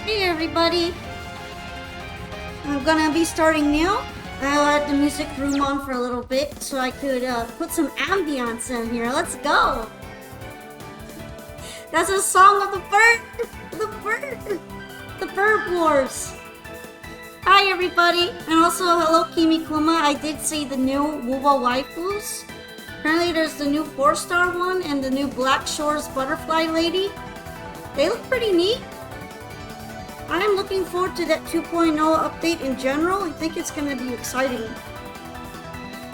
Hey everybody! I'm gonna be starting now. I'll have the music room on for a little bit so I could put some ambience in here. Let's go! That's a song of the bird! The bird! The bird wars! Hi everybody! And also hello Kimikuma. I did see the new Wuwa waifus. Apparently there's the new 4-star one and the new Black Shores butterfly lady. They look pretty neat. I'm looking forward to that 2.0 update in general. I think it's going to be exciting.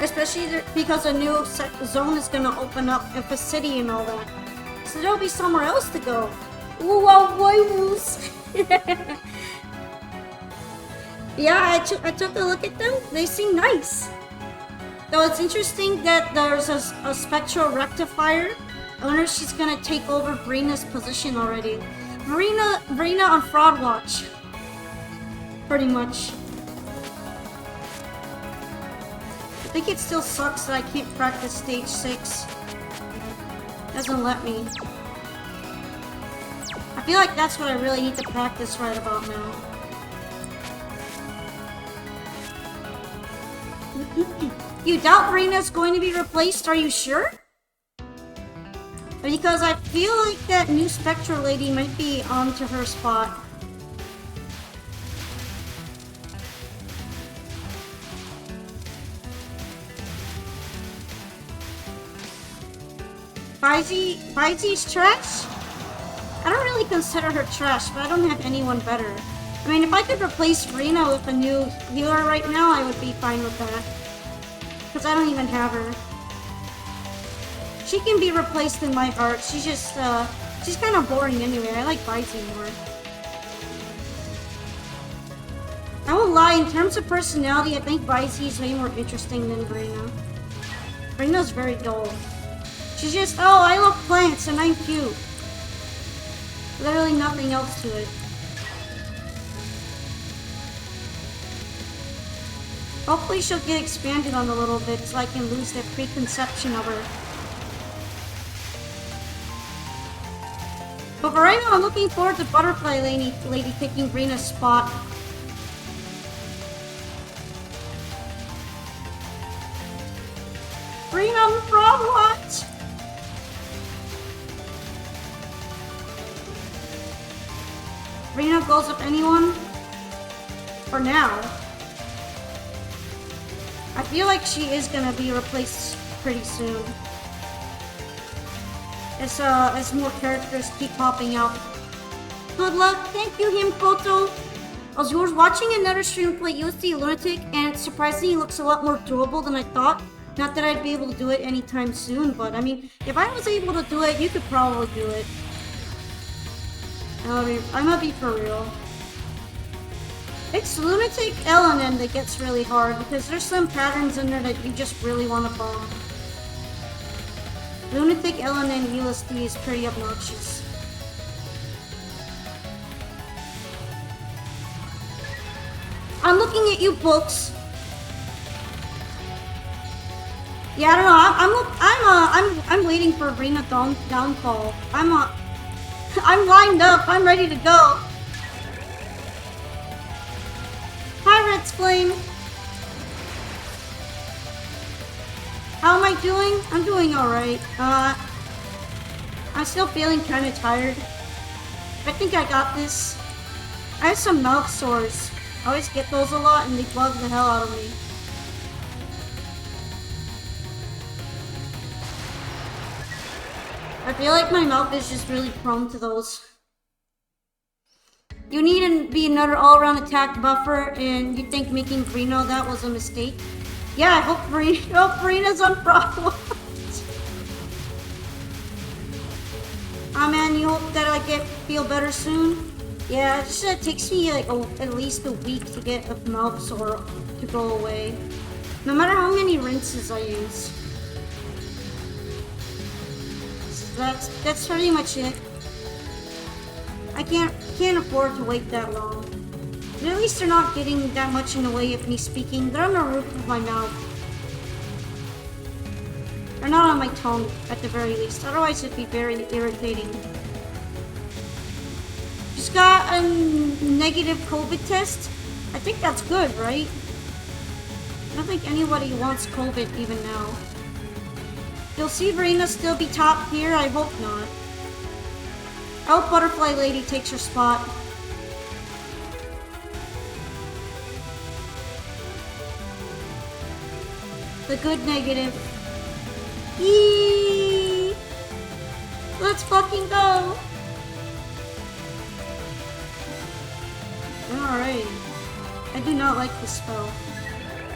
Especially because a new zone is going to open up in the city and all that. So there'll be somewhere else to go. Ooh, waifus! Yeah, I took a look at them. They seem nice. Though it's interesting that there's a spectral rectifier. I wonder if she's going to take over Brina's position already. Brina on Fraud Watch. Pretty much. I think it still sucks that I can't practice stage 6. Doesn't let me. I feel like that's what I really need to practice right about now. You doubt Brina's going to be replaced, are you sure? Because I feel like that new Spectral lady might be onto her spot. Baizi's trash? I don't really consider her trash, but I don't have anyone better. I mean, if I could replace Rina with a new healer right now, I would be fine with that. Because I don't even have her. She can be replaced in my heart. She's just, she's kind of boring anyway. I like Baizi more. I won't lie, in terms of personality, I think Baizi is way more interesting than Brina. Brina's very dull. She's just, oh, I love plants and I'm cute. Literally nothing else to it. Hopefully she'll get expanded on a little bit so I can lose that preconception of her. But for right now, I'm looking forward to Butterfly Lady taking Brina's spot. Brina from what? Brina goes with anyone? For now. I feel like she is gonna be replaced pretty soon. As more characters keep popping out. Good luck. Thank you, Himkoto. I was watching another stream play USD Lunatic, and surprisingly, it looks a lot more doable than I thought. Not that I'd be able to do it anytime soon, but I mean, if I was able to do it, you could probably do it. I'm gonna be for real. It's Lunatic LNN that gets really hard, because there's some patterns in there that you just really want to bomb. Lunatic LNN USD is pretty obnoxious. I'm looking at you, books. Yeah, I don't know. I'm waiting for Rina downfall. I'm lined up. I'm ready to go. Hi, Red's Flame. How am I doing? I'm doing alright. I'm still feeling kind of tired. I think I got this. I have some mouth sores. I always get those a lot and they bug the hell out of me. I feel like my mouth is just really prone to those. You need to be another all-around attack buffer, and you think making Brino that was a mistake? Yeah, I hope Brina's on Fraud. Oh man, you hope that I feel better soon? Yeah, it just takes me like at least a week to get a mouth sore to go away. No matter how many rinses I use. So that's pretty much it. I can't afford to wait that long. But at least they're not getting that much in the way of me speaking. They're on the roof of my mouth. They're not on my tongue, at the very least. Otherwise, it'd be very irritating. She's got a negative COVID test. I think that's good, right? I don't think anybody wants COVID even now. You'll see Verena still be top here? I hope not. I hope Butterfly Lady takes her spot. The good negative. Eee! Let's fucking go! Alright. I do not like this spell.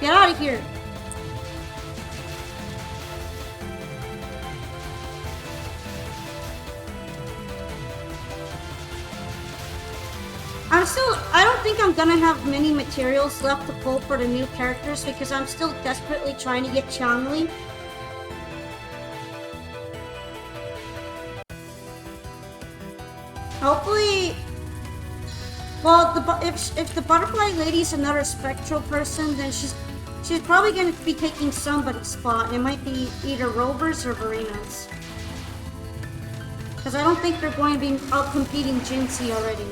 Get out of here! I don't think I'm gonna have many materials left to pull for the new characters because I'm still desperately trying to get Changli. Hopefully, well, if the Butterfly Lady's another Spectral person, then she's probably gonna be taking somebody's spot. It might be either Rover's or Verena's. Because I don't think they're going to be out-competing Jinsei already.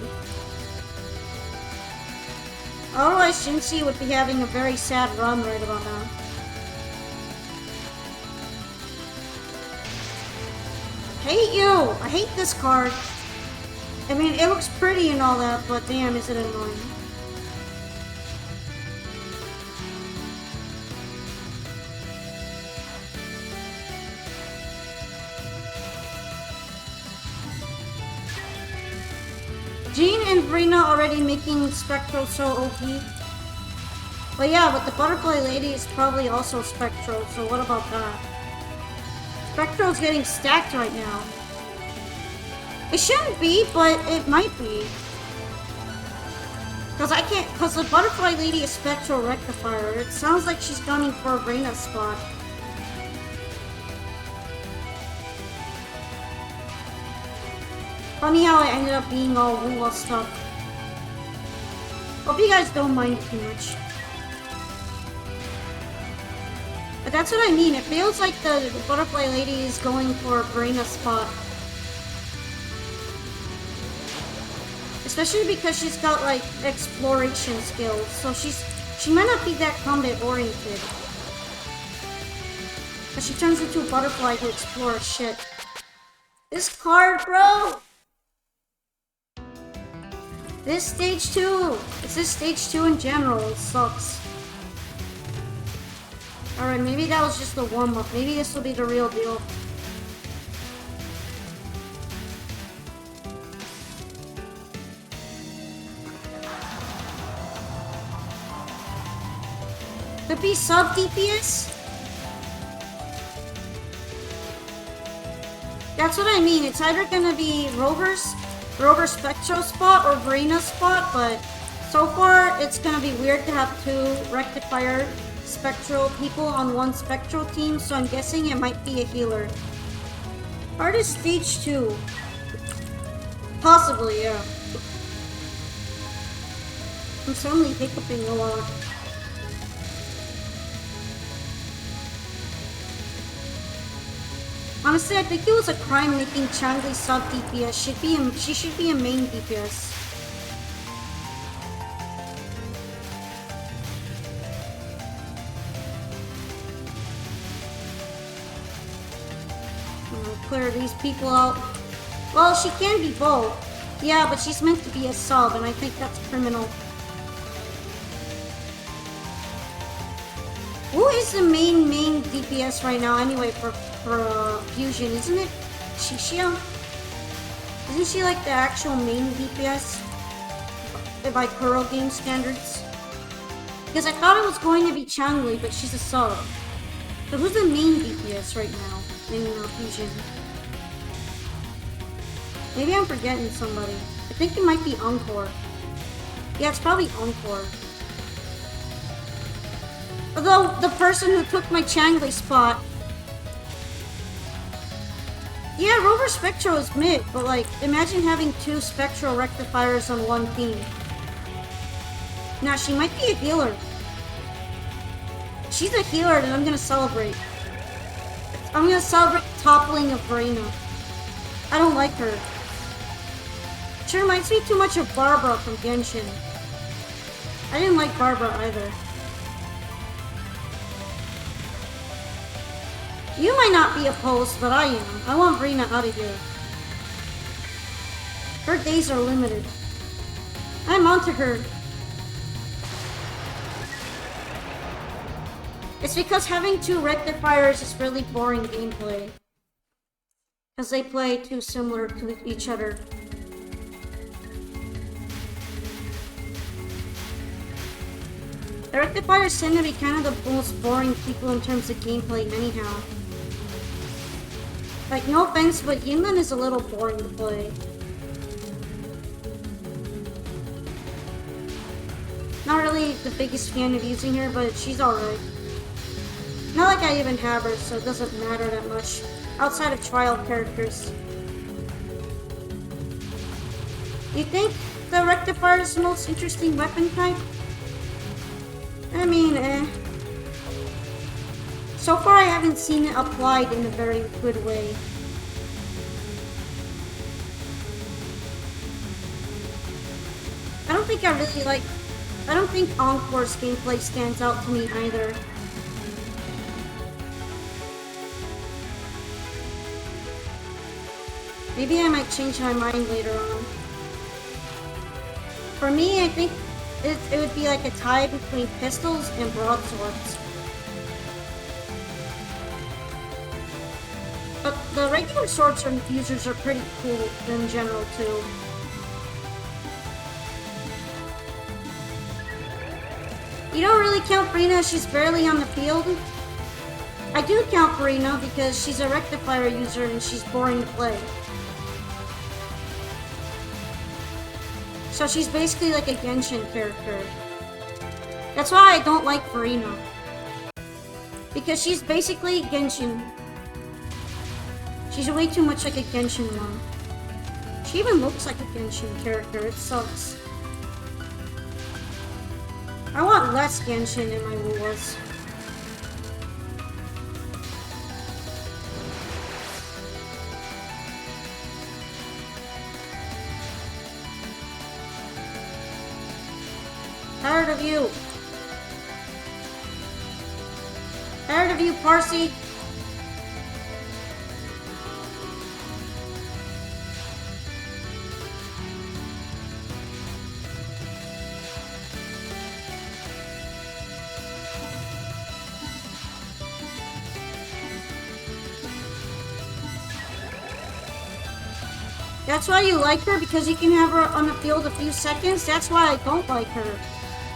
Otherwise, Jinsei would be having a very sad run right about now. Hate you! I hate this card. I mean, it looks pretty and all that, but damn, is it annoying. Jean and Verena already making Spectral so OP. But yeah, but the Butterfly Lady is probably also Spectral, so what about that? Spectral's getting stacked right now. It shouldn't be, but it might be. Cause the Butterfly Lady is Spectral Rectifier. It sounds like she's gunning for Verena's spot. Funny how I ended up being all woo stuff. Hope you guys don't mind too much. But that's what I mean. It feels like the Butterfly Lady is going for Verena's spot. Especially because she's got like exploration skills. So she might not be that combat oriented. But she turns into a butterfly to explore shit. This card, bro! This stage 2! It's this stage 2 in general, it sucks. Alright, maybe that was just the warm-up. Maybe this will be the real deal. Could be sub DPS? That's what I mean. It's either gonna be Rover Spectral spot or Verena's spot, but so far it's gonna be weird to have two Rectifier Spectral people on one Spectral team, so I'm guessing it might be a healer. Hardest stage 2. Possibly, yeah. I'm suddenly hiccuping a lot. Honestly, I think it was a crime making Changli sub DPS. She should be a main DPS. Clear these people out. Well, she can be both. Yeah, but she's meant to be a sub, and I think that's criminal. Who is the main DPS right now anyway for Fusion, isn't it? Shishia? Isn't she like the actual main DPS? By Kuro game standards? Because I thought it was going to be Changli, but she's a sub. So who's the main DPS right now in Fusion? Maybe I'm forgetting somebody. I think it might be Encore. Yeah, it's probably Encore. Although, the person who took my Changli spot... Yeah, Rover Spectral is mid, but like, imagine having two Spectral Rectifiers on one team. Now, she might be a healer. If she's a healer, then I'm gonna celebrate. I'm gonna celebrate toppling of Verena. I don't like her. She reminds me too much of Barbara from Genshin. I didn't like Barbara either. You might not be opposed, but I am. I want Brina out of here. Her days are limited. I'm onto her. It's because having two rectifiers is really boring gameplay. Because they play too similar to each other. The rectifiers tend to be kind of the most boring people in terms of gameplay anyhow. Like, no offense, but Yinlan is a little boring to play. Not really the biggest fan of using her, but she's alright. Not like I even have her, so it doesn't matter that much. Outside of trial characters. You think the rectifier is the most interesting weapon type? I mean, so far I haven't seen it applied in a very good way. I don't think Encore's gameplay stands out to me either. Maybe I might change my mind later on. For me, I think it would be like a tie between pistols and broadswords. But the regular swords users are pretty cool in general too. You don't really count Brina, she's barely on the field. I do count Brina because she's a rectifier user and she's boring to play. So she's basically like a Genshin character. That's why I don't like Farina. Because she's basically Genshin. She's way too much like a Genshin one. She even looks like a Genshin character, it sucks. I want less Genshin in my wars. Tired of you. Tired of you, Parsi. That's why you like her, because you can have her on the field a few seconds. That's why I don't like her.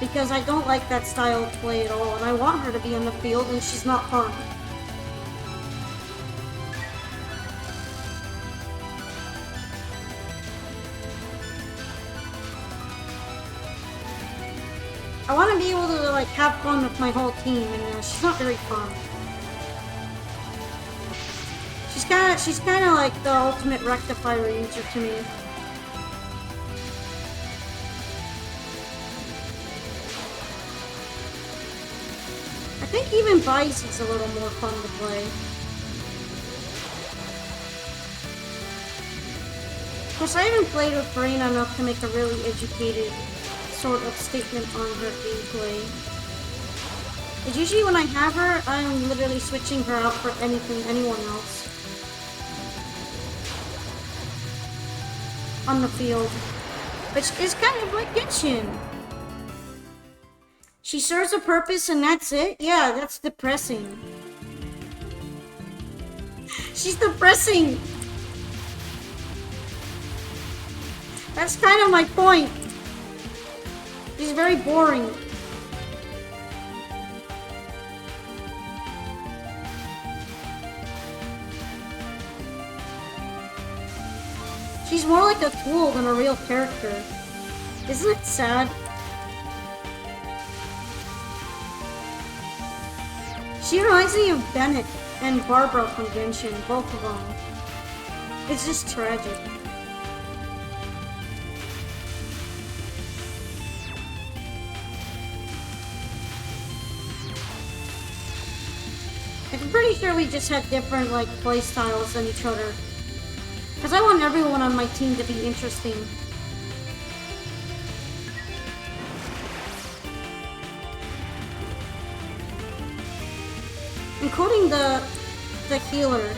Because I don't like that style of play at all, and I want her to be on the field, and she's not fun. I want to be able to like have fun with my whole team, and she's not very fun. She's kind of like the ultimate rectifier user to me. I think even Vice is a little more fun to play. Of course, I haven't played with Farina enough to make a really educated sort of statement on her gameplay. But usually when I have her, I'm literally switching her out for anyone else on the field, which is kind of like Genshin. She serves a purpose and that's it? Yeah, that's depressing. She's depressing! That's kind of my point. She's very boring. She's more like a tool than a real character. Isn't it sad? She reminds me of Bennett and Barbara from Genshin, both of them. It's just tragic. I'm pretty sure we just had different like play styles than each other. Because I want everyone on my team to be interesting. including the healer.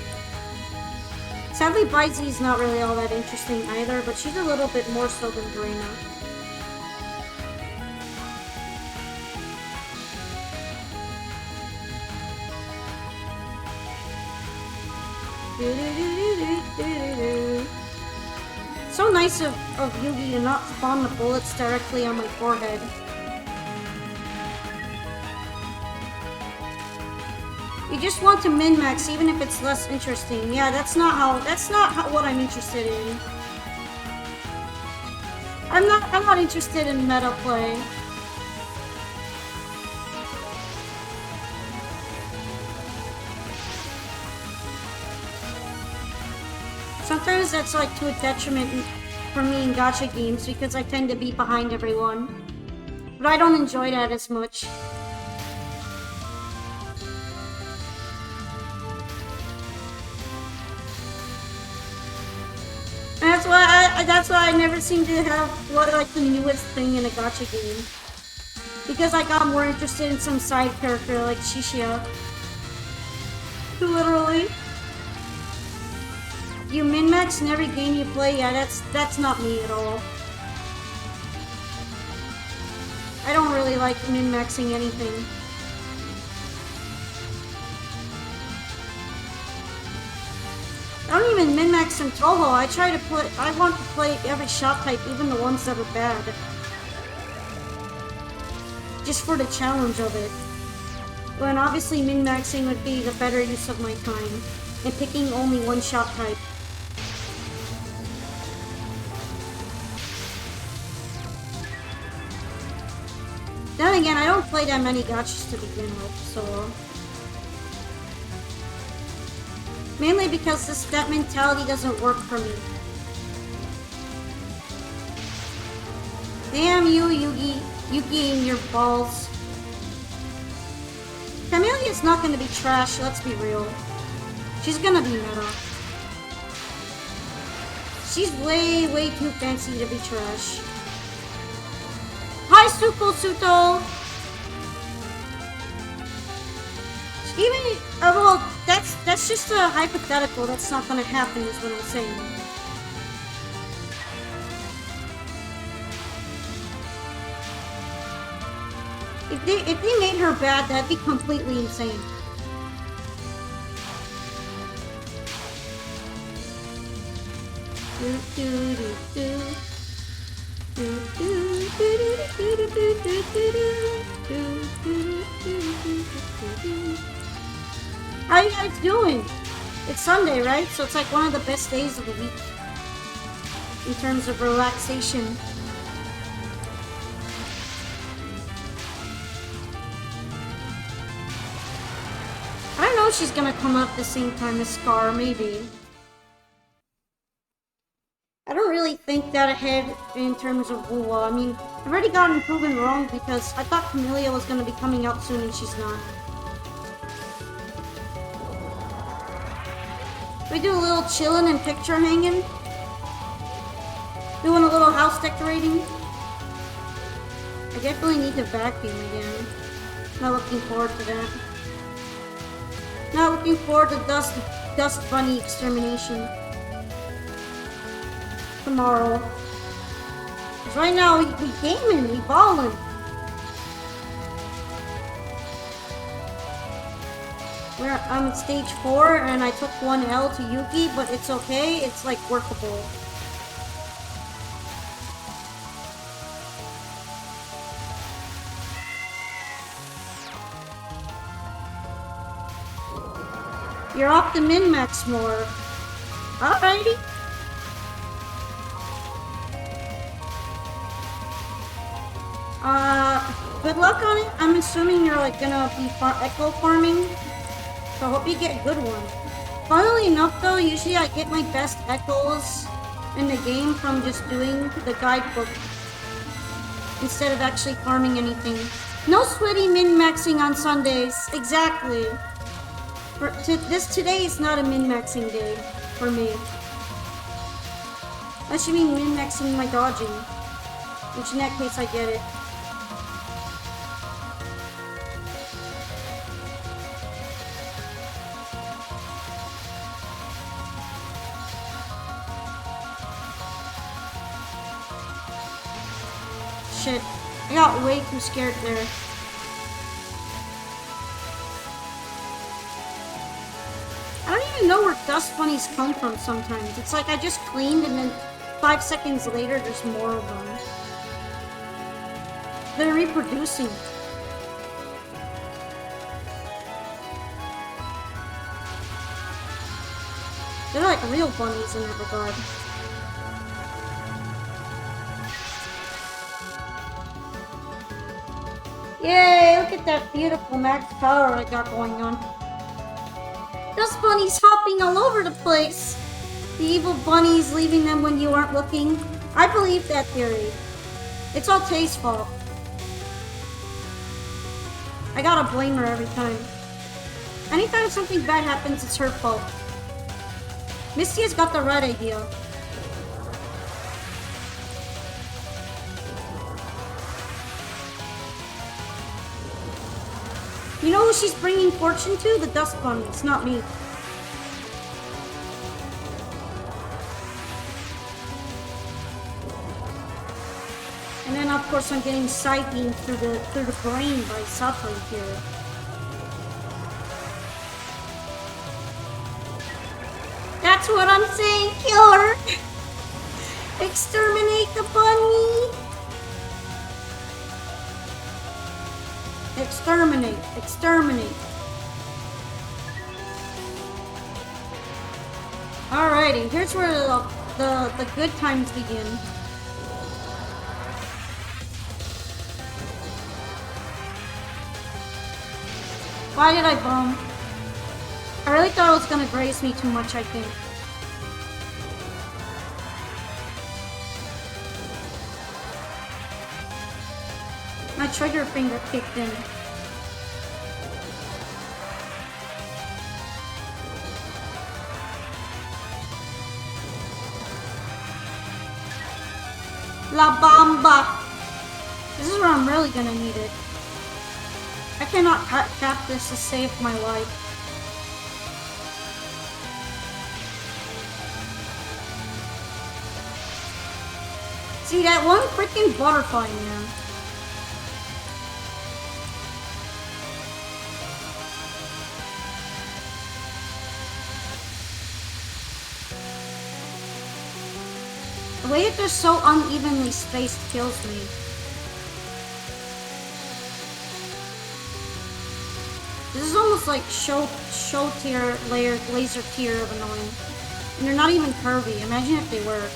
Sadly, Baizi's not really all that interesting either, but she's a little bit more so than Dorina. So nice of Yugi to not spawn the bullets directly on my forehead. You just want to min-max even if it's less interesting. Yeah, that's not what I'm interested in. I'm not interested in meta play. Sometimes that's like to a detriment for me in gacha games because I tend to be behind everyone. But I don't enjoy that as much. And that's why I never seem to have like the newest thing in a gacha game. Because I got more interested in some side character like Shishia. Literally. You min-max in every game you play? Yeah, that's not me at all. I don't really like min-maxing anything. I don't even min-max in Touhou. I want to play every shot type, even the ones that are bad. Just for the challenge of it. When obviously min-maxing would be the better use of my time. And picking only one shot type. Then again, I don't play that many gachas to begin with, so... Mainly because that mentality doesn't work for me. Damn you, Yugi and your balls. Camelia's not gonna be trash, let's be real. She's gonna be meta. She's way too fancy to be trash. Hi, Suto! Even, well, that's just a hypothetical. That's not gonna happen, is what I'm saying. If they made her bad, that'd be completely insane. How you guys doing? It's Sunday, right? So it's like one of the best days of the week in terms of relaxation. I don't know if she's gonna come up the same time as Scar, maybe. I don't really think that ahead in terms of Wuwa. I mean, I've already gotten proven wrong because I thought Camellia was gonna be coming out soon and she's not. We do a little chillin' and picture hanging. Doing a little house decorating. I definitely need to vacuum again. Not looking forward to that. Not looking forward to dust bunny extermination. Tomorrow. Cause right now we gaming, we ballin'. I'm at stage 4 and I took 1 L to Yuki, but it's okay, it's like workable. You're off the min-max more. Alrighty. Good luck on it. I'm assuming you're like gonna be echo farming. So I hope you get a good one. Funnily enough though, usually I get my best echoes in the game from just doing the guidebook instead of actually farming anything. No sweaty min-maxing on Sundays. Exactly. Today is not a min-maxing day for me. Unless you mean min-maxing my dodging. Which in that case I get it. shit. I got way too scared there. I don't even know where dust bunnies come from sometimes. It's like I just cleaned and then 5 seconds later there's more of them. They're reproducing. They're like real bunnies in that regard. Yay, look at that beautiful max power I got going on. Dust bunnies hopping all over the place. The evil bunnies leaving them when you aren't looking. I believe that theory. It's all Tay's fault. I gotta blame her every time. Anytime something bad happens, it's her fault. Misty has got the right idea. You know who she's bringing fortune to? The dust bunnies, not me. And then of course I'm getting side beamed through the brain by suffering here. That's what I'm saying, kill her! Exterminate the bunny! Exterminate, exterminate. Alrighty, here's where the good times begin. Why did I bomb? I really thought it was gonna graze me too much, I think. My trigger finger kicked in. La Bamba! This is where I'm really gonna need it. I cannot cap this to save my life. See that one freaking butterfly, man. The way that they're so unevenly spaced kills me. This is almost like show tier, laser tier of annoying. And they're not even curvy. Imagine if they were.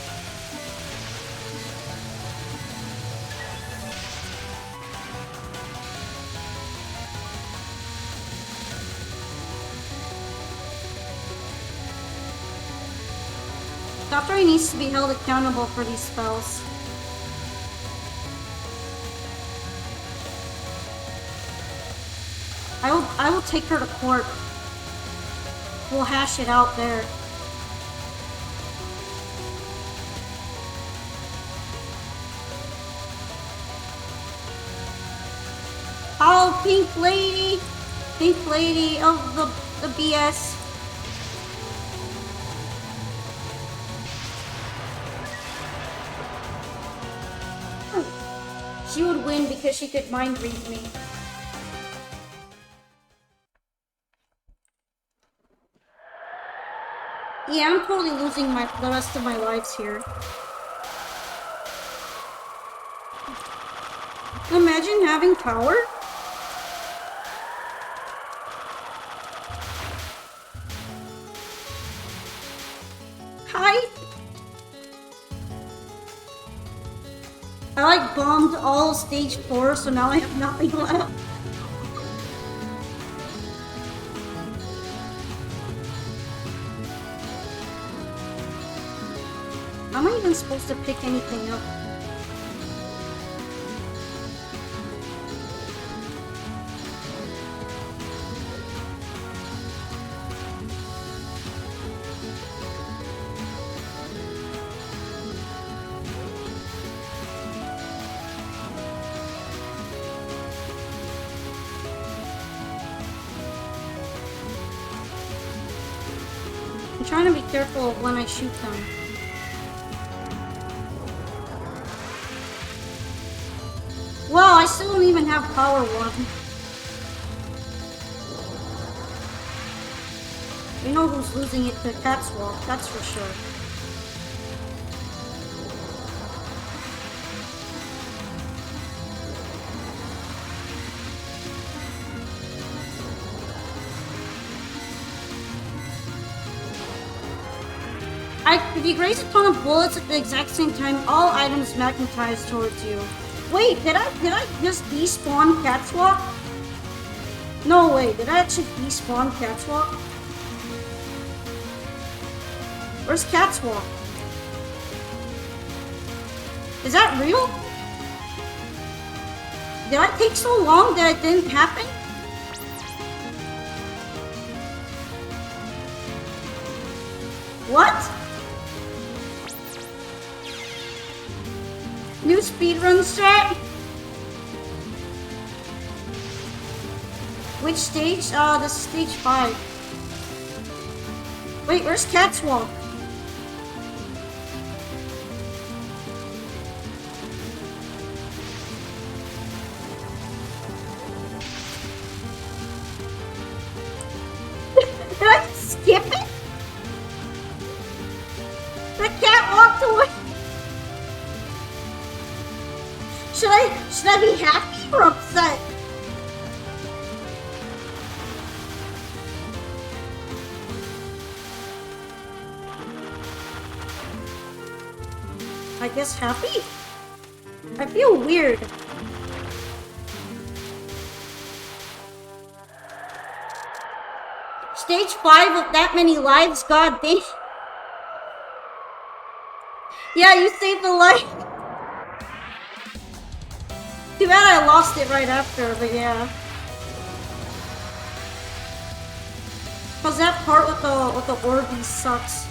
Doctor needs to be held accountable for these spells. I will take her to court. We'll hash it out there. Oh, Pink Lady! Pink Lady of the BS. She would win because she could mind read me. Yeah, I'm totally losing the rest of my lives here. Imagine having power? Hi! I like bombed all stage 4, so now I have nothing left. How am I even supposed to pick anything up? I'm trying to be careful of when I shoot them. still don't even have power 1. We know who's losing it to Catswalk, that's for sure. If you graze a ton of bullets at the exact same time, all items magnetize towards you. Wait, did I just despawn Catswalk? No way, did I actually despawn Catswalk? Where's Catswalk? Is that real? Did I take so long that it didn't happen? What? New speedrun strat? Which stage? This is stage 5. Wait, where's Catswalk? Did I skip it? The cat walked away. Should I be happy or upset? I guess happy? I feel weird. Stage 5 with that many lives, god damn. Yeah, you saved the life. Too bad I lost it right after, but yeah. Cause that part with the Orbeez sucks.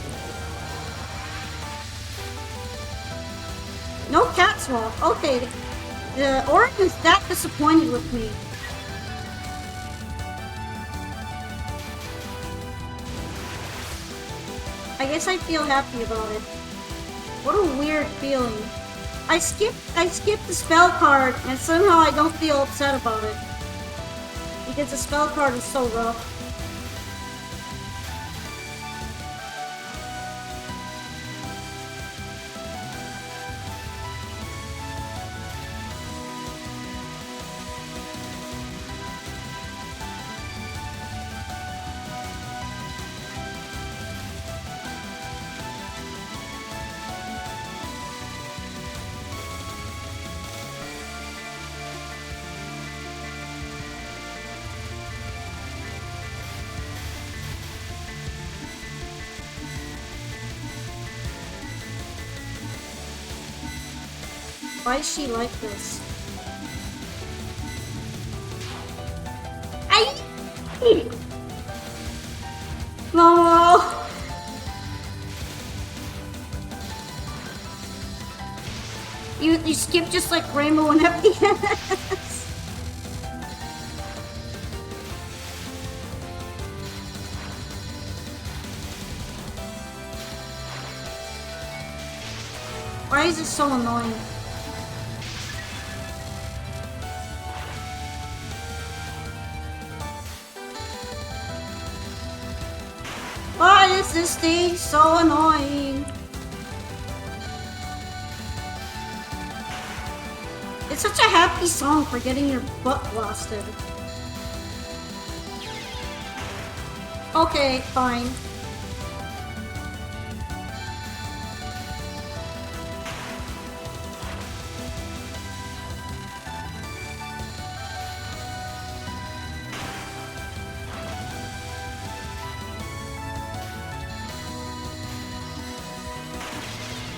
No Catswalk. Okay, the Oregon's that disappointed with me. I guess I feel happy about it. What a weird feeling. I skipped the spell card, and somehow I don't feel upset about it. Because the spell card is so rough. Why is she like this? No! You skip just like Rainbow and FPS. Why is it so annoying? Why is this stage so annoying? It's such a happy song for getting your butt blasted. Okay, fine.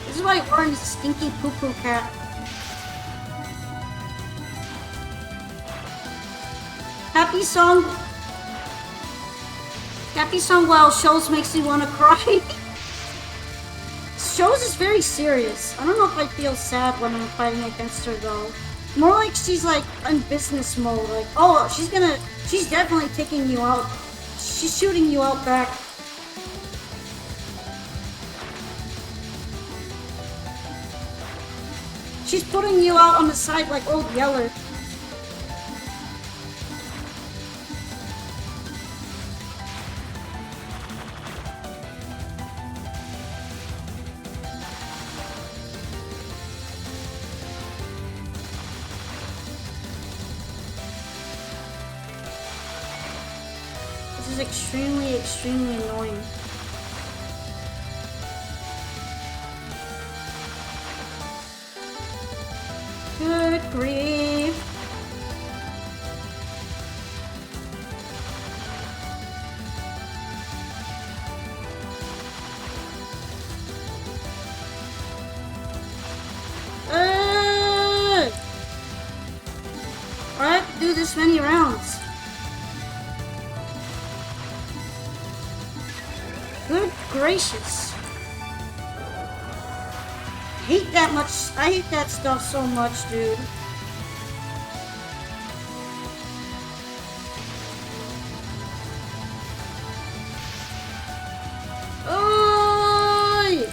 This is why Orange is a stinky poo-poo cat. Happy song while Shows makes me want to cry. Shows is very serious. I don't know if I feel sad when I'm fighting against her though. More like she's like in business mode, like, oh, she's definitely taking you out. She's shooting you out back. She's putting you out on the side like old Yeller. is extremely, extremely annoying. Good grief. I have to do this many rounds. Good gracious. I hate that stuff so much, dude. Oy!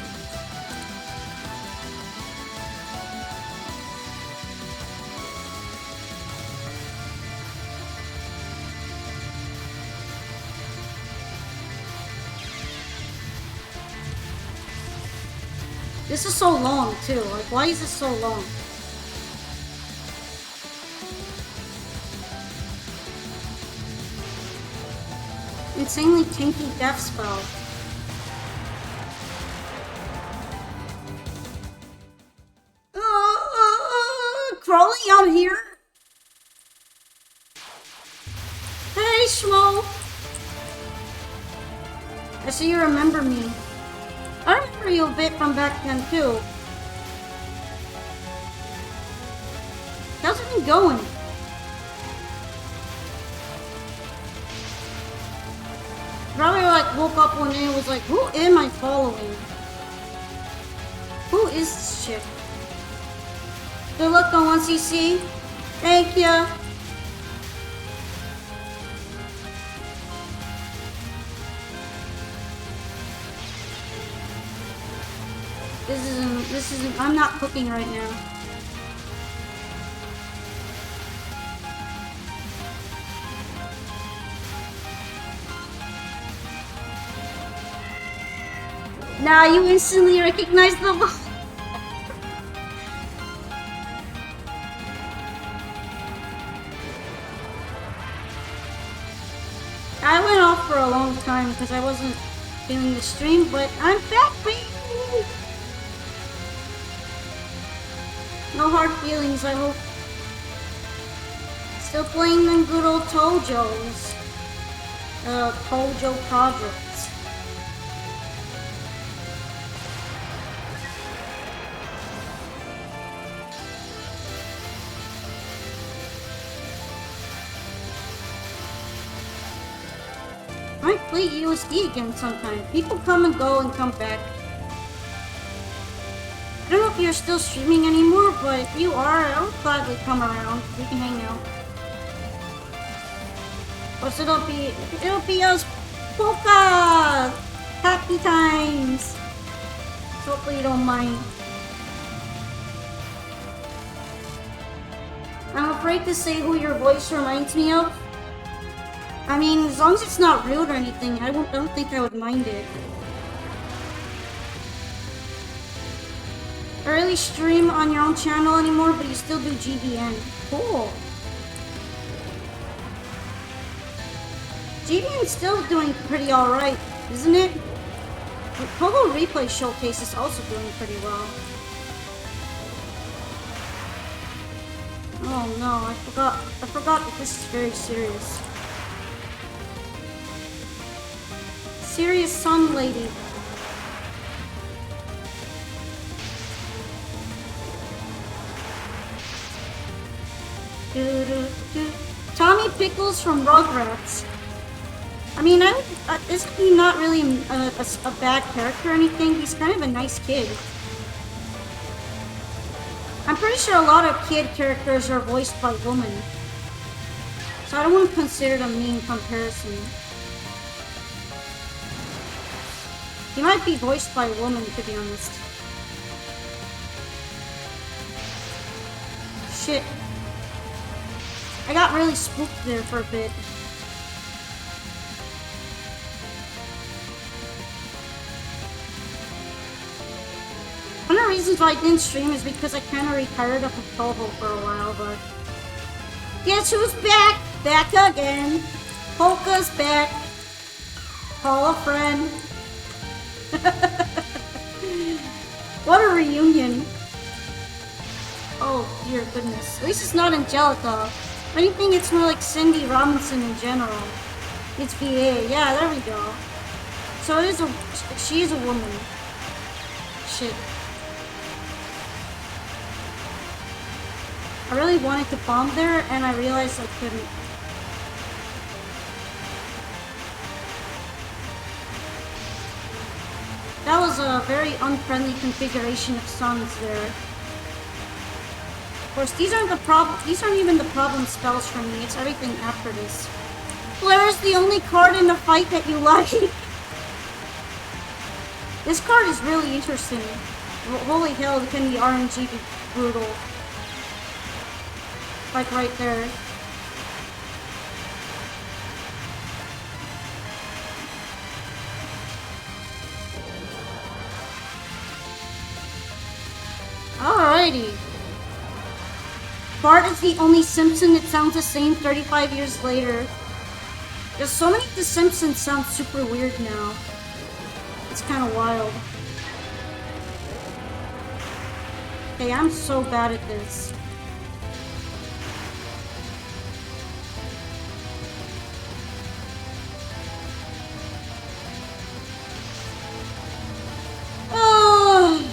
This is so long, too. Like, why is this so long? Insanely tanky death spell. Crawling out here? Hey, Schmo! I see you remember me. I remember you a bit from back then, too. How's it been going? Probably like woke up one day and was like, who am I following? Who is this chick? Good luck on 1cc. Thank ya. This isn't, I'm not cooking right now. Nah, you instantly recognize the voice. I went off for a long time because I wasn't doing the stream, but I'm back, baby! No hard feelings, I hope. Still playing them good old Toujos. Touhou projects. I might play USD again sometime. People come and go and come back. I don't know if you're still streaming anymore, but if you are, I would gladly come around. We can hang out. Plus it'll be us polka! Happy times! So hopefully you don't mind. I'm afraid to say who your voice reminds me of. I mean, as long as it's not rude or anything, I don't think I would mind it. I really stream on your own channel anymore, but you still do GBN. Cool. GBN's still doing pretty alright, isn't it? The Touhou Replay Showcase is also doing pretty well. Oh no, I forgot that this is very serious. Serious sun lady. Tommy Pickles from Rugrats. I mean, isn't he not really a bad character or anything? He's kind of a nice kid. I'm pretty sure a lot of kid characters are voiced by women. So I don't want to consider it a mean comparison. He might be voiced by a woman, to be honest. Shit. I got really spooked there for a bit. One of the reasons why I didn't stream is because I kind of retired off of Touhou for a while, but... Guess who's back? Back again! Polka's back! Call a friend. What a reunion. Oh dear goodness. At least it's not Angelica. If anything, it's more like Cindy Robinson in general. It's VA. Yeah, there we go. So it is a... She is a woman. Shit. I really wanted to bomb there, and I realized I couldn't. That was a very unfriendly configuration of suns there. Of course, these aren't even the problem spells for me. It's everything after this. Blair is the only card in the fight that you like. This card is really interesting. Holy hell, can the RNG be brutal? Like right there. Alrighty. Bart is the only Simpson that sounds the same 35 years later. There's so many of the Simpsons sound super weird now. It's kind of wild. Okay, I'm so bad at this. Oh.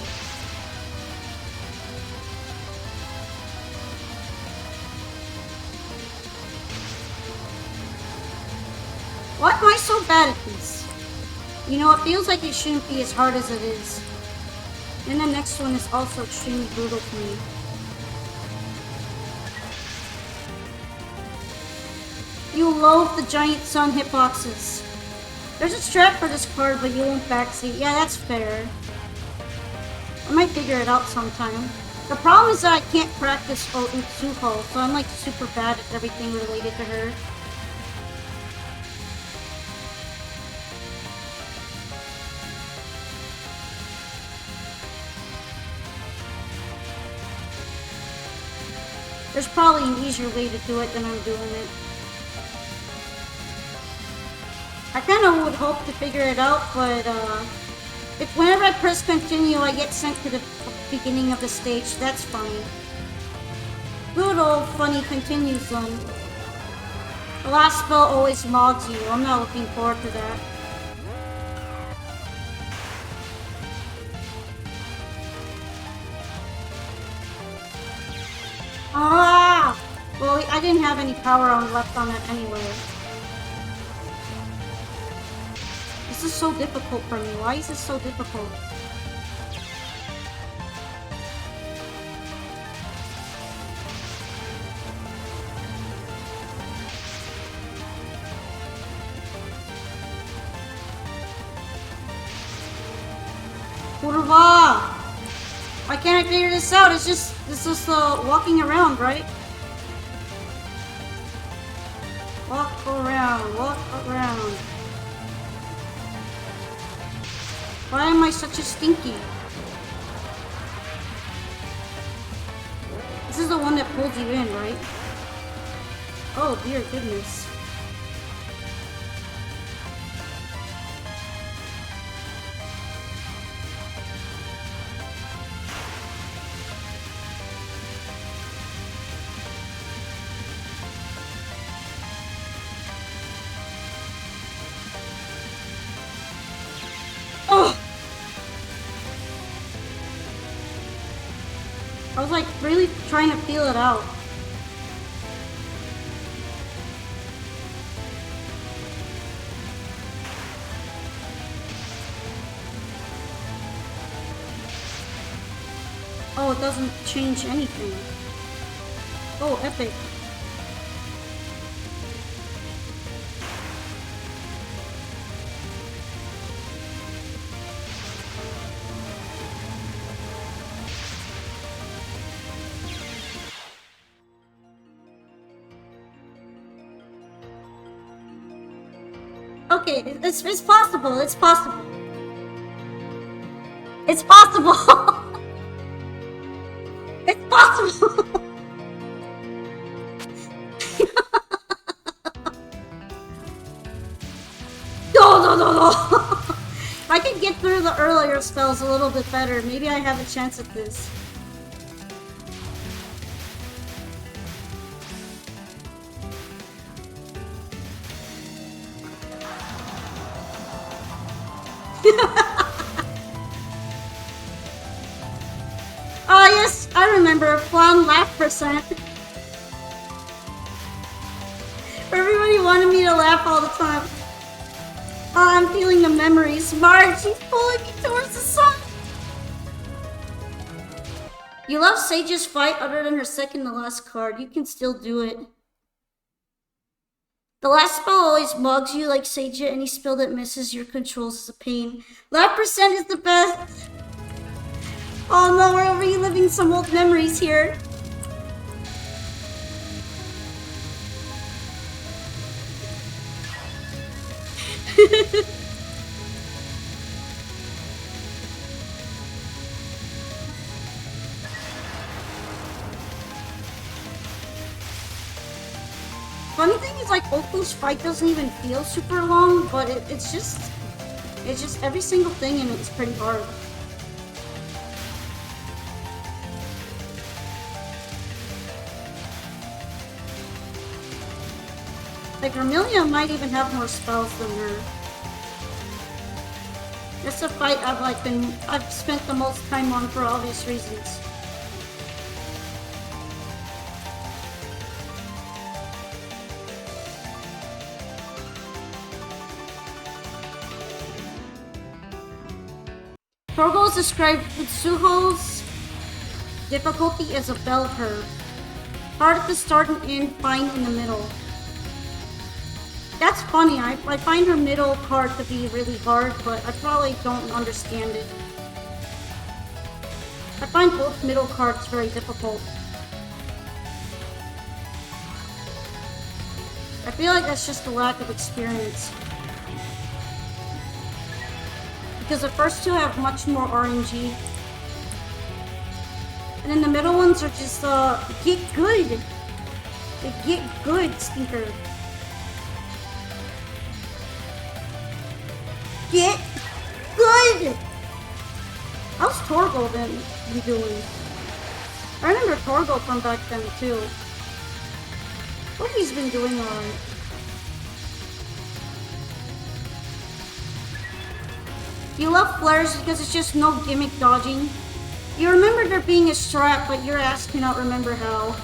Why am I so bad at this? You know, it feels like it shouldn't be as hard as it is. And the next one is also extremely brutal to me. You loathe the giant sun hitboxes. There's a strat for this card, but you won't backseat. Yeah, that's fair. I might figure it out sometime. The problem is that I can't practice Touhou, so I'm like super bad at everything related to her. There's probably an easier way to do it than I'm doing it. I kind of would hope to figure it out, but if whenever I press continue, I get sent to the beginning of the stage. That's funny. Good old funny continue zone. The last spell always mods you. I'm not looking forward to that. Ah! Well, I didn't have any power on left on it anyway. This is so difficult for me. Why is this so difficult? Kurva! Why can't I figure this out? It's just walking around, right? Walk around, walk around. Why am I such a stinky? This is the one that pulls you in, right? Oh dear goodness. I was like really trying to feel it out. Oh, it doesn't change anything. Oh, epic. Okay, it's possible, it's possible. It's possible! It's possible! No, no, no, no! micro spells a little bit better. Maybe I have a chance at this. Oh yes, I remember. Flan laugh percent. Everybody wanted me to laugh all the time. Oh, I'm feeling the memories. Marge, she's pulling me towards the sun. You love Sage's fight other than her second to last card. You can still do it. The last spell always mugs you like Sage. Any spell that misses your controls is a pain. Laugh percent is the best. Oh no, we're reliving some old memories here. Funny thing is, like, Oku's fight doesn't even feel super long, but it's just every single thing in it is pretty hard. Like, Vermilia might even have more spells than her. It's a fight I've spent the most time on for obvious reasons. Torgo's described Touhou's difficulty as a bell curve. Hard at the start and end, fine in the middle. That's funny, I find her middle card to be really hard, but I probably don't understand it. I find both middle cards very difficult. I feel like that's just a lack of experience. Because the first two have much more RNG. And then the middle ones are just, get good. They get good, stinker. Get good! How's Torgo been doing? I remember Torgo from back then too. Hope he's been doing alright. You love flares because it's just no gimmick dodging. You remember there being a strat, but your ass cannot remember how.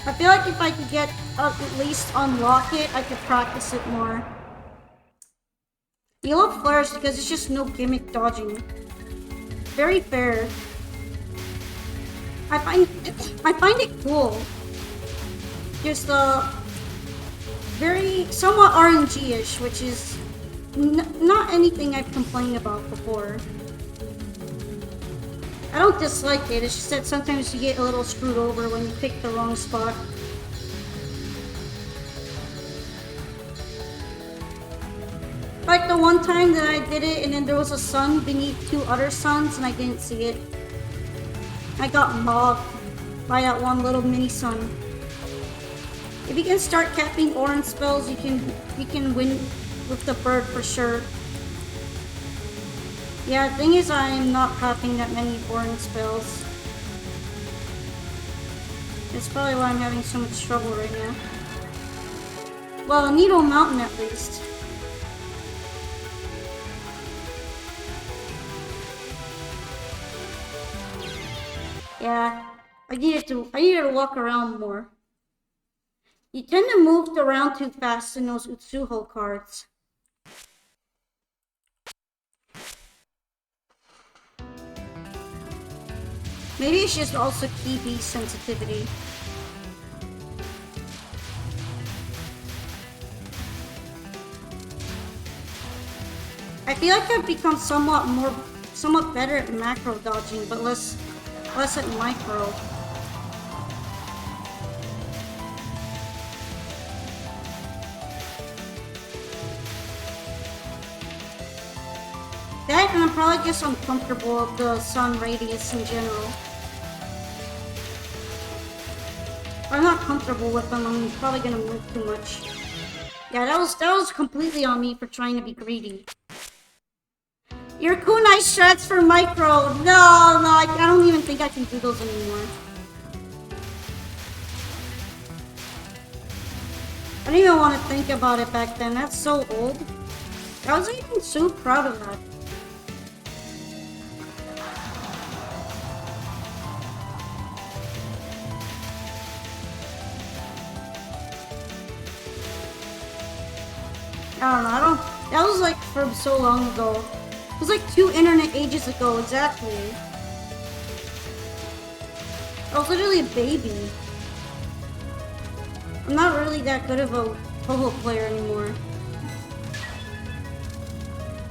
I feel like if I could get at least unlock it, I could practice it more. You love flares because it's just no gimmick dodging. Very fair. I find it cool. Just very somewhat RNG-ish, which is not anything I've complained about before. I don't dislike it, it's just that sometimes you get a little screwed over when you pick the wrong spot. Like the one time that I did it and then there was a sun beneath two other suns and I didn't see it. I got mobbed by that one little mini sun. If you can start capping orange spells, you can win with the bird for sure. Yeah, the thing is I'm not capping that many orange spells. That's probably why I'm having so much trouble right now. Well, Needle Mountain at least. Yeah, I needed to walk around more. You tend to move around too fast in those Utsuho cards. Maybe it's just also key B sensitivity. I feel like I've become somewhat better at macro dodging, but less at micro. That and I'm probably just uncomfortable with the sun radius in general. I'm not comfortable with them, I'm probably gonna move too much. Yeah, that was completely on me for trying to be greedy. Your kunai strats for micro. No, I don't even think I can do those anymore. I didn't even want to think about it back then. That's so old. I was even so proud of that. I don't know. That was like from so long ago. It was like 2 internet ages ago, exactly. I was literally a baby. I'm not really that good of a Touhou player anymore.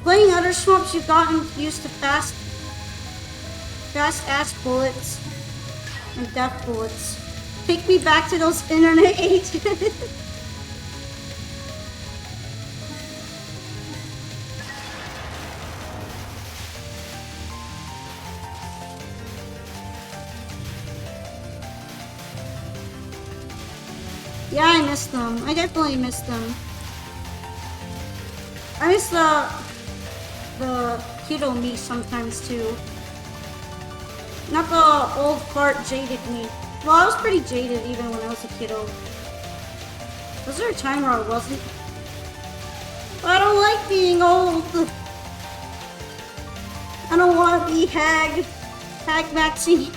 Playing other swamps, you've gotten used to fast ass bullets and death bullets. Take me back to those internet ages. Yeah, I miss them. I definitely miss them. I miss the kiddo me sometimes too. Not the old fart jaded me. Well, I was pretty jaded even when I was a kiddo. Was there a time where I wasn't? I don't like being old. I don't want to be Hag Maxi.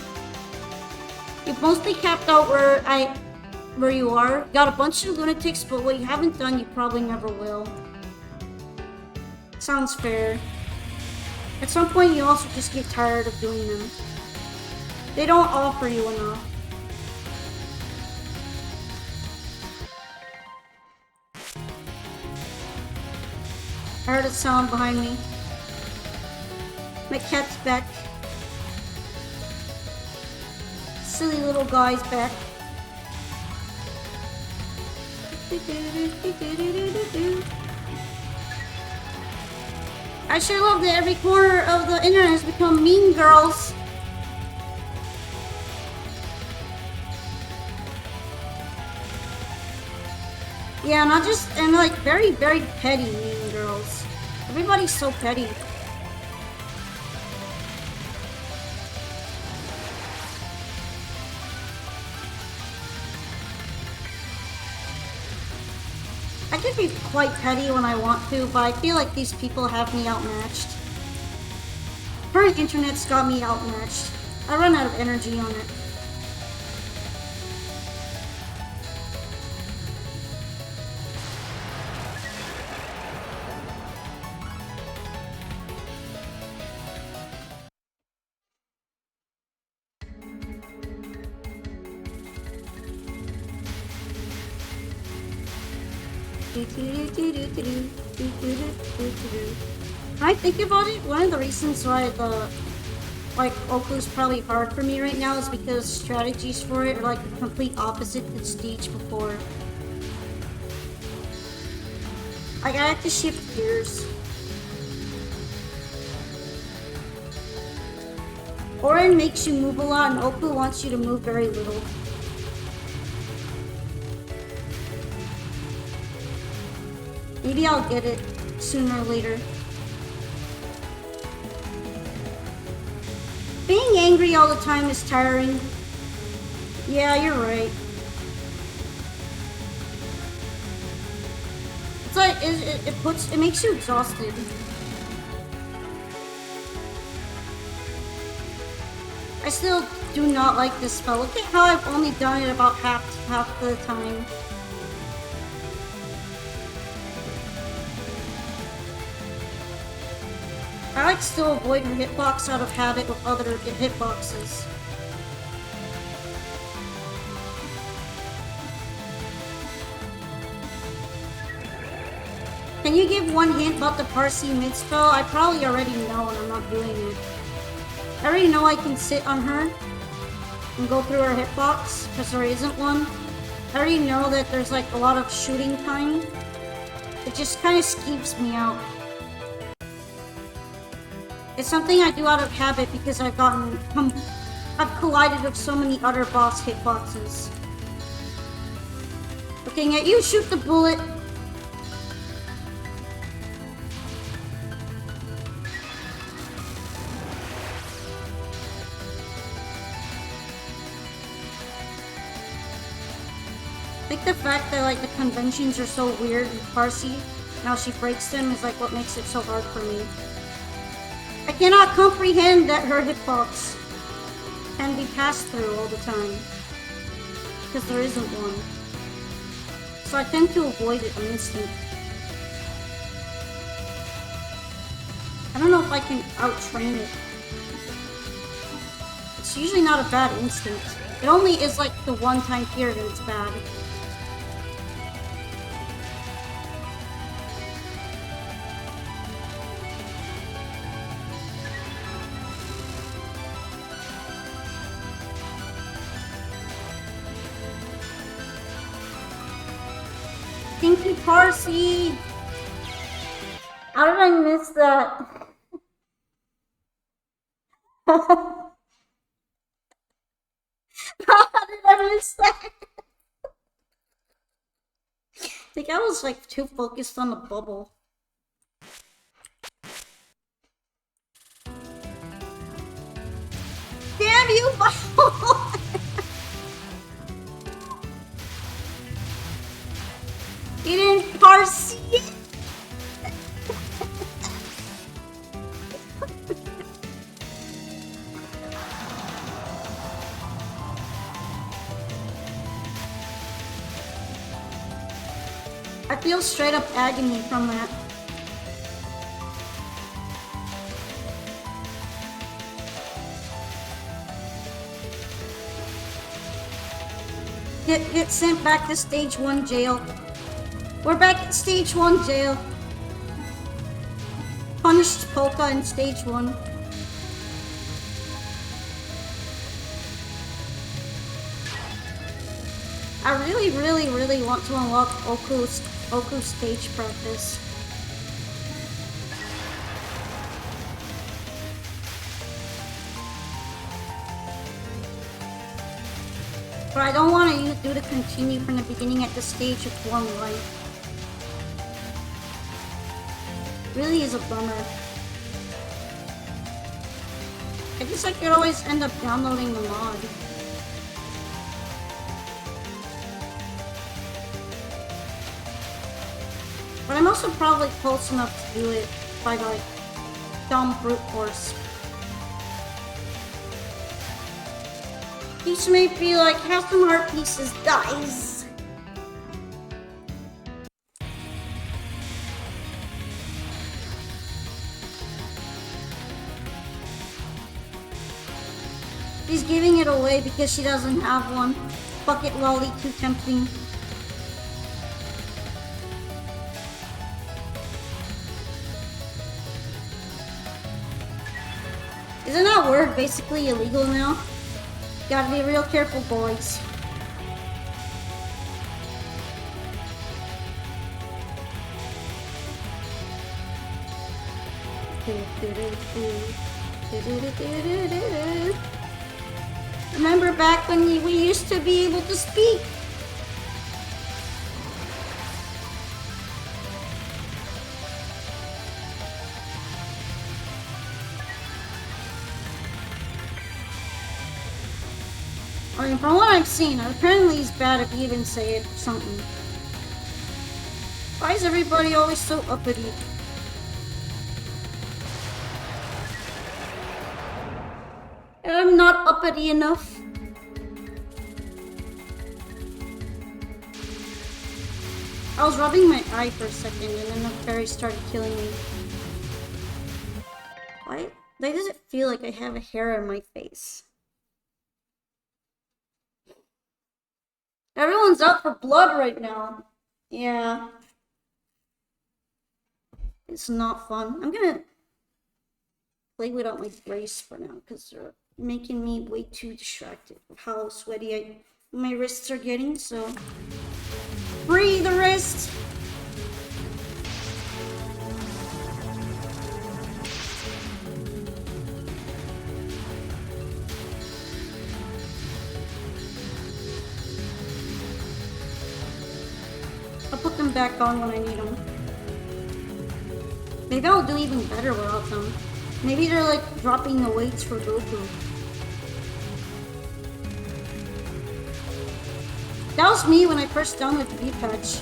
You've mostly capped out where you are. Got a bunch of lunatics, but what you haven't done, you probably never will. Sounds fair. At some point, you also just get tired of doing them. They don't offer you enough. I heard a sound behind me. My cat's back. Silly little guy's back. I sure love that every corner of the internet has become Mean Girls. Yeah, not just, and like very, very petty Mean Girls. Everybody's so petty. I could be quite petty when I want to, but I feel like these people have me outmatched. Current internet's got me outmatched. I run out of energy on it. When I think about it, one of the reasons why Oku's probably hard for me right now is because strategies for it are like the complete opposite to the stage before. Like I have to shift gears. Orin makes you move a lot and Oku wants you to move very little. Maybe I'll get it sooner or later. Being angry all the time is tiring. Yeah, you're right. It's like it makes you exhausted. I still do not like this spell. Look at how I've only done it about half the time. I like still avoid her hitbox out of habit with other hitboxes. Can you give one hint about the Parsi mid spell? I probably already know and I'm not doing it. I already know I can sit on her and go through her hitbox because there isn't one. I already know that there's like a lot of shooting time. It just kind of skeeps me out. It's something I do out of habit because I've collided with so many other boss hitboxes. Looking at you, shoot the bullet. I think the fact that like the conventions are so weird in Parsi, now she breaks them, is like what makes it so hard for me. I cannot comprehend that her hitbox can be passed through all the time, because there isn't one. So I tend to avoid it on instinct. I don't know if I can out-train it. It's usually not a bad instinct. It only is like the one time period it's bad. Thank you, Parsi! How did I miss that? How did I miss that? I think I was like too focused on the bubble. Damn you, bubble! You didn't parse it. I feel straight up agony from that. Get sent back to stage 1 jail. We're back at stage 1 jail. Punished Polka in stage 1. I really want to unlock Oku's stage practice. But I don't want to do to continue from the beginning at the stage of Warm Light. Really is a bummer. I guess I could always end up downloading the mod. But I'm also probably close enough to do it by like dumb brute force. Each may be like, have some heart pieces, guys. She's giving it away because she doesn't have one. Bucket lolly, too tempting. Isn't that word basically illegal now? Gotta be real careful, boys. Remember back when we used to be able to speak? I mean, from what I've seen, apparently it's bad if you even say it or something. Why is everybody always so uppity? I'm not uppity enough. I was rubbing my eye for a second and then the fairy started killing me. Why does it feel like I have a hair on my face? Everyone's out for blood right now. Yeah. It's not fun. I'm gonna play without my brace for now because they're making me way too distracted with how sweaty my wrists are getting, so free the wrist! I'll put them back on when I need them. Maybe I'll do even better without them. Maybe they're like dropping the weights for Goku. That was me when I first downloaded the V-Patch.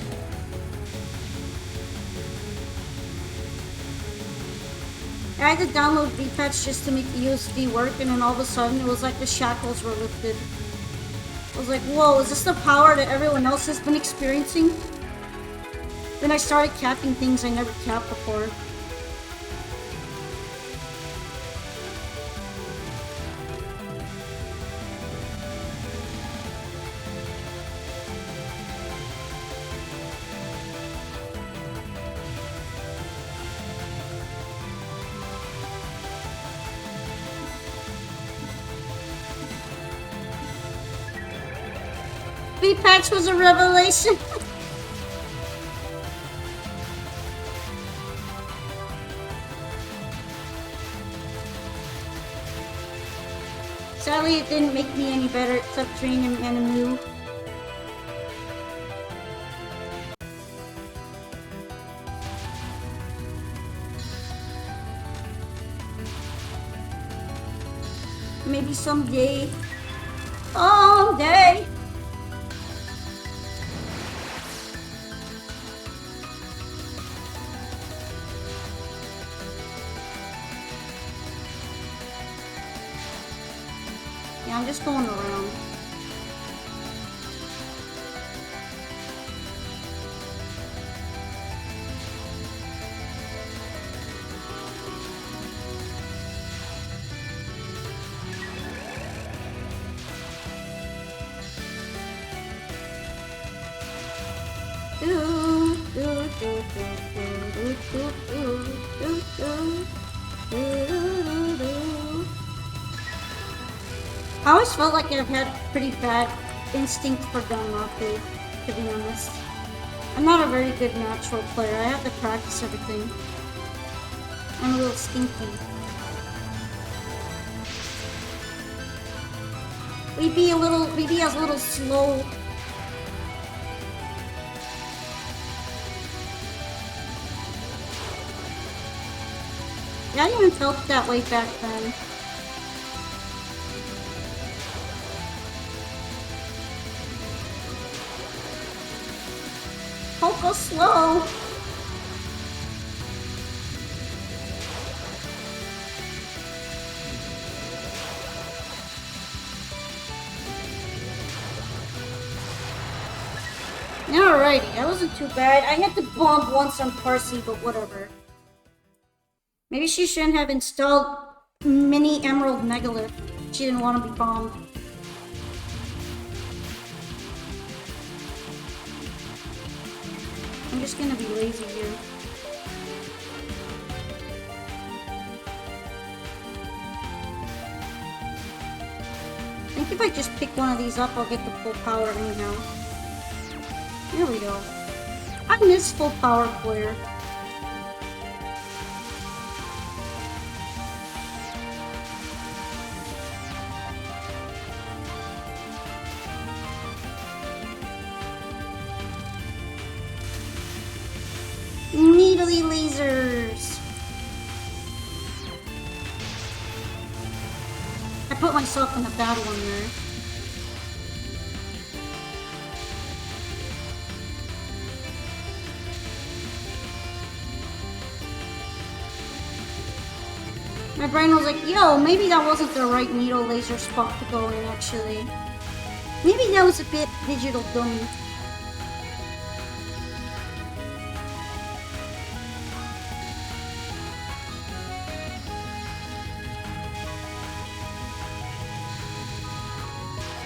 I had to download V-Patch just to make the USB work, and then all of a sudden it was like the shackles were lifted. I was like, whoa, is this the power that everyone else has been experiencing? Then I started capping things I never capped before. V-Patch was a revelation. Sadly, it didn't make me any better except training Animu. Maybe someday. Someday. Yeah, I'm just going around. I always felt like I've had pretty bad instinct for Danmaku, to be honest. I'm not a very good natural player. I have to practice everything. I'm a little stinky. Maybe has a little slow. Yeah, I even felt that way back then. Go slow. Alrighty, that wasn't too bad. I had to bomb once on Parsi, but whatever. Maybe she shouldn't have installed Mini Emerald Megalith. She didn't want to be bombed. I'm just gonna be lazy here. I think if I just pick one of these up, I'll get the full power anyhow. There we go. I miss full power player. Needly lasers. I put myself in a bad one there. My brain was like, yo, maybe that wasn't the right needle laser spot to go in, actually. Maybe that was a bit digital dummy.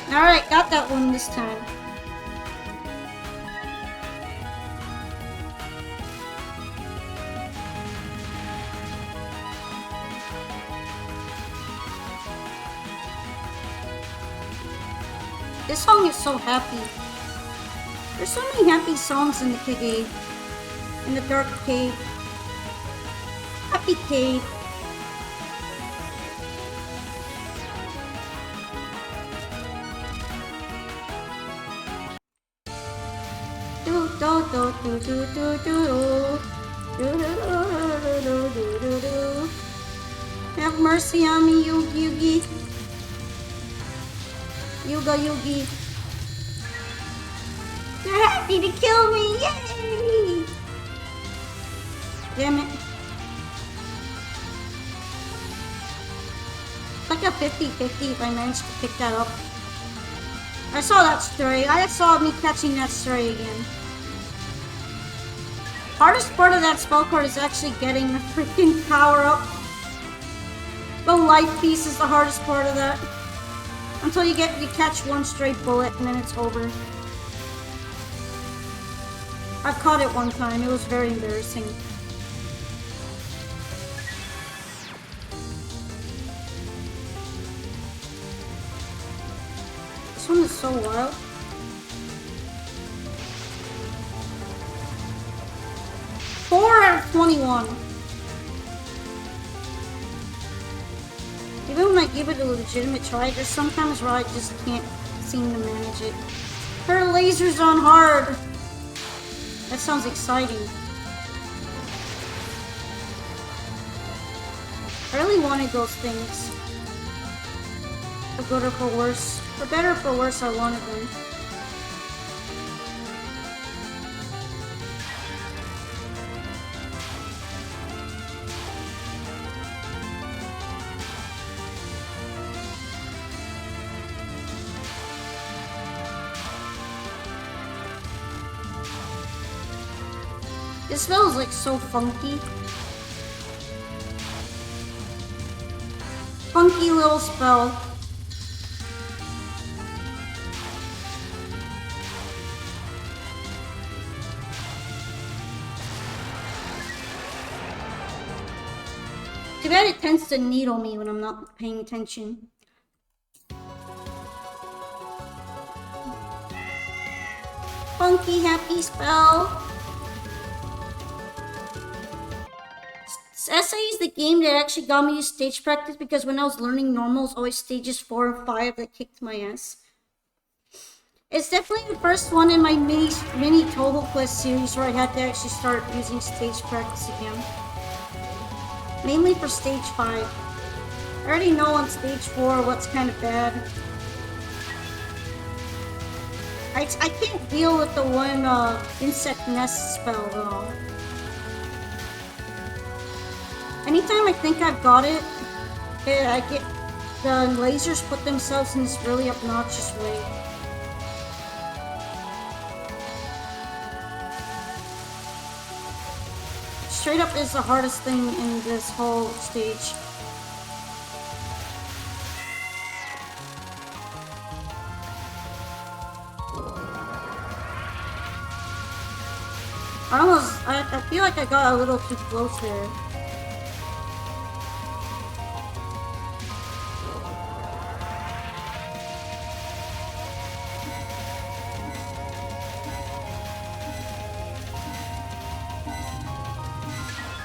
Alright, got that one this time. This song is so happy. There's so many happy songs in the cave. In the dark cave. Happy cave. Do do do do do do do. Do do do do do do do. Have mercy on me, Yugi. Yuga Yugi. They're happy to kill me! Yay! Damn it. It's like a 50-50 if I manage to pick that up. I saw that stray. I saw me catching that stray again. Hardest part of that spell card is actually getting the freaking power up. The life piece is the hardest part of that. Until you catch one stray bullet and then it's over. I've caught it one time. It was very embarrassing. This one is so wild. Four out of 21. Even when I give it a legitimate try, there's sometimes where I just can't seem to manage it. Her laser's on hard. That sounds exciting. I really wanted those things. For good or for worse. For better or for worse, I wanted them. This smells like so funky. Funky little spell. Too bad it tends to needle me when I'm not paying attention. Funky happy spell. SA is the game that actually got me to stage practice because when I was learning normal, it was always stages 4 and 5 that kicked my ass. It's definitely the first one in my mini Touhou Quest series where I had to actually start using stage practice again. Mainly for stage 5. I already know on stage 4 what's kind of bad. I can't deal with the one insect nest spell though. Anytime I think I've got it, I get the lasers put themselves in this really obnoxious way. Straight up is the hardest thing in this whole stage. I feel like I got a little too close there.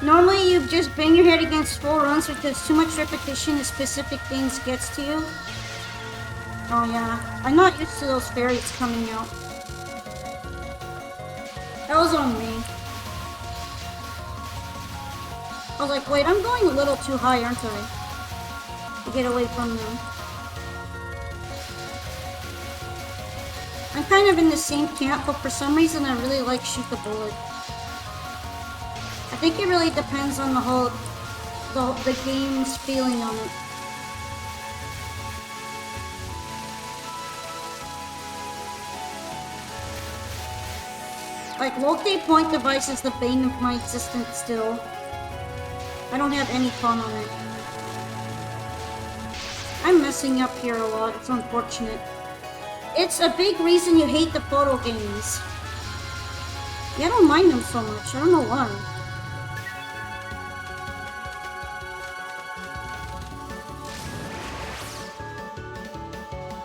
Normally you just bang your head against full runs because too much repetition of specific things gets to you. Oh yeah, I'm not used to those fairies coming out. That was on me. I was like, wait, I'm going a little too high, aren't I? To get away from them. I'm kind of in the same camp, but for some reason I really like shoot the bullet. I think it really depends on the game's feeling on it. Like, locate point device is the bane of my existence still. I don't have any fun on it. I'm messing up here a lot, it's unfortunate. It's a big reason you hate the photo games. Yeah, I don't mind them so much, I don't know why.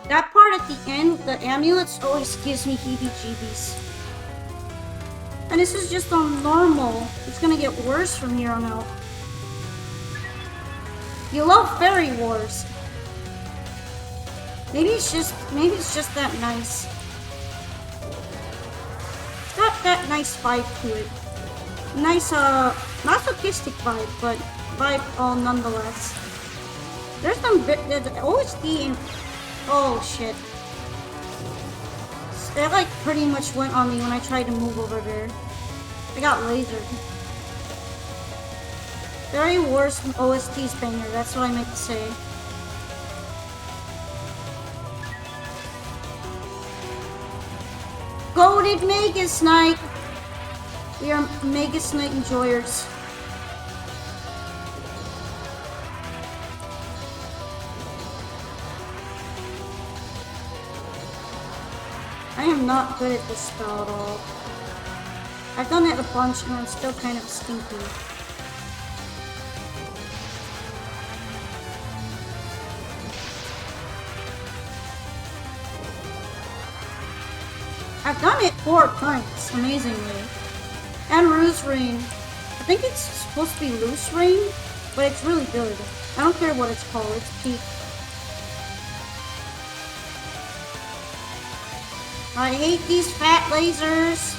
That part at the end, the amulets, always gives me heebie-jeebies. And this is just on normal. It's gonna get worse from here on out. You love Fairy Wars. Maybe it's just that nice. It's got that nice vibe to it. Nice, masochistic vibe, but vibe nonetheless. There's some OSD in... Oh shit. It like pretty much went on me when I tried to move over there. I got lasered. Very worst OST's banger, that's what I meant to say. Goated Magus Night! We are Magus Night enjoyers. I am not good at this spell at all. I've done it a bunch and I'm still kind of stinky. I've done it 4 times, amazingly. And Ruse Rain. I think it's supposed to be Loose Rain, but it's really good. I don't care what it's called, it's peak. I hate these fat lasers.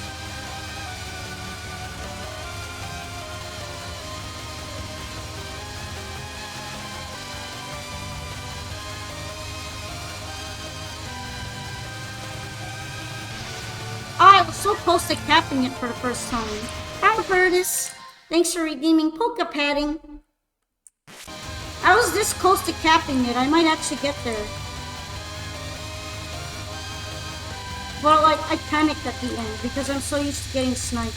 I was so close to capping it for the first time. Hi, Curtis. Thanks for redeeming polka padding. I was this close to capping it. I might actually get there. But like, I panicked at the end because I'm so used to getting sniped.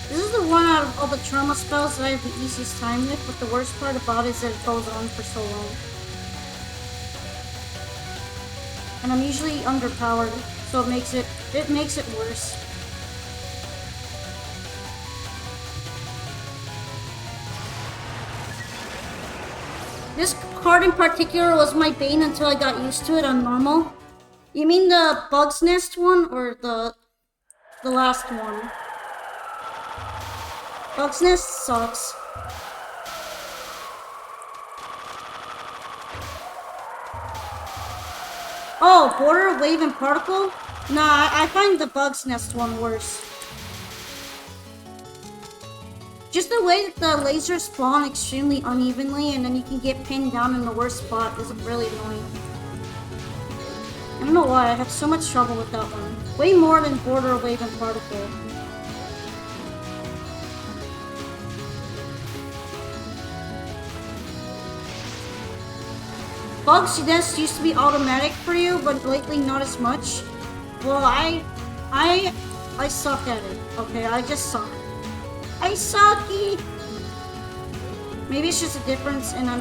This is the one out of all the trauma spells that I have the easiest time with, but the worst part about it is that it goes on for so long. And I'm usually underpowered, so it makes it worse. This card in particular was my bane until I got used to it on normal. You mean the Bug's Nest one or the last one? Bug's Nest sucks. Oh, Border, Wave, and Particle? Nah, I find the Bug's Nest one worse. Just the way that the lasers spawn extremely unevenly and then you can get pinned down in the worst spot is really annoying. I don't know why, I have so much trouble with that one. Way more than Border, Wave, and Particle. Bug's Nest used to be automatic for you, but lately not as much. Well, I suck at it. Okay, I just suck. I sucky! Maybe it's just a difference in our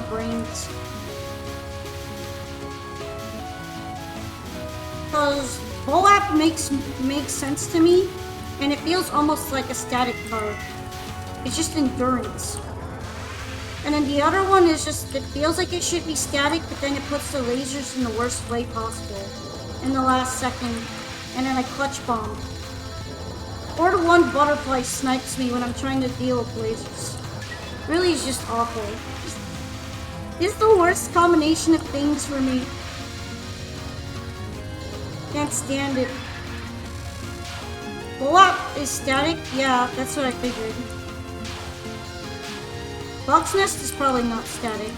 brains. Because Bolap makes sense to me, and it feels almost like a static card. It's just endurance. And then the other one is just, it feels like it should be static, but then it puts the lasers in the worst way possible. In the last second. And then I clutch bomb. Or the one butterfly snipes me when I'm trying to deal with lasers. Really, it's just awful. It's the worst combination of things for me. Can't stand it. Bolap is static? Yeah, that's what I figured. Bug's Nest is probably not static.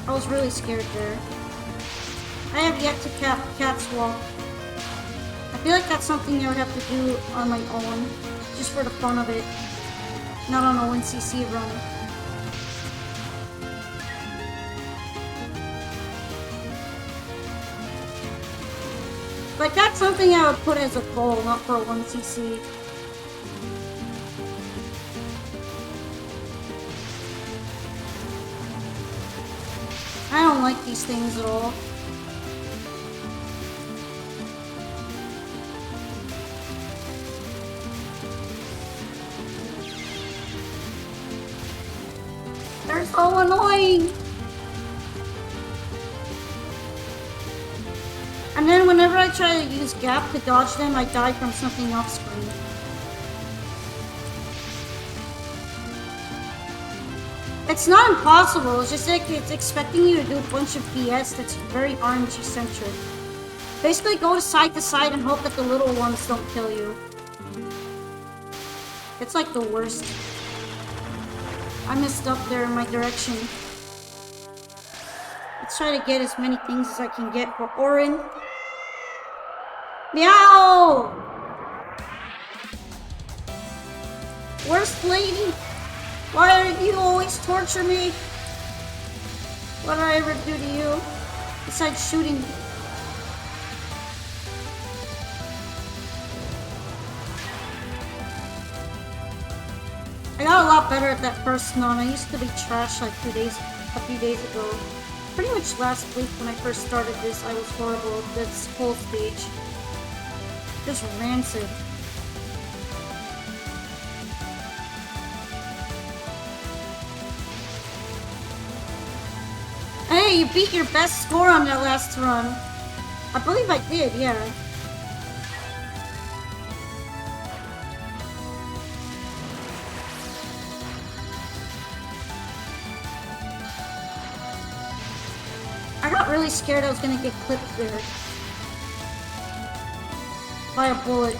I was really scared there. I have yet to cap Cat's Walk. I feel like that's something I would have to do on my own, just for the fun of it, not on a 1cc run. Like, that's something I would put as a goal, not for a 1cc. I don't like these things at all. They're so annoying! And then whenever I try to use Gap to dodge them, I die from something off screen. It's not impossible, it's just like it's expecting you to do a bunch of BS that's very RNG-centric. Basically go to side and hope that the little ones don't kill you. It's like the worst. I messed up there in my direction. Let's try to get as many things as I can get for Orin. Meow! Worst lady! Why do you always torture me? What did I ever do to you? Besides shooting me. I got a lot better at that first non. I used to be trash like a few days ago. Pretty much last week when I first started this, I was horrible at this whole stage. Just rancid. Hey, you beat your best score on that last run. I believe I did, yeah. I got really scared I was gonna get clipped there. By a bullet.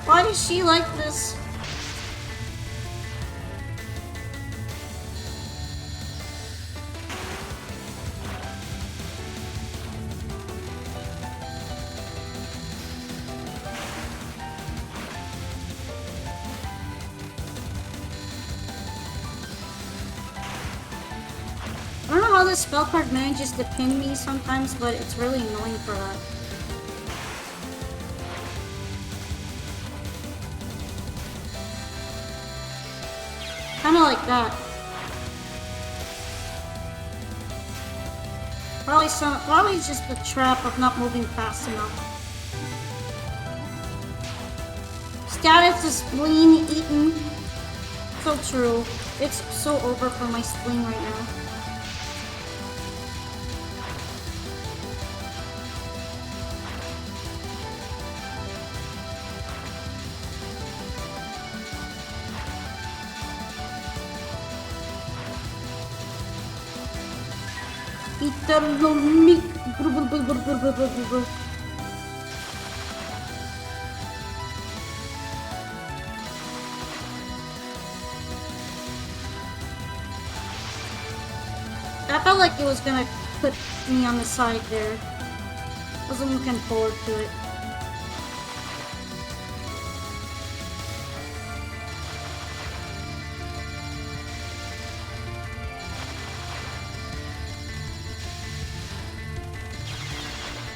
Why is she like this? I don't know how this spell card manages to pin me sometimes, but it's really annoying for that. Kinda like that. Probably it's just the trap of not moving fast enough. Status is spleen eaten. So true. It's so over for my spleen right now. Eternal meat. I felt like it was gonna clip me on the side there. Wasn't looking forward to it.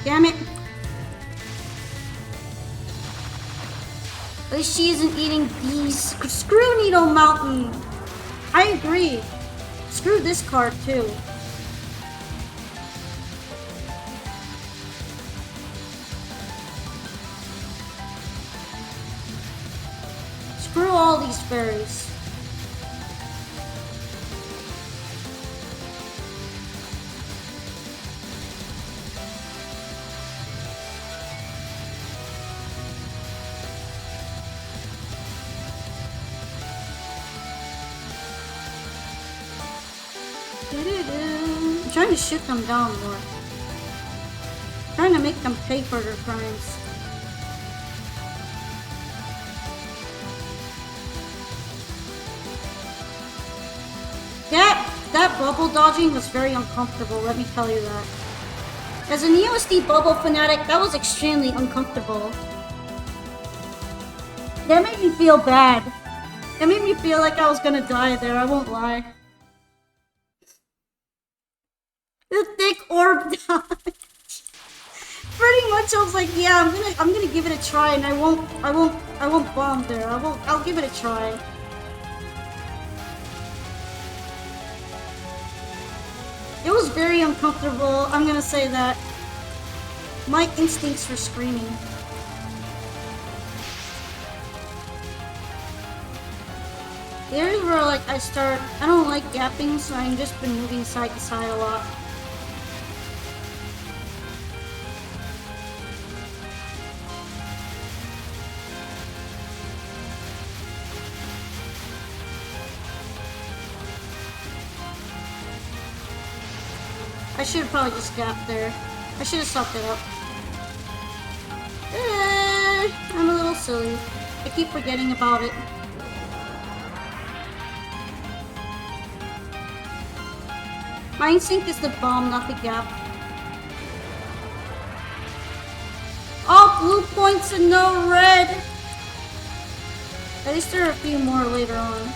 Damn it! At least she isn't eating these. Screw Needle Mountain! I agree. Screw this card too. Screw all these fairies. I'm trying to shoot them down more. I'm trying to make them pay for their crimes. That bubble dodging was very uncomfortable, let me tell you that. As an EOSD bubble fanatic, that was extremely uncomfortable. That made me feel bad. That made me feel like I was gonna die there, I won't lie. The thick orb dodge. Pretty much I was like, yeah, I'm gonna give it a try and I won't bomb there. I'll give it a try. It was very uncomfortable, I'm gonna say that. My instincts were screaming. The areas where like I don't like gapping, so I've just been moving side to side a lot. I should have probably just gapped there. I should have sucked it up. I'm a little silly. I keep forgetting about it. My instinct is the bomb, not the gap. All blue points and no red! At least there are a few more later on.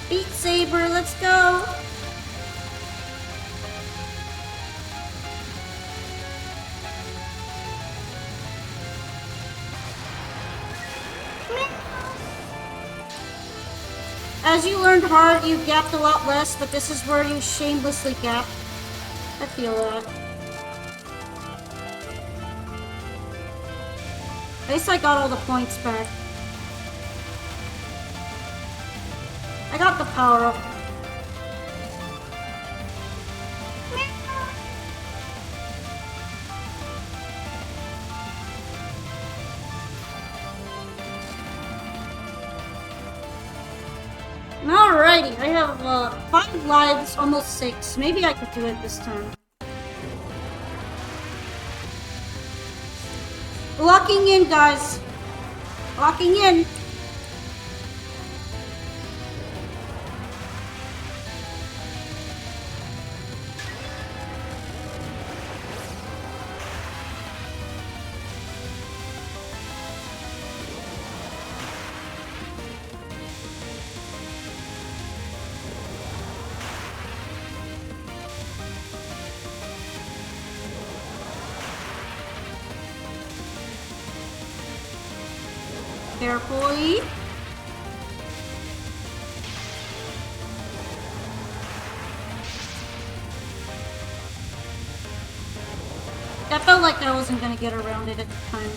Beat Saber, let's go! As you learned hard, you gapped a lot less, but this is where you shamelessly gap. I feel that. At least I got all the points back. I got the power up. Alrighty, I have 5 lives, almost 6. Maybe I could do it this time. Locking in, guys. Locking in. Carefully. I felt like I wasn't gonna get around it at the time.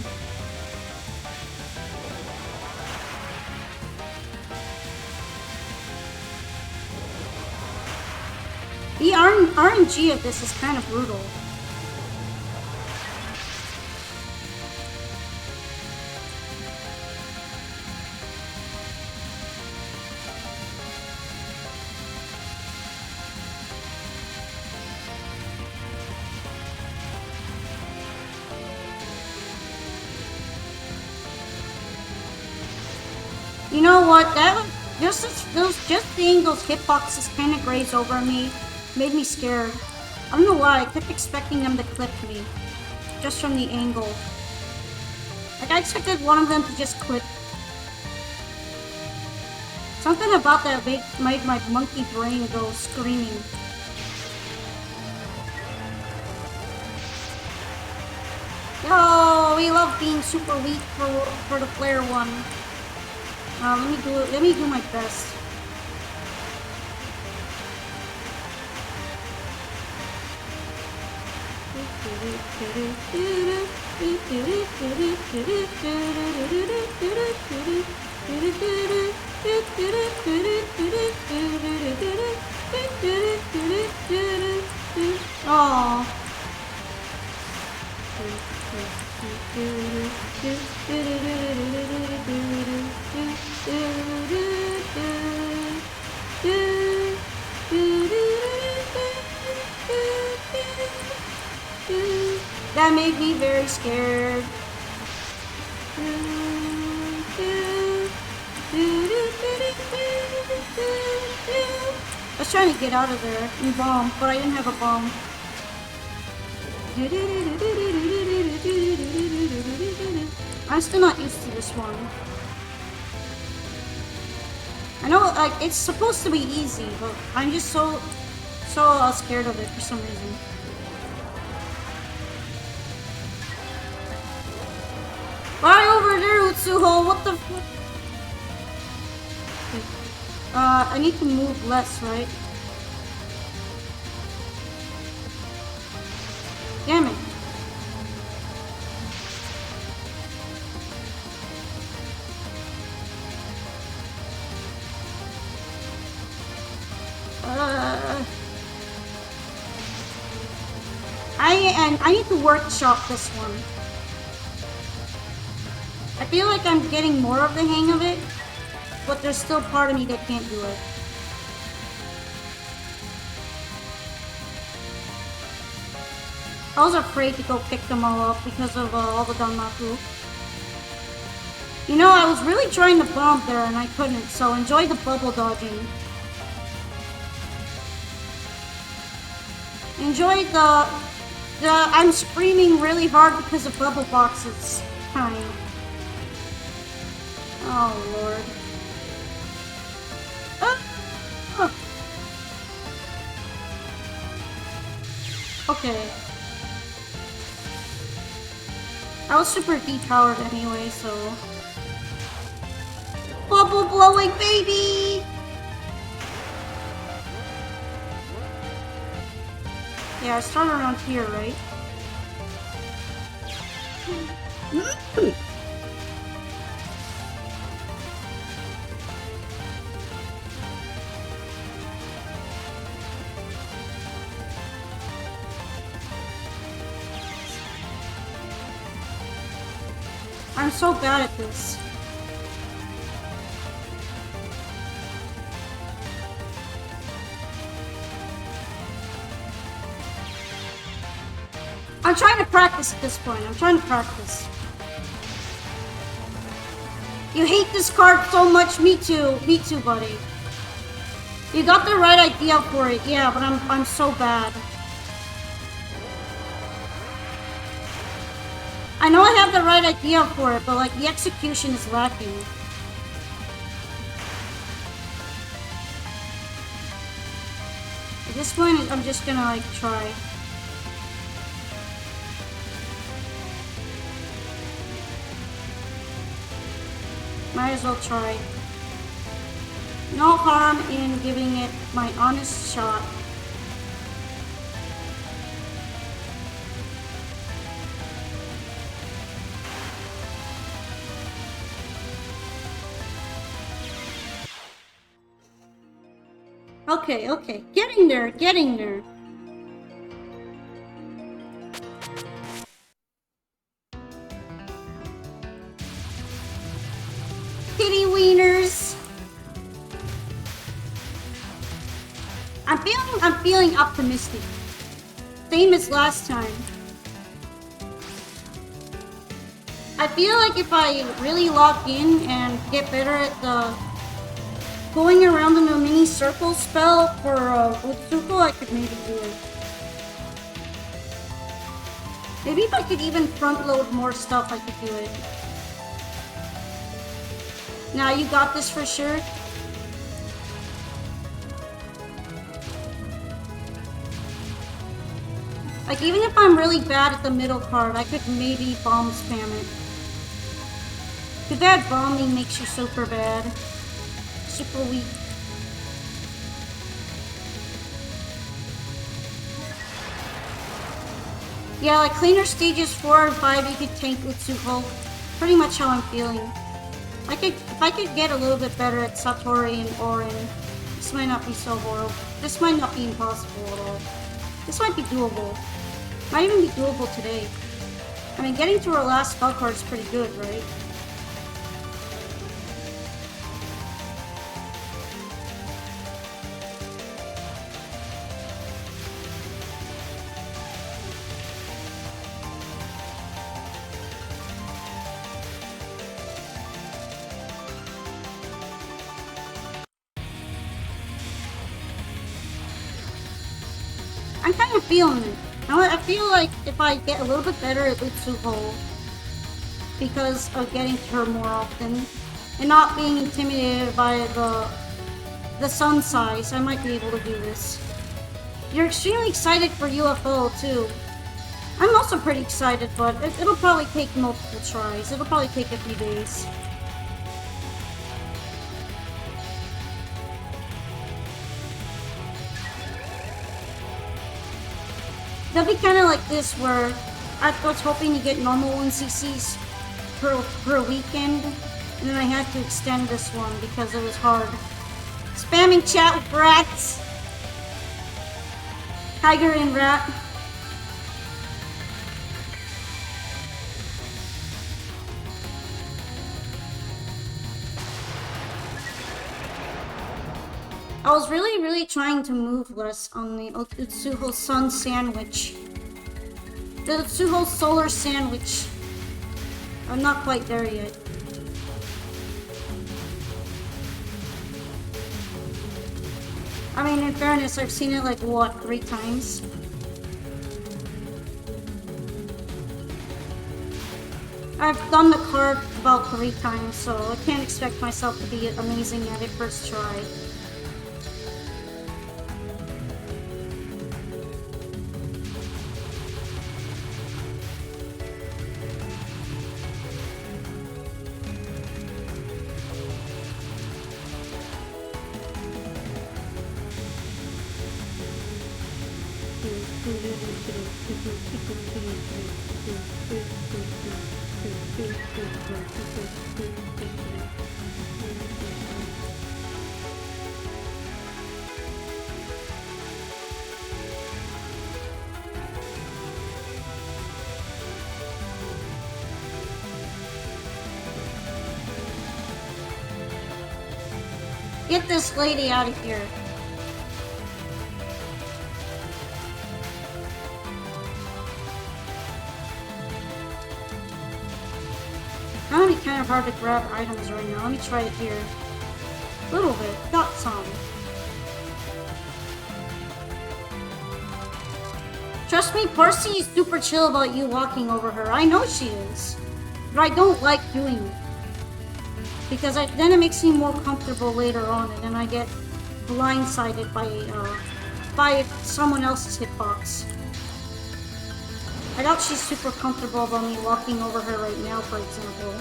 The RNG of this is kind of brutal. You know what? That just seeing those hitboxes kind of graze over me made me scared. I don't know why. I kept expecting them to clip me, just from the angle. Like I expected one of them to just clip. Something about that made my monkey brain go screaming. Yo, we love being super weak for the player one. Let me do it. Let me do my best. Oh. That made me very scared. I was trying to get out of there and bomb, but I didn't have a bomb. I'm still not used to this one. I know, like, it's supposed to be easy, but I'm just so scared of it for some reason. Right over there, Touhou, what the fuck? I need to move less, right? Damn it. I need to workshop this one. I feel like I'm getting more of the hang of it, but there's still part of me that can't do it. I was afraid to go pick them all up because of all the Danmaku. You know, I was really trying to bomb there and I couldn't, so enjoy the bubble dodging. Enjoy the I'm screaming really hard because of bubble boxes time. Oh lord. Ah! Okay. I was super depowered anyway, so... Bubble blowing, baby! Yeah, I started around here, right? I'm so bad at this. I'm trying to practice at this point. I'm trying to practice. You hate this card so much. Me too. Me too, buddy. You got the right idea for it, yeah, but I'm so bad. I know I have the right idea for it, but like the execution is lacking. At this point, I'm just gonna like try. Might as well try. No harm in giving it my honest shot. Okay, okay. Getting there, getting there. Kitty wieners. I'm feeling optimistic. Same as last time. I feel like if I really lock in and get better at the going around in a mini circle spell for Utsuko, I could maybe do it. Maybe if I could even front load more stuff, I could do it. Now you got this for sure. Like even if I'm really bad at the middle card, I could maybe bomb spam it. Too bad bombing makes you super bad. Super weak. Yeah, like cleaner stages 4 and 5, you could tank Utsuko. Pretty much how I'm feeling. If I could get a little bit better at Satori and Orin, this might not be so horrible. This might not be impossible at all. This might be doable. Might even be doable today. I mean, getting to our last spell card is pretty good, right? I'm kind of feeling it. I feel like if I get a little bit better at Utsuko, because of getting to her more often, and not being intimidated by the sun size, I might be able to do this. You're extremely excited for UFO too. I'm also pretty excited, but it'll probably take multiple tries. It'll probably take a few days. That'd be kind of like this, where I was hoping to get normal 1cc's per weekend, and then I had to extend this one because it was hard. Spamming chat with rats. Tiger and rat. I was really trying to move less on the Utsuho Sun sandwich. The Touhou Solar Sandwich. I'm not quite there yet. I mean, in fairness, I've seen it like, what, 3 times? I've done the card about 3 times, so I can't expect myself to be amazing at it first try. Get this lady out of here. It's gonna be kind of hard to grab items right now. Let me try it here. A little bit. Got some. Trust me, Parsi is super chill about you walking over her. I know she is. But I don't like doing it. Because then it makes me more comfortable later on, and then I get blindsided by someone else's hitbox. I doubt she's super comfortable about me walking over her right now, for example.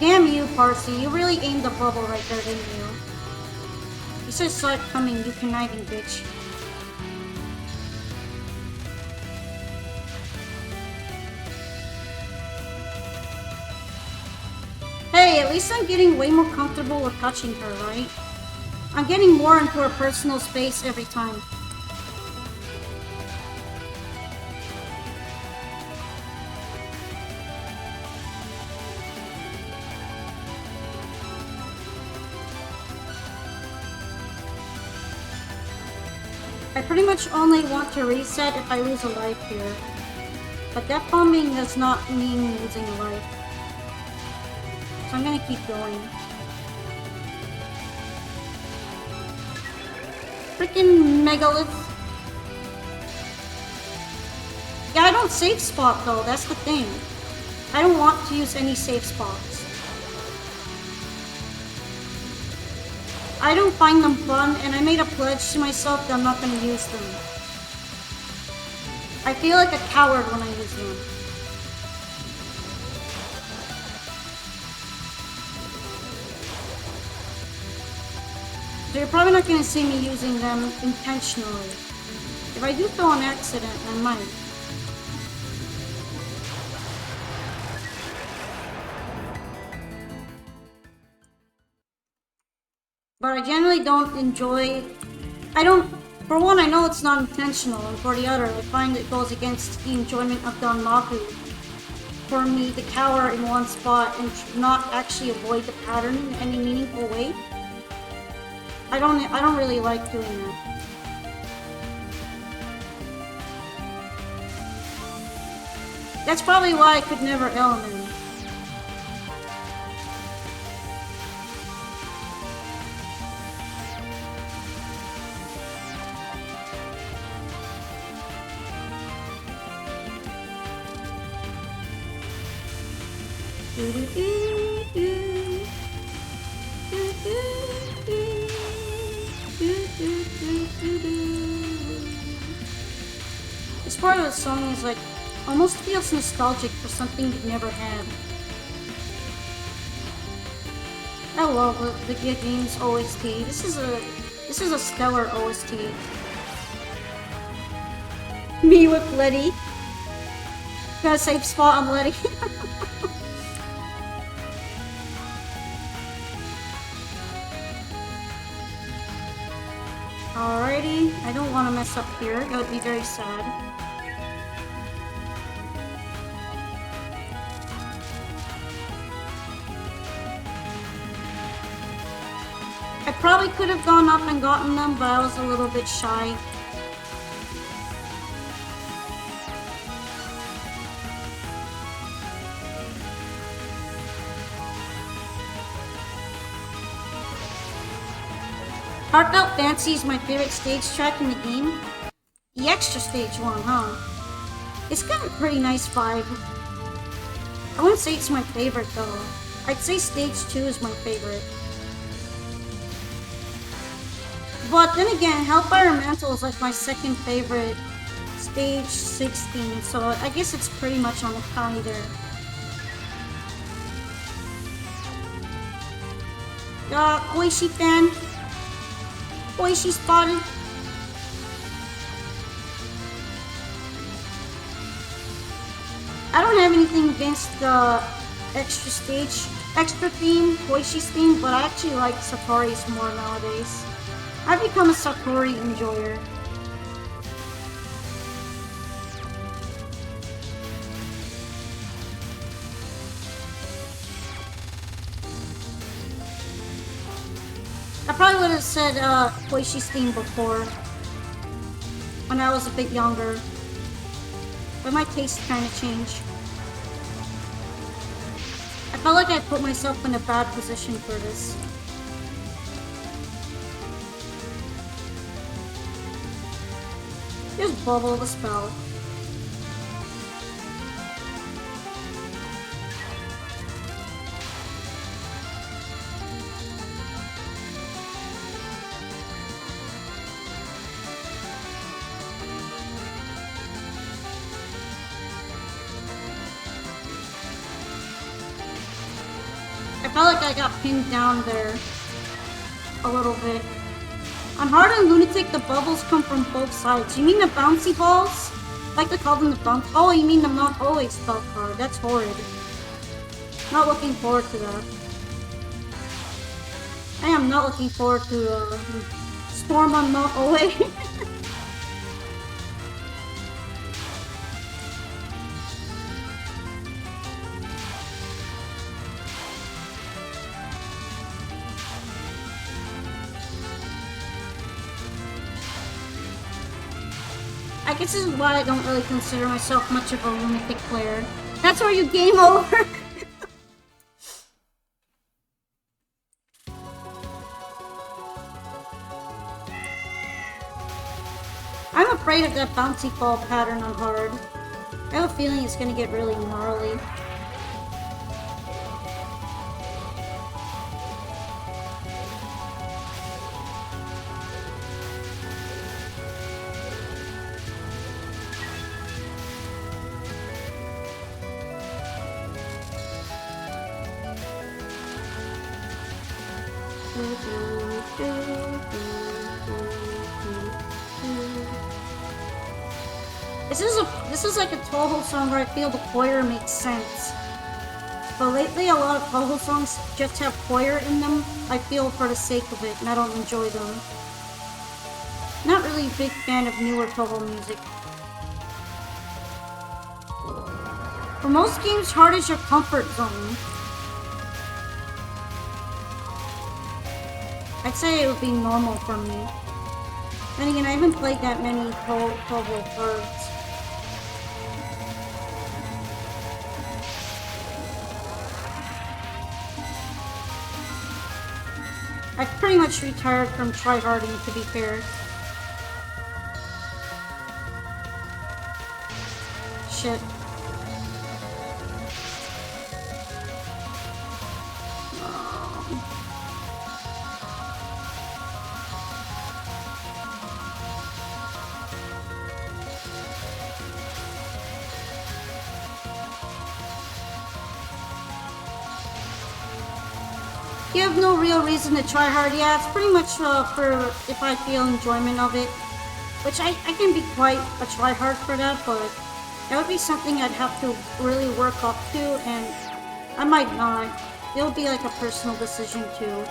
Damn you, Parsi. You really aimed the bubble right there, didn't you? You should saw it coming, you conniving bitch. Hey, at least I'm getting way more comfortable with touching her, right? I'm getting more into her personal space every time. I pretty much only want to reset if I lose a life here. But that bombing does not mean losing a life. So I'm gonna keep going. Freaking megalith. Yeah, I don't safe spot though, that's the thing. I don't want to use any safe spots. I don't find them fun, and I made a pledge to myself that I'm not going to use them. I feel like a coward when I use them. So you're probably not going to see me using them intentionally. If I do so on accident, I might. But I generally don't enjoy... For one, I know it's not intentional, and for the other, I find it goes against the enjoyment of Danmaku. For me to cower in one spot and not actually avoid the pattern in any meaningful way. I don't really like doing that. That's probably why I could never element. This part of the song is like, almost feels nostalgic for something you've never had. I love the Games OST. This is a stellar OST. Me with Letty. Got a safe spot on Letty. Alrighty, I don't want to mess up here. That would be very sad. probably could have gone up and gotten them, but I was a little bit shy. Heartfelt Fancy is my favorite stage track in the game. The extra stage one, huh? It's got a pretty nice vibe. I wouldn't say it's my favorite though. I'd say stage 2 is my favorite. But then again, Hellfire Mantle is like my second favorite stage 16, so I guess it's pretty much on a tie there. Oishi fan. Oishi spotted. I don't have anything against the extra theme, Oishi's theme, but I actually like Sakuri's more nowadays. I've become a Sakuri enjoyer. I probably would have said Oishi's theme before, when I was a bit younger, but my taste kind of changed. I felt like I put myself in a bad position for this. Just bubble the spell. I felt like I got pinned down there a little bit. On Hard and Lunatic, the bubbles come from both sides. You mean the bouncy balls? I like to call them the bounce. Oh, you mean the not always spell card. That's horrid. Not looking forward to that. I am not looking forward to Storm on Not Always. I guess this is why I don't really consider myself much of a Lunatic player. That's where you game over! I'm afraid of that bouncy ball pattern on Hard. I have a feeling it's gonna get really gnarly. This is like a Touhou song where I feel the choir makes sense. But lately a lot of Touhou songs just have choir in them, I feel, for the sake of it, and I don't enjoy them. Not really a big fan of newer Touhou music. For most games, Hard is your comfort zone. I'd say it would be normal for me. Then again, I haven't played that many Touhou Hards. I've pretty much retired from tryharding, to be fair. Shit. You have no real reason to try hard. Yeah, it's pretty much for if I feel enjoyment of it. Which I can be quite a try hard for that, but that would be something I'd have to really work up to, and I might not. It'll be like a personal decision too.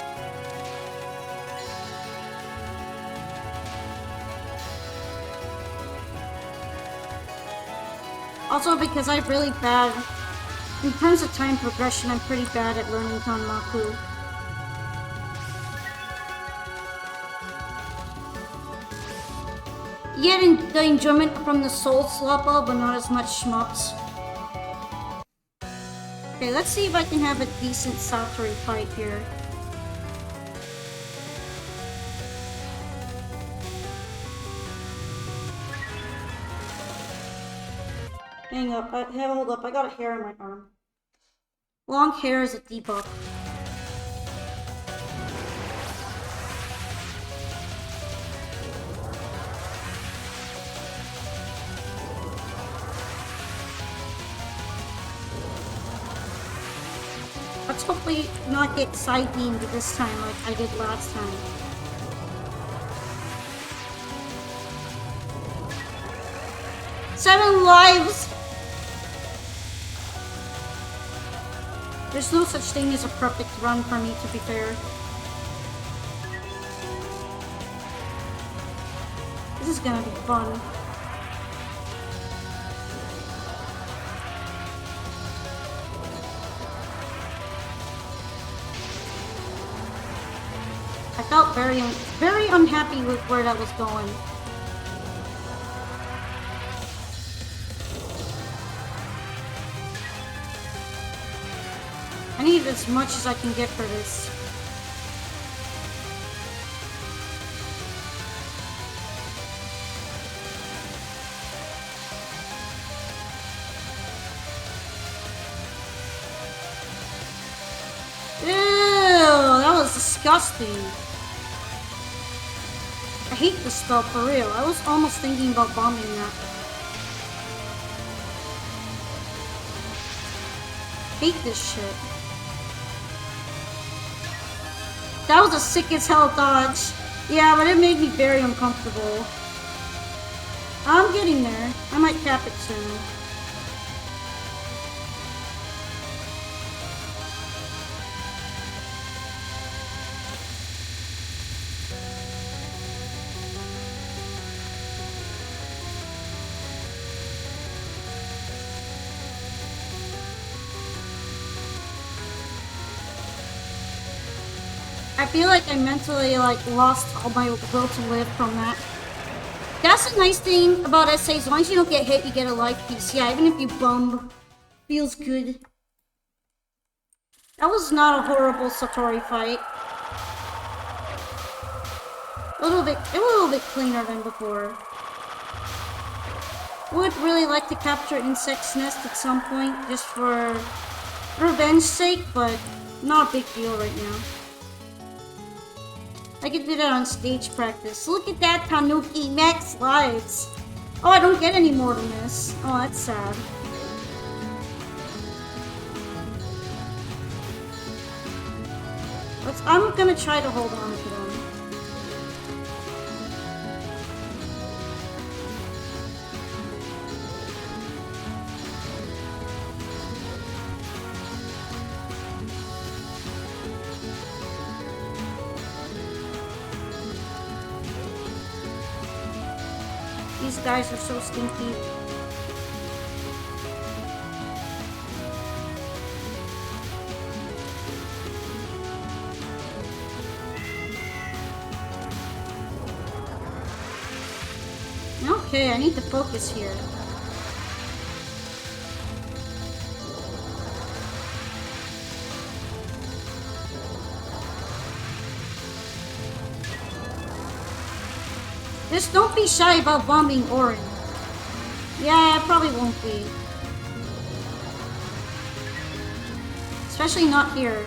Also because I'm really bad, in terms of time progression, I'm pretty bad at learning Danmaku. You get the enjoyment from the soul slapper, but not as much schmucks. Okay, let's see if I can have a decent Satori fight here. Hang up, hold up, I got a hair on my arm. Long hair is a debuff. Let's hopefully not get side beamed this time like I did last time. Seven lives! There's no such thing as a perfect run for me, to be fair. This is gonna be fun. I felt very unhappy with where that was going. I need as much as I can get for this. Ew, that was disgusting. I hate this spell for real. I was almost thinking about bombing that. Hate this shit. That was a sick as hell dodge. Yeah, but it made me very uncomfortable. I'm getting there. I might cap it soon. I feel like I mentally lost all my will to live from that. That's the nice thing about SA. As long as you don't get hit, you get a life piece. Yeah, even if you bump, feels good. That was not a horrible Satori fight. A little bit cleaner than before. Would really like to capture Insect's Nest at some point, just for revenge sake, but not a big deal right now. I could do that on stage practice. Look at that, Tanuki, max lives. Oh, I don't get any more than this. Oh, that's sad. I'm gonna try to hold on to them. These guys are so stinky. Okay, I need to focus here. Just don't be shy about bombing Orin. Yeah, I probably won't be. Especially not here.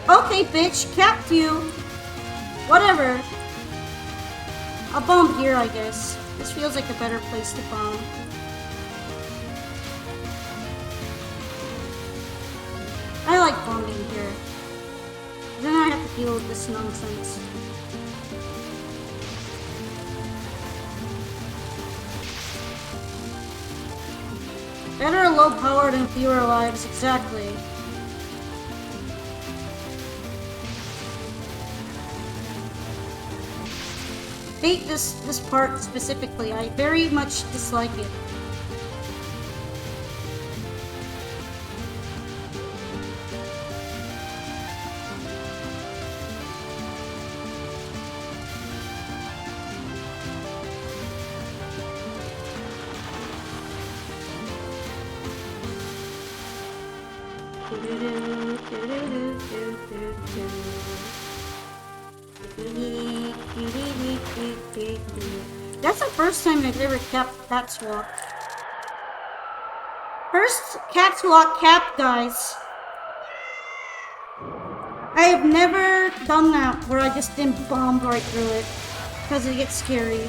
Okay, bitch, capped you. Whatever. I'll bomb here, I guess. This feels like a better place to bomb. I like bombing here. Then I have to deal with this nonsense. Better low powered and fewer lives, exactly. hate this part specifically. I very much dislike it. That's the first time I've ever kept Catswalk. First Catswalk cap, guys. I have never done that where I just didn't bomb right through it because it gets scary.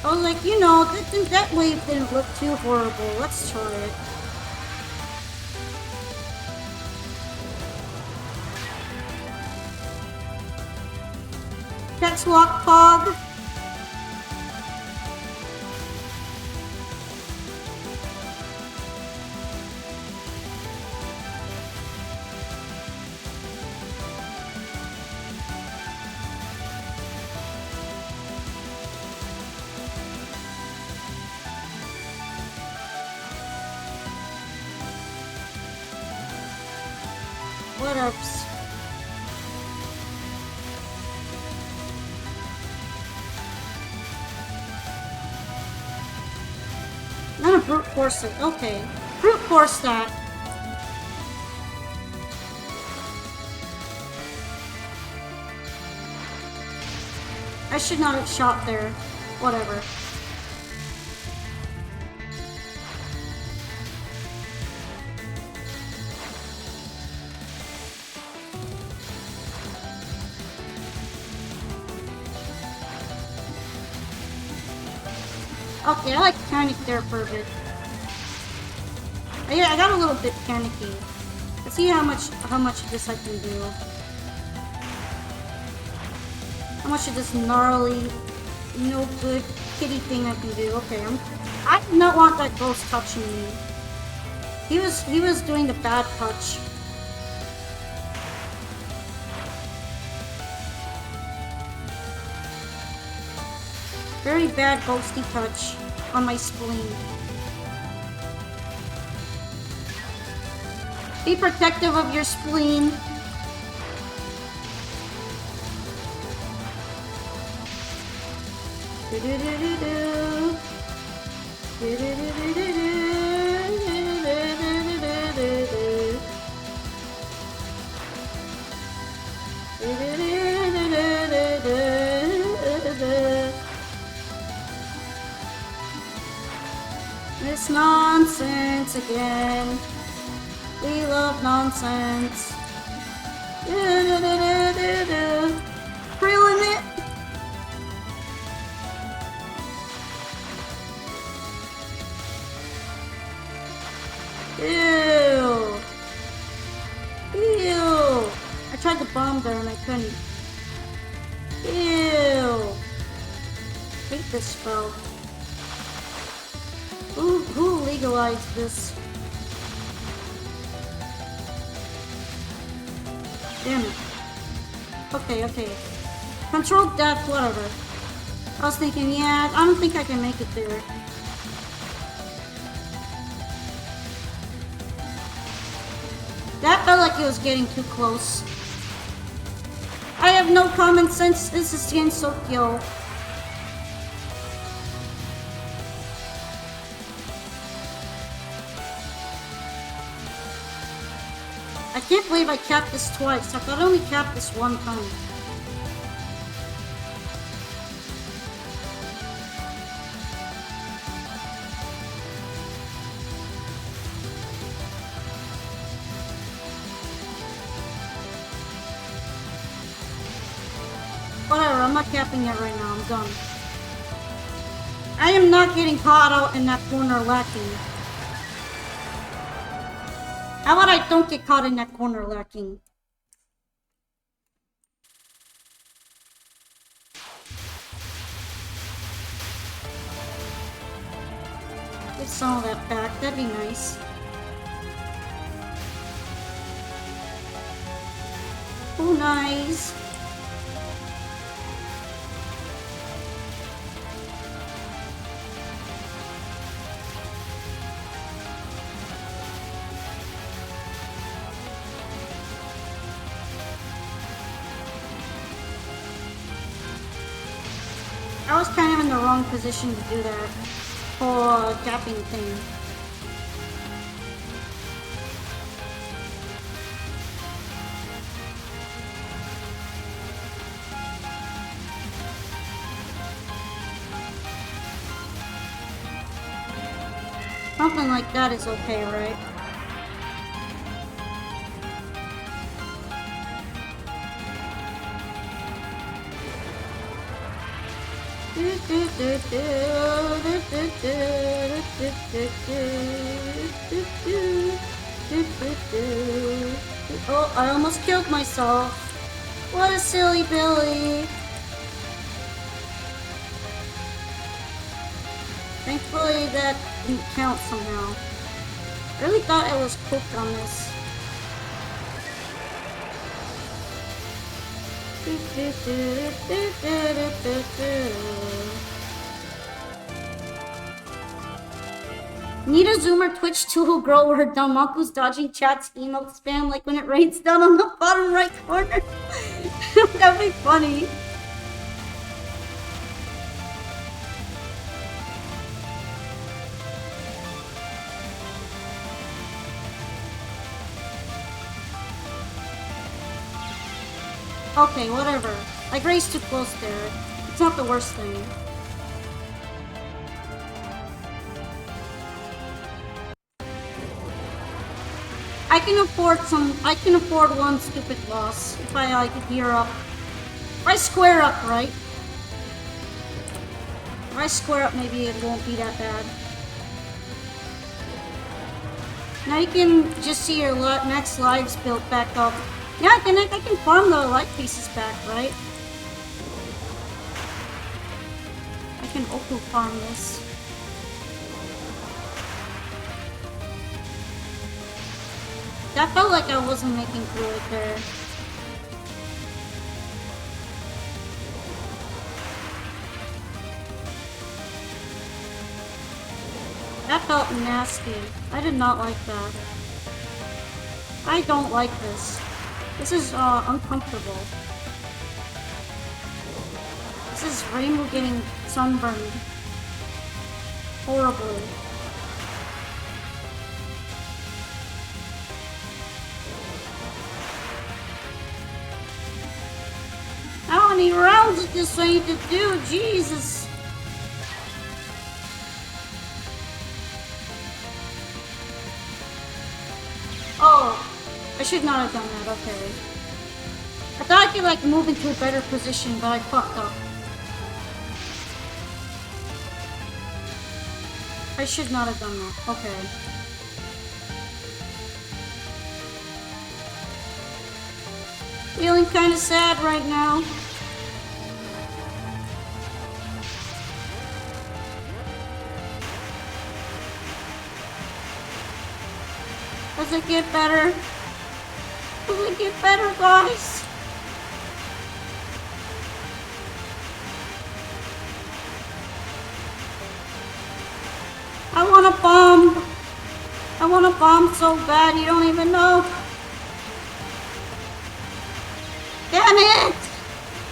I was like, you know, that wave didn't look too horrible. Let's try it. Catswalk Pog. What ups? Not a brute force it. Okay. Brute force that. I should not have shot there. Whatever. Okay, I like panic there for a bit. Yeah, I got a little bit panicky. Let's see how much of this I can do. How much of this gnarly, no good kitty thing I can do. Okay, I do not want that ghost touching me. He was doing the bad touch. Very bad ghosty touch on my spleen. Be protective of your spleen. This nonsense again. We love nonsense. Pre-limit. Ew. Ew. I tried to bomb there and I couldn't. Ew. Hate this spell. Who legalized this? Damn it. Okay. Controlled death, whatever. I was thinking, yeah, I don't think I can make it there. That felt like it was getting too close. I have no common sense. This is Tensokyo. I can't believe I capped this twice. I thought I only capped this one time. Whatever, I'm not capping it right now. I'm done. I am not getting caught out in that corner lacking. How about I don't get caught in that corner lacking? Get some of that back, that'd be nice. Oh, nice. I was kind of in the wrong position to do that whole gapping thing. Something like that is okay, right? Oh, I almost killed myself. What a silly Billy. Thankfully that didn't count somehow. I really thought I was cooked on this. Need a Zoomer Twitch Touhou girl where Danmaku's dodging chat's email spam like when it rains down on the bottom right corner. That'd be funny. Okay, whatever. I grazed too close there. It's not the worst thing. I can afford one stupid loss if I like gear up. If I square up, right? If I square up, maybe it won't be that bad. Now you can just see your max lives built back up. Yeah, I can farm the life pieces back, right? I can Oku farm this. That felt like I wasn't making through it there. That felt nasty. I did not like that. I don't like this. This is uncomfortable. This is Rainbow getting sunburned. Horribly. How many rounds did this thing to do? Jesus! Oh, I should not have done that, okay. I thought I could like move into a better position, but I fucked up. I should not have done that, okay. Feeling kinda sad right now. Does it get better? Does it get better, guys? I want a bomb. I want a bomb so bad you don't even know. Damn it!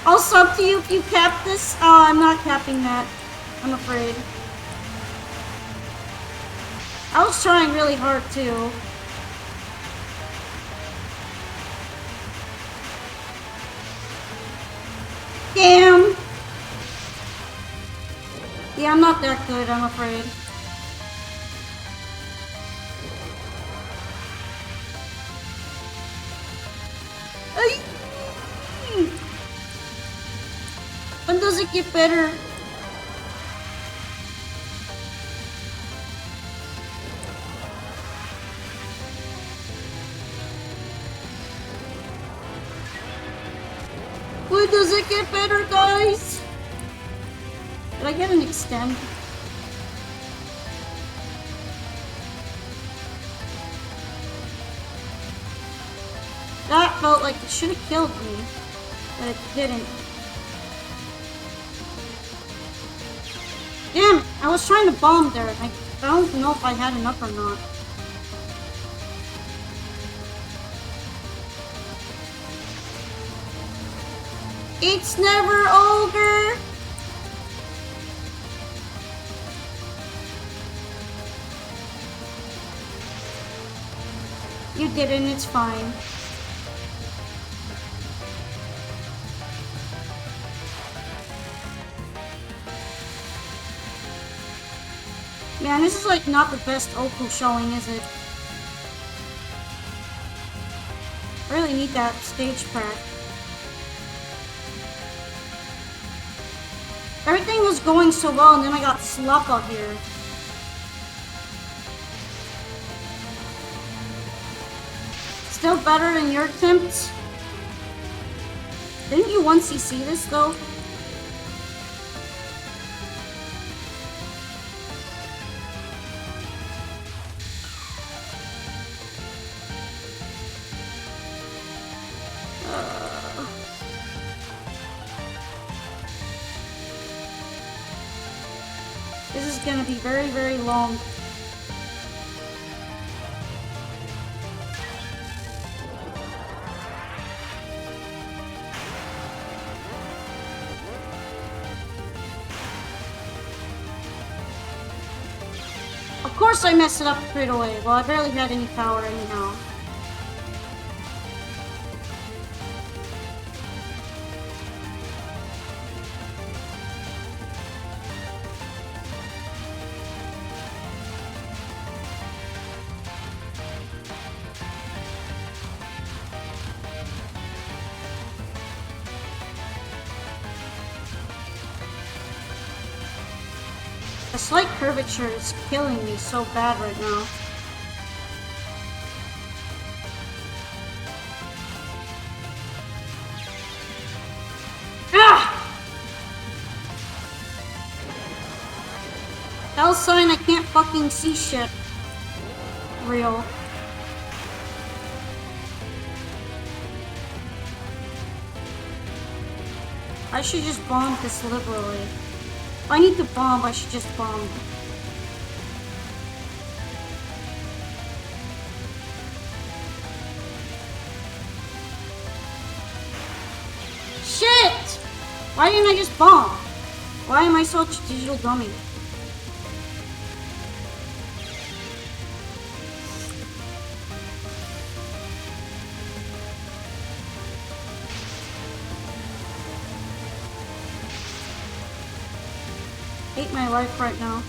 I'll sub to you if you cap this. Oh, I'm not capping that. I'm afraid. I was trying really hard too. Damn! Yeah, I'm not that good, I'm afraid. When does it get better? When does it get better, guys? Did I get an extend? That felt like it should have killed me, but it didn't. Damn it! I was trying to bomb there. I don't know if I had enough or not. It's never over! You didn't, it's fine. Man, this is like not the best Oku showing, is it? I really need that stage crack. Everything was going so well and then I got slop out here. Still better than your attempts? Didn't you once CC this though? This is gonna be very, very long. Of course I messed it up straight away. Well, I barely had any power anyhow. The slight curvature is killing me so bad right now. Ah! L sign, I can't fucking see shit. Real. I should just bomb this liberally. If I need to bomb, I should just bomb. Shit! Why didn't I just bomb? Why am I such a digital dummy? Hate my life right now.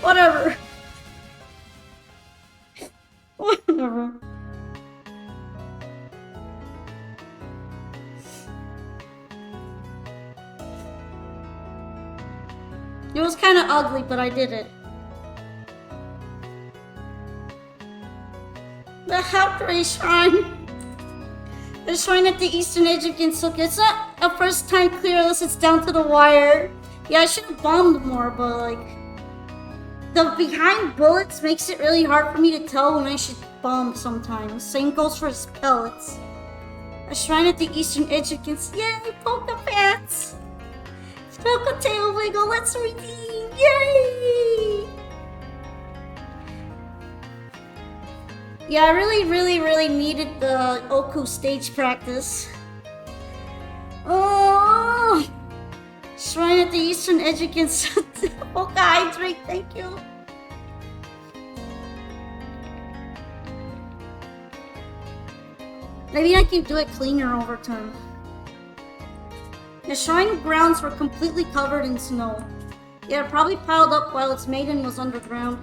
Whatever. Whatever. It was kind of ugly, but I did it. The Hathaway Shrine. The shrine at the eastern edge of Ginsuke. It's not a first time clear unless it's down to the wire. Yeah, I should have bombed more, but like... The behind bullets makes it really hard for me to tell when I should bomb sometimes. Same goes for his pellets. A shrine at the eastern edge of Ginsuke. Yay, Polka Pants! Polka Tail Wiggle, let's redeem! Yay! Yeah, I really needed the Oku stage practice. Oh! Shrine at the eastern edge against Polka Hydrate, thank you. Maybe I can do it cleaner over time. The shrine grounds were completely covered in snow. It had probably piled up while its maiden was underground.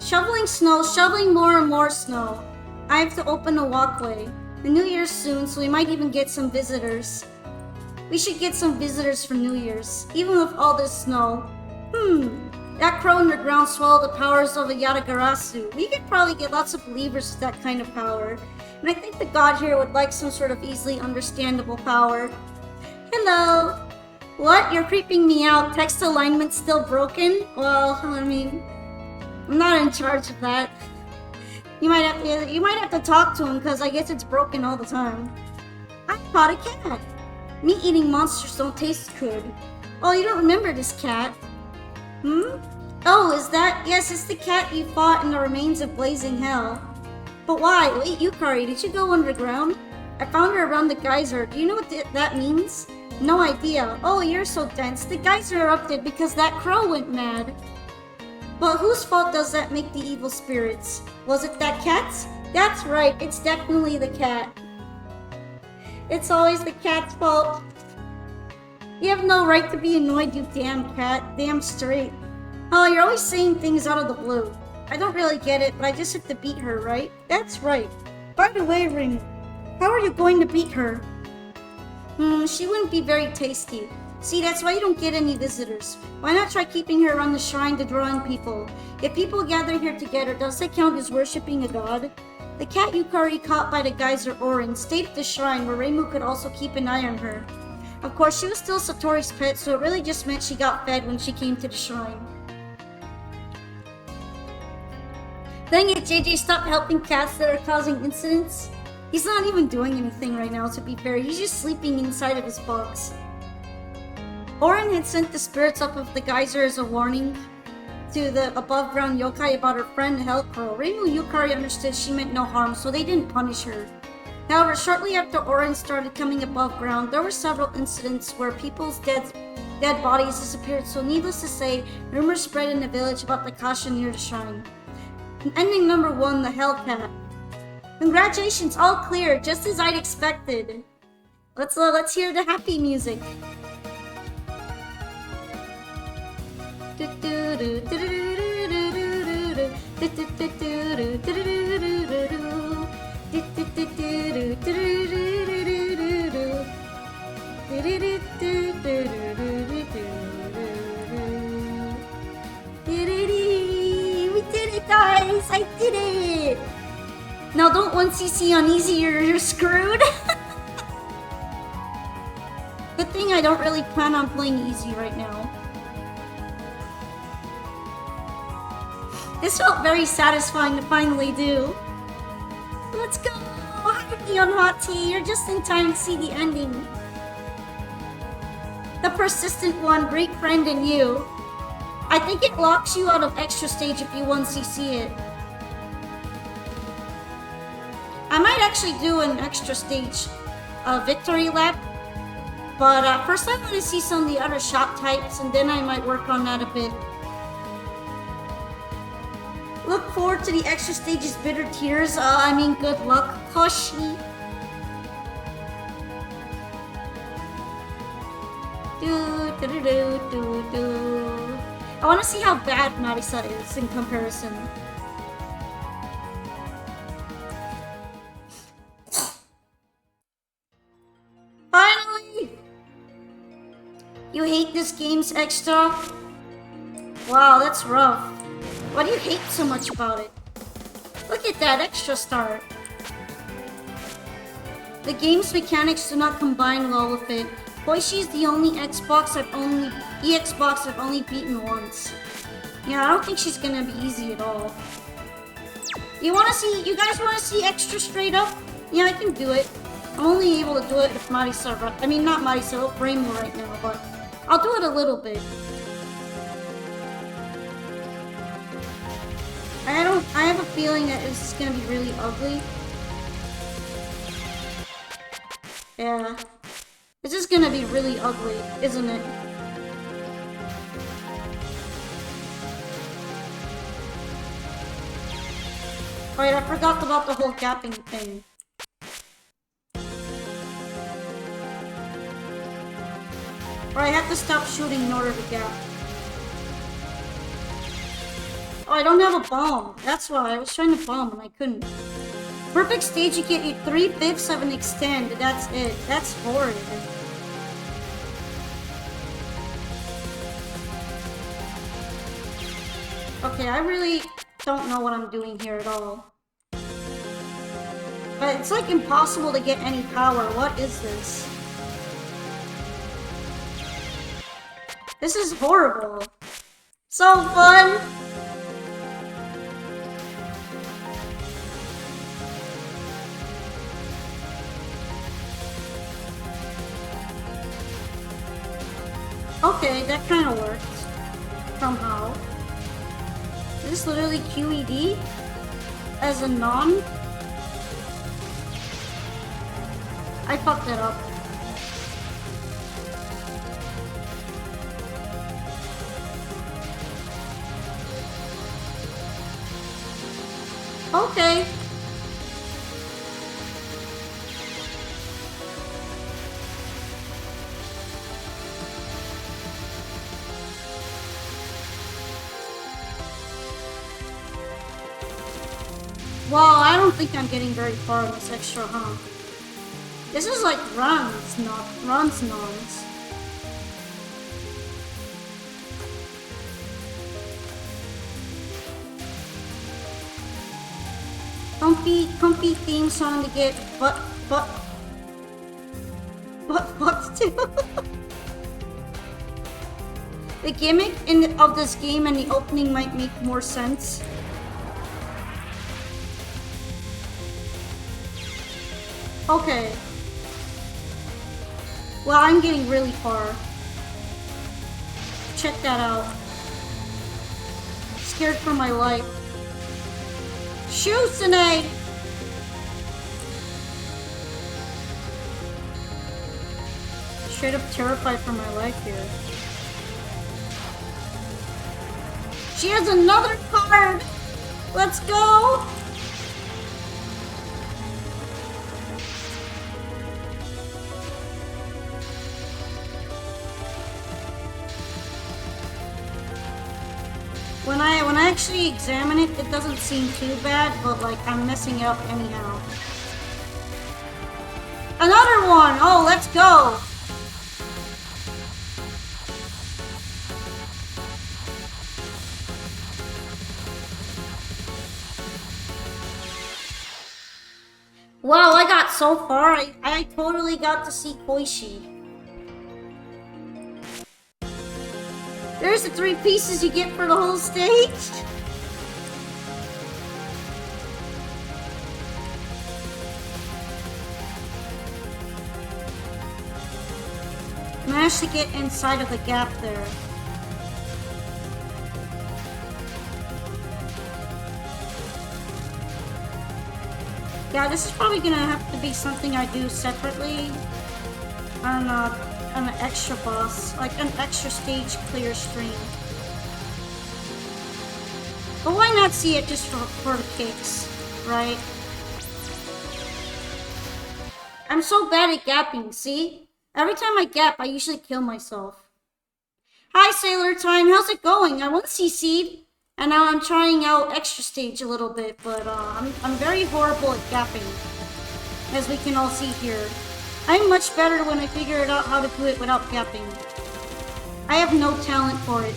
Shoveling snow, shoveling more and more snow. I have to open a walkway. The New Year's soon, so we might even get some visitors. We should get some visitors for New Year's, even with all this snow. That crow underground swallowed the powers of a Yatagarasu. We could probably get lots of believers with that kind of power. And I think the god here would like some sort of easily understandable power. Hello! What? You're creeping me out. Text alignment still broken? Well, I mean, I'm not in charge of that. You might have to talk to him because I guess it's broken all the time. I caught a cat. Meat-eating monsters don't taste good. Oh, you don't remember this cat? Hmm? Oh, is that? Yes, it's the cat you fought in the remains of Blazing Hell. But why? Wait, Yukari, did you go underground? I found her around the geyser. Do you know what that means? No idea. Oh, you're so dense. The geyser erupted because that crow went mad. But whose fault does that make the evil spirits? Was it that cat's? That's right, it's definitely the cat. It's always the cat's fault. You have no right to be annoyed, you damn cat. Damn straight. Oh, you're always saying things out of the blue. I don't really get it, but I just have to beat her, right? That's right. By the way, Ring, how are you going to beat her? She wouldn't be very tasty. See, that's why you don't get any visitors. Why not try keeping her around the shrine to draw in people? If people gather here together, does that count as worshipping a god? The cat Yukari caught by the geyser Orin stayed at the shrine where Reimu could also keep an eye on her. Of course, she was still Satori's pet, so it really just meant she got fed when she came to the shrine. Dang it, JJ, stop helping cats that are causing incidents. He's not even doing anything right now, to be fair. He's just sleeping inside of his box. Orin had sent the spirits up of the geyser as a warning to the above-ground yokai about her friend Hellcrow. Reimu and Yukari understood she meant no harm, so they didn't punish her. However, shortly after Orin started coming above ground, there were several incidents where people's dead bodies disappeared, so needless to say, rumors spread in the village about the Kasha near the shrine. Ending number 1, the Hellcat. Congratulations, all clear, just as I'd expected. Let's hear the happy music. We did it, guys! I did it! Now don't 1cc on easy or you're screwed. Good thing I don't really plan on playing easy right now. This felt very satisfying to finally do. Let's go! Hi, Neon Hot Tea, you're just in time to see the ending. The persistent one, great friend in you. I think it locks you out of extra stage if you 1cc it. I might actually do an extra stage victory lap. But first I want to see some of the other shop types and then I might work on that a bit. Look forward to the extra stage's bitter tears. Good luck, Koshi. I want to see how bad Marisa is in comparison. Finally! You hate this game's extra? Wow, that's rough. Why do you hate so much about it? Look at that extra star. The game's mechanics do not combine well with it. Hoishi's the only EXBox I've only beaten once. Yeah, I don't think she's gonna be easy at all. You guys wanna see extra straight up? Yeah, I can do it. I'm only able to do it if Marisa, not Marisa, Reimu right now, but I'll do it a little bit. I have a feeling that this is gonna be really ugly. Yeah. This is gonna be really ugly, isn't it? Wait, I forgot about the whole gapping thing. Or I have to stop shooting in order to gap. Oh, I don't have a bomb. That's why. I was trying to bomb and I couldn't. Perfect stage, you get 3/5 of an extend. That's it. That's horrid. Okay, I really don't know what I'm doing here at all. But it's like impossible to get any power. What is this? This is horrible. So fun! Okay, that kind of worked. Somehow. Is this literally QED? As a non? I fucked it up. Okay. Well, I don't think I'm getting very far in this extra hump. This is like runs, not runs, nons. Comfy theme song to get butt to. The gimmick of this game and the opening might make more sense. Okay. Well, I'm getting really far. Check that out. Scared for my life. Shoot, Sine! Straight up terrified for my life here. She has another card! Let's go! When I actually examine it, it doesn't seem too bad, but like I'm messing it up anyhow. Another one! Oh, let's go! Wow, I got so far. I totally got to see Koishi. There's the 3 pieces you get for the whole stage. Managed to get inside of the gap there. Yeah, this is probably gonna have to be something I do separately on an extra boss, like an extra stage clear stream. But why not see it just for the kicks, right? I'm so bad at gapping, see? Every time I gap, I usually kill myself. Hi, Sailor Time, how's it going? I once CC'd, and now I'm trying out extra stage a little bit, but I'm very horrible at gapping, as we can all see here. I'm much better when I figure out how to do it without gapping. I have no talent for it.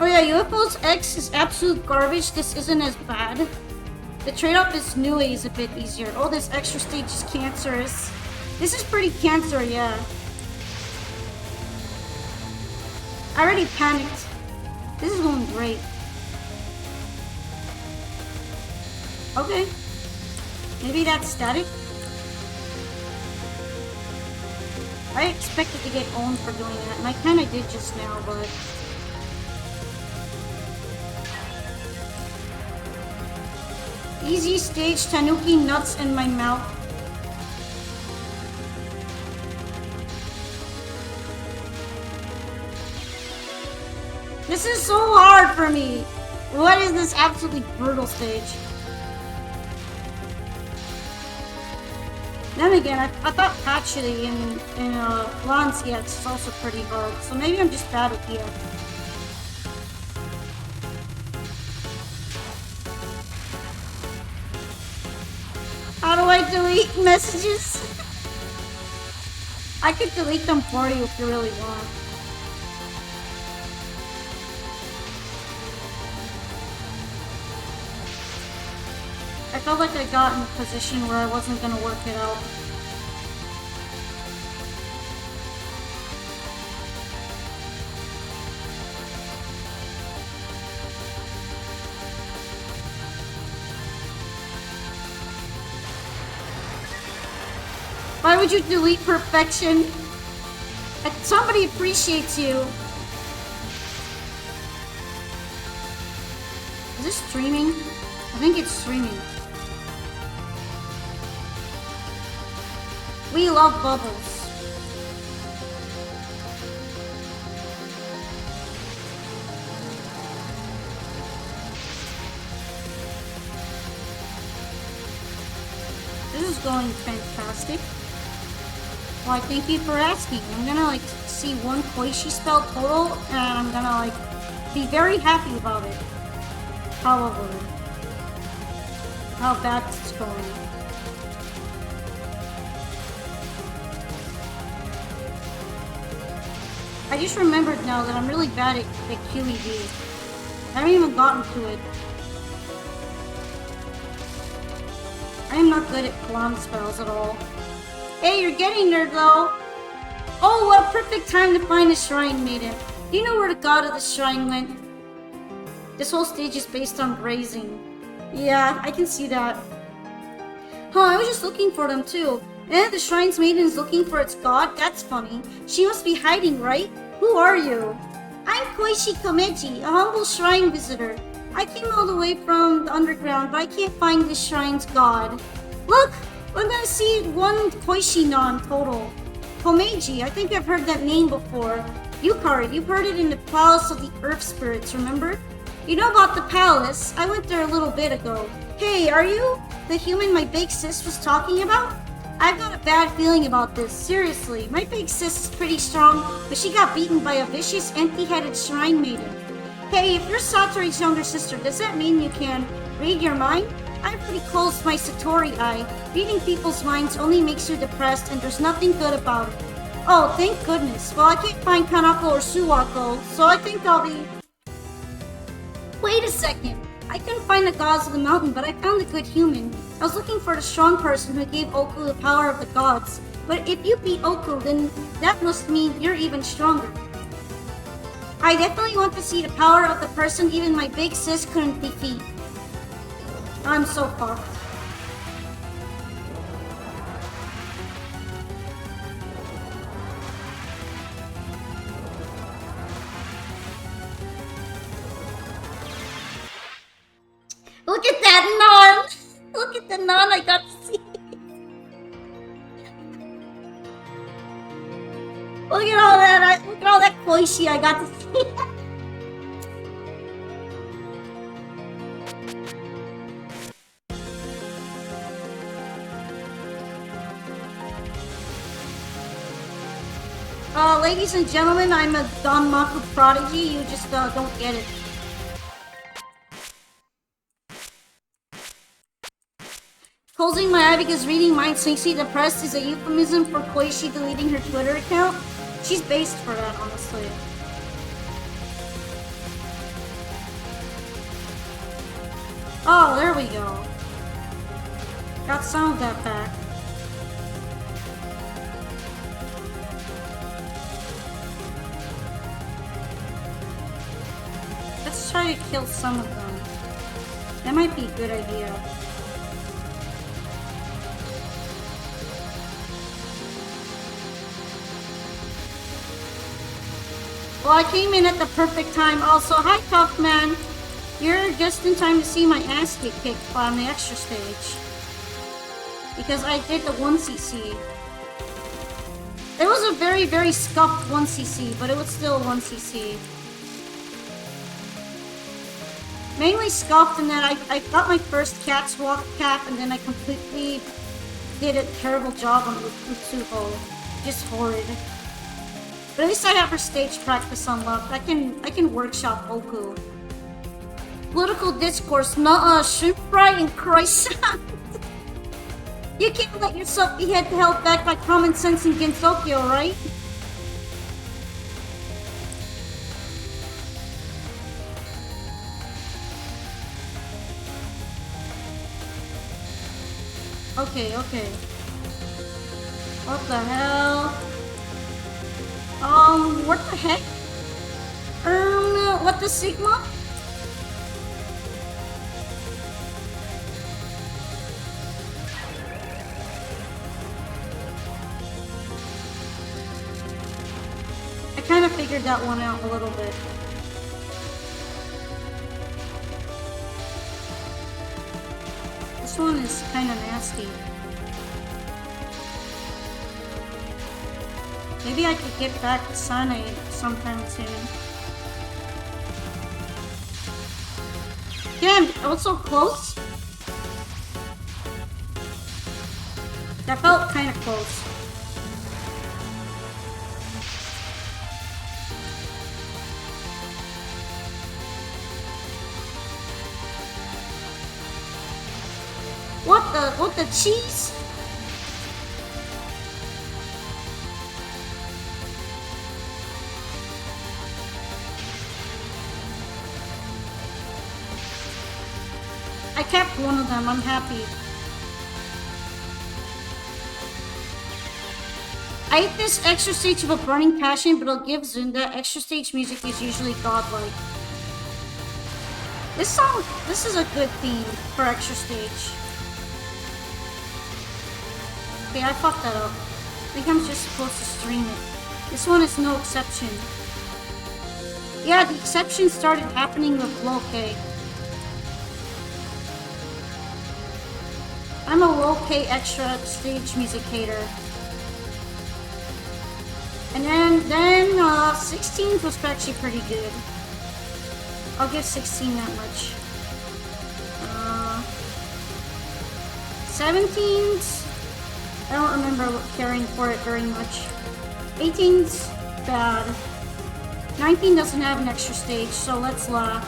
Oh yeah, UFOs X is absolute garbage. This isn't as bad. The trade-off is New A is a bit easier. Oh, this extra stage is cancerous. This is pretty cancer, yeah. I already panicked. This is going great. Okay. Maybe that's static. I expected to get owned for doing that, and I kinda did just now, but... Easy stage, tanuki nuts in my mouth. This is so hard for me. What is this absolutely brutal stage? Then again, I thought actually in Lance EX is also pretty hard, so maybe I'm just bad at EX. How do I delete messages? I could delete them for you if you really want. I felt like I got in a position where I wasn't gonna work it out. Why would you delete perfection? If somebody appreciates you. Is this streaming? I think it's streaming. We love bubbles. This is going fantastic. Why, thank you for asking. I'm gonna like see one Koishi spell total, and I'm gonna like be very happy about it. Probably. How bad it's going. I just remembered now that I'm really bad at QED. I haven't even gotten to it. I am not good at clown spells at all. Hey, you're getting there though! Oh, what a perfect time to find a shrine maiden. Do you know where the god of the shrine went? This whole stage is based on grazing. Yeah, I can see that. Huh, I was just looking for them too. Eh, the shrine's maiden is looking for its god? That's funny. She must be hiding, right? Who are you? I'm Koishi Komeji, a humble shrine visitor. I came all the way from the underground, but I can't find this shrine's god. Look! I'm gonna see one Koishi-non total. Komeji, I think I've heard that name before. Yukari, you've heard it in the Palace of the Earth Spirits, remember? You know about the palace? I went there a little bit ago. Hey, are you the human my big sis was talking about? I've got a bad feeling about this, seriously. My big sis is pretty strong, but she got beaten by a vicious, empty-headed shrine maiden. Hey, if you're Satori's younger sister, does that mean you can read your mind? I've pretty closed my Satori eye. Reading people's minds only makes you depressed, and there's nothing good about it. Oh, thank goodness. Well, I can't find Kanako or Suwako, so I think I'll be... Wait a second. I couldn't find the gods of the mountain, but I found a good human. I was looking for the strong person who gave Oku the power of the gods. But if you beat Oku, then that must mean you're even stronger. I definitely want to see the power of the person even my big sis couldn't defeat. I'm so fucked. Look at that nun! Look at the nun I got to see. Look at all that Koishi I got to see. Ladies and gentlemen, I'm a Danmaku prodigy. You just don't get it. Closing my eye because reading minds makes me depressed is a euphemism for Koishi deleting her Twitter account. She's based for that, honestly. Oh, there we go. Got some of that back. Let's try to kill some of them. That might be a good idea. Well, I came in at the perfect time also. Hi, Tough Man. You're just in time to see my ass get kicked on the extra stage. Because I did the 1cc. It was a very, very scuffed 1cc, but it was still 1cc. Mainly scuffed in that I got my first cat's walk cap and then I completely did a terrible job on Touhou. Just horrid. But at least I have her stage practice unlocked. I can workshop Oku. Political discourse, nuh-uh, shrimp fry and croissant. You can't let yourself be held back by common sense in Gensokyo, right? Okay, okay. What the hell? What the heck? What the Sigma? figured that one out a little bit. This one is kind of nasty. Maybe I could get back to Sane sometime soon. Damn, I was so close. That felt kind of close. What the cheese? I kept one of them, I'm happy. I hate this extra stage of a burning passion, but it'll give Zun that extra stage music is usually godlike. This is a good theme for extra stage. Okay, I fucked that up. I think I'm just supposed to stream it. This one is no exception. Yeah, the exception started happening with Low-K. I'm a Low-K extra stage music hater. And then 16th was actually pretty good. I'll give 16 that much. 17th, I don't remember caring for it very much. 18's bad. 19 doesn't have an extra stage, so let's laugh.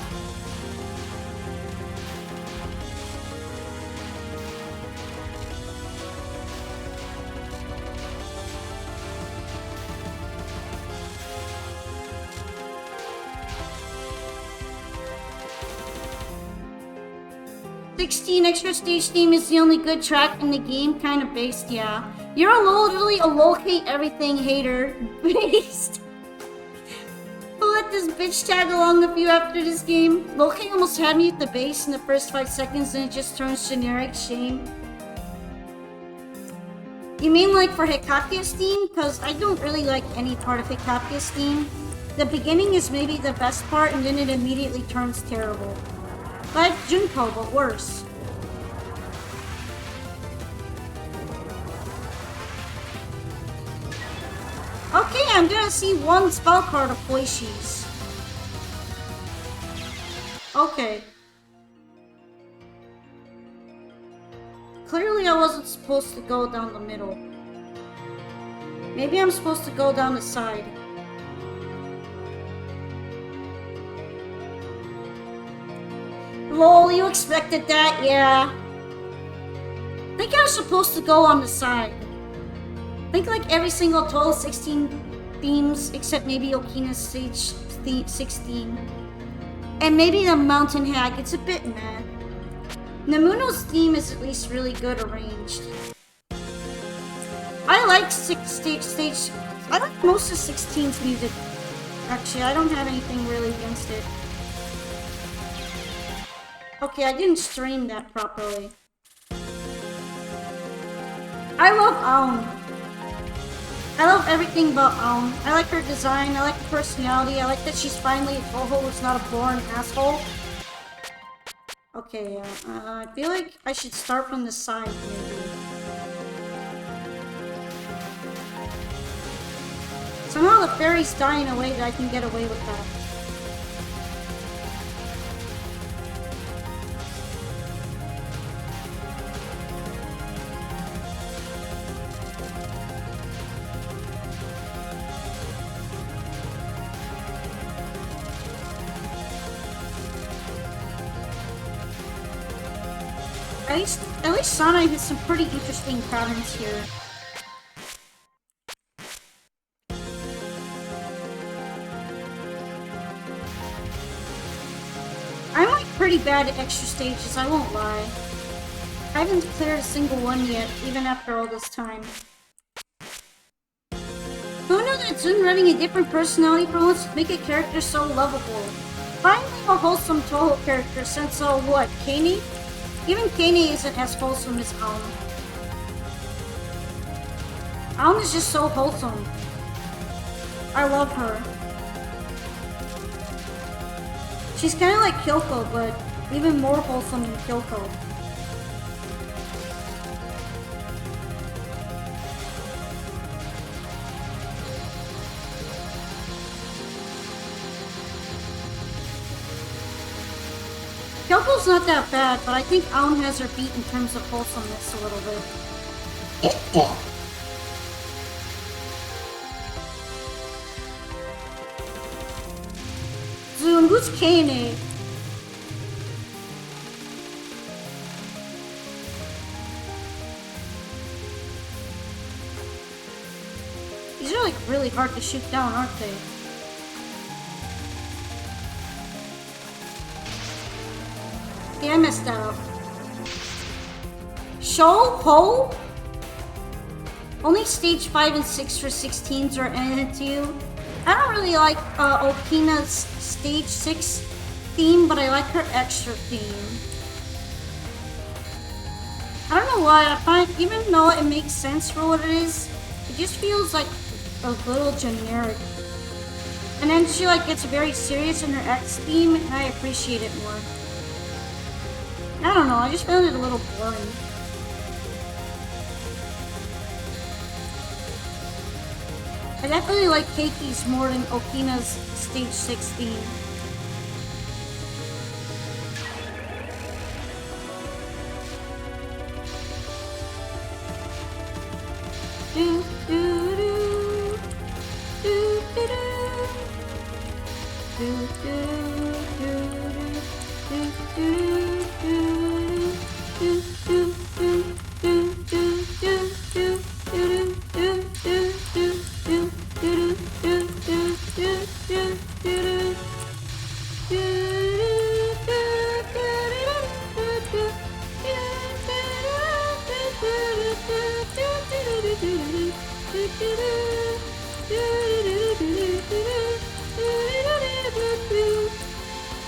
Extra stage theme is the only good track in the game, kind of based, yeah. You're literally a low-hate everything hater based. I'll let this bitch tag along with you after this game. Low-K almost had me with the bass in the first 5 seconds and it just turns generic. Shame. You mean like for Hikakuya's theme? Because I don't really like any part of Hikakuya's theme. The beginning is maybe the best part and then it immediately turns terrible. Like Junko, but worse. Okay, I'm gonna see one spell card of Boishi's. Okay. Clearly I wasn't supposed to go down the middle. Maybe I'm supposed to go down the side. Lol, you expected that? Yeah. I think I was supposed to go on the side. I think like every single total 16 themes, except maybe Okina's stage 16. And maybe the Mountain Hag, it's a bit meh. Namuno's theme is at least really good arranged. I like stage. I like most of 16's music. Actually, I don't have anything really against it. Okay, I didn't stream that properly. I love Aum. I love everything about Aum. I like her design, I like her personality, I like that she's finally a Touhou who's not a boring asshole. Okay, I feel like I should start from the side, maybe. Somehow the fairy's dying away that I can get away with that. At least Sanae has some pretty interesting patterns here. I'm like pretty bad at extra stages, I won't lie. I haven't cleared a single one yet, even after all this time. Who knew that Zun running a different personality for once would make a character so lovable? Finally a wholesome Touhou character since, what, Kani? Even Kani isn't as wholesome as Aum. Aum is just so wholesome. I love her. She's kind of like Kyoko, but even more wholesome than Kyoko. Kyoko's not that bad, but I think Aon has her beat in terms of wholesomeness a little bit. Zoom, who's Kane? These are like really hard to shoot down, aren't they? Yeah, I messed that up. Show Ho? Only stage 5 and 6 for 16s are into. I don't really like Okina's stage 6 theme, but I like her extra theme. I don't know why, I find, even though it makes sense for what it is, it just feels like a little generic. And then she like gets very serious in her X theme, and I appreciate it more. I don't know, I just found it a little boring. I definitely like Keiki's more than Okina's stage 6 theme. Do, do, do. Do, do, do. Do, do, do, do, do.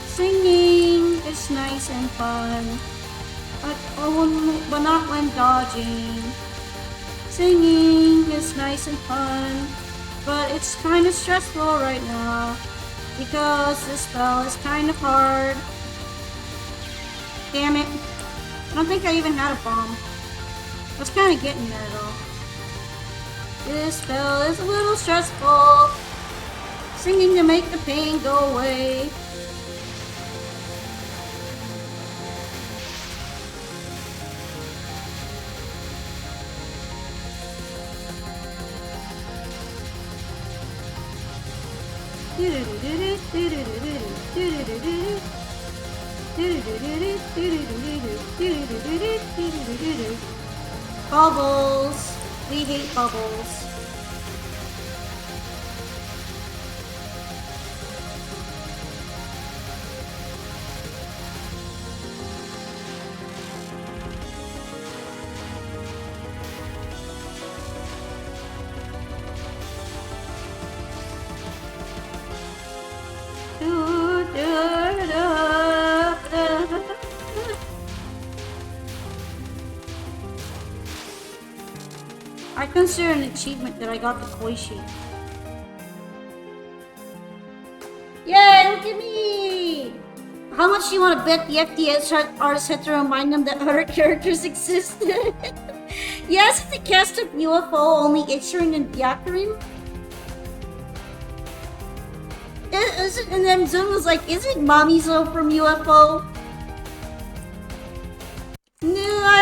Singing is nice and fun, but not when dodging. Singing is nice and fun, but it's kind of stressful right now because this spell is kind of hard. Damn it. I don't think I even had a bomb. I was kind of getting there though. This spell is a little stressful. Singing to make the pain go away. Bubbles. We hate bubbles. I consider an achievement that I got the koi sheet. Yay, look at me! How much do you want to bet the FDS artist had to remind them that other characters existed? Yes, the cast of UFO only Ichirin and Byakurin. And then Zoom was like, isn't Mamizo from UFO? No, I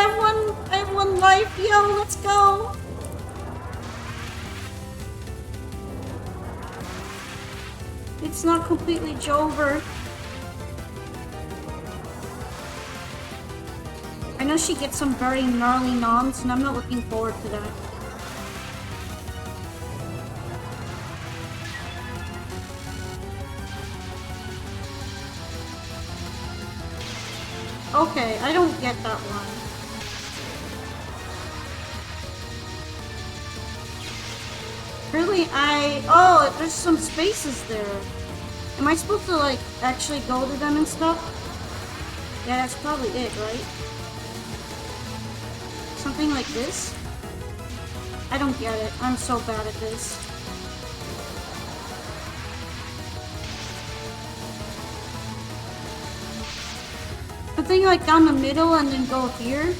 have one life, yo, let's go! It's not completely Jover. I know she gets some very gnarly noms, and I'm not looking forward to that. Okay, I don't get that one. Really, oh, there's some spaces there. Am I supposed to, like, actually go to them and stuff? Yeah, that's probably it, right? Something like this? I don't get it. I'm so bad at this. Something like down the middle and then go here.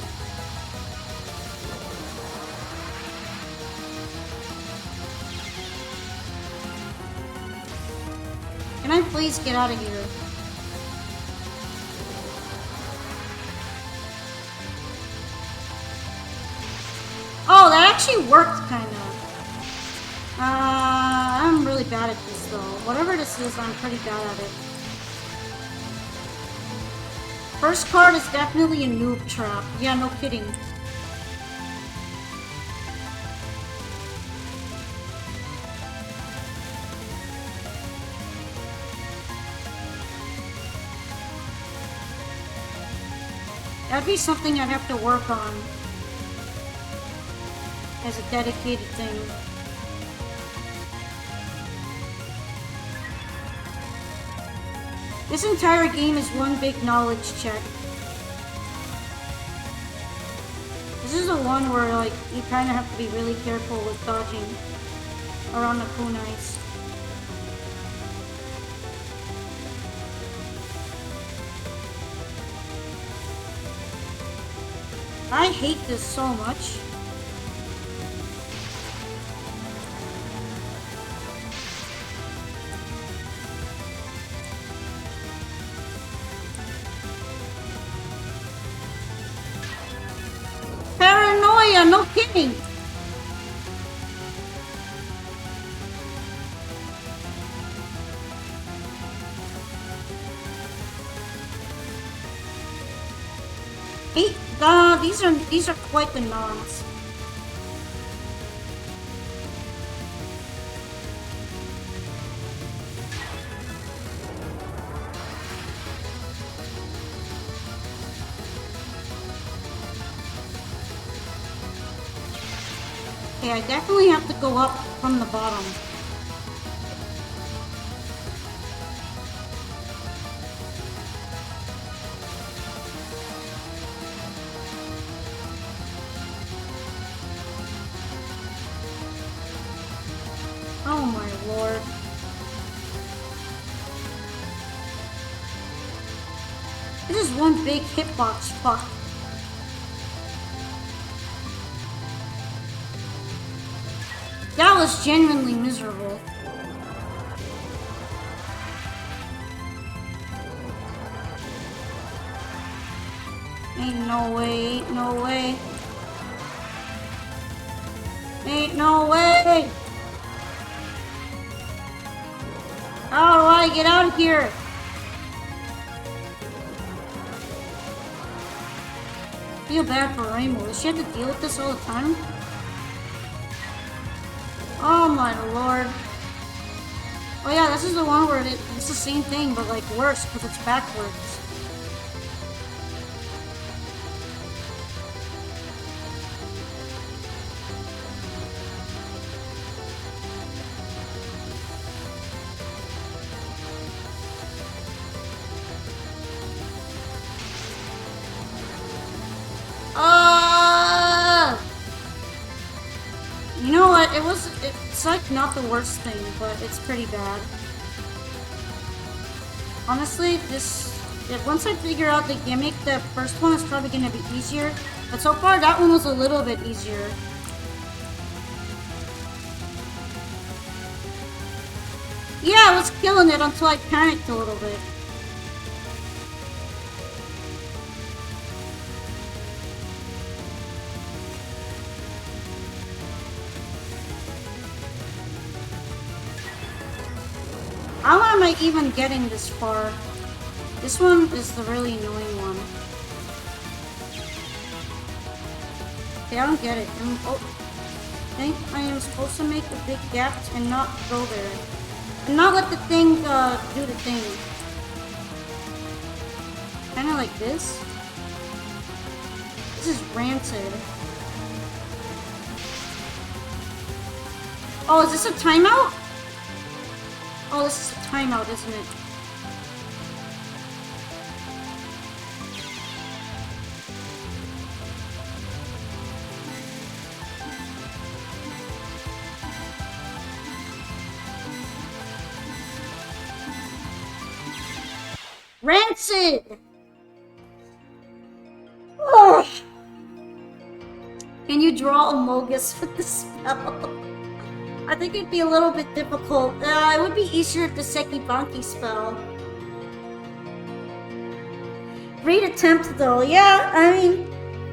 Can I please get out of here? Oh, that actually worked, kind of. I'm really bad at this, though. Whatever this is, I'm pretty bad at it. First card is definitely a noob trap. Yeah, no kidding. That'd be something I'd have to work on as a dedicated thing. This entire game is one big knowledge check. This is the one where, like, you kind of have to be really careful with dodging around the kunais. I hate this so much. Paranoia, no kidding. These are quite the nons. Okay, I definitely have to go up from the bottom. Oh my lord. This is one big hitbox fuck. That was genuinely miserable. Ain't no way, ain't no way. Ain't no way! How do I get out of here? I feel bad for Rainbow. Does she have to deal with this all the time? Oh my lord. Oh yeah, this is the one where it's the same thing, but like worse, because it's backwards. You know what? It's like not the worst thing, but it's pretty bad. Honestly, once I figure out the gimmick, the first one is probably gonna be easier. But so far, that one was a little bit easier. Yeah, I was killing it until I panicked a little bit. How am I even getting this far? This one is the really annoying one. Okay, I don't get it. I think I am supposed to make a big gap and not go there. And not let the thing do the thing. Kinda like this. This is rancid. Oh, is this a timeout? Oh, this is a timeout, isn't it? Rancid! you draw a Mogus with the spell? I think it'd be a little bit difficult. It would be easier with the Sekibanki spell. Great attempt though. Yeah, I mean,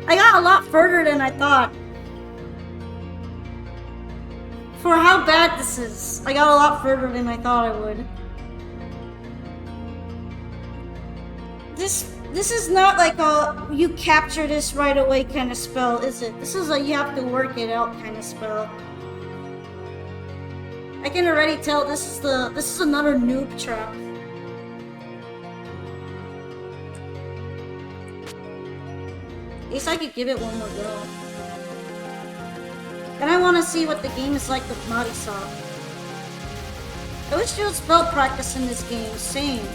I got a lot further than I thought. For how bad this is, I got a lot further than I thought I would. This is not like a you capture this right away kind of spell, is it? This is a you have to work it out kind of spell. I can already tell this is another noob trap. At least I could give it one more go. And I want to see what the game is like with Marisa. I wish there was spell practice in this game. Same.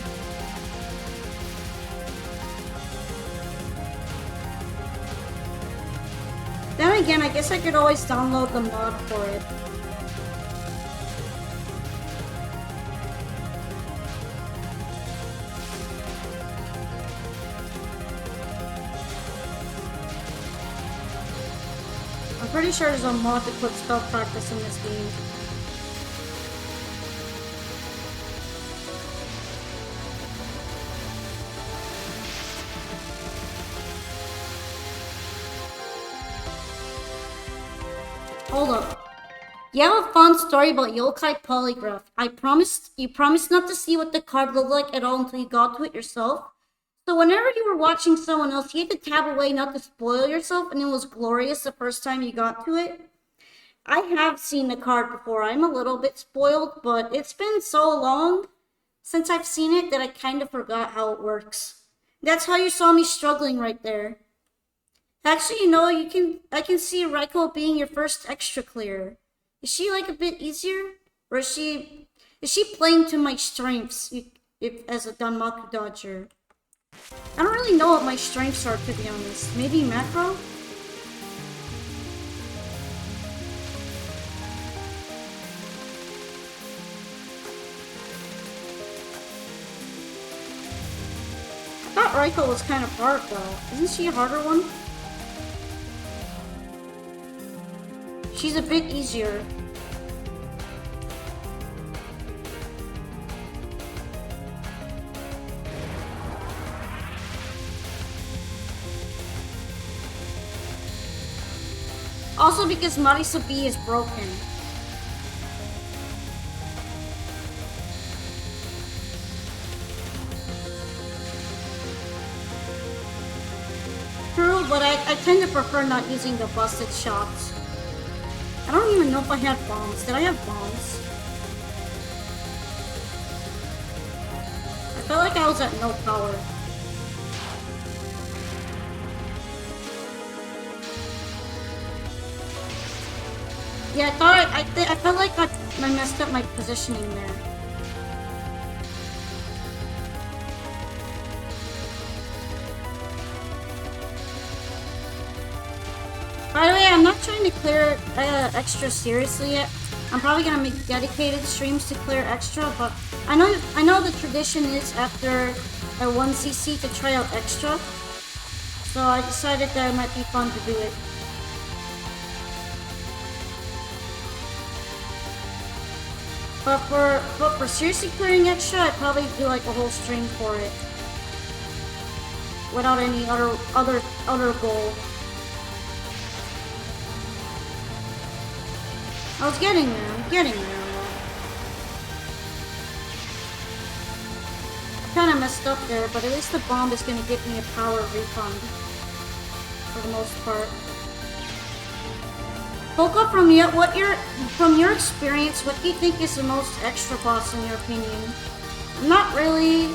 Then again, I guess I could always download the mod for it. I'm pretty sure there's a mod to put spell practice in this game. Hold up. You have a fun story about Yokai Polygraph. You promised not to see what the card looked like at all until you got to it yourself. So whenever you were watching someone else, you had to tab away not to spoil yourself, and it was glorious the first time you got to it. I have seen the card before. I'm a little bit spoiled, but it's been so long since I've seen it that I kind of forgot how it works. That's how you saw me struggling right there. Actually, you know, I can see Raiko being your first extra clear. Is she like a bit easier? Or is she playing to my strengths as a Danmaku dodger? I don't really know what my strengths are, to be honest. Maybe macro? I thought Raiko was kind of hard though. Isn't she a harder one? She's a bit easier. Also because Marisa B is broken. True, but I tend to prefer not using the busted shots. I don't even know if I had bombs. Did I have bombs? I felt like I was at no power. Yeah, I felt like I messed up my positioning there. By the way, I'm not trying to clear extra seriously yet. I'm probably gonna make dedicated streams to clear extra, but I know the tradition is after a 1cc to try out extra. So I decided that it might be fun to do it. But for seriously clearing extra, I'd probably do like a whole stream for it. Without any other goal. I was getting there, I'm getting there. I kinda messed up there, but at least the bomb is gonna give me a power refund. For the most part. Poco, from your experience, what do you think is the most extra boss in your opinion? I'm not really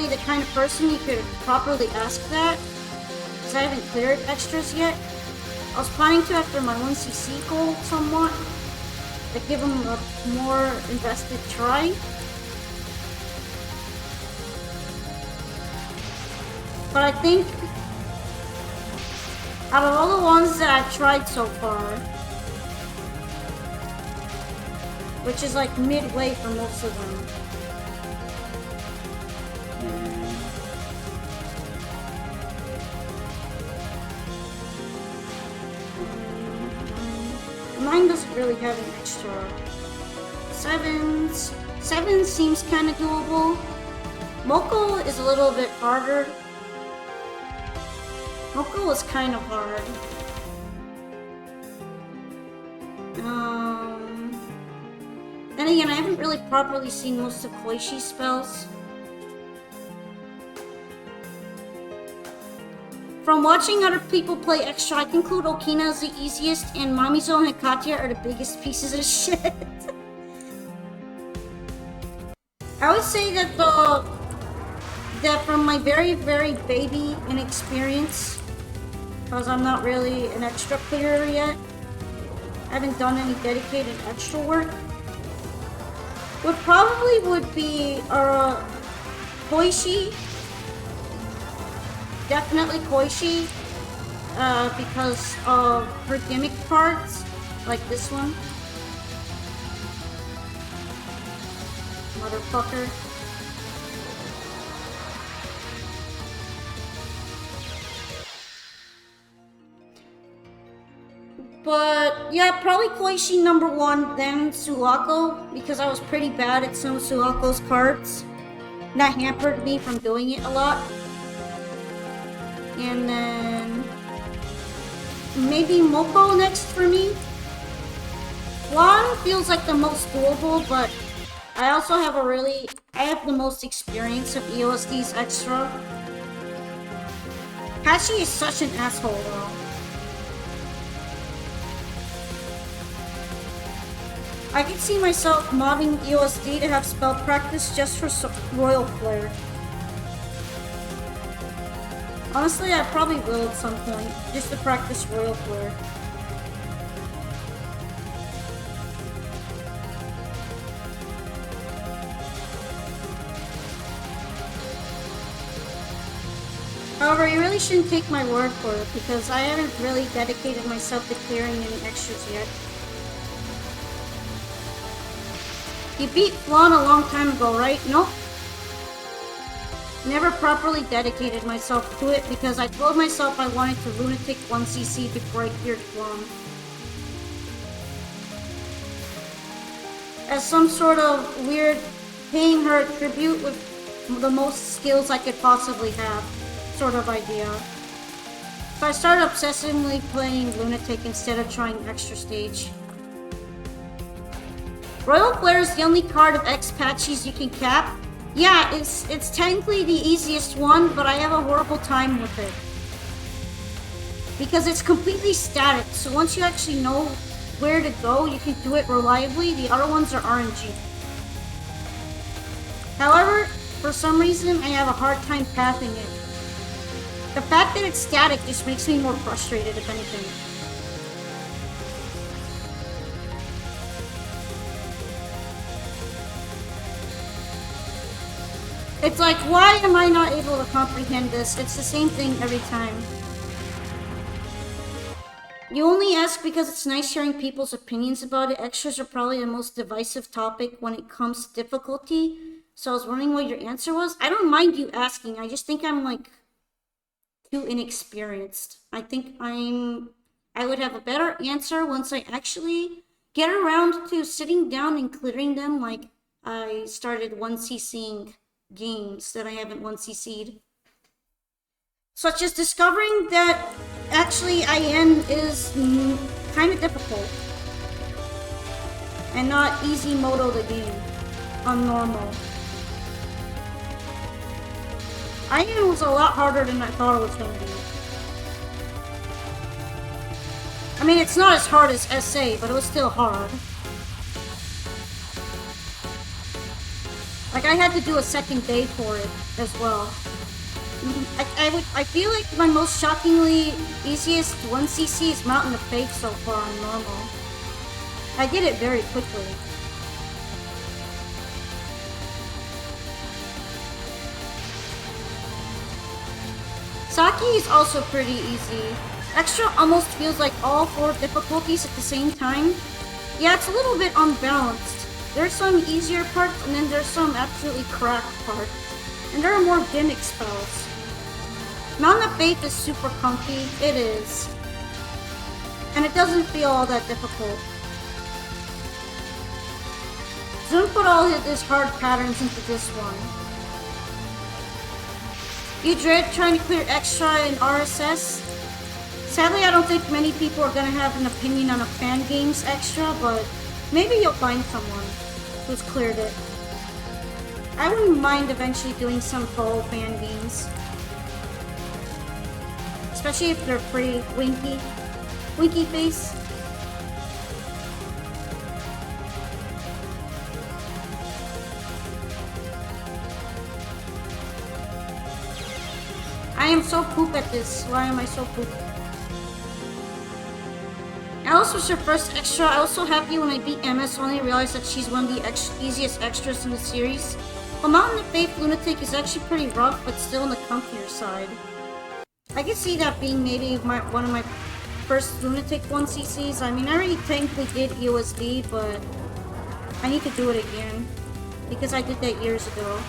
the kind of person you could properly ask that, because I haven't cleared extras yet. I was planning to after my 1cc goal somewhat, to give them a more invested try. But I think out of all the ones that I've tried so far, which is like midway for most of them, Mine doesn't really have an extra. Sevens. Seven seems kind of doable. Moko is a little bit harder. Moko is kind of hard. Then again, I haven't really properly seen most of Koishi's spells. From watching other people play extra, I conclude Okina is the easiest, and Mamizo and Hikatia are the biggest pieces of shit. I would say that from my very, very baby inexperience, because I'm not really an extra player yet, I haven't done any dedicated extra work, would be Koishi. Definitely Koishi, because of her gimmick cards, like this one. Motherfucker. But yeah, probably Koishi number 1, then Suako, because I was pretty bad at some of Suako's cards. That hampered me from doing it a lot. And then maybe Moko next for me. Juan feels like the most doable, but I also have I have the most experience of EOSD's extra. Hashi is such an asshole though. I can see myself modding EOSD to have spell practice just for Royal Flare. Honestly, I probably will at some point, just to practice Royal Flare. However, you really shouldn't take my word for it, because I haven't really dedicated myself to clearing any extras yet. You beat Flan a long time ago, right? Nope. Never properly dedicated myself to it because I told myself I wanted to lunatic 1cc before I cleared Flan. As some sort of weird paying her a tribute with the most skills I could possibly have sort of idea. So I started obsessively playing lunatic instead of trying extra stage. Royal Flare is the only card of X patches you can cap. Yeah, it's technically the easiest one, but I have a horrible time with it. Because it's completely static, so once you actually know where to go, you can do it reliably. The other ones are RNG. However, for some reason, I have a hard time pathing it. The fact that it's static just makes me more frustrated, if anything. It's like, why am I not able to comprehend this? It's the same thing every time. You only ask because it's nice hearing people's opinions about it. Extras are probably the most divisive topic when it comes to difficulty. So I was wondering what your answer was. I don't mind you asking. I just think I'm like too inexperienced. I think I would have a better answer once I actually get around to sitting down and clearing them, like I started 1cc'ing games that I haven't 1cc'd. Such as discovering that actually IN is kind of difficult and not easy modo the game on normal. IN was a lot harder than I thought it was going to be. I mean, it's not as hard as SA, but it was still hard. Like, I had to do a second day for it as well. I feel like my most shockingly easiest 1cc is Mountain of Faith so far on normal. I did it very quickly. Saki is also pretty easy. Extra almost feels like all 4 difficulties at the same time. Yeah, it's a little bit unbalanced. There's some easier parts, and then there's some absolutely cracked parts. And there are more gimmick spells. Mountain of Faith is super comfy. It is. And it doesn't feel all that difficult. Zoom put all his hard patterns into this one. You dread trying to clear extra in RSS? Sadly, I don't think many people are gonna have an opinion on a fan games extra, but maybe you'll find someone who's cleared it. I wouldn't mind eventually doing some Touhou fan games. Especially if they're pretty winky. Winky face. I am so poop at this. Why am I so poop? Alice was your first extra. I was so happy when I beat MS, only realized that she's one of the easiest extras in the series. Well, Mountain of Faith Lunatic is actually pretty rough, but still on the comfier side. I could see that being maybe one of my first Lunatic 1CCs. I mean, I already technically did EOSD, but I need to do it again. Because I did that years ago.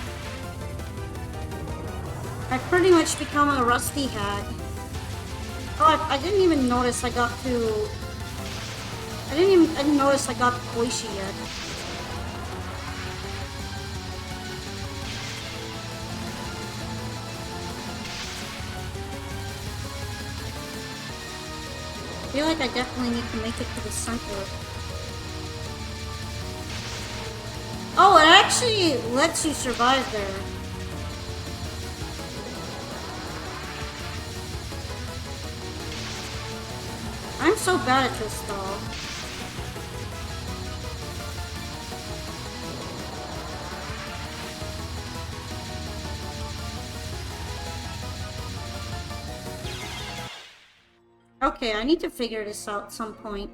I've pretty much become a rusty hag. Oh, I didn't even notice I got to... I didn't notice I got to Koishi yet. I feel like I definitely need to make it to the center. Oh, it actually lets you survive there. I'm so bad at this though. Okay, I need to figure this out at some point.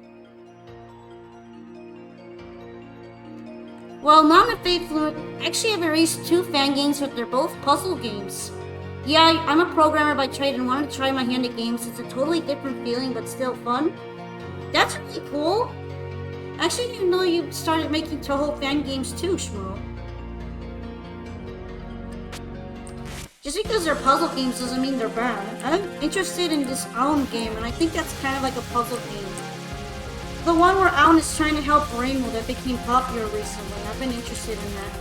Well, Mountain of Faith actually have released 2 fan games, but they're both puzzle games. Yeah, I'm a programmer by trade and wanted to try my hand at games. It's a totally different feeling, but still fun. That's really cool. Actually, I didn't know you started making Touhou fan games too, Shmo. Just because they're puzzle games doesn't mean they're bad. I'm interested in this Aon game, and I think that's kind of like a puzzle game. The one where Aon is trying to help Rainbow that became popular recently. I've been interested in that.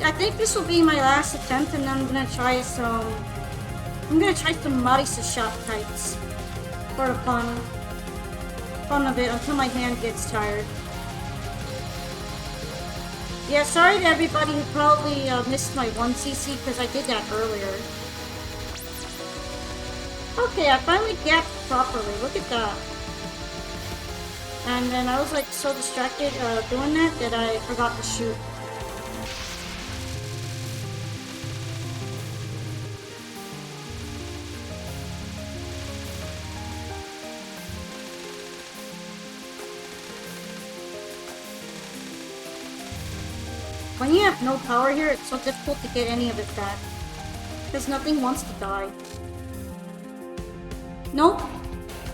I think this will be my last attempt, and then I'm gonna try some Marisa shot types for the fun of it until my hand gets tired. Yeah, sorry to everybody who probably missed my 1cc because I did that earlier. Okay, I finally gapped properly. Look at that. And then I was like so distracted doing that I forgot to shoot. When you have no power here, it's so difficult to get any of it back. Because nothing wants to die. Nope.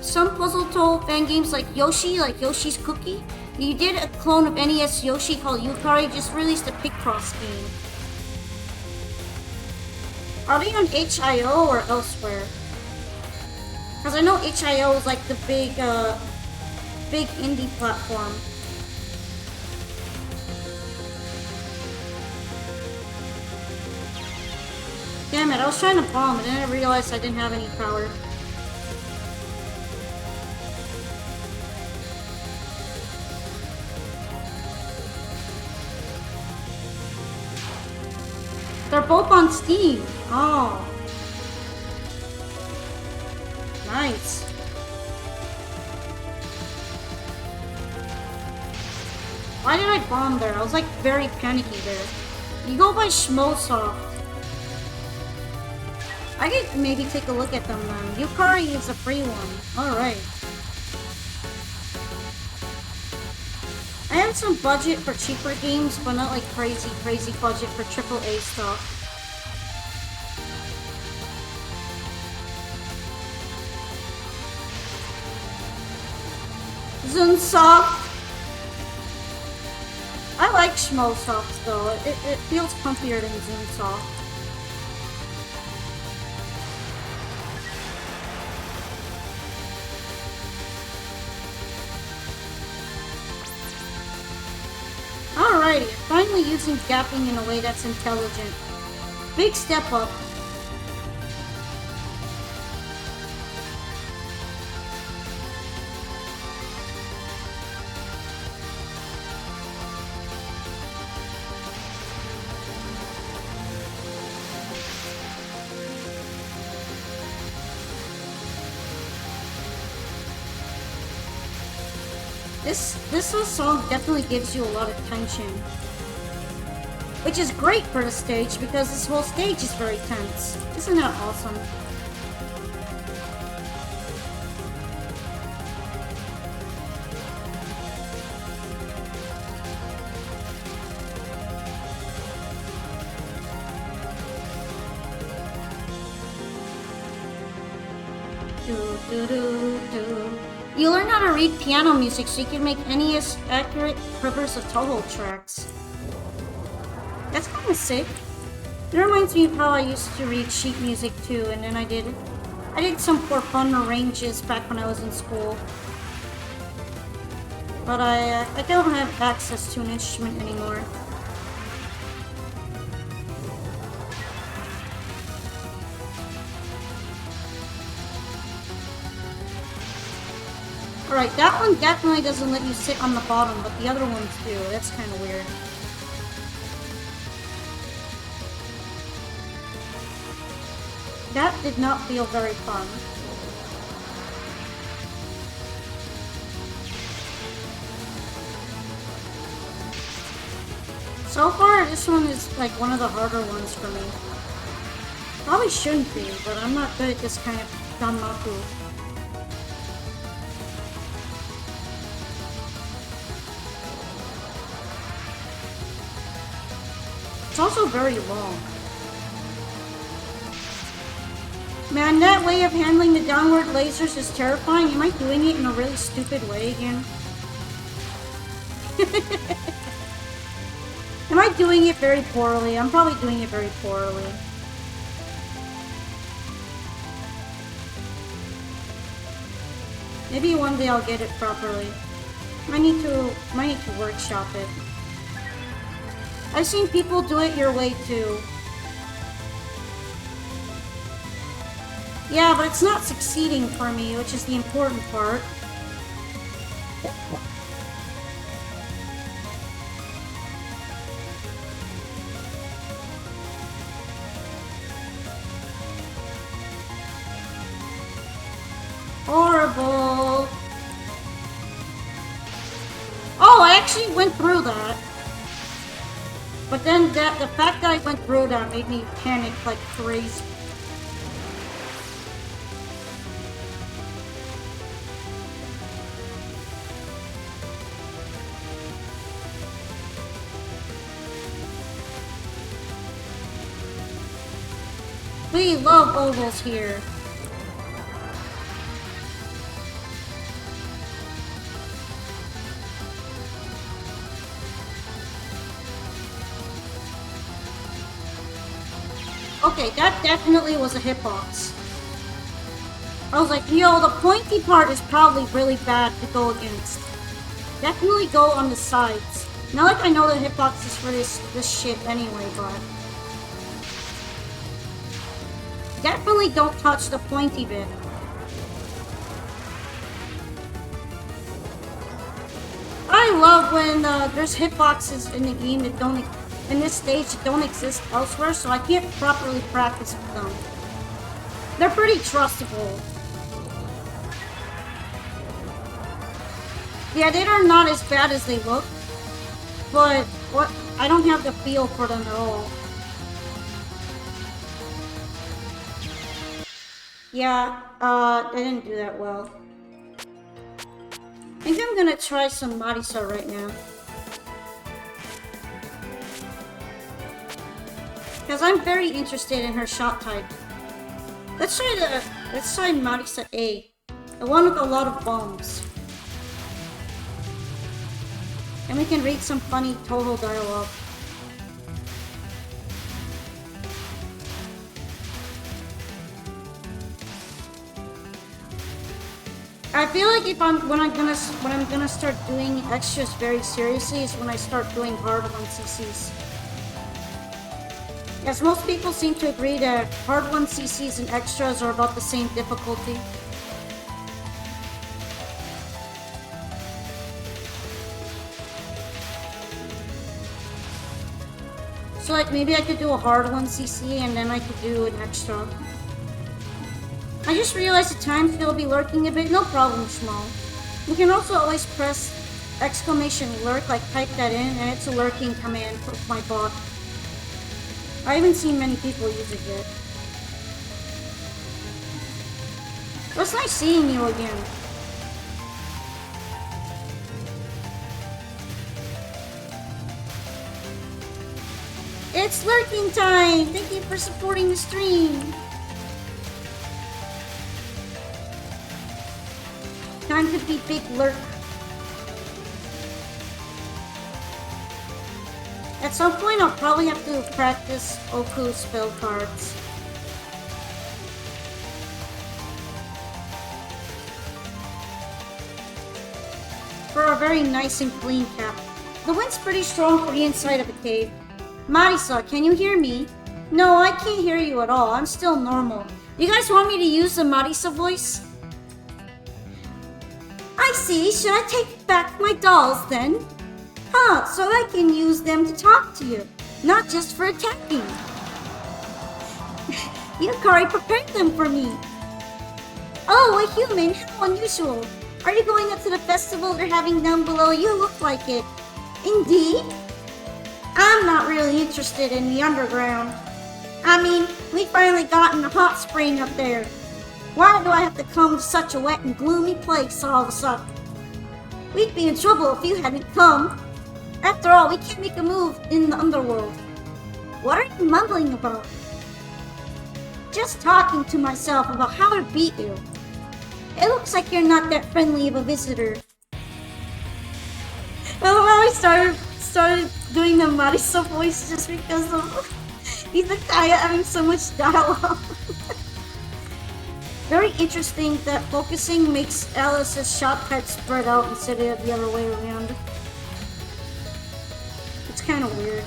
Some puzzle Touhou fan games like Yoshi, like Yoshi's Cookie. You did a clone of NES Yoshi called Yukari, just released a Picross game. Are they on HIO or elsewhere? Because I know HIO is like the big indie platform. Damn it, I was trying to bomb and then I realized I didn't have any power. They're both on Steam. Oh. Nice. Why did I bomb there? I was like very panicky there. You go by Schmosoft. I could maybe take a look at them then. Yukari is a free one. Alright. I have some budget for cheaper games, but not like crazy budget for AAA stuff. Zunsoft! I like Schmosoft though. It feels comfier than Zunsoft. finally using gapping in a way that's intelligent. Big step up. This song definitely gives you a lot of tension. Which is great for the stage because this whole stage is very tense. Isn't that awesome? You learn how to read piano music so you can make any accurate covers of Touhou tracks. That's kind of sick. It reminds me of how I used to read sheet music too, and then I did some for fun arranges back when I was in school. But I don't have access to an instrument anymore. Alright, that one definitely doesn't let you sit on the bottom, but the other ones do. That's kind of weird. That did not feel very fun. So far, this one is like one of the harder ones for me. Probably shouldn't be, but I'm not good at this kind of danmaku. It's also very long. Man, that way of handling the downward lasers is terrifying. Am I doing it in a really stupid way again? Am I doing it very poorly? I'm probably doing it very poorly. Maybe one day I'll get it properly. I need to workshop it. I've seen people do it your way too. Yeah, but it's not succeeding for me, which is the important part. Horrible. Oh, I actually went through that. But then the fact that I went through that made me panic like crazy. We love ovals here. Okay, that definitely was a hitbox. I was like, yo, the pointy part is probably really bad to go against. Definitely go on the sides. Not like I know the hitbox is for this shit anyway, but... definitely don't touch the pointy bit. I love when there's hitboxes in the game that don't, in this stage, that don't exist elsewhere, so I can't properly practice with them. They're pretty trustable. Yeah, they are not as bad as they look, but I don't have the feel for them at all. Yeah, I didn't do that well. I think I'm gonna try some Marisa right now. Because I'm very interested in her shot type. Let's try Marisa A. The one with a lot of bombs. And we can read some funny Touhou dialogue. I feel like when I'm gonna start doing extras very seriously is when I start doing hard 1cc's. Yes, most people seem to agree that hard 1cc's and extras are about the same difficulty. So like maybe I could do a hard 1cc and then I could do an extra. I just realized the time still be lurking a bit. No problem, small. You can also always press exclamation lurk, like type that in, and it's a lurking command for my bot. I haven't seen many people use it yet. It was nice seeing you again. It's lurking time! Thank you for supporting the stream! Time to be big lurk. At some point, I'll probably have to practice Oku spell cards. For a very nice and clean cap. The wind's pretty strong for the inside of a cave. Marisa, can you hear me? No, I can't hear you at all. I'm still normal. You guys want me to use the Marisa voice? I see. Should I take back my dolls then? Huh, so I can use them to talk to you, not just for attacking. Yukari prepared them for me. Oh, a human. How unusual. Are you going up to the festival they're having down below? You look like it. Indeed? I'm not really interested in the underground. I mean, we finally gotten a hot spring up there. Why do I have to come to such a wet and gloomy place all of a sudden? We'd be in trouble if you hadn't come. After all, we can't make a move in the underworld. What are you mumbling about? Just talking to myself about how to beat you. It looks like you're not that friendly of a visitor. Well, when I started doing the Marisa voice just because of Izakaya having so much dialogue. Very interesting that focusing makes Alice's shot type spread out instead of the other way around. It's kind of weird.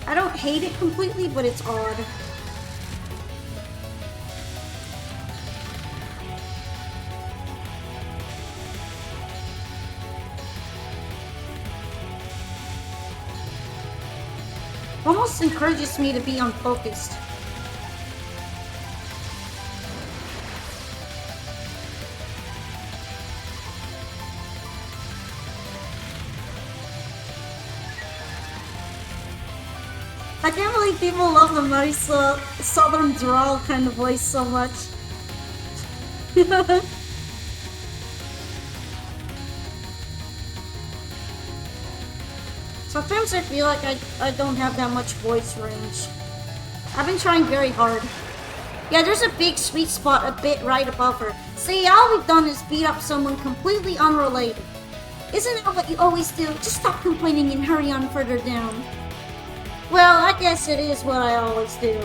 I don't hate it completely, but it's odd. Almost encourages me to be unfocused. I can't believe people love the Marisa southern drawl kind of voice so much. Sometimes I feel like I don't have that much voice range. I've been trying very hard. Yeah, there's a big sweet spot a bit right above her. See, all we've done is beat up someone completely unrelated. Isn't that what you always do? Just stop complaining and hurry on further down. Well, I guess it is what I always do.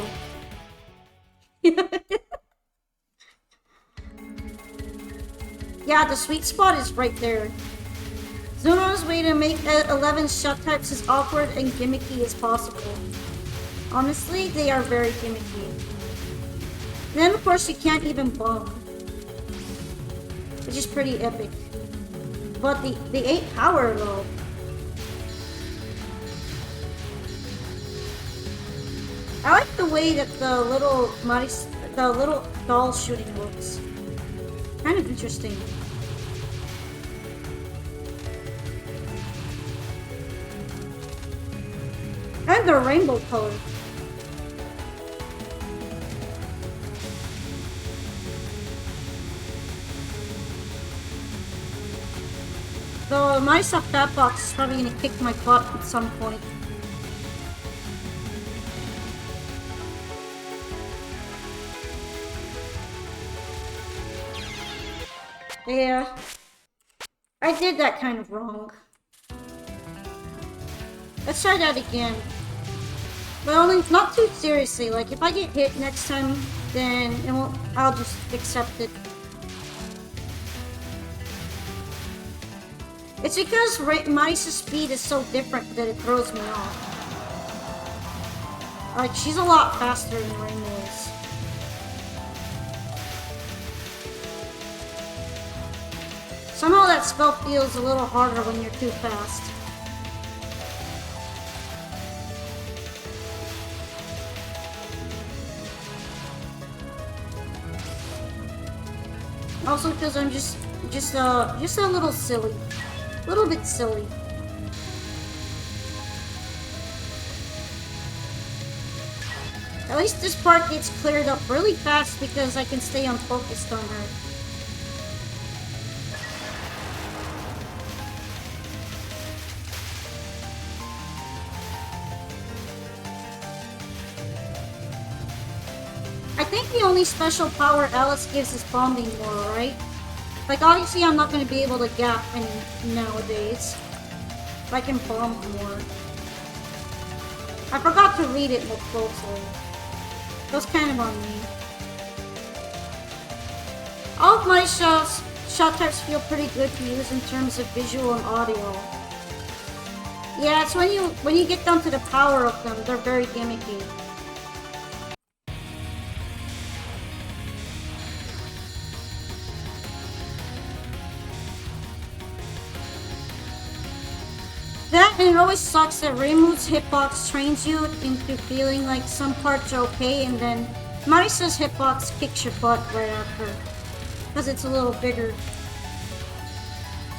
Yeah, the sweet spot is right there. Zuno's way to make 11 shut types as awkward and gimmicky as possible. Honestly, they are very gimmicky. Then of course you can't even bomb, which is pretty epic. But the 8 power though. I like the way that the little doll shooting looks. Kind of interesting. And the rainbow color. Though my soft fat box is probably gonna kick my butt at some point. Yeah, I did that kind of wrong. Let's try that again. But only not too seriously. Like if I get hit next time, then I'll just accept it. It's because Mice's speed is so different that it throws me off. Like, she's a lot faster than Rainbow is. Somehow that spell feels a little harder when you're too fast. Also because I'm just a little silly. A little bit silly. At least this part gets cleared up really fast because I can stay unfocused on her. I think the only special power Alice gives is bombing more, right? Like, obviously I'm not going to be able to gap any nowadays. But I can bomb more. I forgot to read it more closely. That's kind of on me. All of my shot types feel pretty good to use in terms of visual and audio. Yeah, it's when you get down to the power of them, they're very gimmicky. That, and it always sucks that Reimu's hitbox trains you into feeling like some parts are okay, and then Marisa's hitbox kicks your butt right after. Because it's a little bigger.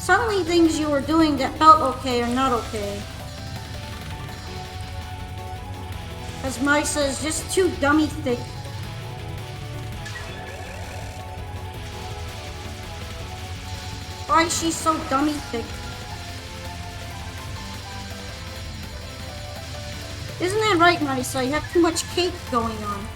Suddenly things you were doing that felt okay are not okay. Because Marisa is just too dummy thick. Why is she so dummy thick? Isn't that right, Marisa? You have too much cake going on.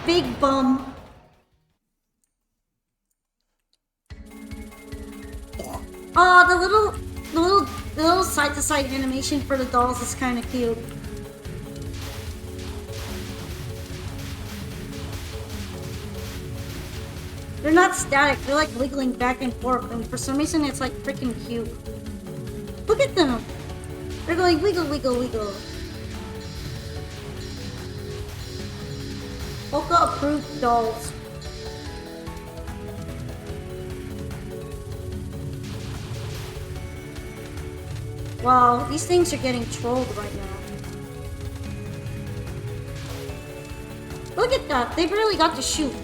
Big bum. Oh, the little side-to-side animation for the dolls is kind of cute. They're not static, they're like wiggling back and forth, and for some reason it's like freaking cute. Look at them! They're going wiggle, wiggle, wiggle. Polka approved dolls. Wow, these things are getting trolled right now. Look at that, they barely got to shoot.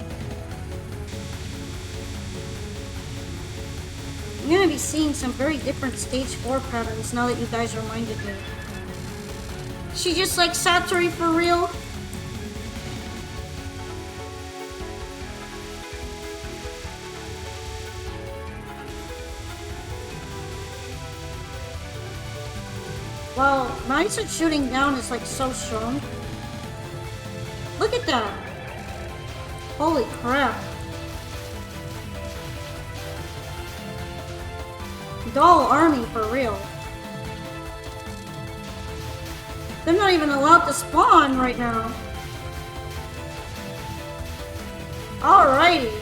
I'm gonna be seeing some very different stage 4 patterns now that you guys reminded me. She just like Satori for real? Wow, Marisa shooting down is like so strong. Look at that! Holy crap. Doll army for real. They're not even allowed to spawn right now. Alrighty.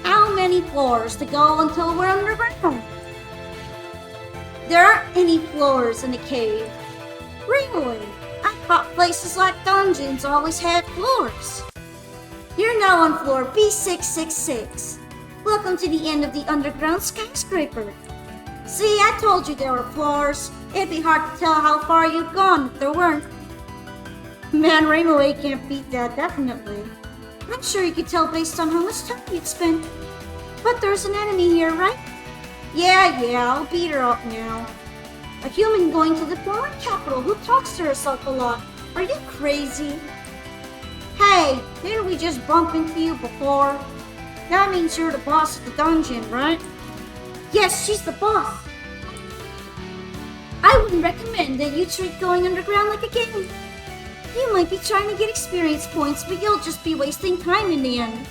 How many floors to go until we're underground? There aren't any floors in the cave. Really? I thought places like dungeons always had floors. You're now on floor B666. Welcome to the end of the underground skyscraper. See, I told you there were floors. It'd be hard to tell how far you'd gone if there weren't. Man, Rainbow 8 can't beat that, definitely. I'm sure you could tell based on how much time you'd spent. But there's an enemy here, right? Yeah, I'll beat her up now. A human going to the foreign capital who talks to herself a lot. Are you crazy? Hey, didn't we just bump into you before? That means you're the boss of the dungeon, right? Yes, she's the boss. I wouldn't recommend that you treat going underground like a game. You might be trying to get experience points, but you'll just be wasting time in the end.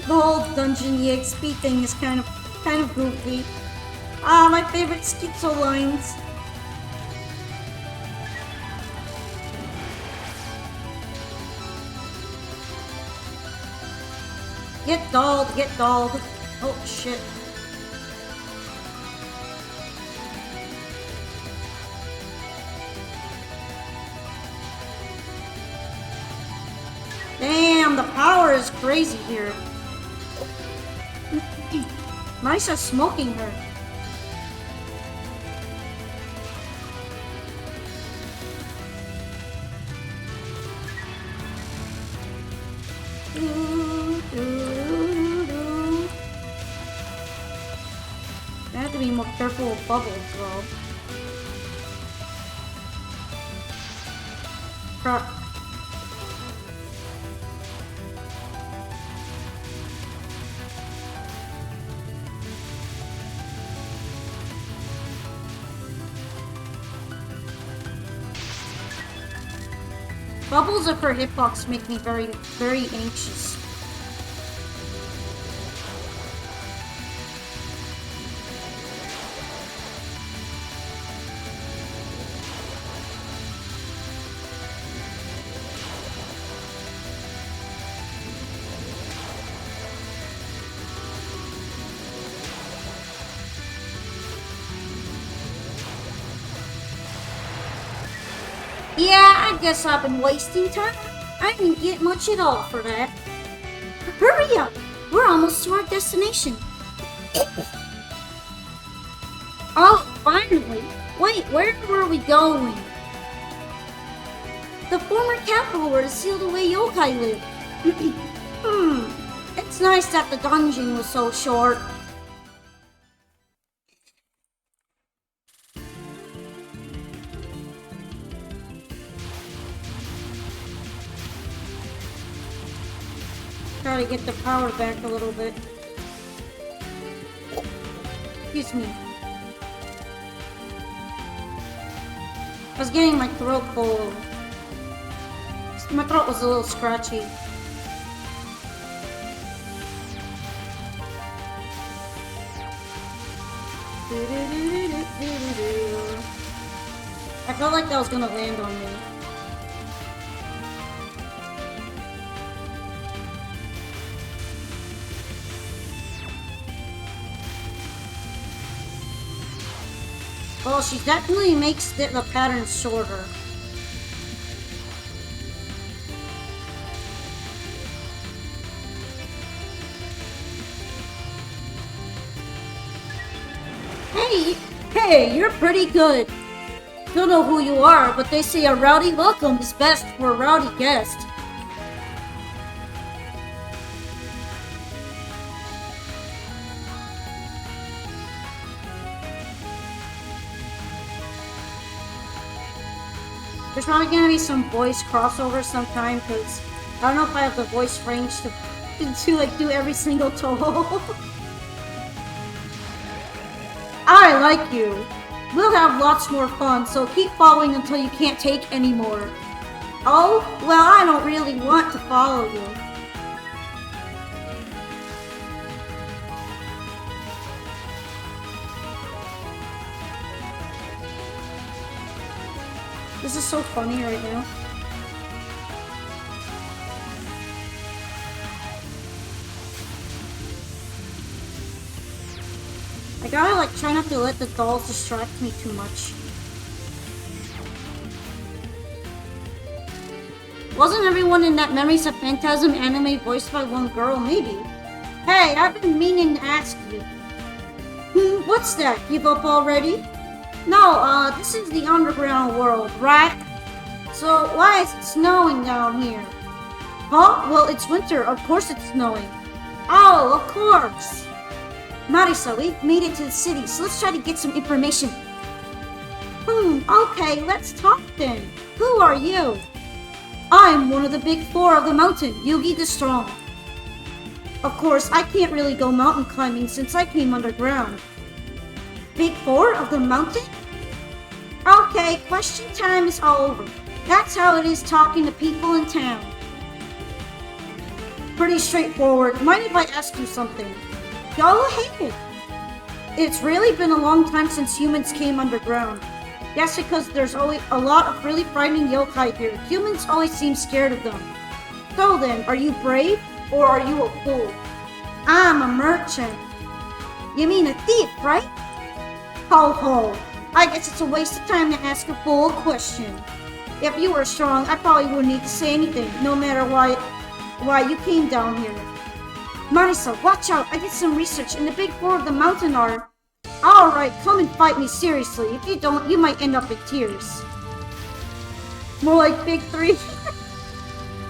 The whole dungeon EXP thing is kind of goofy. Ah, my favorite schizo lines. Get dolled, get dolled. Oh shit. Damn, the power is crazy here. Marisa's smoking her. I have to be more careful with bubbles, though. Crap. Bubbles of her hitbox make me very, very anxious. Yeah, I guess I've been wasting time. I didn't get much at all for that. Hurry up! We're almost to our destination. Oh, finally! Wait, where were we going? The former capital where the sealed away yokai live. It's nice that the dungeon was so short. Try to get the power back a little bit. Excuse me. I was getting my throat full. My throat was a little scratchy. I felt like that was gonna land on me. Well, she definitely makes the pattern shorter. Hey, you're pretty good. Don't know who you are, but they say a rowdy welcome is best for a rowdy guest. There's probably gonna be some voice crossover sometime, because I don't know if I have the voice range to like do every single Touhou. I like you. We'll have lots more fun, so keep following until you can't take anymore. Oh, well, I don't really want to follow you. This is so funny right now. I gotta like try not to let the dolls distract me too much. Wasn't everyone in that Memories of Phantasm anime voiced by one girl? Maybe. Hey, I've been meaning to ask you. What's that? Give up already? No, this is the underground world, right? So why is it snowing down here? Huh? Well, it's winter. Of course it's snowing. Oh, of course. Marisa, we've made it to the city, so let's try to get some information. Okay, let's talk then. Who are you? I'm one of the big four of the mountain, Yugi the Strong. Of course, I can't really go mountain climbing since I came underground. Big four of the mountain? Okay, question time is all over. That's how it is talking to people in town. pretty straightforward. Mind if I ask you something? Go ahead. It's really been a long time since humans came underground. That's because there's always a lot of really frightening yokai here. Humans always seem scared of them. So then, are you brave or are you a fool? I'm a merchant. You mean a thief, right? Ho ho. I guess it's a waste of time to ask a fool a question. If you were strong, I probably wouldn't need to say anything, no matter why you came down here. Marisa, watch out! I did some research, and the big four of the mountain are... Alright, come and fight me seriously. If you don't, you might end up in tears. More like big three.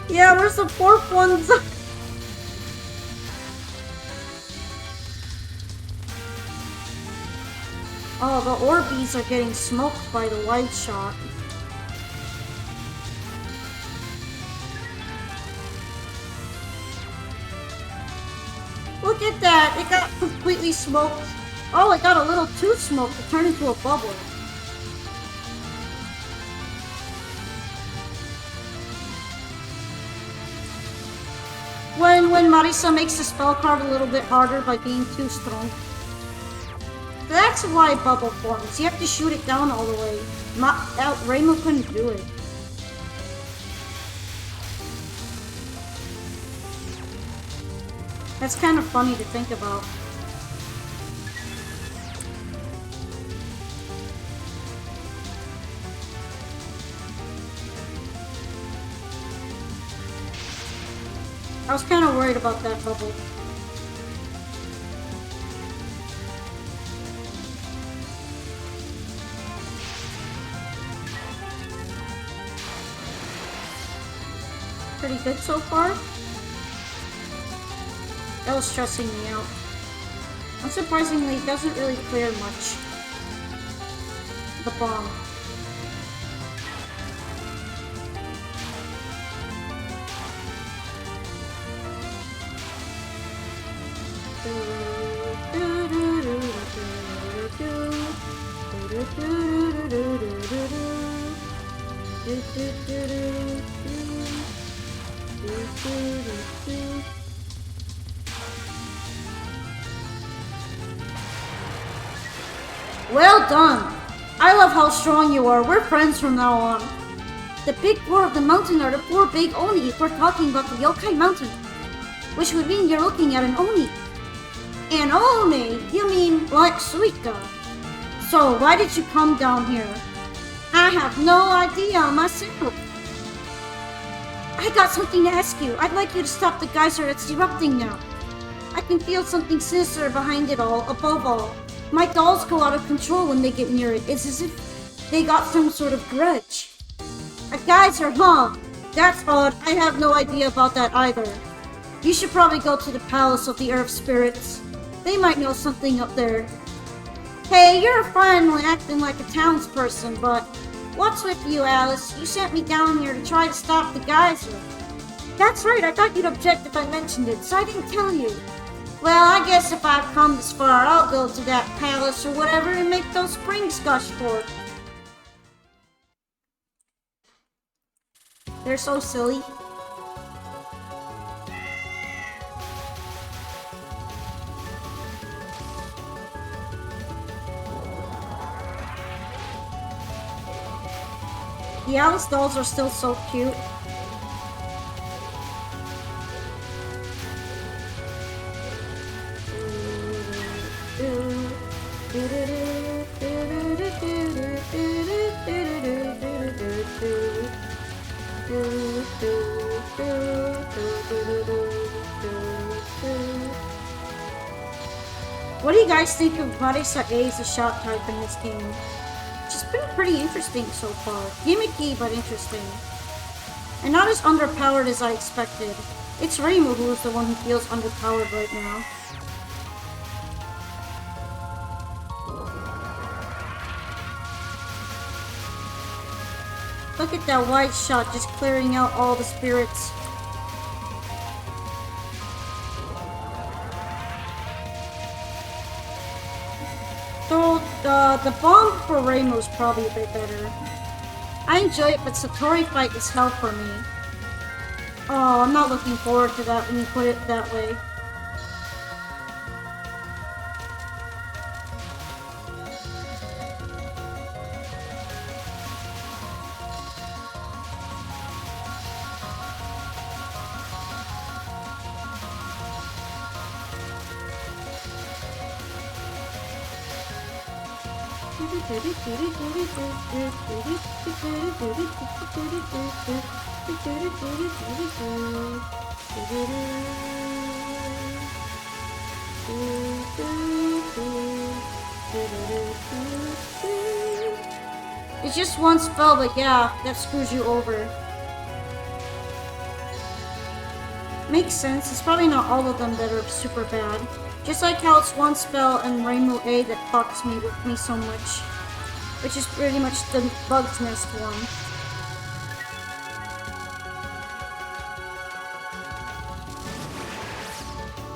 Yeah, where's the fourth ones? Oh, the Orbeez are getting smoked by the wide shot. Look at that! It got completely smoked. Oh, it got a little too smoked to turn into a bubble. When Marisa makes the spell card a little bit harder by being too strong. That's why bubble forms. You have to shoot it down all the way. Reimu couldn't do it. That's kind of funny to think about. I was kind of worried about that bubble. Pretty good so far. That was stressing me out. Unsurprisingly, it doesn't really clear much. The bomb. Well done! I love how strong you are. We're friends from now on. The big four of the mountain are the four big Oni if we're talking about the Yokai Mountain. Which would mean you're looking at an Oni. An Oni? You mean like Suika. So why did you come down here? I have no idea myself. I got something to ask you. I'd like you to stop the geyser that's erupting now. I can feel something sinister behind it all, above all. My dolls go out of control when they get near it. It's as if they got some sort of grudge. A geyser, huh? That's odd. I have no idea about that either. You should probably go to the Palace of the Earth Spirits. They might know something up there. Hey, you're finally acting like a townsperson, but what's with you, Alice? You sent me down here to try to stop the geyser. That's right, I thought you'd object if I mentioned it, so I didn't tell you. Well, I guess if I've come this far, I'll go to that palace or whatever and make those springs gush forth. They're so silly. The Alice dolls are still so cute. What do you guys think of Marisa A as a shot type in this game? She's been pretty interesting so far. Gimmicky, but interesting. And not as underpowered as I expected. It's Reimu who is the one who feels underpowered right now. Look at that wide shot just clearing out all the spirits. So, the bomb for Reimu is probably a bit better. I enjoy it, but Satori fight is hell for me. Oh, I'm not looking forward to that when you put it that way. It's just one spell, but yeah, that screws you over. Makes sense. It's probably not all of them that are super bad. Just like how it's one spell in Rainbow A that fucks me with me so much. Which is pretty much the Bug's Nest one.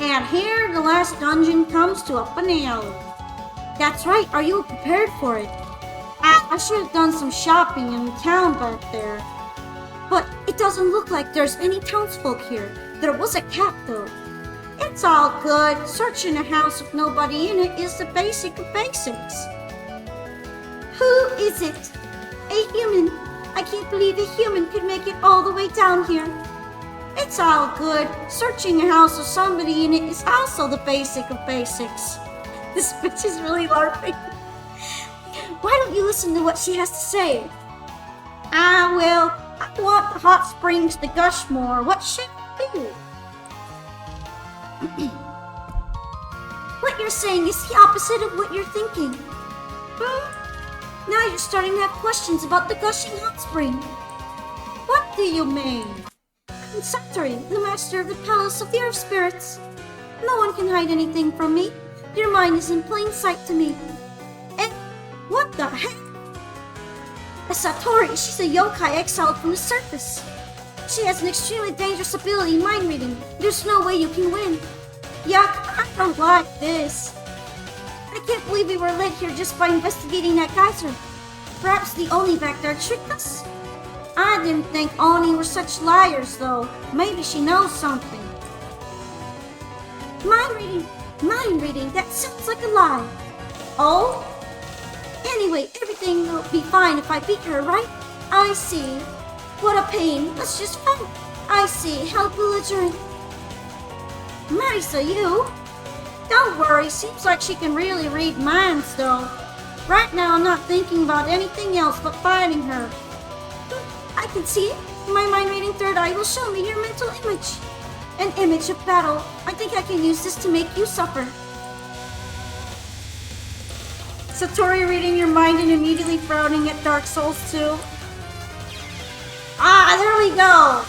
And here the last dungeon comes to a finale. That's right, are you prepared for it? I should have done some shopping in town back there. But it doesn't look like there's any townsfolk here. There was a cat though. It's all good. Searching a house with nobody in it is the basic of basics. Who is it? A human. I can't believe a human could make it all the way down here. It's all good. Searching a house with somebody in it is also the basic of basics. This bitch is really laughing. Why don't you listen to what she has to say? Well, I want the hot springs to gush more. What should I do? What you're saying is the opposite of what you're thinking. Now you're starting to have questions about the gushing hot spring. What do you mean? I'm Satori, the master of the Palace of the Earth Spirits. No one can hide anything from me. Your mind is in plain sight to me. And what the heck? A Satori, she's a yokai exiled from the surface. She has an extremely dangerous ability, mind reading. There's no way you can win. Yuck, I don't like this. I can't believe we were led here just by investigating that geyser. Perhaps the Oni back there tricked us? I didn't think Oni were such liars, though. Maybe she knows something. Mind reading, that sounds like a lie. Oh? Anyway, everything will be fine if I beat her, right? I see. What a pain. Let's just fight. I see. How belligerent. Marisa, you? Don't worry. Seems like she can really read minds, though. Right now, I'm not thinking about anything else but fighting her. I can see it. My mind-reading third eye will show me your mental image. An image of battle. I think I can use this to make you suffer. Satori reading your mind and immediately frowning at Dark Souls 2. Ah, there we go!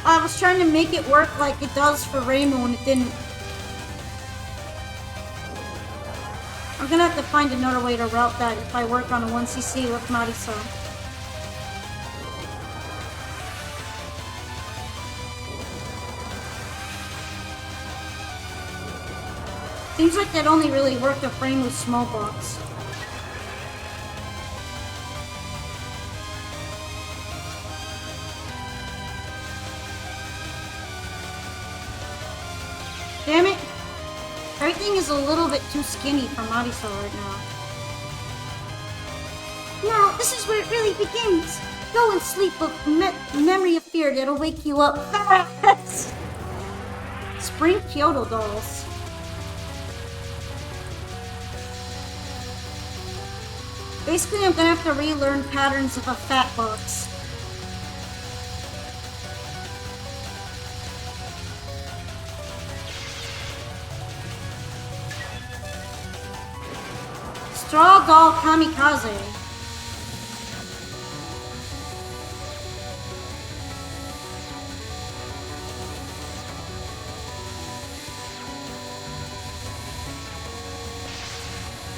I was trying to make it work like it does for Rainbow and it didn't. I'm gonna have to find another way to route that if I work on a 1cc with Marisa. Seems like that only really worked with Rainbow's small box. Damn it! Everything is a little bit too skinny for Marisa right now. Now, this is where it really begins. Go and sleep with memory of fear that'll wake you up fast. Spring Kyoto dolls. Basically, I'm gonna have to relearn patterns of a fat box. Straw Doll Kamikaze.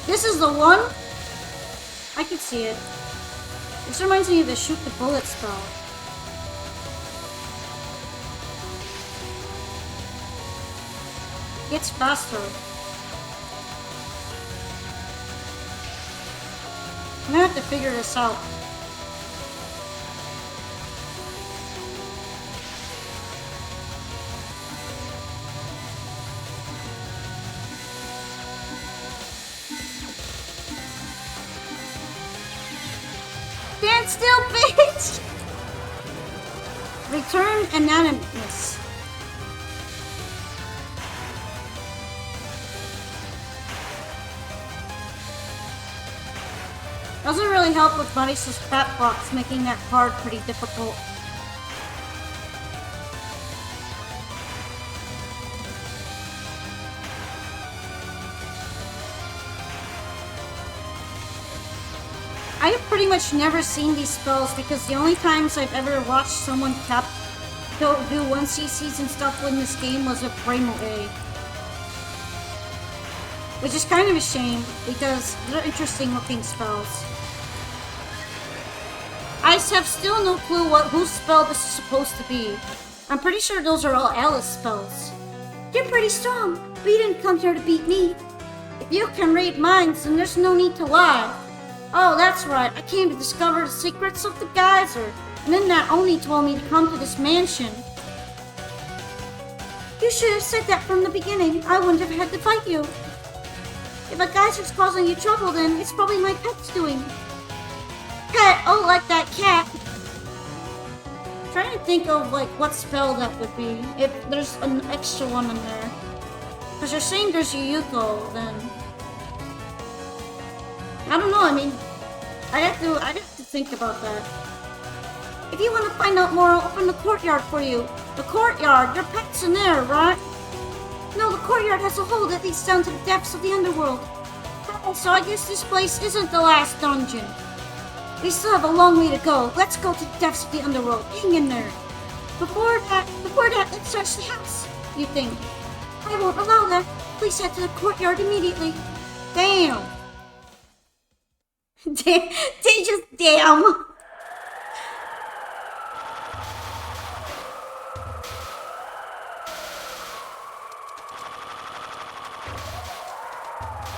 This is the one? I can see it. This reminds me of the shoot the bullet spell. Gets faster. I'm gonna have to figure this out. Stand still, bitch! Return anonymous. Doesn't really help with Marisa's fat box, making that card pretty difficult. I have pretty much never seen these spells because the only times I've ever watched someone do 1CCs and stuff in this game was with Bremo A. Which is kind of a shame because they're interesting looking spells. I have still no clue whose spell this is supposed to be. I'm pretty sure those are all Alice spells. You're pretty strong, but you didn't come here to beat me. If you can read minds, then there's no need to lie. Oh, that's right. I came to discover the secrets of the geyser, and then that Oni told me to come to this mansion. You should have said that from the beginning. I wouldn't have had to fight you. If a geyser's causing you trouble, then it's probably my pet's doing. Pet? Oh, like that cat. I'm trying to think of like what spell that would be. If there's an extra one in there. Because you're saying there's Yuyuko, then I don't know, I mean, I'd have to think about that. If you want to find out more, I'll open the courtyard for you. The courtyard? Your pet's in there, right? No, the courtyard has a hole that leads down to the depths of the underworld. So I guess this place isn't the last dungeon. We still have a long way to go. Let's go to the depths of the underworld. Hang in there. Before that, let's search the house. You think? I won't allow that. Please head to the courtyard immediately. Damn. They just damn.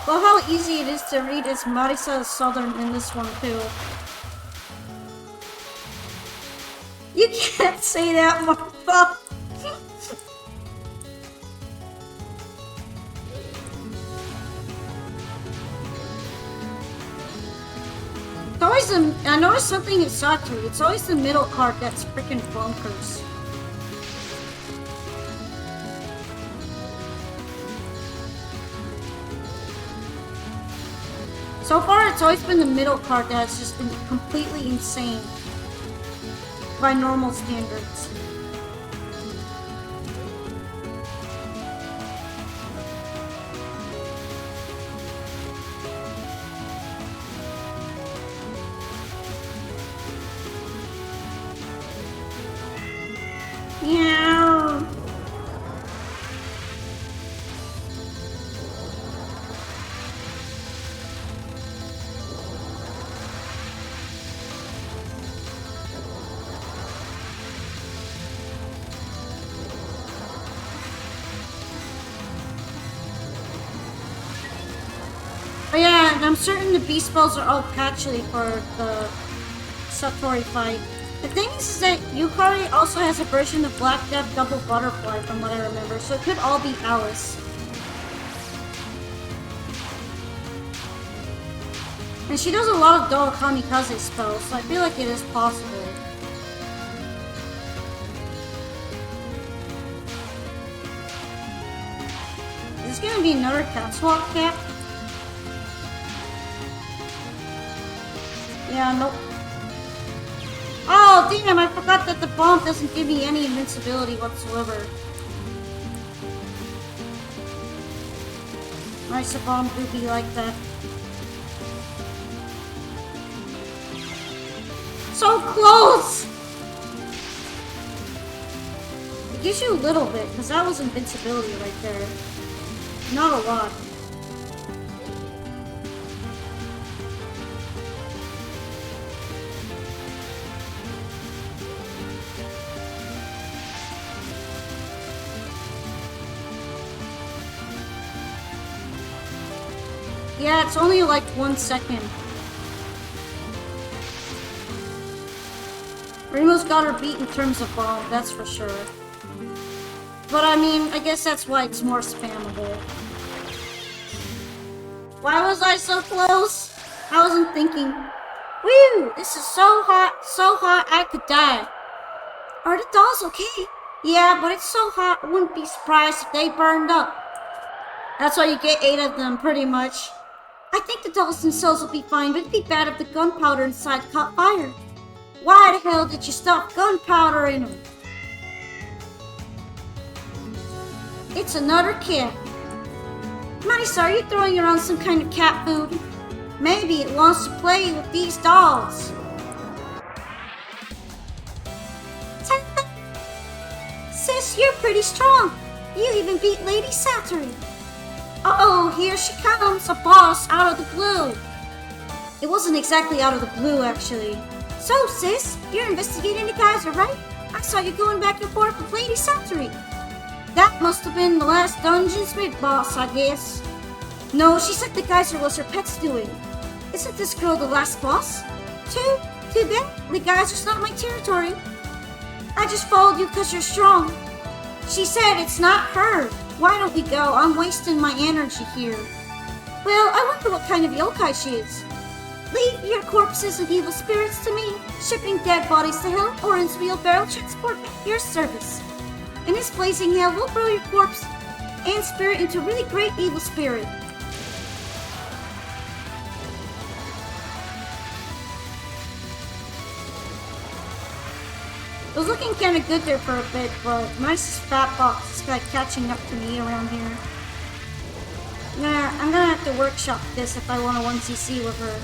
Well, how easy it is to read is Marisa Southern in this one too. You can't say that, motherfucker. It's always I noticed something in Satu. It's always the middle card that's freaking bonkers. So far, it's always been the middle card that's just been completely insane by normal standards. Yeah. Oh yeah, and I'm certain the beast spells are all patchy for the Satori fight. The thing is that Yukari also has a version of Black Death Double Butterfly from what I remember, so it could all be Alice. And she does a lot of Doa Kamikaze spells, so I feel like it is possible. Is this gonna be another cat swap cap? Yeah, nope. Oh, damn, I forgot that the bomb doesn't give me any invincibility whatsoever. Nice, a bomb do be like that. So close! It gives you a little bit, because that was invincibility right there. Not a lot. Yeah, it's only like 1 second. Remo's got her beat in terms of bomb, that's for sure. But I mean, I guess that's why it's more spammable. Why was I so close? I wasn't thinking. Woo! This is so hot I could die. Are the dolls okay? Yeah, but it's so hot I wouldn't be surprised if they burned up. That's why you get 8 of them, pretty much. I think the dolls themselves will be fine, but it'd be bad if the gunpowder inside caught fire. Why the hell did you stuff gunpowder in them? It's another cat. Marisa, are you throwing around some kind of cat food? Maybe it wants to play with these dolls. Sis, you're pretty strong. You even beat Lady Satori. Uh-oh, here she comes, a boss out of the blue. It wasn't exactly out of the blue, actually. So, sis, you're investigating the geyser, right? I saw you going back and forth with Lady Satori. That must have been the last Dungeon Smith boss, I guess. No, she said the geyser was her pet's doing. Isn't this girl the last boss? Too bad. The geyser's not my territory. I just followed you because you're strong. She said it's not her. Why don't we go? I'm wasting my energy here. Well, I wonder what kind of yokai she is. Leave your corpses and evil spirits to me. Shipping dead bodies to hell or in wheelbarrow transport at your service. In this blazing hell, we'll throw your corpse and spirit into a really great evil spirit. It was looking kind of good there for a bit, but Mice's fat box is like catching up to me around here. I'm gonna have to workshop this if I want a 1cc with her.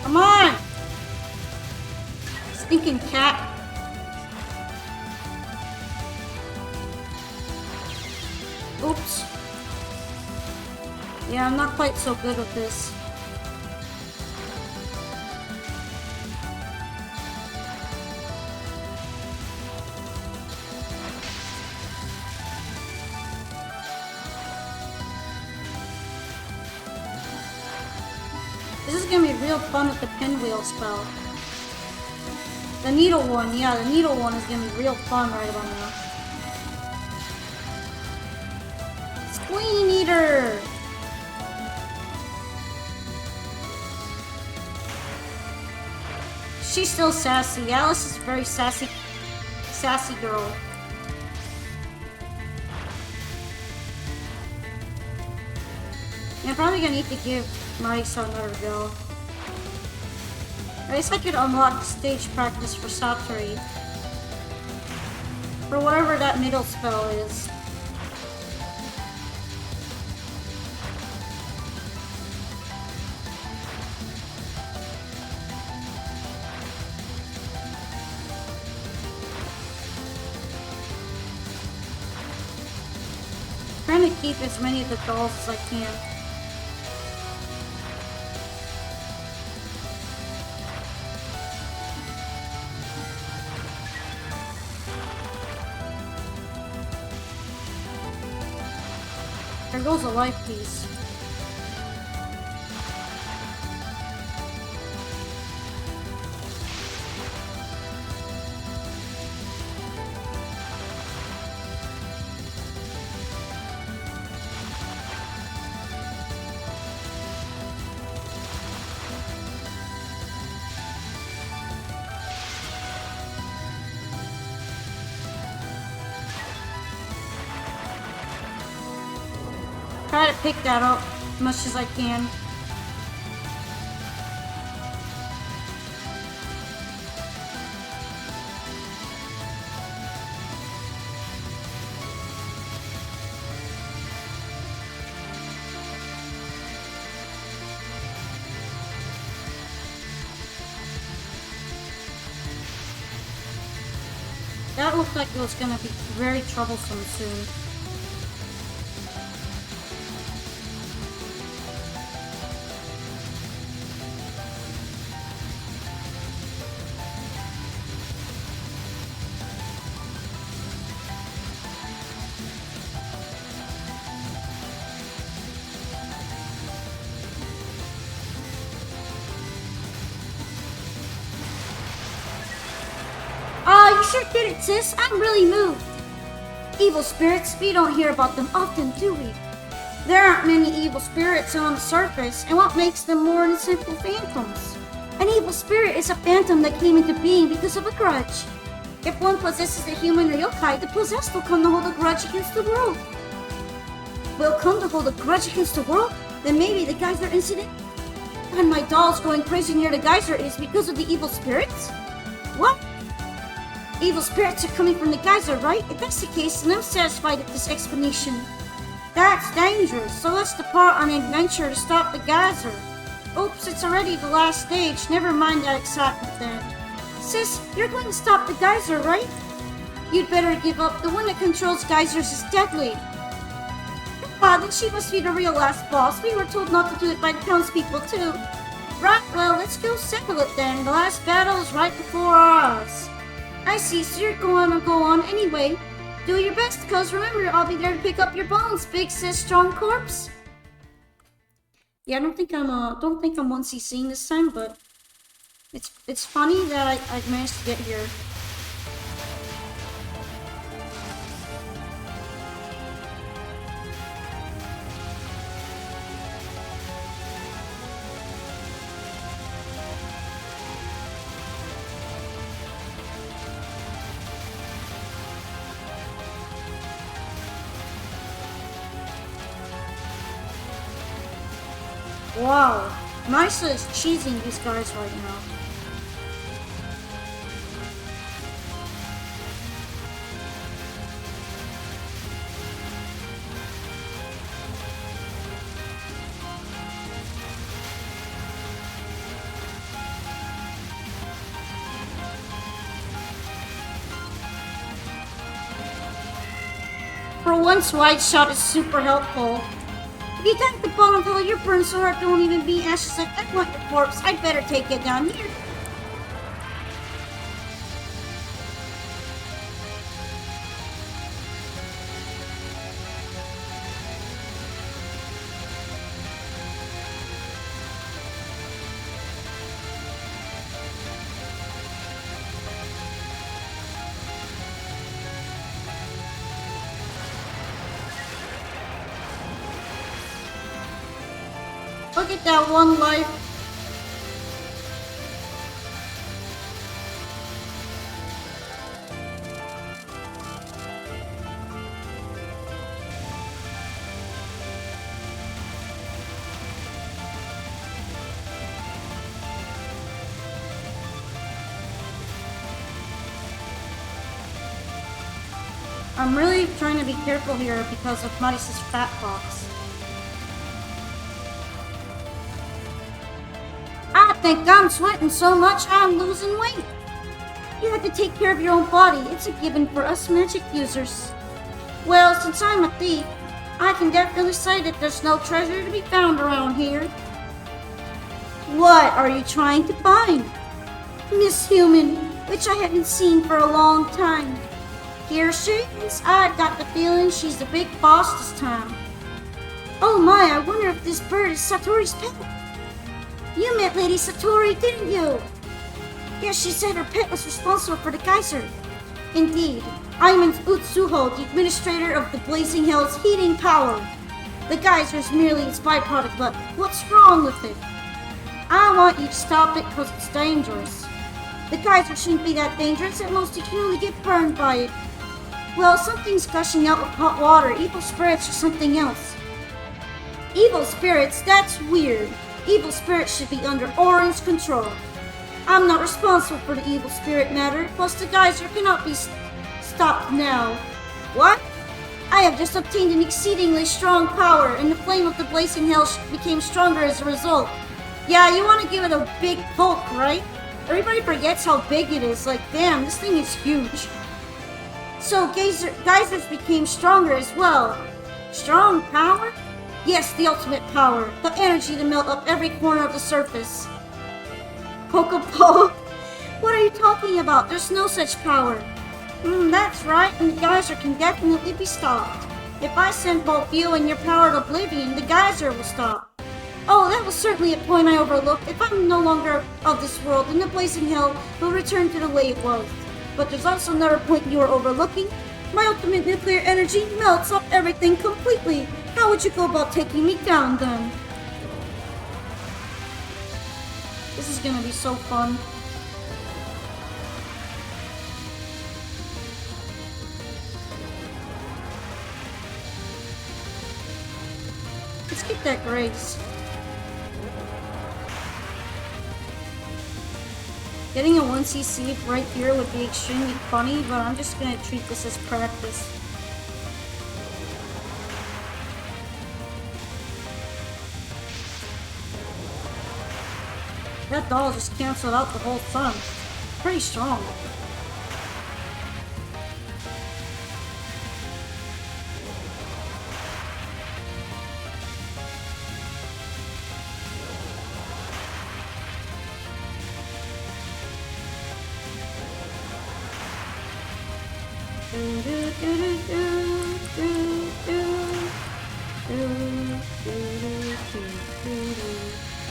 Come on! Stinking cat. Oops. Yeah, I'm not quite so good with this. This is gonna be real fun with the pinwheel spell. The needle one, yeah, the needle one is gonna be real fun right about now. Queen Eater! She's still sassy. Alice is a very sassy girl. Yeah, I'm probably gonna need to give Marisa another go. At least I could unlock stage practice for Satori. For whatever that middle spell is. Trying to keep as many of the dolls as I can. There goes a life piece. Try to pick that up as much as I can. That looked like it was gonna be very troublesome soon. You sure did it, sis. I'm really moved. Evil spirits, we don't hear about them often, do we? There aren't many evil spirits on the surface, and what makes them more than simple phantoms? An evil spirit is a phantom that came into being because of a grudge. If one possesses a human or yokai, the possessed will come to hold a grudge against the world. Will come to hold a grudge against the world? Then maybe the geyser incident and my doll's going crazy near the geyser is because of the evil spirits? What? Evil spirits are coming from the geyser, right? If that's the case, then I'm satisfied with this explanation. That's dangerous, so let's depart on an adventure to stop the geyser. Oops, it's already the last stage. Never mind that excitement then. Sis, you're going to stop the geyser, right? You'd better give up. The one that controls geysers is deadly. Ah, then she must be the real last boss. We were told not to do it by the townspeople, too. Right, well, let's go settle it then. The last battle is right before our eyes. I see, so you're going to go on anyway. Do your best, cuz remember, I'll be there to pick up your bones, big sis strong corpse. Yeah, I don't think I'm 1C seeing this time, but it's funny that I managed to get here. Wow, Misa is cheesing these guys right now. For once, Wide Shot is super helpful. If you tank the ball until your burn so hard there won't even be ashes like I want your corpse, I'd better take it down here. Look at that one life. I'm really trying to be careful here because of Marisa's fat box. I think I'm sweating so much I'm losing weight. You have to take care of your own body. It's a given for us magic users. Well, since I'm a thief, I can definitely say that there's no treasure to be found around here. What are you trying to find? Miss Human, which I haven't seen for a long time. Here she is. I've got the feeling she's the big boss this time. Oh my, I wonder if this bird is Satori's pet. You met Lady Satori, didn't you? Yes, she said her pet was responsible for the geyser. Indeed, I'm in Touhou, the administrator of the Blazing Hell's heating power. The geyser is merely its byproduct, but what's wrong with it? I want you to stop it because it's dangerous. The geyser shouldn't be that dangerous, at most you can only get burned by it. Well, something's gushing out with hot water, evil spirits or something else. Evil spirits? That's weird. Evil spirits should be under Orange control. I'm not responsible for the evil spirit matter, plus the geyser cannot be stopped now. What? I have just obtained an exceedingly strong power, and the flame of the blazing hell became stronger as a result. Yeah, you want to give it a big poke, right? Everybody forgets how big it is. Like, damn, this thing is huge. So geysers became stronger as well. Strong power? Yes, the ultimate power. The energy to melt up every corner of the surface. Pokeball? What are you talking about? There's no such power. That's right, and the geyser can definitely be stopped. If I send both you and your power to oblivion, the geyser will stop. Oh, that was certainly a point I overlooked. If I'm no longer of this world, then the blazing hell will return to the way it was. But there's also another point you are overlooking. My ultimate nuclear energy melts up everything completely. How would you go about taking me down, then? This is gonna be so fun. Let's get that grace. Getting a 1cc right here would be extremely funny, but I'm just gonna treat this as practice. That doll just canceled out the whole sun. Pretty strong.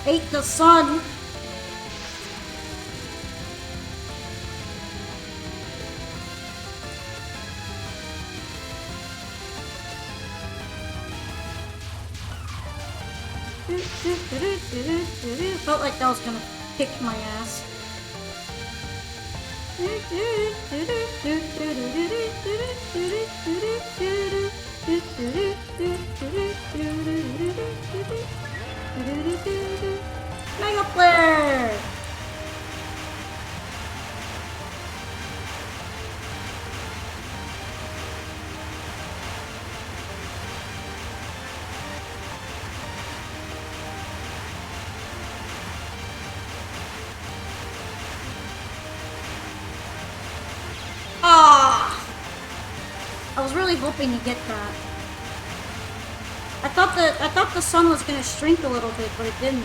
Ate the sun. Felt like that was gonna kick my ass. Mega Flare! I was really hoping to get that. I thought the sun was gonna shrink a little bit, but it didn't.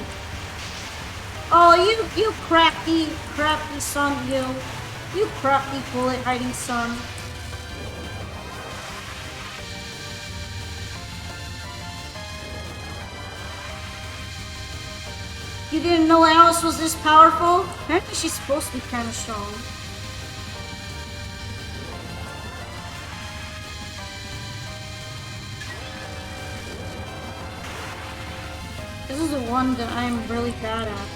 Oh, you crafty sun, you crafty bullet hiding sun. You didn't know Alice was this powerful? Apparently she's supposed to be kind of strong. This is the one that I'm really bad at.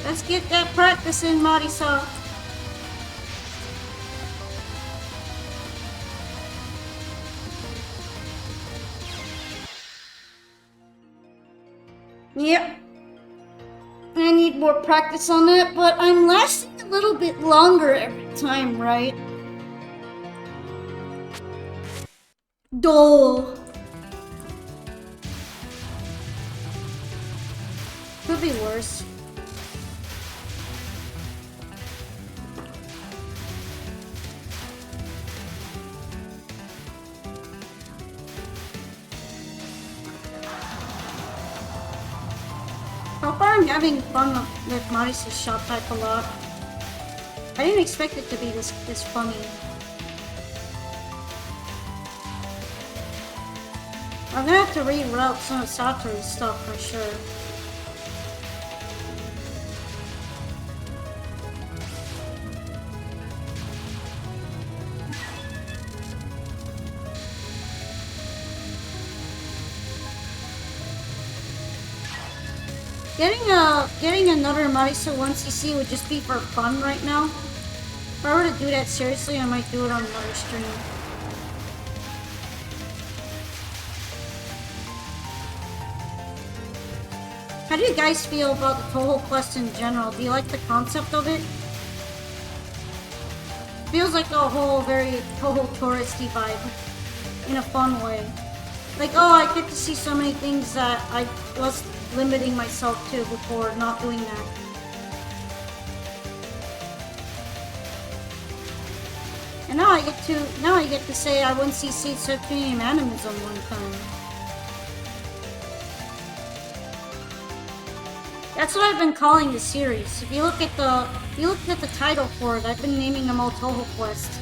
Let's get that practice in, Marisa. Yep. I need more practice on that, but I'm lasting a little bit longer every time, right? Duh. Could be worse. So far I'm having fun with Marisa's shot type a lot. I didn't expect it to be this funny. I'm gonna have to reroute some of Satoru's stuff for sure. Getting another Marisa 1cc would just be for fun right now. If I were to do that seriously, I might do it on another stream. How do you guys feel about the Touhou quest in general? Do you like the concept of it? Feels like a whole very Touhou touristy vibe. in a fun way. Like, oh, I get to see so many things that I was limiting myself to before not doing that. And now I get to say I 1cc so many animism one time. That's what I've been calling the series. If you look at the title for it, I've been naming them all Touhou Quest.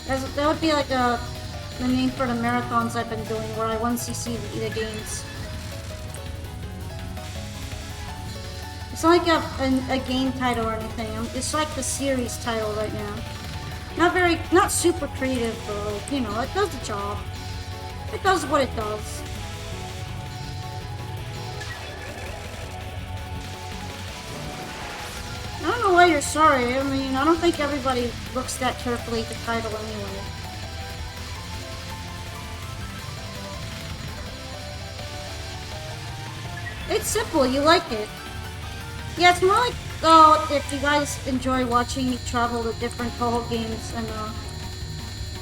That would be like the name for the marathons I've been doing, where I 1cc the games. It's not like a game title or anything. It's like the series title right now. Not super creative, but you know, it does the job. It does what it does. I don't know why you're sorry. I mean, I don't think everybody looks that carefully at the title anyway. It's simple, you like it. Yeah, it's more like, if you guys enjoy watching me travel to different Touhou games and,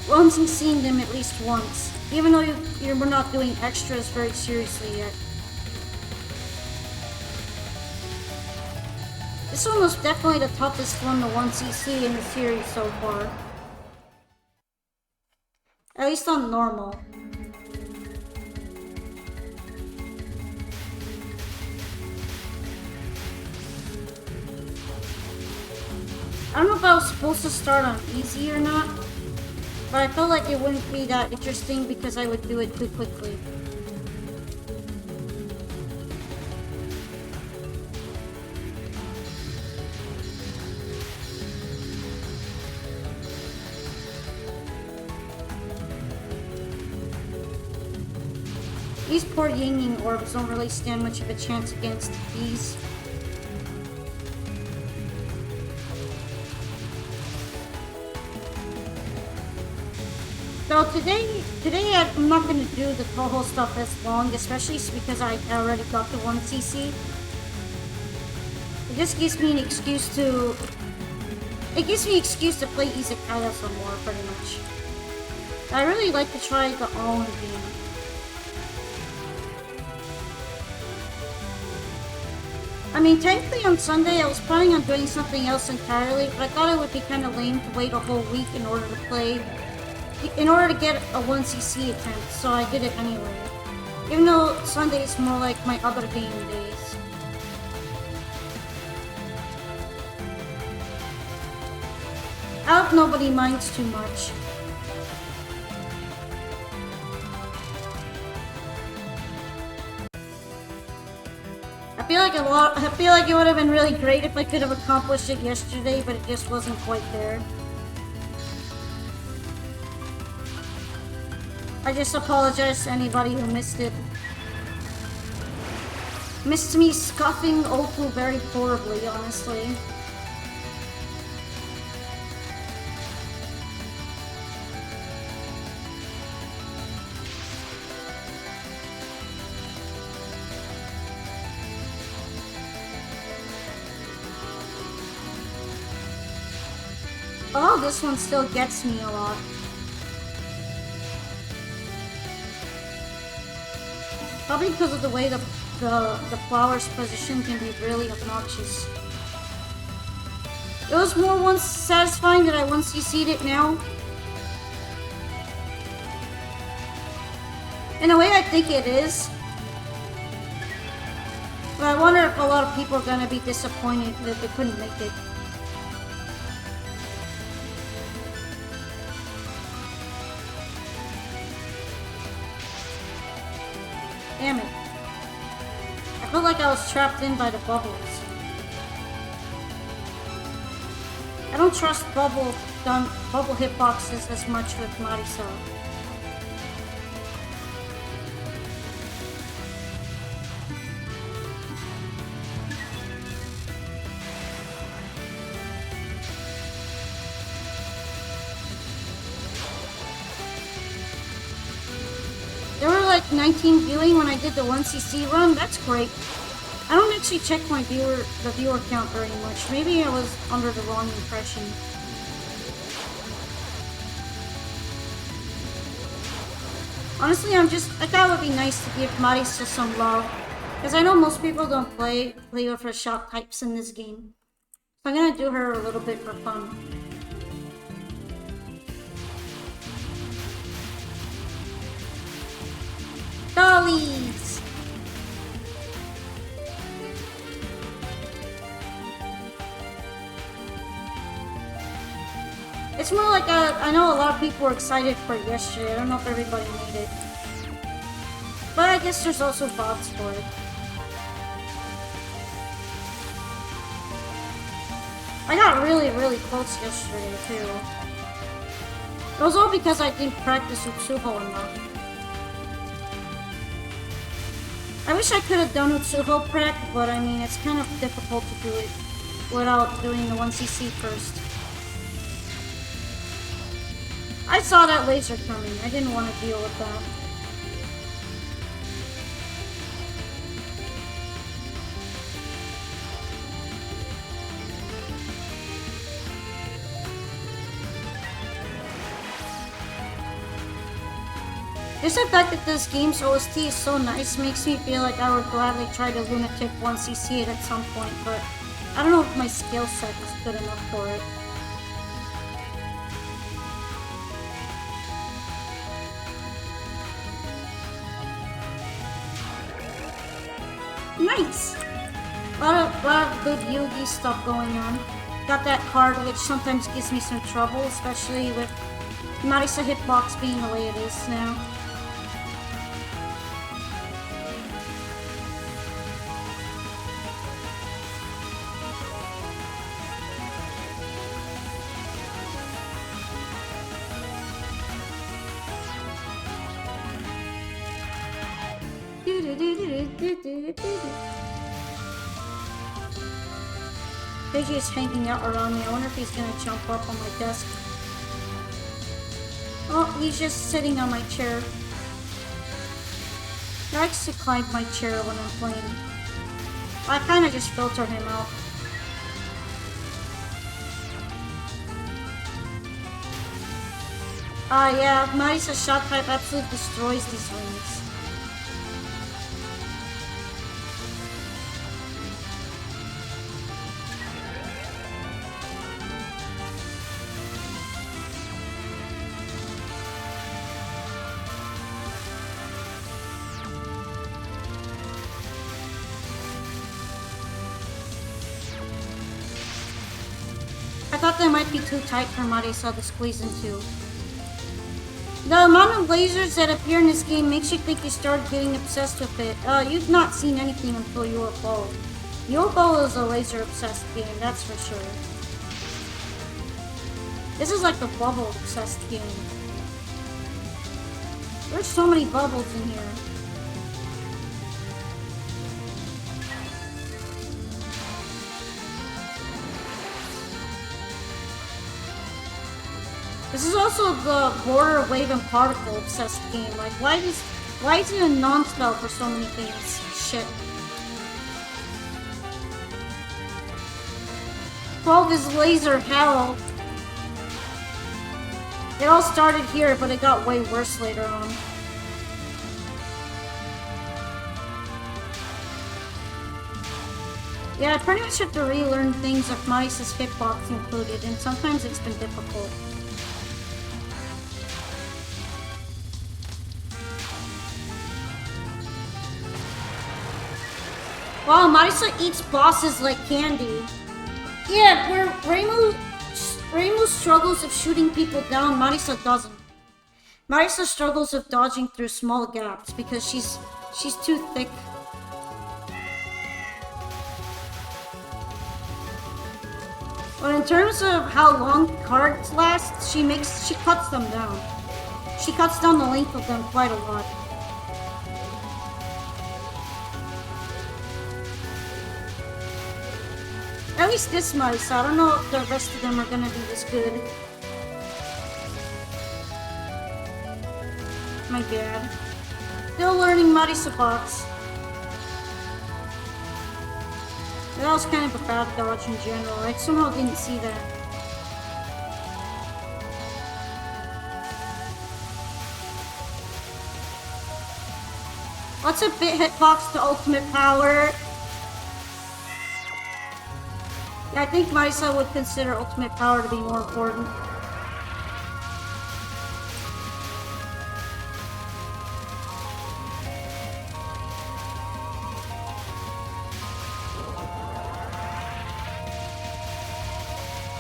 once and seeing them at least once. Even though we're not doing extras very seriously yet. This one was definitely the toughest one to 1cc in the series so far. At least on normal. I don't know if I was supposed to start on easy or not, but I felt like it wouldn't be that interesting because I would do it too quickly. These poor Ying orbs don't really stand much of a chance against these. So today I'm not going to do the Touhou stuff as long, especially because I already got the 1cc. It just gives me an excuse to... It gives me an excuse to play Izakaya some more, pretty much. I really like to try the all-in game. I mean, technically on Sunday I was planning on doing something else entirely, but I thought it would be kind of lame to wait a whole week in order to get a 1cc attempt, so I did it anyway. Even though Sunday is more like my other game days. I hope nobody minds too much. I feel like it would have been really great if I could have accomplished it yesterday, but it just wasn't quite there. I just apologize to anybody who missed it. Missed me scuffing Oku very horribly, honestly. Oh, this one still gets me a lot. Probably because of the way the flower's position can be really obnoxious. It was more once satisfying that I once CC'd it now. In a way, I think it is. But I wonder if a lot of people are gonna be disappointed that they couldn't make it. Damn it. I felt like I was trapped in by the bubbles. I don't trust bubble hitboxes as much with Marisa. There were like 19 viewing when I did the 1cc run. That's great. I don't actually check the viewer count very much. Maybe I was under the wrong impression. Honestly, I thought it would be nice to give Marisa some love. Because I know most people don't play with her shock types in this game. So I'm gonna do her a little bit for fun. Dollies! It's more like I know a lot of people were excited for it yesterday. I don't know if everybody made it. But I guess there's also bots for it. I got really, really close yesterday, too. It was all because I didn't practice with Touhou enough. I wish I could have done Touhou prac, but I mean, it's kind of difficult to do it without doing the 1cc first. I saw that laser coming. I didn't want to deal with that. Just the fact that this game's OST is so nice makes me feel like I would gladly try to lunatic 1cc it at some point, but I don't know if my skill set is good enough for it. Nice! A lot of good Yugi stuff going on. Got that card which sometimes gives me some trouble, especially with Marisa hitbox being the way it is now. Pidgey is hanging out around me. I wonder if he's gonna jump up on my desk. Oh, he's just sitting on my chair. He likes to climb my chair when I'm playing. I kinda just filter him out. Yeah, Marisa's shot type absolutely destroys these rings. I thought that might be too tight for Marisa to squeeze into. The amount of lasers that appear in this game makes you think you start getting obsessed with it. You've not seen anything until UFO. UFO is a laser-obsessed game, that's for sure. This is like the bubble-obsessed game. There's so many bubbles in here. This is also the border wave and particle obsessed game. Like, why is it a non-spell for so many things? Shit. 12 is laser hell. It all started here, but it got way worse later on. Yeah, I pretty much have to relearn things if Marisa's hitbox included, and sometimes it's been difficult. Wow, Marisa eats bosses like candy. Yeah, where Reimu struggles of shooting people down, Marisa doesn't. Marisa struggles of dodging through small gaps because she's too thick. But in terms of how long cards last, she cuts them down. She cuts down the length of them quite a lot. At least this Marisa. I don't know if the rest of them are gonna be this good. My bad. Still learning Marisa box. That was kind of a bad dodge in general. I somehow didn't see that. What's a bit hitbox to ultimate power? Yeah, I think Marisa would consider ultimate power to be more important.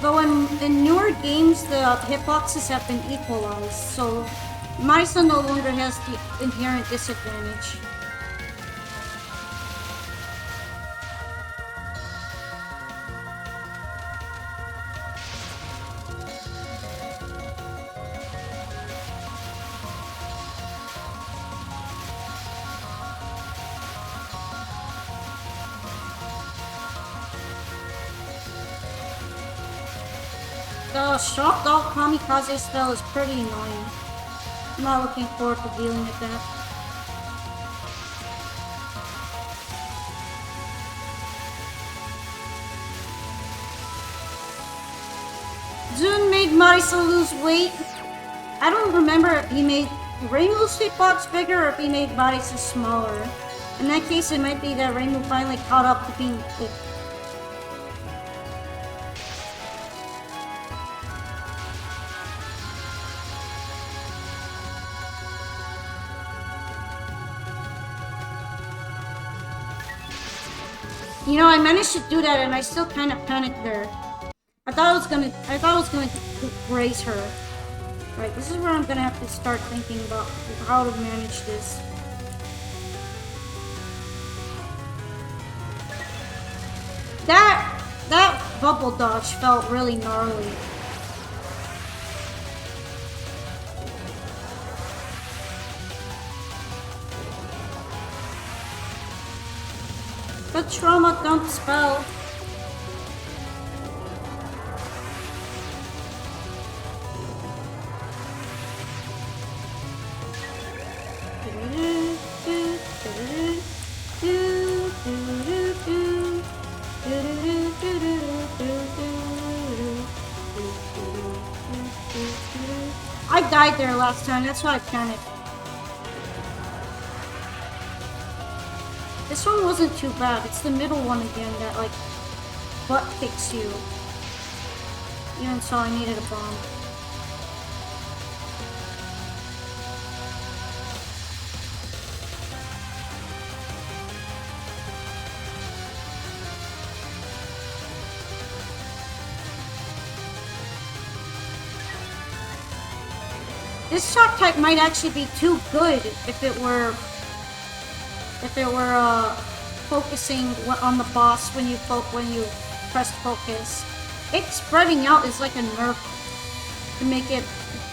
Though in newer games, the hitboxes have been equalized, so Marisa no longer has the inherent disadvantage. The Shock Dog Kamikaze spell is pretty annoying. I'm not looking forward to dealing with that. Jun made Marisa lose weight. I don't remember if he made Reimu's hitbox bigger or if he made Marisa smaller. In that case, it might be that Reimu finally caught up to being thick. You know, I managed to do that, and I still kind of panicked there. I thought I was going to graze her. Right, this is where I'm gonna have to start thinking about how to manage this. That bubble dodge felt really gnarly. The trauma dump spell. I died there last time, that's why I panicked. This one wasn't too bad. It's the middle one again that, like, butt kicks you. Even so, I needed a bomb. This shock type might actually be too good if it were focusing on the boss when you press focus. It spreading out is like a nerf to make it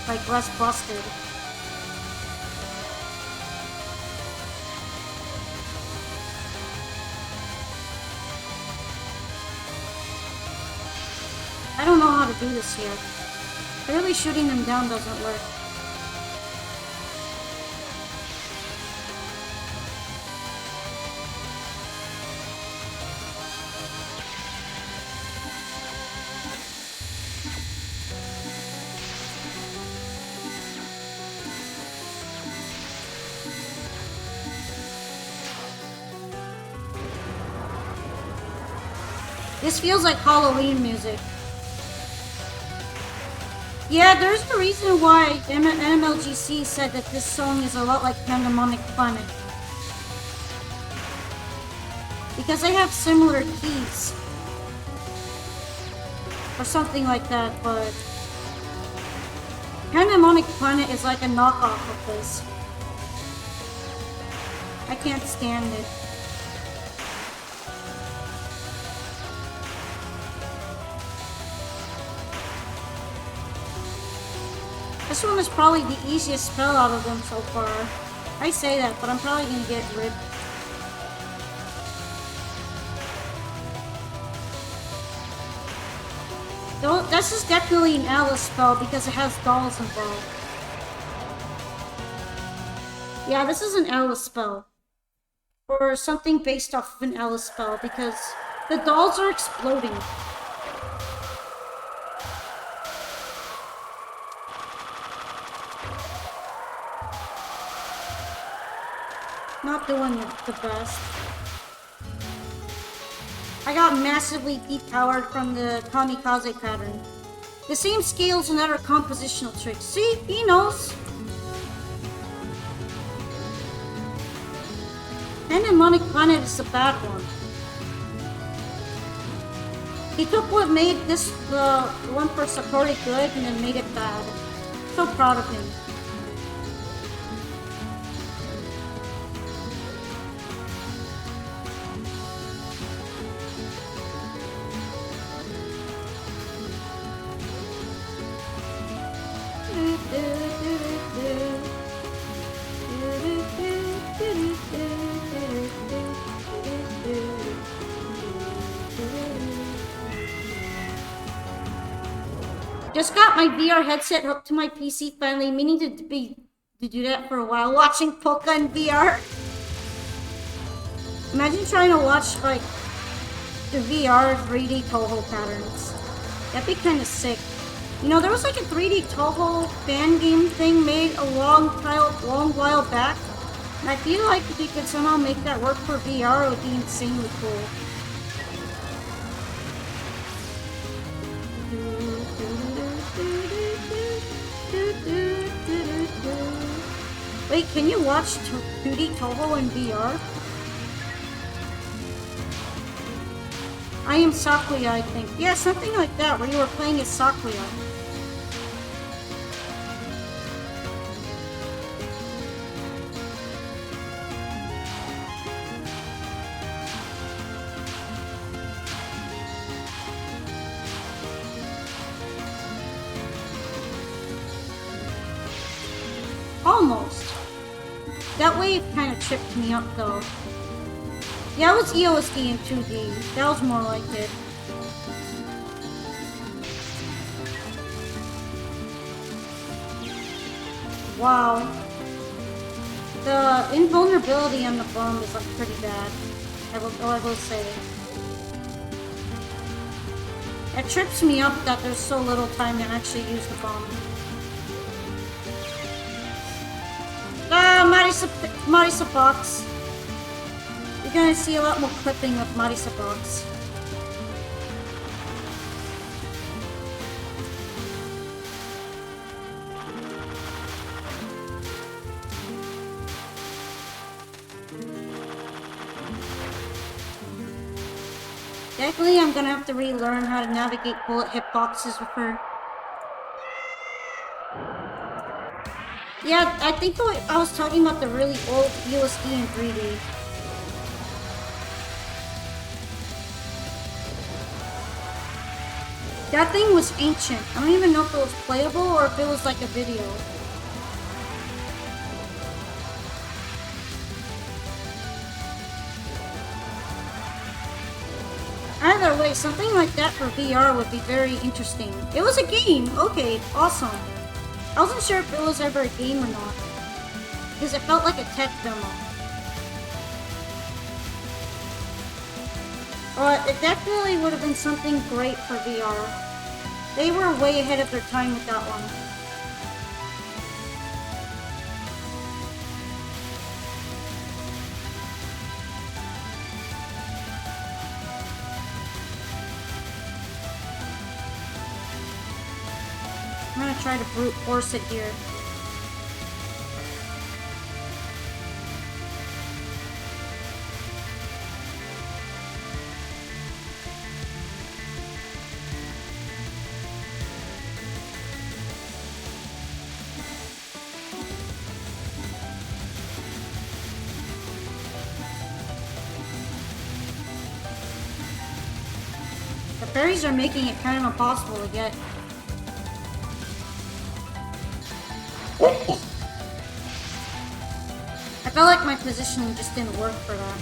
like less busted. I don't know how to do this yet. Clearly shooting them down doesn't work. This feels like Halloween music. Yeah, there's a reason why NMLGC said that this song is a lot like Pandemonic Planet. Because they have similar keys. Or something like that, but Pandemonic Planet is like a knockoff of this. I can't stand it. This one is probably the easiest spell out of them so far. I say that, but I'm probably gonna get ripped. Though, this is definitely an Alice spell because it has dolls involved. Yeah, this is an Alice spell. Or something based off of an Alice spell because The dolls are exploding. Not doing the best. I got massively depowered from the kamikaze pattern. The same scales and other compositional tricks. See, he knows. And Demonic Planet is a bad one. He took what made this the one for Sakori good and then made it bad. So proud of him. Just got my VR headset hooked to my PC finally, meaning to do that for a while. Watching Poca in VR. Imagine trying to watch like the VR 3D Touhou patterns. That'd be kind of sick. You know, there was like a 3D Touhou fan game thing made a long while back, and I feel like if you could somehow make that work for VR, it would be insanely cool. Wait, can you watch 2D Touhou in VR? I am Sakuya, I think. Yeah, something like that, where you were playing as Sakuya. Almost. That wave kind of tripped me up though. Yeah, it was EOSD in 2D. That was more like it. Wow. The invulnerability on the bomb is like pretty bad. I will say. It trips me up that there's so little time to actually use the bomb. Ah, Marisa Box. You're gonna see a lot more clipping of Marisa Box. Definitely, I'm gonna have to relearn how to navigate bullet hitboxes with her. Yeah, I think I was talking about the really old USD in 3D. That thing was ancient. I don't even know if it was playable or if it was like a video. Either way, something like that for VR would be very interesting. It was a game! Okay, awesome. I wasn't sure if it was ever a game or not, because it felt like a tech demo. But it definitely would have been something great for VR. They were way ahead of their time with that one. I'm gonna try to brute force it here. The fairies are making it kind of impossible to get. I felt like my positioning just didn't work for that.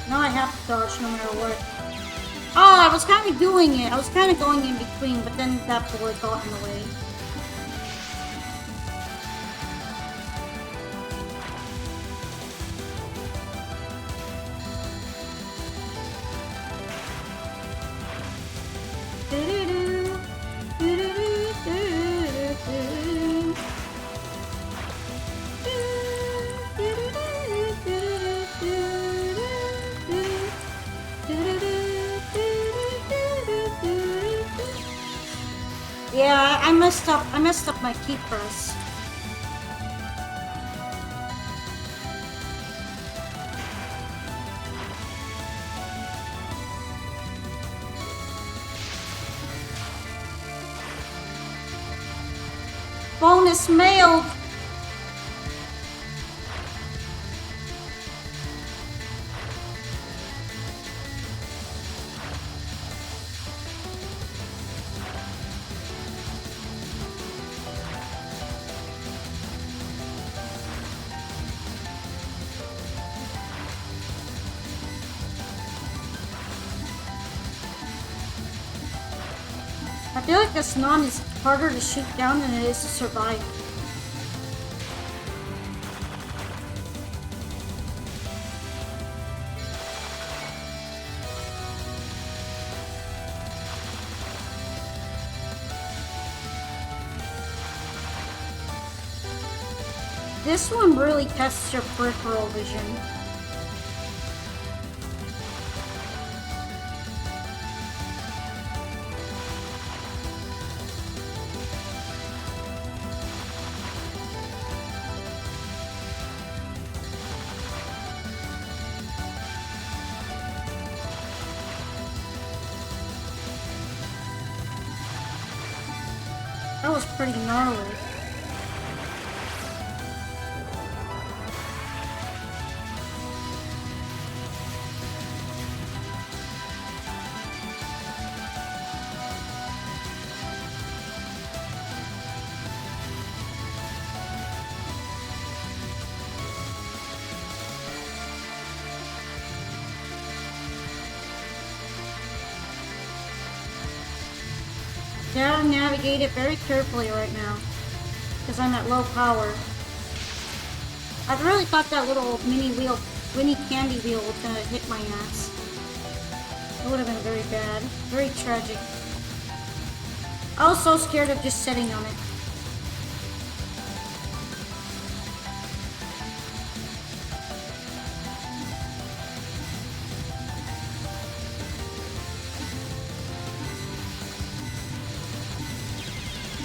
Now I have to dodge no matter what. Oh, I was kind of doing it. I was kind of going in between, but then that board got in the way. Yeah, I messed up. I messed up my key press. Bonus mailed. I feel like this non is harder to shoot down than it is to survive. This one really tests your peripheral vision. That was pretty gnarly. Gotta navigate it very carefully right now, because I'm at low power. I really thought that little mini candy wheel was gonna hit my ass. It would have been very bad, very tragic. I was so scared of just sitting on it.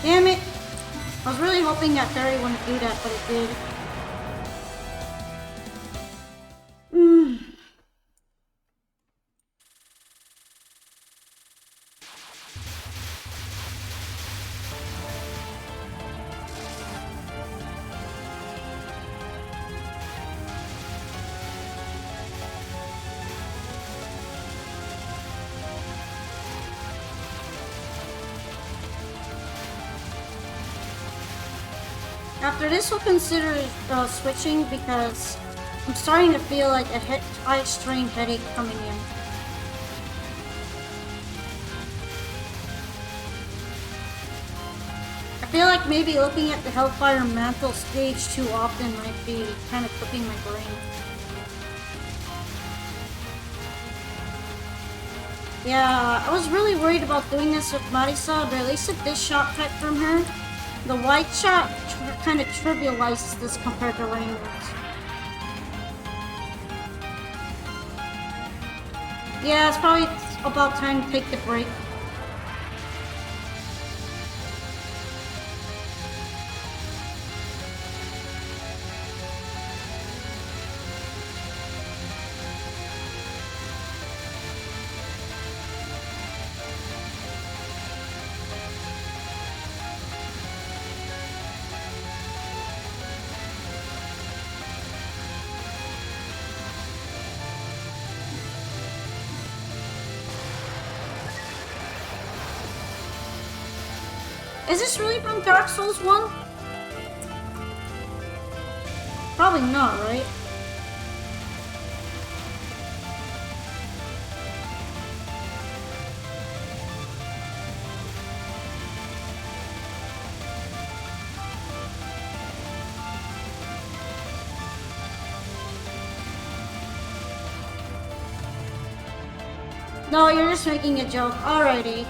Damn it! I was really hoping that fairy wouldn't do that, but it did. After this, we'll consider switching because I'm starting to feel like a eye-strained headache coming in. I feel like maybe looking at the Hellfire Mantle stage too often might be kind of cooking my brain. Yeah, I was really worried about doing this with Marisa, but at least with this shot type from her, the white shot kind of trivializes this compared to Rainbows. Yeah, it's probably about time to take the break. Is this really from Dark Souls 1? Probably not, right? No, you're just making a joke. Alrighty.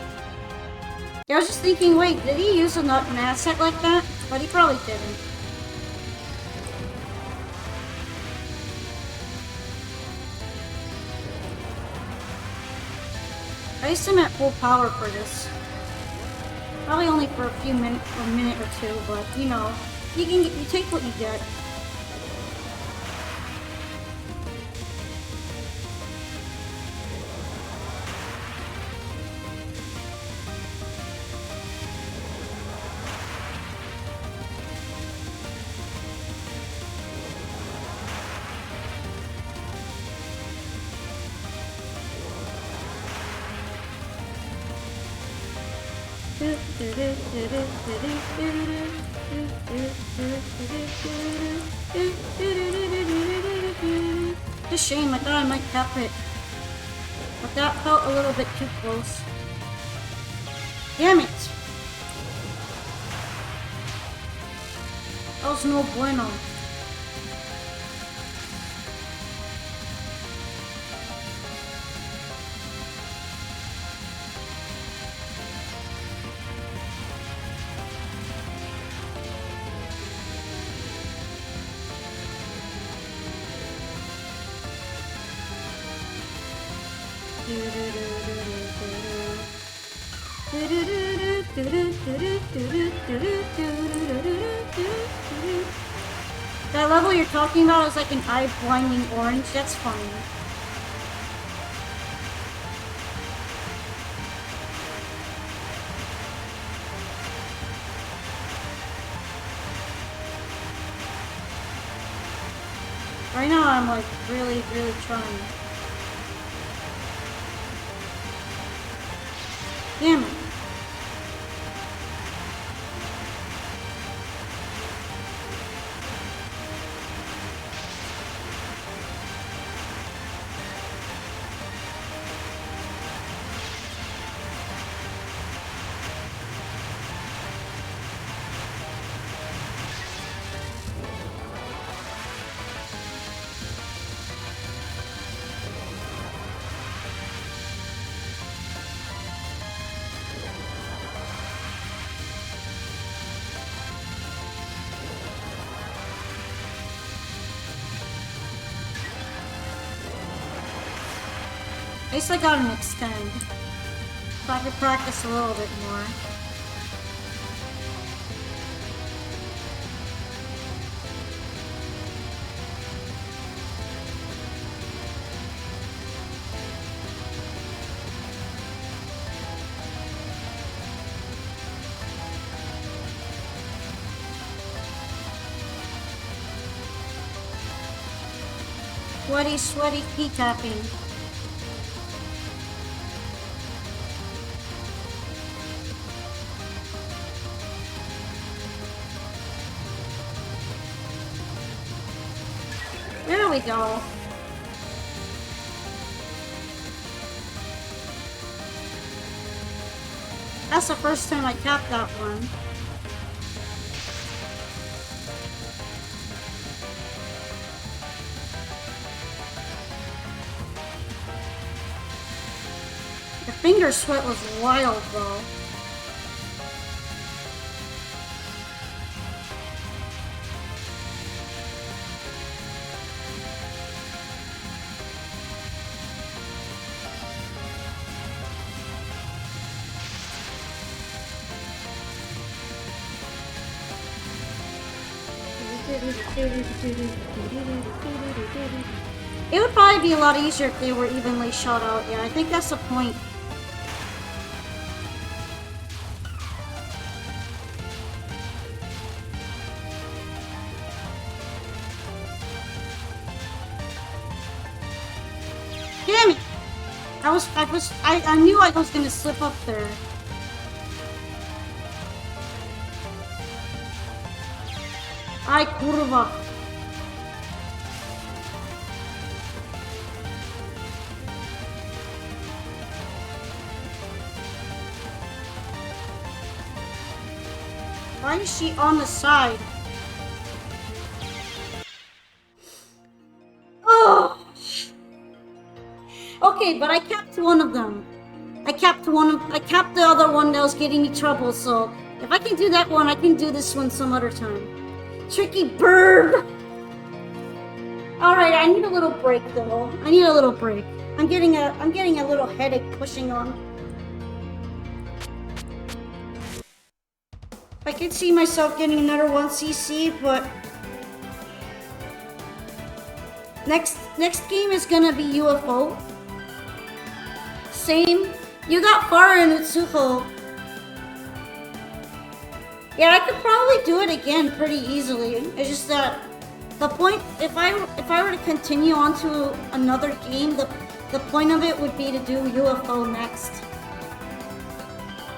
Yeah, I was just thinking, wait, did he use an asset like that? But he probably didn't. I used him at full power for this. Probably only for a few minutes, a minute or two, but you know, you take what you get. It's a shame, I thought I might cap it. But that felt a little bit too close. Damn it! That was no bueno. That level you're talking about is like an eye-blinding orange. That's funny. Right now I'm like really trying. Damn it. At least I got an extend. So I could practice a little bit more. Sweaty key tapping. There we go. That's the first time I tapped that one. The finger sweat was wild though. It would probably be a lot easier if they were evenly shot out. Yeah, I think that's the point. Damn it! I knew I was gonna slip up there. Ay, curva. Why is she on the side? Oh. Okay, okay, but I kept one of them. I kept the other one that was getting me trouble, so if I can do that one, I can do this one some other time. Tricky bird! Alright, I need a little break though. I need a little break. I'm getting a little headache pushing on. I could see myself getting another 1cc, but next game is gonna be UFO. Same. You got far in Touhou. Yeah, I could probably do it again pretty easily. It's just that the point, if I were to continue on to another game, the point of it would be to do UFO next.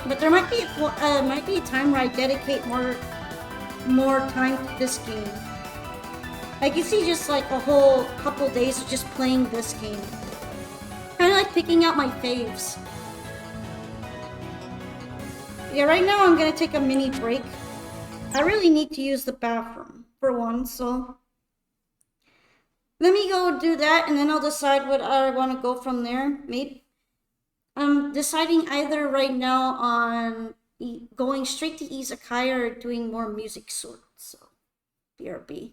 But there might be a time where I dedicate more time to this game. I can see just like a whole couple days of just playing this game. Kind of like picking out my faves. Yeah, right now I'm gonna take a mini break. I really need to use the bathroom for one, so let me go do that and then I'll decide what I want to go from there. Maybe I'm deciding either right now on going straight to Izakaya or doing more music sort. So, BRB.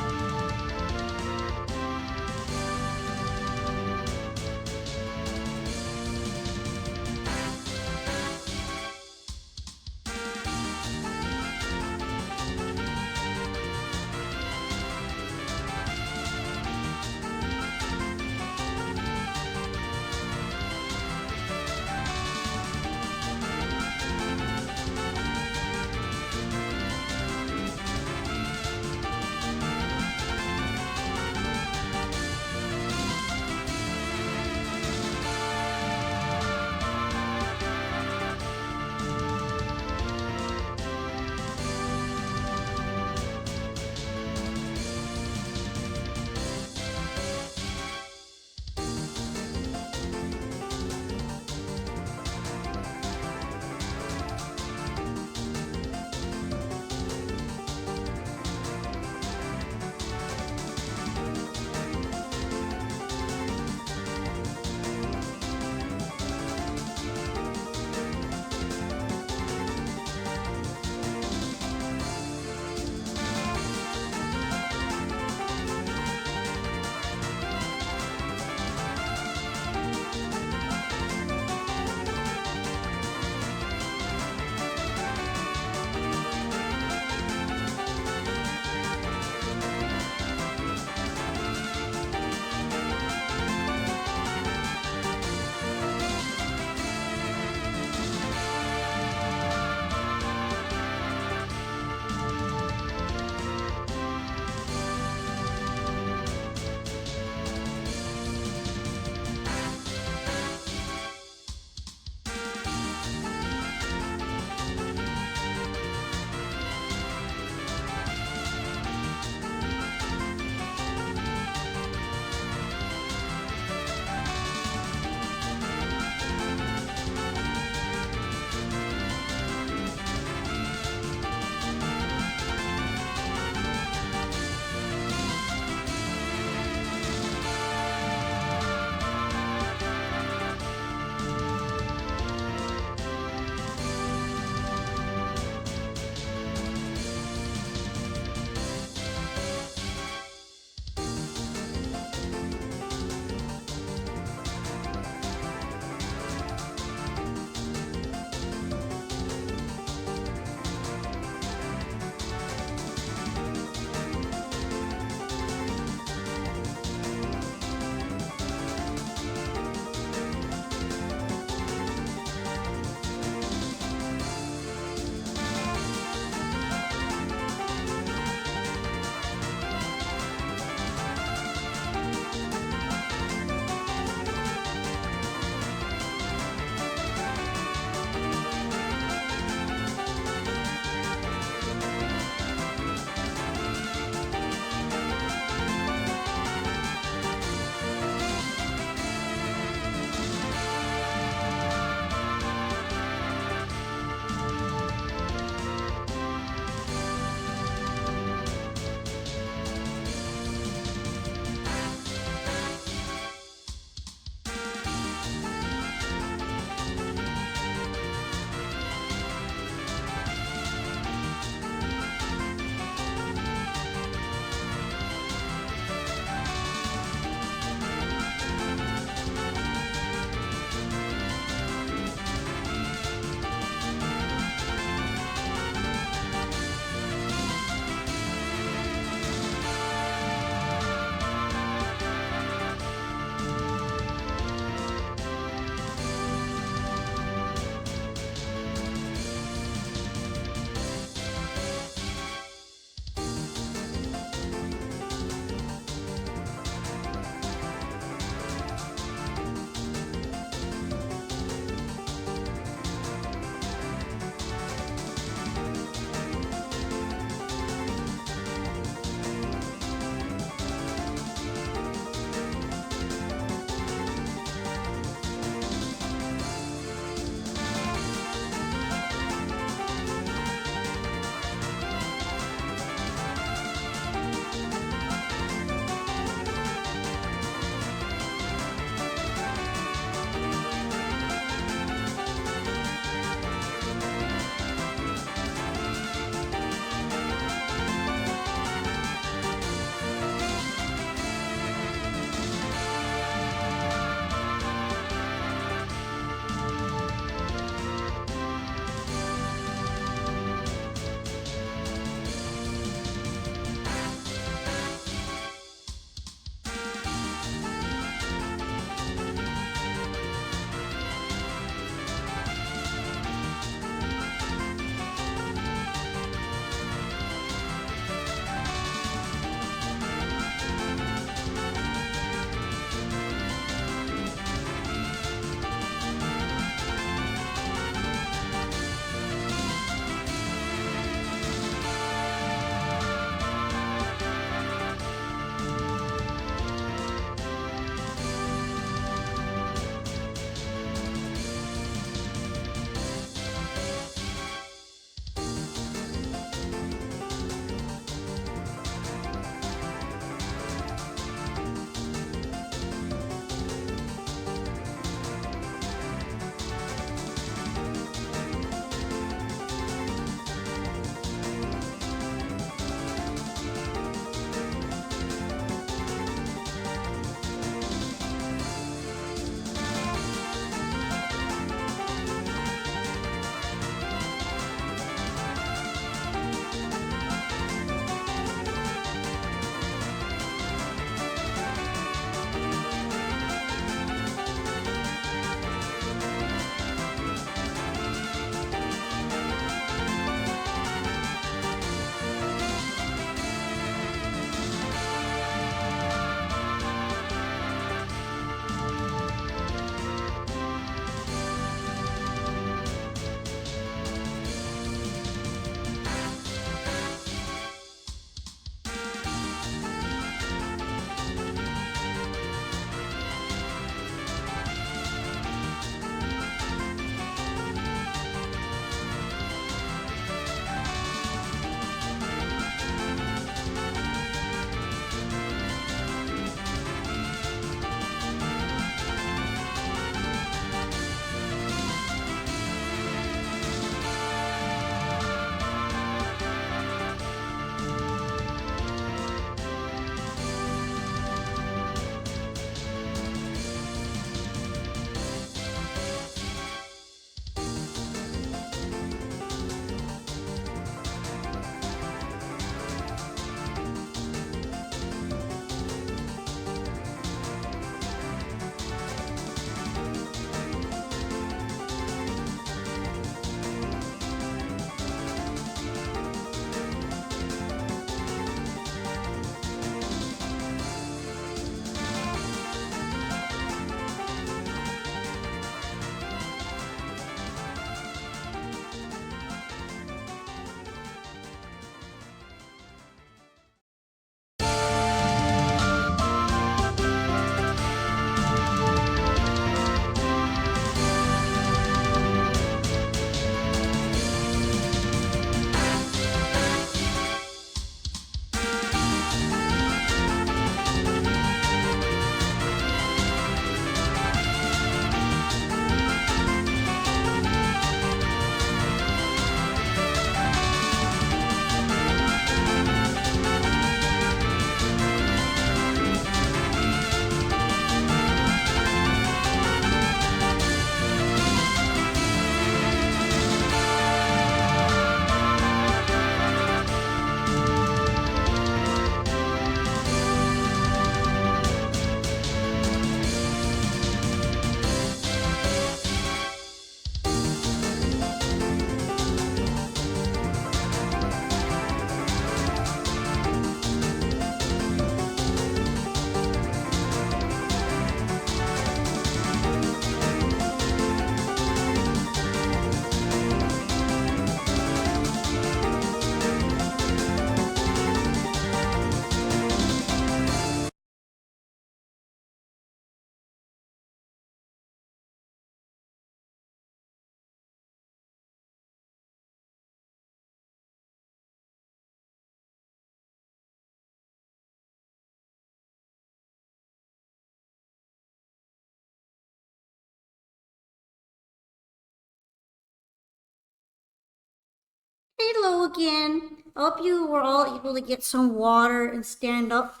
hello again. I hope you were all able to get some water and stand up.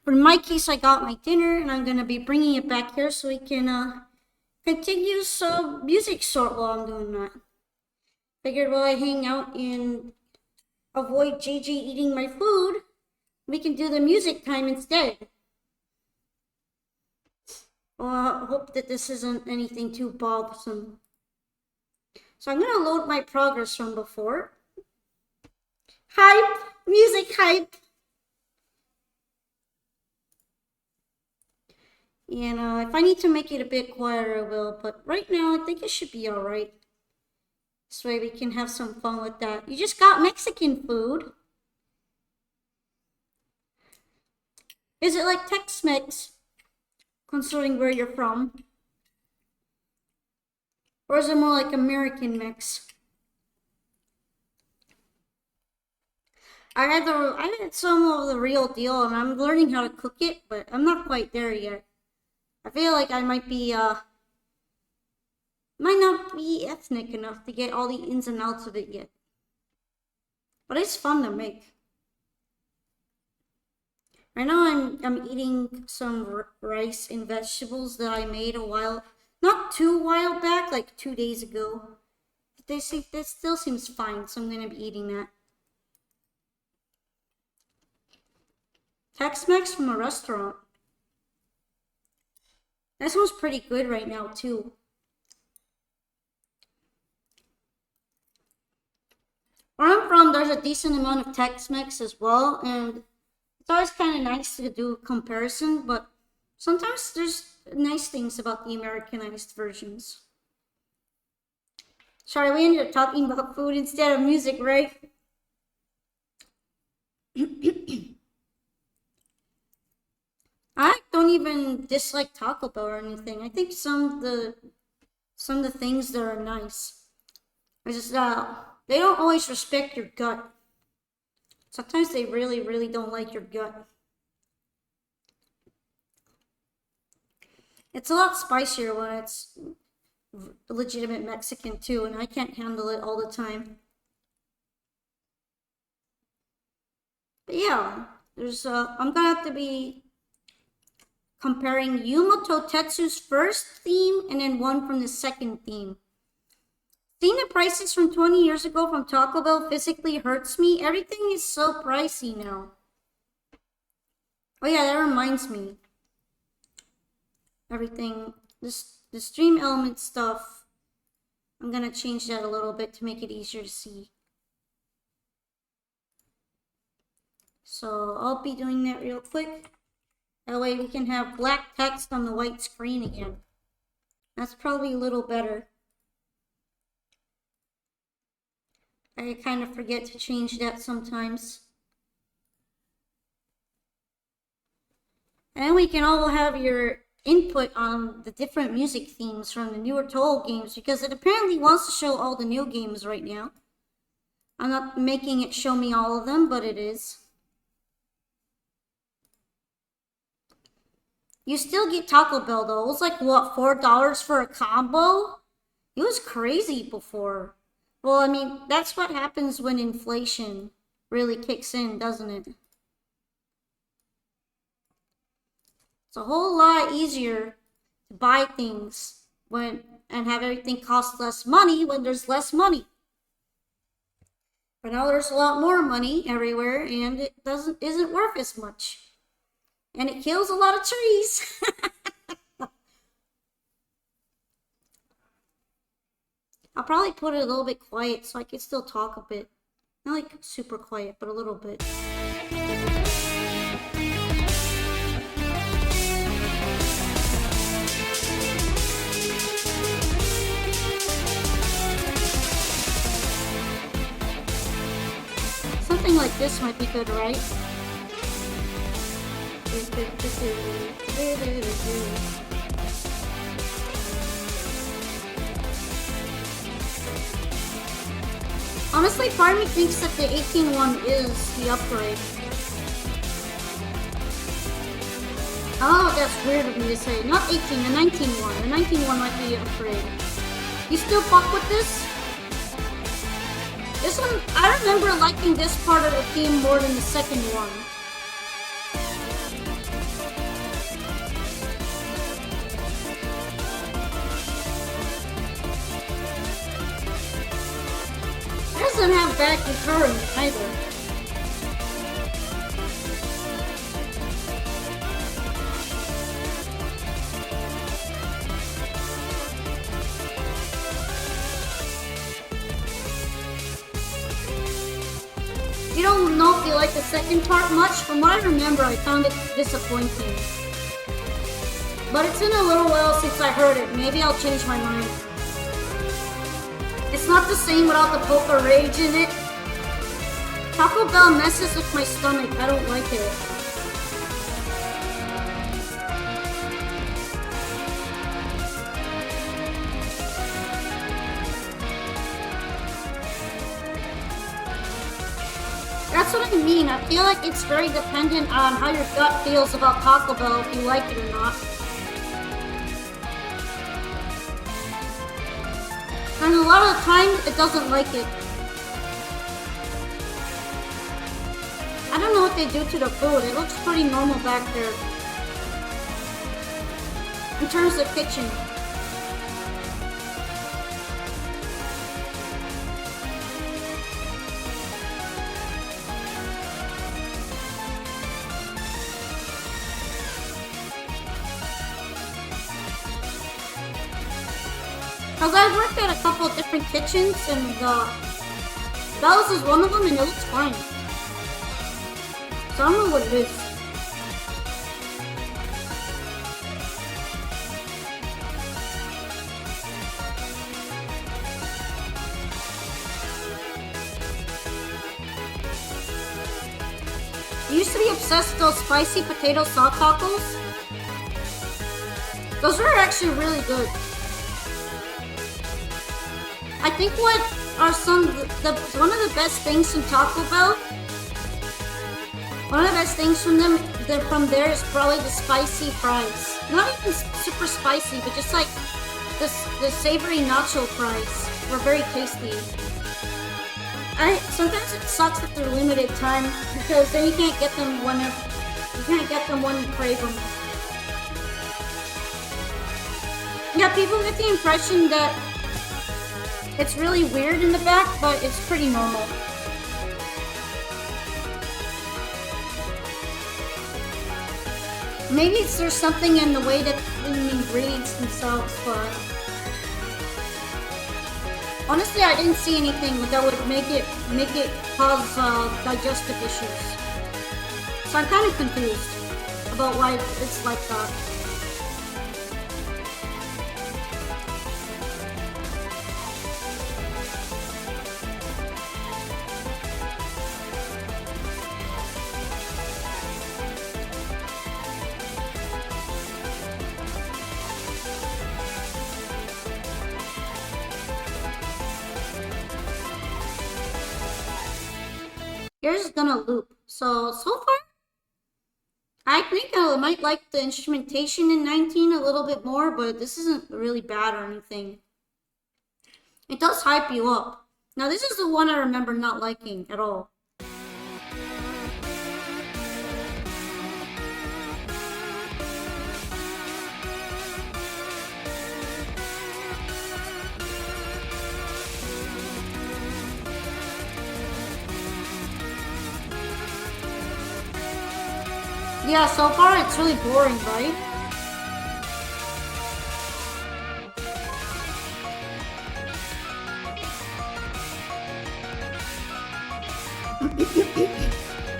But in my case, I got my dinner and I'm gonna be bringing it back here so we can continue some music sort while I'm doing that. Figured while I hang out and avoid JJ eating my food, we can do the music time instead. I hope that this isn't anything too bothersome. So I'm gonna load my progress from before. Hype! Music hype! And if I need to make it a bit quieter, I will. But right now, I think it should be alright. This way we can have some fun with that. You just got Mexican food. Is it like Tex-Mex? Considering where you're from. Or is it more like American mix? I had some of the real deal and I'm learning how to cook it, but I'm not quite there yet. I feel like I might not be ethnic enough to get all the ins and outs of it yet. But it's fun to make. Right now I'm eating some rice and vegetables that I made not too while back, like 2 days ago. But that still seems fine, so I'm gonna be eating that. Tex-Mex from a restaurant. That sounds pretty good right now too. Where I'm from, there's a decent amount of Tex-Mex as well, and it's always kind of nice to do a comparison, but sometimes there's nice things about the Americanized versions. Sorry, we ended up talking about food instead of music, right? I don't even dislike Taco Bell or anything. I think some of the things that are nice. It's just they don't always respect your gut. Sometimes they really, really don't like your gut. It's a lot spicier when it's legitimate Mexican too, and I can't handle it all the time. But yeah, I'm gonna have to be comparing Yumoto Tetsu's first theme and then one from the second theme. Seeing the prices from 20 years ago from Taco Bell physically hurts me. Everything is so pricey now. Oh yeah, that reminds me. Everything, the stream element stuff, I'm gonna change that a little bit to make it easier to see. So I'll be doing that real quick. That way we can have black text on the white screen again. That's probably a little better. I kind of forget to change that sometimes. And then we can all have your input on the different music themes from the newer Touhou games, because it apparently wants to show all the new games right now. I'm not making it show me all of them, but it is. You still get Taco Bell though. It was like, what, $4 for a combo? It was crazy before. Well, I mean, that's what happens when inflation really kicks in, doesn't it? It's a whole lot easier to buy things and have everything cost less money when there's less money. But now there's a lot more money everywhere and it isn't worth as much. And it kills a lot of trees. I'll probably put it a little bit quiet so I can still talk a bit. Not like super quiet, but a little bit. Something like this might be good, right? Honestly, part of me thinks that the 18 one is the upgrade. Oh, that's weird of me to say. Not 18, the 19 one. The 19 one might be the upgrade. You still fuck with this? This one, I remember liking this part of the theme more than the second one. It doesn't have bad guitar either. You don't know if you like the second part much. From what I remember, I found it disappointing. But it's been a little while since I heard it. Maybe I'll change my mind. It's not the same without the Polka Rage in it. Taco Bell messes with my stomach. I don't like it. That's what I mean. I feel like it's very dependent on how your gut feels about Taco Bell, if you like it or not. And a lot of the time, it doesn't like it. I don't know what they do to the food. It looks pretty normal back there. In terms of kitchen. Because I've worked at a couple of different kitchens, and Bell's is one of them, and it looks fine. So I don't know what it is. I used to be obsessed with those spicy potato sauce tacos. Those were actually really good. I think what are one of the best things from Taco Bell, one of the best things from there is probably the spicy fries. Not even super spicy, but just like the savory nacho fries were very tasty. Sometimes it sucks that they're limited time because then you can't get them when you crave them. Yeah, people get the impression that it's really weird in the back, but it's pretty normal. Maybe there's something in the way that in the ingredients themselves, but honestly, I didn't see anything that would make it cause digestive issues. So I'm kind of confused about why it's like that. Yours is gonna loop. So far, I think I might like the instrumentation in 19 a little bit more, but this isn't really bad or anything. It does hype you up. Now this is the one I remember not liking at all. Yeah, so far it's really boring, right?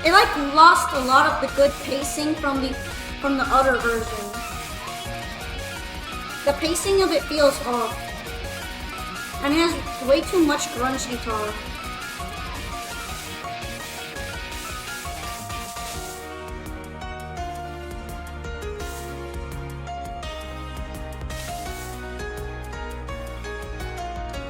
It like lost a lot of the good pacing from the other version. The pacing of it feels off. And it has way too much grunge guitar.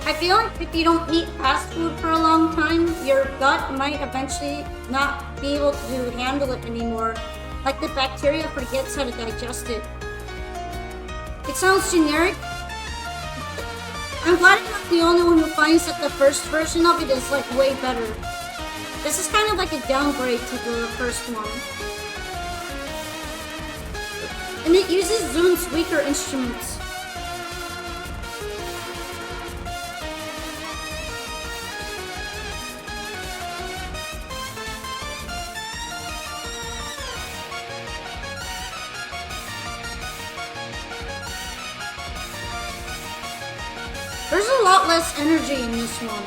I feel like if you don't eat fast food for a long time, your gut might eventually not be able to handle it anymore. Like the bacteria forgets how to digest it. It sounds generic, I'm glad I'm not the only one who finds that the first version of it is like way better. This is kind of like a downgrade to the first one. And it uses Zoon's weaker instruments. There's a lot less energy in this one.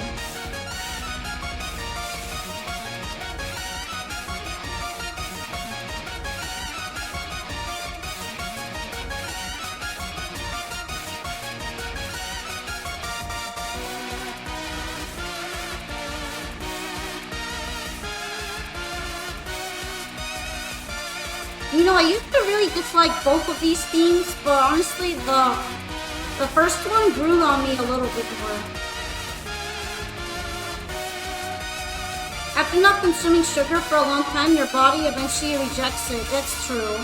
You know, I used to really dislike both of these themes, but honestly, the first one grew on me a little bit more. After not consuming sugar for a long time, your body eventually rejects it. That's true.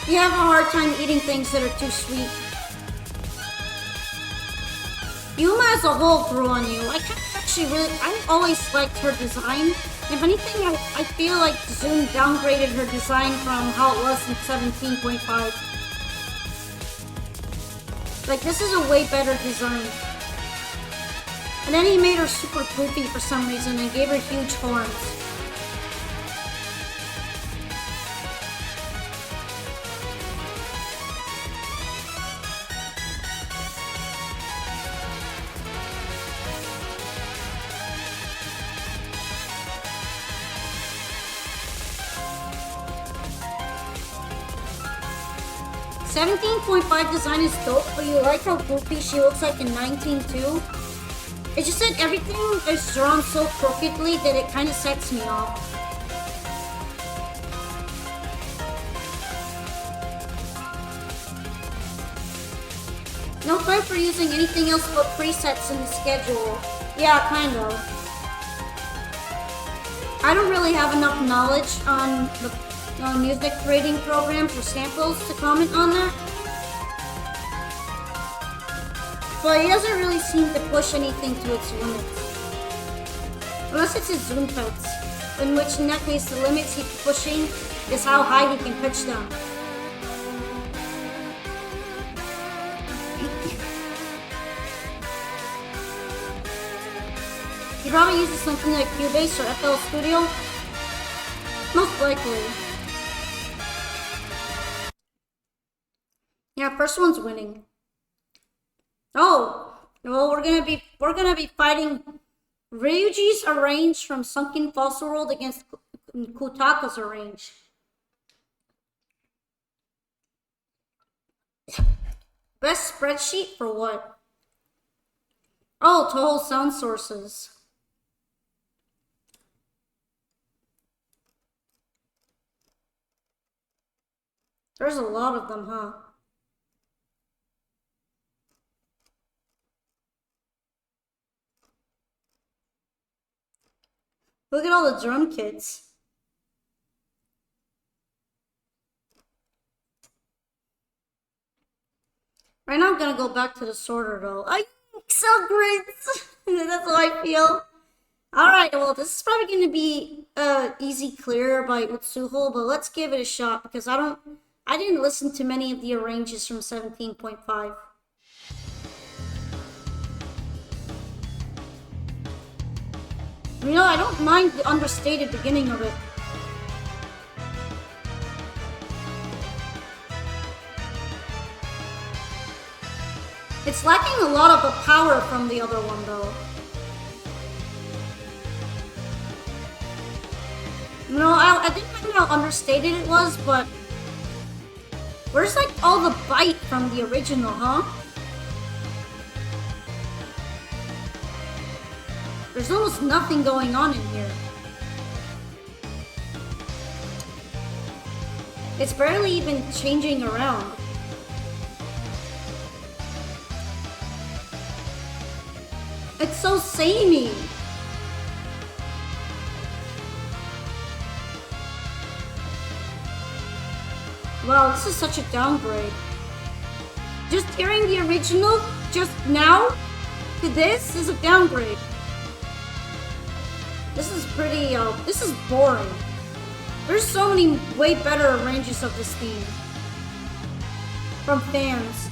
You have a hard time eating things that are too sweet. Yuma as a whole grew on you. I always liked her design. If anything, I feel like Zoom downgraded her design from how it was in 17.5. Like, this is a way better design. And then he made her super poopy for some reason and gave her huge horns. .5 design is dope, but you like how goofy she looks like in 19 too? It's just that everything is drawn so crookedly that it kind of sets me off. No time for using anything else but presets in the schedule. Yeah, kind of. I don't really have enough knowledge on the music creating programs or samples to comment on that. But he doesn't really seem to push anything to its limits. Unless it's his zoom cuts, in which in that case the limits he's pushing is how high he can pitch them. He probably uses something like Cubase or FL Studio. Most likely. Yeah, first one's winning. Oh, well, we're gonna be fighting Ryuji's Arrange from Sunken Fossil World against Kutaka's Arrange. Best spreadsheet for what? Oh, Touhou sound sources. There's a lot of them, huh? Look at all the drum kits. Right now I'm gonna go back to the sorter though. I so great. That's how I feel. Alright, well this is probably gonna be easy clear by Utsuho, but let's give it a shot because I didn't listen to many of the arranges from 17.5. You know, I don't mind the understated beginning of it. It's lacking a lot of the power from the other one, though. You know, I didn't know how understated it was, but where's like all the bite from the original, huh? There's almost nothing going on in here. It's barely even changing around. It's so samey. Wow, this is such a downgrade. Just hearing the original just now to this is a downgrade. This is pretty, this is boring. There's so many way better arrangements of this theme from fans.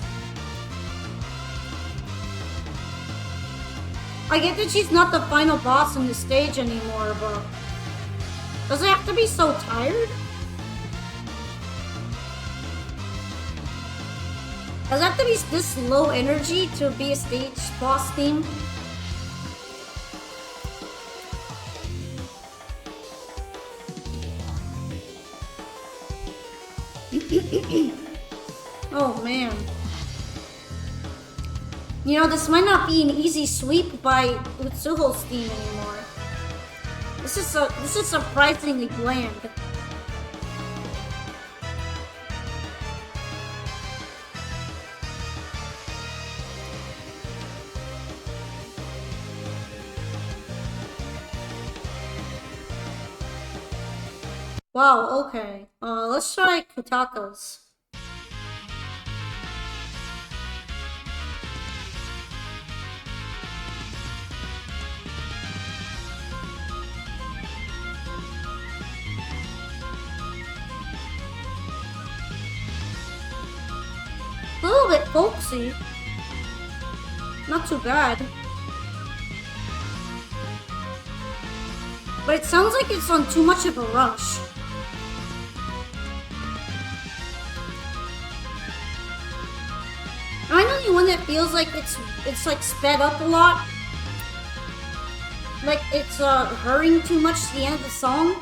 I get that she's not the final boss in the stage anymore, but does it have to be so tired? Does it have to be this low energy to be a stage boss theme? Oh man. You know, this might not be an easy sweep by Utsuho's theme anymore. This is surprisingly bland. Wow, okay. Let's try Kutaka's. A little bit folksy. Not too bad. But it sounds like it's on too much of a rush. Am I the only one that feels like it's like sped up a lot? Like it's hurrying too much to the end of the song?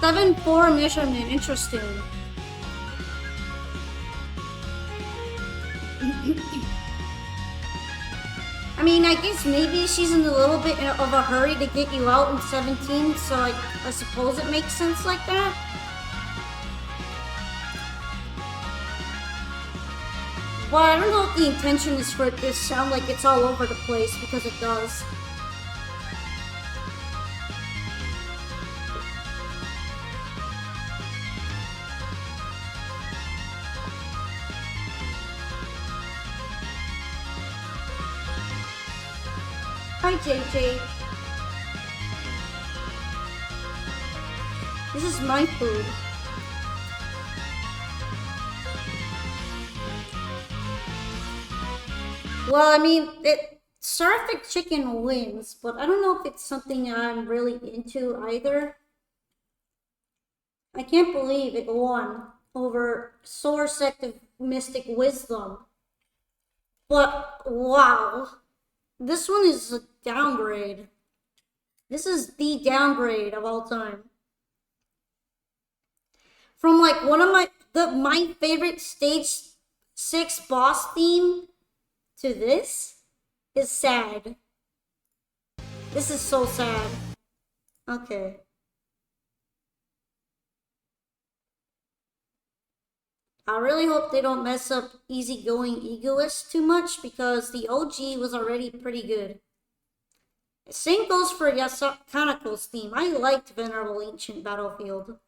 Seven-4 measurement, interesting. I mean, I guess maybe she's in a little bit of a hurry to get you out in 17, so I suppose it makes sense like that. But I don't know if the intention is for it to sound like it's all over the place, because it does. Hi, JJ. This is my food. Well, I mean, Seraphic Chicken wins, but I don't know if it's something I'm really into either. I can't believe it won over Solar Sect of Mystic Wisdom. But, wow. This one is a downgrade. This is the downgrade of all time. From like one of my favorite stage 6 boss theme to this is sad. This is so sad. Okay. I really hope they don't mess up Easygoing Egoist too much, because the OG was already pretty good. Same goes for Kanako's theme. I liked Venerable Ancient Battlefield.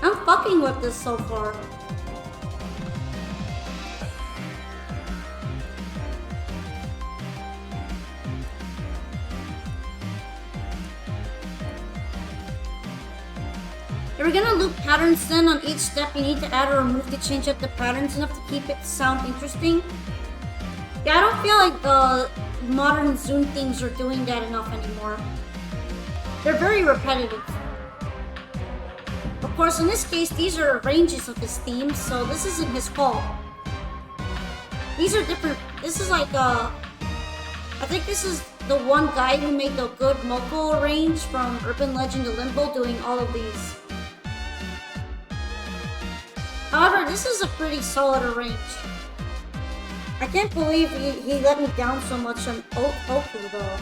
I'm fucking with this so far. If you're gonna loop patterns, then on each step you need to add or remove to change up the patterns enough to keep it sound interesting. Yeah, I don't feel like the modern Zoom themes are doing that enough anymore. They're very repetitive. Of course, in this case, these are ranges of his themes, so this isn't his fault. These are different. This is like, I think this is the one guy who made the good Moko range from Urban Legend to Limbo doing all of these. However, this is a pretty solid arrange. I can't believe he let me down so much on Touhou though.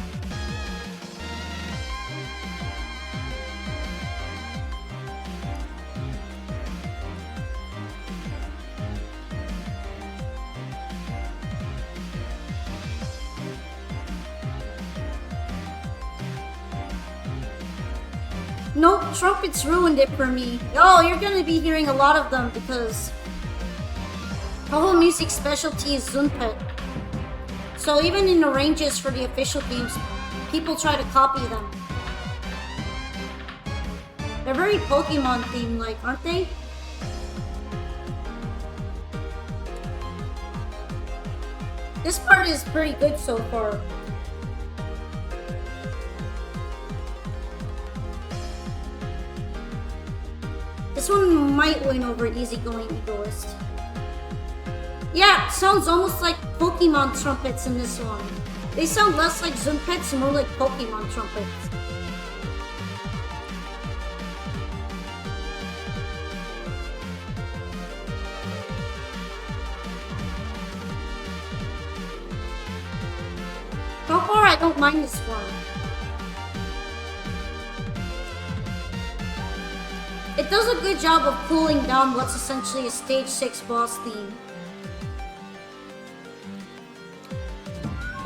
Nope, trumpets ruined it for me. Oh, you're gonna be hearing a lot of them because Touhou Music's specialty is Zunpet. So even in the ranges for the official games, people try to copy them. They're very Pokemon themed, like, aren't they? This part is pretty good so far. This one might win over Easygoing Egoist. Yeah, sounds almost like Pokemon trumpets in this one. They sound less like Zunpets and more like Pokemon trumpets. So far, I don't mind this one. It does a good job of cooling down what's essentially a Stage 6 boss theme.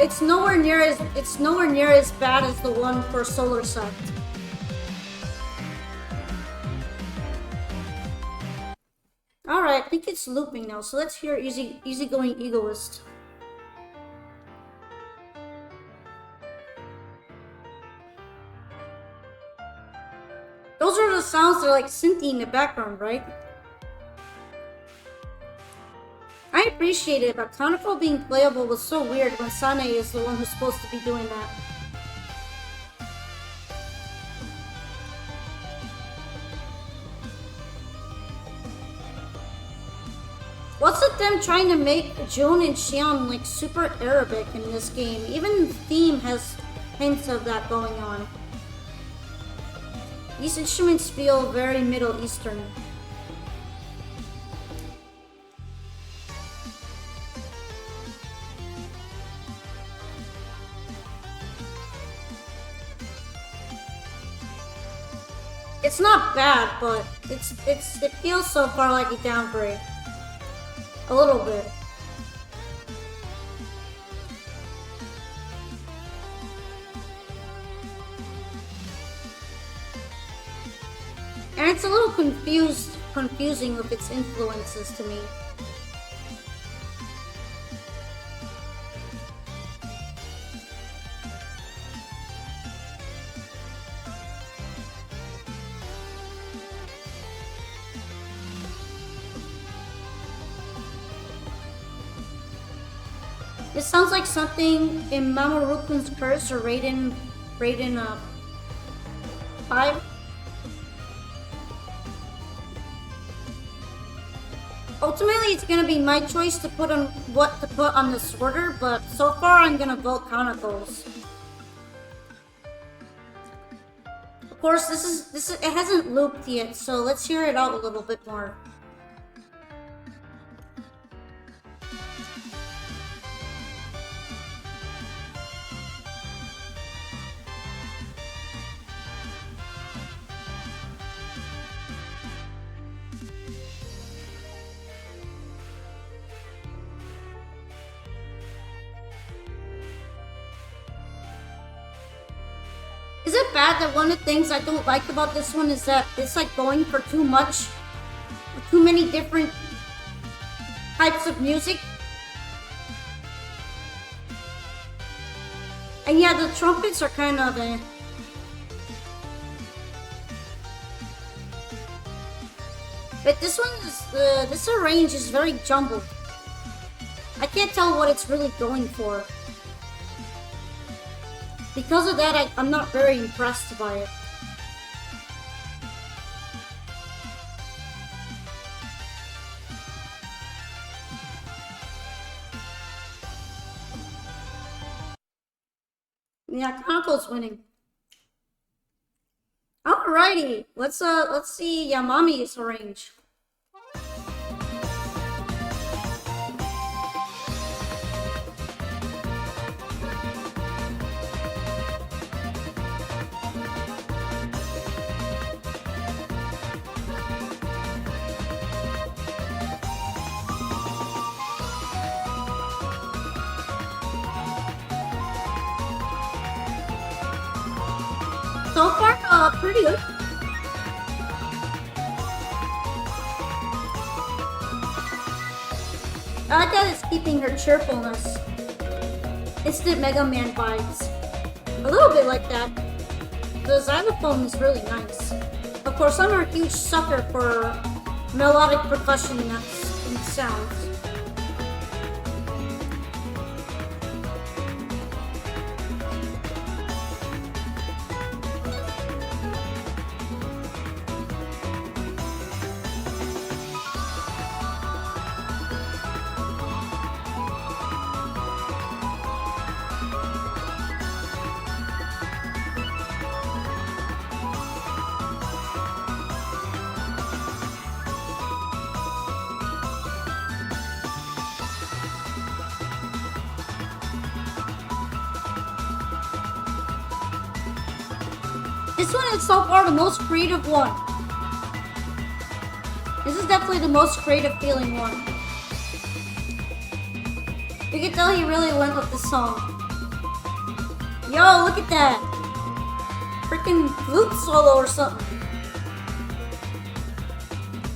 It's nowhere near as bad as the one for Solar Sect. Alright, I think it's looping now, so let's hear Easygoing Egoist. Those are the sounds that are like synthy in the background, right? I appreciate it, but Counterflow being playable was so weird when Sane is the one who's supposed to be doing that. What's with them trying to make June and Xion like super Arabic in this game? Even the theme has hints of that going on. These instruments feel very Middle Eastern. It's not bad, but it feels so far like a downgrade. A little bit. And it's a little confusing with its influences to me. It sounds like something in Mamorukun's Curse or Raiden 5. Ultimately, it's gonna be my choice to put on what to put on the sorter, but so far I'm gonna vote Chronicles. Of course, this is it hasn't looped yet, so let's hear it out a little bit more. Is it bad that one of the things I don't like about this one is that it's like going for too much, too many different types of music? And yeah, the trumpets are kind of But this one is, this arrange is very jumbled. I can't tell what it's really going for. Because of that, I'm not very impressed by it. Yeah, Chronicle's winning. Alrighty, let's see Yamami's arrange. So far, pretty good. I like that it's keeping her cheerfulness. Instant Mega Man vibes. A little bit like that. The xylophone is really nice. Of course, I'm a huge sucker for melodic percussion and sounds. This one is so far the most creative one. This is definitely the most creative feeling one. You can tell he really went with this song. Yo, look at that. Freaking flute solo or something.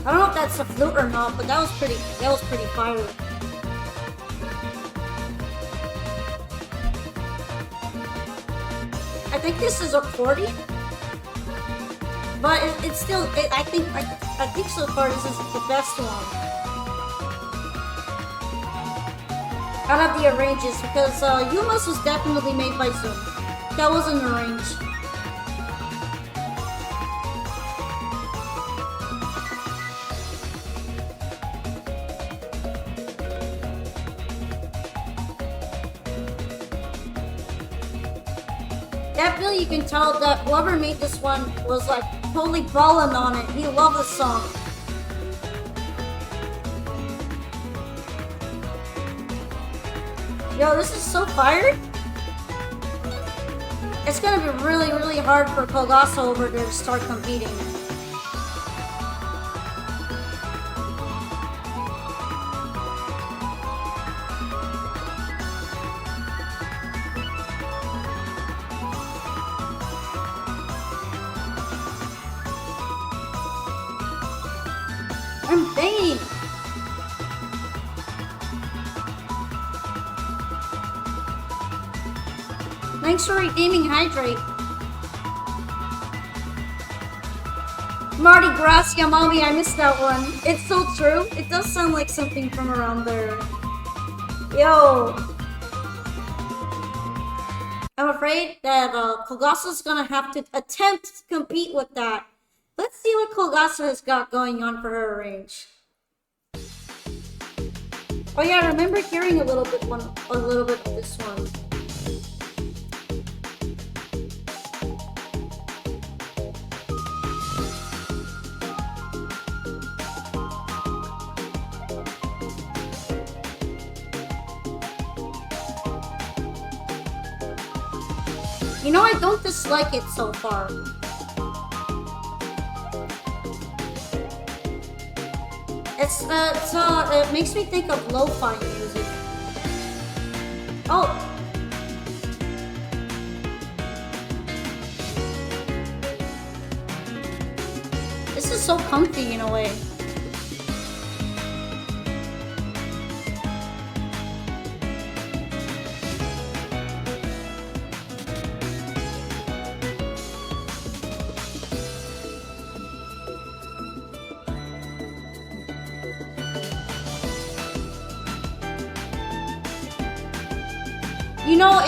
I don't know if that's a flute or not, but that was pretty fire. I think this is accordion. But it's still, I think so far this is the best one out of the arranges, because Yuma's was definitely made by Zoom. That wasn't arranged. Definitely you can tell that whoever made this one was like totally ballin' on it. He loved the song. Yo, this is so fired. It's gonna be really, really hard for Kogasu over there to start competing. I'm banging. Thanks for redeeming Hydrate. Mardi Gras Yamami, I missed that one. It's so true. It does sound like something from around there. Yo. I'm afraid that Kogasu's gonna have to attempt to compete with that. Let's see what Kogasu has got going on for her range. Oh yeah, I remember hearing a little bit of this one. You know, I don't dislike it so far. It makes me think of lo-fi music. Oh. This is so comfy in a way. You know,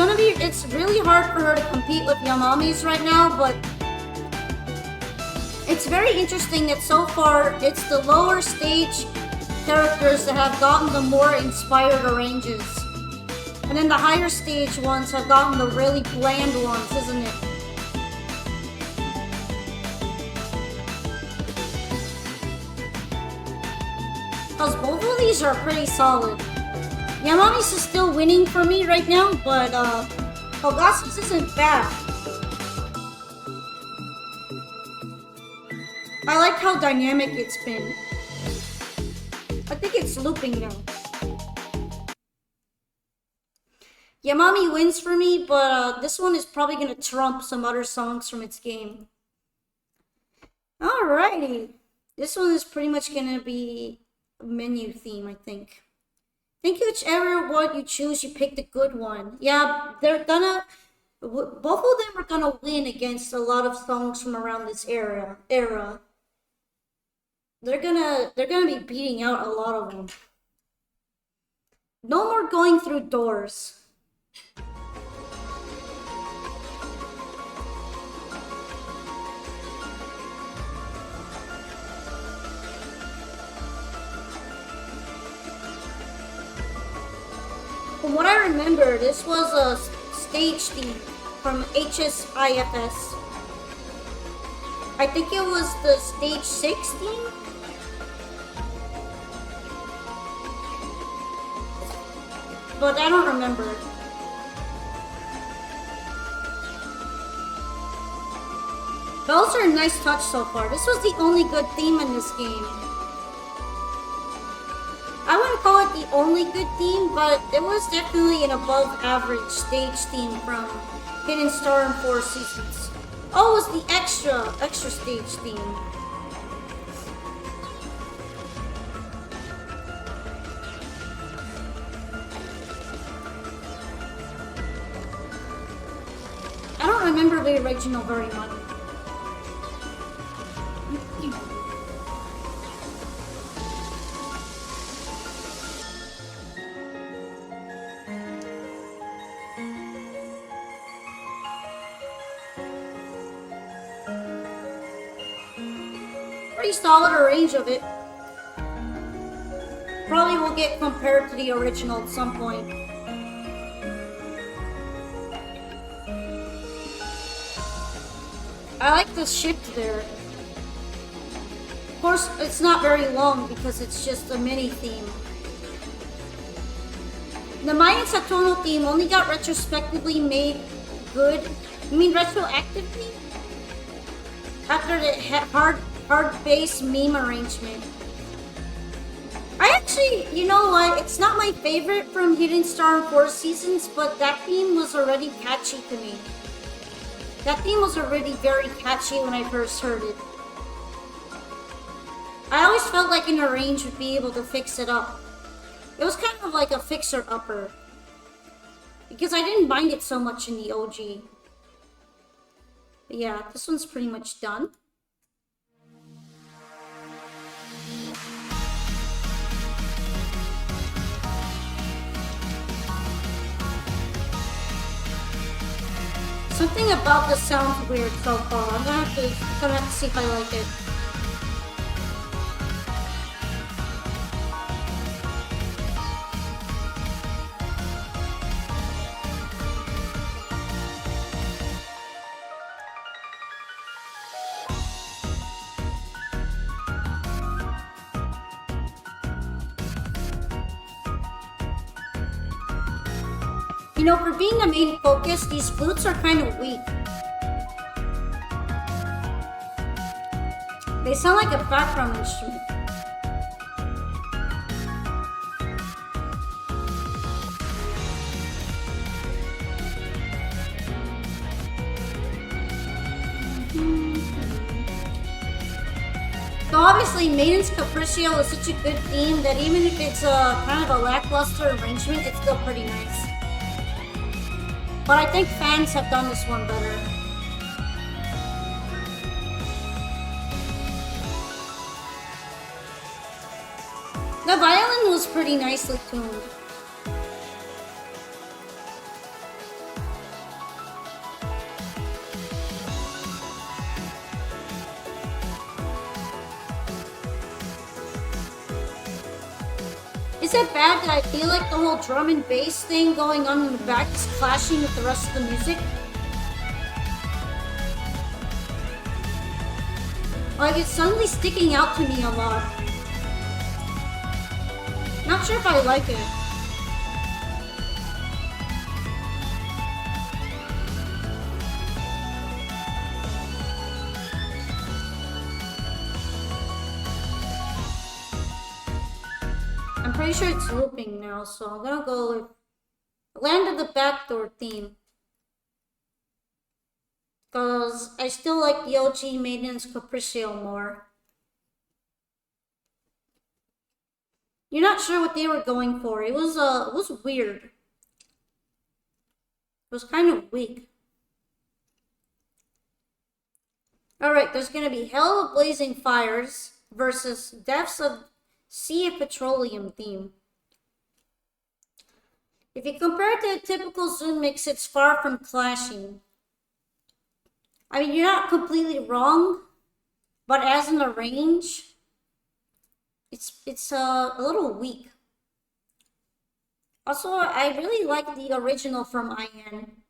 it's really hard for her to compete with Yamami's right now, but it's very interesting that so far it's the lower stage characters that have gotten the more inspired arranges. And then the higher stage ones have gotten the really bland ones, isn't it? Because both of these are pretty solid. Yamami's is still winning for me right now, but Kogasu's isn't bad. I like how dynamic it's been. I think it's looping now. Yamami wins for me, but this one is probably gonna trump some other songs from its game. Alrighty. This one is pretty much gonna be menu theme, I think. Think whichever one you choose, you pick the good one. Yeah, they're gonna. Both of them are gonna win against a lot of songs from around this era. They're gonna be beating out a lot of them. No more going through doors. From what I remember, this was a stage theme from HSIFS. I think it was the stage 6 theme. But I don't remember. Bells are a nice touch so far. This was the only good theme in this game. I wouldn't call it the only good theme, but it was definitely an above average stage theme from Hidden Star and Four Seasons. Oh, it was the extra stage theme. I don't remember the original very much. Pretty solid range of it. Probably will get compared to the original at some point. I like the shift there. Of course, it's not very long because it's just a mini theme. The Mayan Satono theme only got retrospectively made good. You mean retroactively? After the hard bass meme arrangement. I actually, you know what? It's not my favorite from Hidden Star and Four Seasons, but that theme was already catchy to me. That theme was already very catchy when I first heard it. I always felt like an arrange would be able to fix it up. It was kind of like a fixer-upper. Because I didn't mind it so much in the OG. But yeah, this one's pretty much done. Something about this sounds weird so far. I'm gonna have to see if I like it. You know, for being the main focus, these flutes are kind of weak. They sound like a background instrument. So obviously, Maiden's Capriccio is such a good theme that even if it's a kind of a lackluster arrangement, it's still pretty nice. But I think fans have done this one better. The violin was pretty nicely tuned. Is it bad that I feel like the whole drum and bass thing going on in the back is clashing with the rest of the music? Like, it's suddenly sticking out to me a lot. Not sure if I like it. I'm pretty sure it's looping now, so I'm gonna go with Land of the Backdoor theme. Because I still like the OG Maiden's Capriccio more. You're not sure what they were going for. It was weird. It was kind of weak. Alright, there's gonna be Hell of Blazing Fires versus Deaths of Sea of Petroleum theme. If you compare it to a typical Zoom mix, it's far from clashing. I mean, you're not completely wrong, but as an arrange, it's a little weak. Also, I really like the original from IN.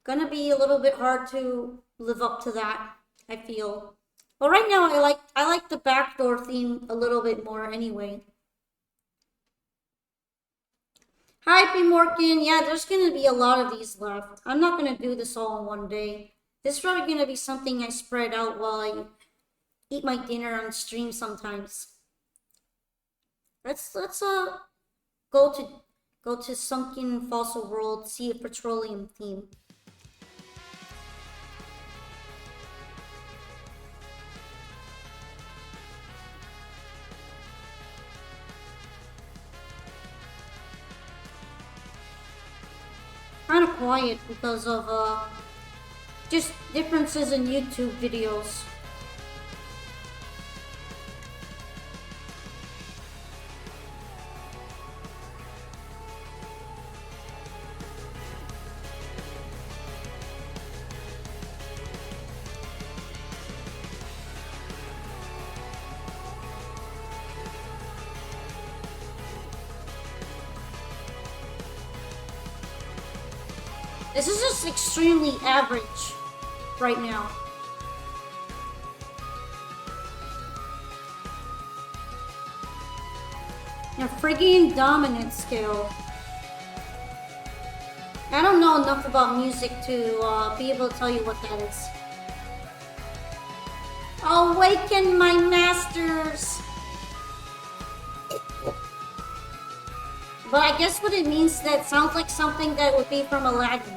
Gonna be a little bit hard to live up to that, I feel. But right now, I like the backdoor theme a little bit more anyway. Hi, P. Morgan. Yeah, there's gonna be a lot of these left. I'm not gonna do this all in one day. This is probably gonna be something I spread out while I eat my dinner on stream sometimes. Let's go to Sunken Fossil World, Sea of Petroleum theme. Kind of quiet because of just differences in YouTube videos. This is just extremely average right now. A friggin' dominant scale. I don't know enough about music to be able to tell you what that is. Awaken my masters! But I guess what it means, that sounds like something that would be from Aladdin.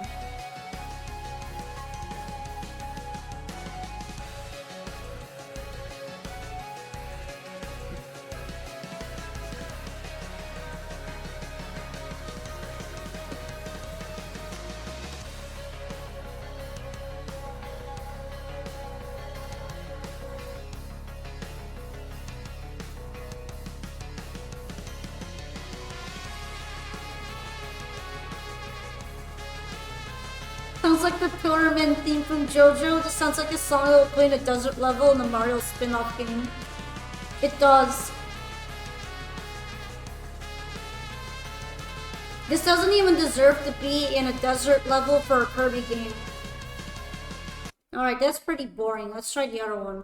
Sounds like the Pyramid theme from JoJo. This sounds like a song that would play in a desert level in the Mario spin-off game. It does. This doesn't even deserve to be in a desert level for a Kirby game. Alright, that's pretty boring. Let's try the other one.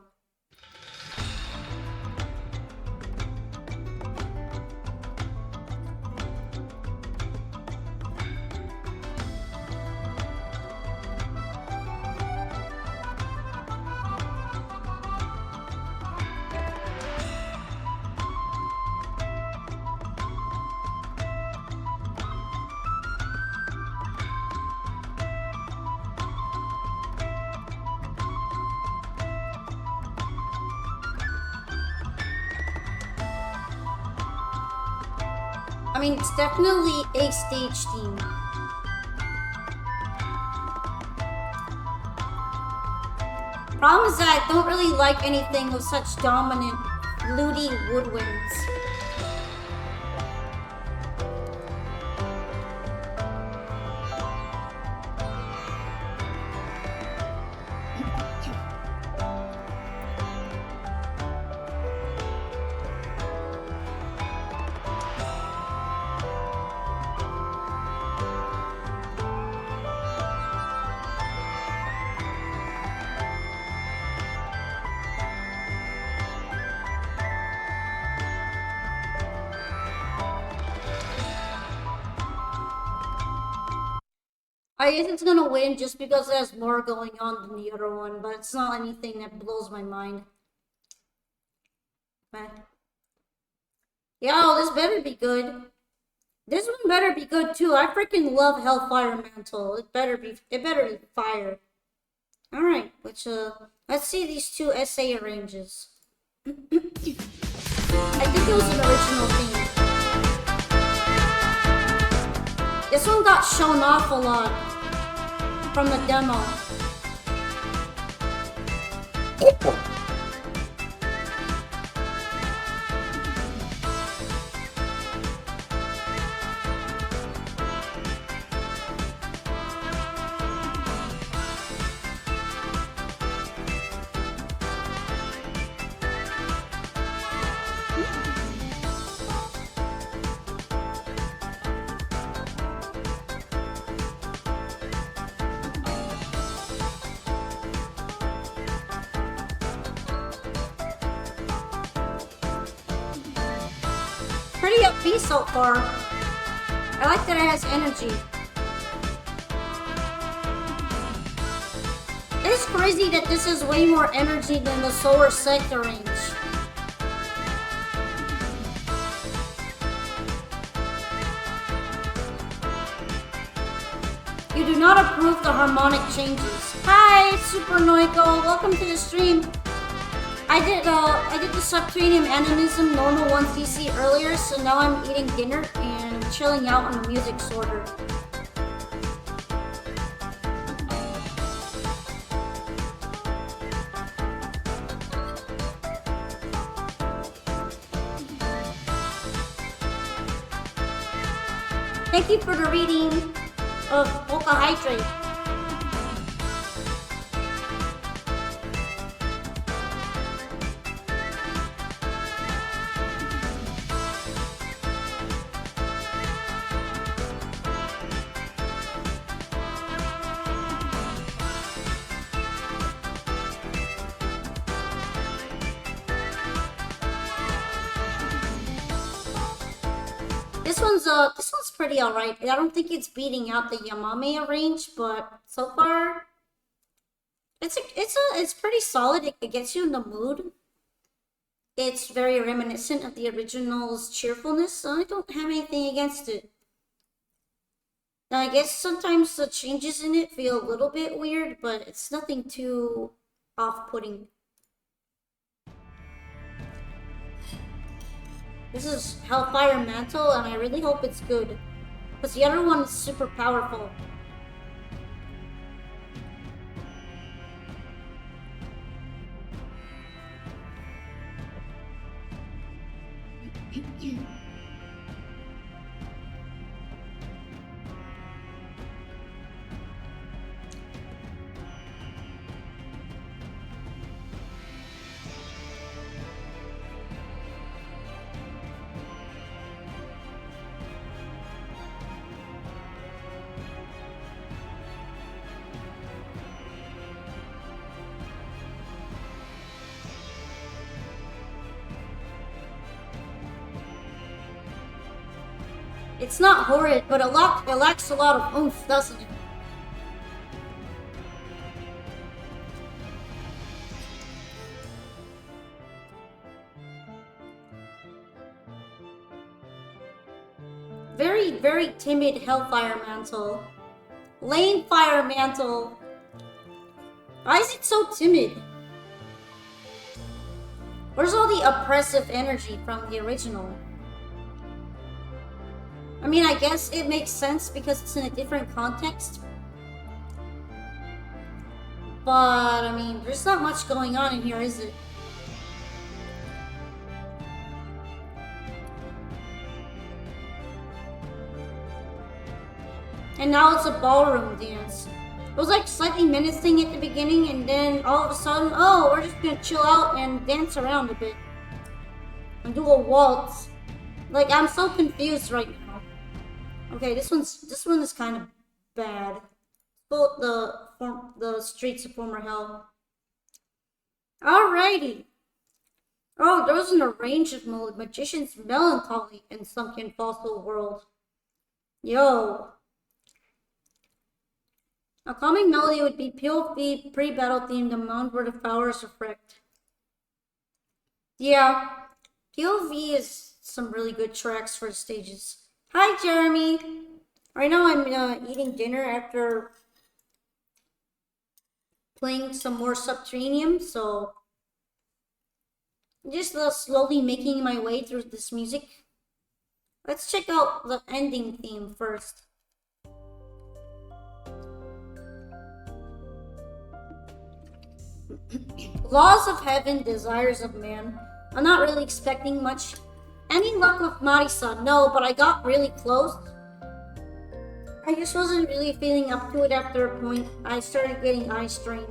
I mean, it's definitely a stage theme. Problem is that I don't really like anything with such dominant, looty woodwinds. I guess it's gonna win just because there's more going on than the other one, but it's not anything that blows my mind. But yo, this better be good. This one better be good too. I freaking love Hellfire Mantle. It better be fire. Alright, let's see these two essay arranges. I think it was an original theme. This one got shown off a lot from the demo. Pretty upbeat so far. I like that it has energy. It's crazy that this is way more energy than the solar sector range. You do not approve the harmonic changes. Hi, Super Noiko. Welcome to the stream. I did the subterranean animism normal 1cc earlier, so now I'm eating dinner and chilling out on the music sorter. Thank you for the reading of Boca Hydrate. This one's pretty alright. I don't think it's beating out the Yamame range, but so far it's pretty solid. It gets you in the mood. It's very reminiscent of the original's cheerfulness, so I don't have anything against it. Now I guess sometimes the changes in it feel a little bit weird, but it's nothing too off-putting. This is Hellfire Mantle, and I really hope it's good. Because the other one is super powerful. It's not horrid, but it lacks a lot of oomph, doesn't it? Very, very timid Hellfire Mantle. Lame Fire Mantle. Why is it so timid? Where's all the oppressive energy from the original? I mean, I guess it makes sense because it's in a different context. But, I mean, there's not much going on in here, is it? And now it's a ballroom dance. It was like slightly menacing at the beginning, and then all of a sudden, oh, we're just gonna chill out and dance around a bit. And do a waltz. Like, I'm so confused right now. Okay, this one is kind of bad. Both the Streets of Former Hell. Alrighty. Oh, there was an arranged mode, Magician's Melancholy in Sunken Fossil World. Yo. A calming melody would be POV pre-battle themed amount where the flowers reflect. Yeah, POV is some really good tracks for the stages. Hi, Jeremy. Right now I'm eating dinner after playing some more Subterranean, so Just slowly making my way through this music. Let's check out the ending theme first. Laws of heaven, desires of man. I'm not really expecting much. Any luck with Marisa? No, but I got really close. I just wasn't really feeling up to it after a point. I started getting eye strain.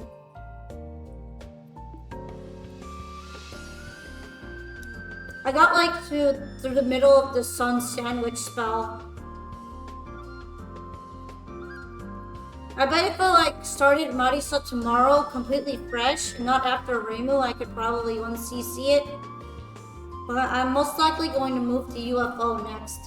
I got like through the middle of the sun sandwich spell. I bet if I like started Marisa tomorrow completely fresh, not after Reimu, I could probably 1cc it. But I'm most likely going to move to UFO next.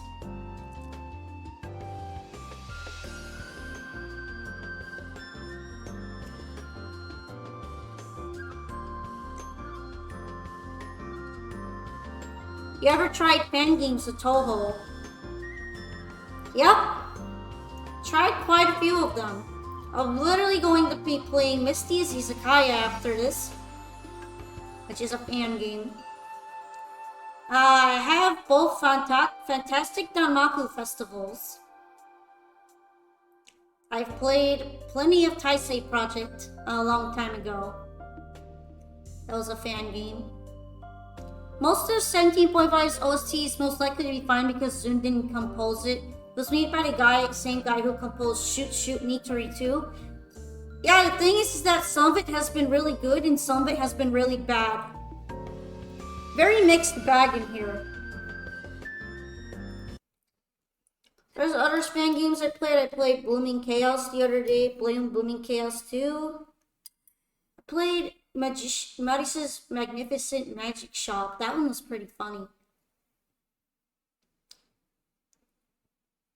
You ever tried fan games with Touhou? Yep. Tried quite a few of them. I'm literally going to be playing Misty as Izakaya after this, which is a fan game. I have both fantastic Danmaku festivals. I've played plenty of Taisei Project a long time ago. That was a fan game. Most of 17.5's OST is most likely to be fine because Zun didn't compose it. It was made by the same guy who composed Shoot Shoot Nitori 2. Yeah, the thing is that some of it has been really good and some of it has been really bad. Very mixed bag in here. There's other fan games I played. I played Blooming Chaos the other day, Blooming Chaos 2. I played Marisa's Magnificent Magic Shop. That one was pretty funny.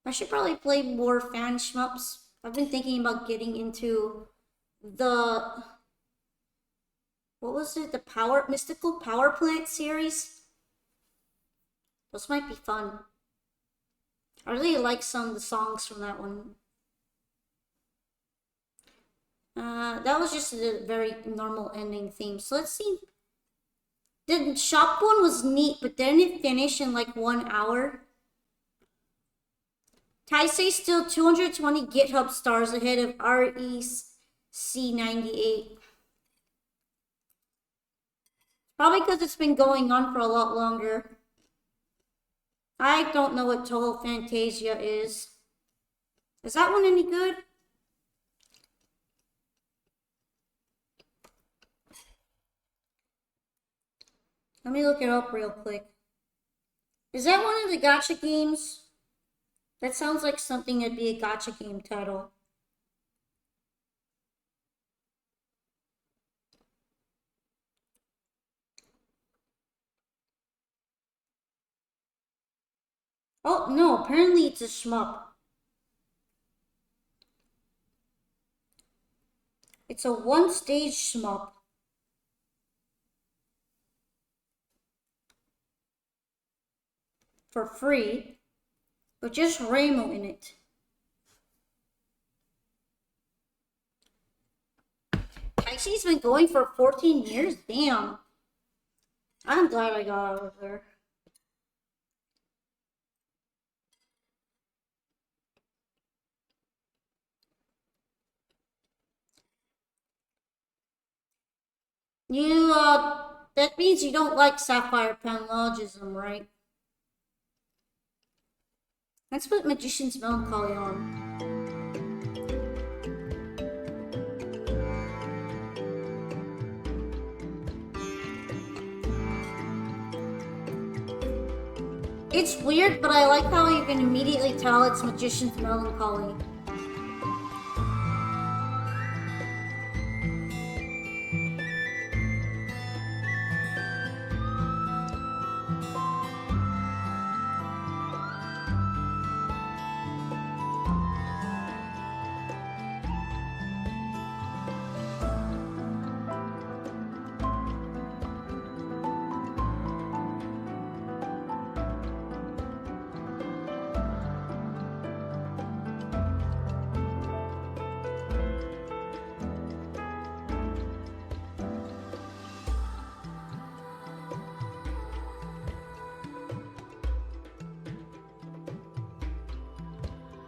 I should probably play more fan shmups. I've been thinking about getting into the... What was it? The Mystical Power Plant series? Those might be fun. I really like some of the songs from that one. That was just a very normal ending theme. So let's see. The shop one was neat, but then it finished in like 1 hour. Taisei still 220 GitHub stars ahead of REC98. Probably because it's been going on for a lot longer. I don't know what Touhou Fantasia is. Is that one any good? Let me look it up real quick. Is that one of the gacha games? That sounds like something that'd be a gacha game title. Oh, no, apparently it's a shmup. It's a one-stage shmup. For free, but just Reimu in it. Taisei's been going for 14 years? Damn. I'm glad I got out of there. That means you don't like Sapphire Penlogism, right? Let's put Magician's Melancholy on. It's weird, but I like how you can immediately tell it's Magician's Melancholy.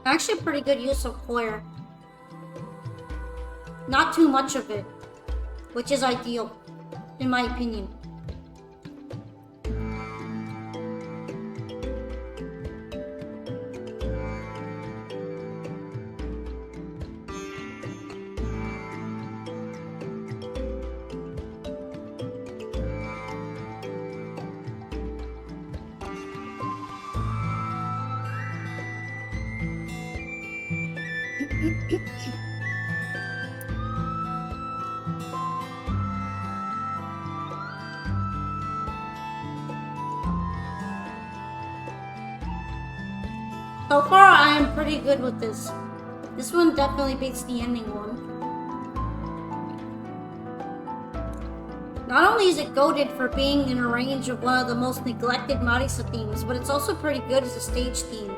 Actually, a pretty good use of choir. Not too much of it, which is ideal, in my opinion. So far, I am pretty good with this. This one definitely beats the ending one. Not only is it goated for being in a range of one of the most neglected Marisa themes, but it's also pretty good as a stage theme.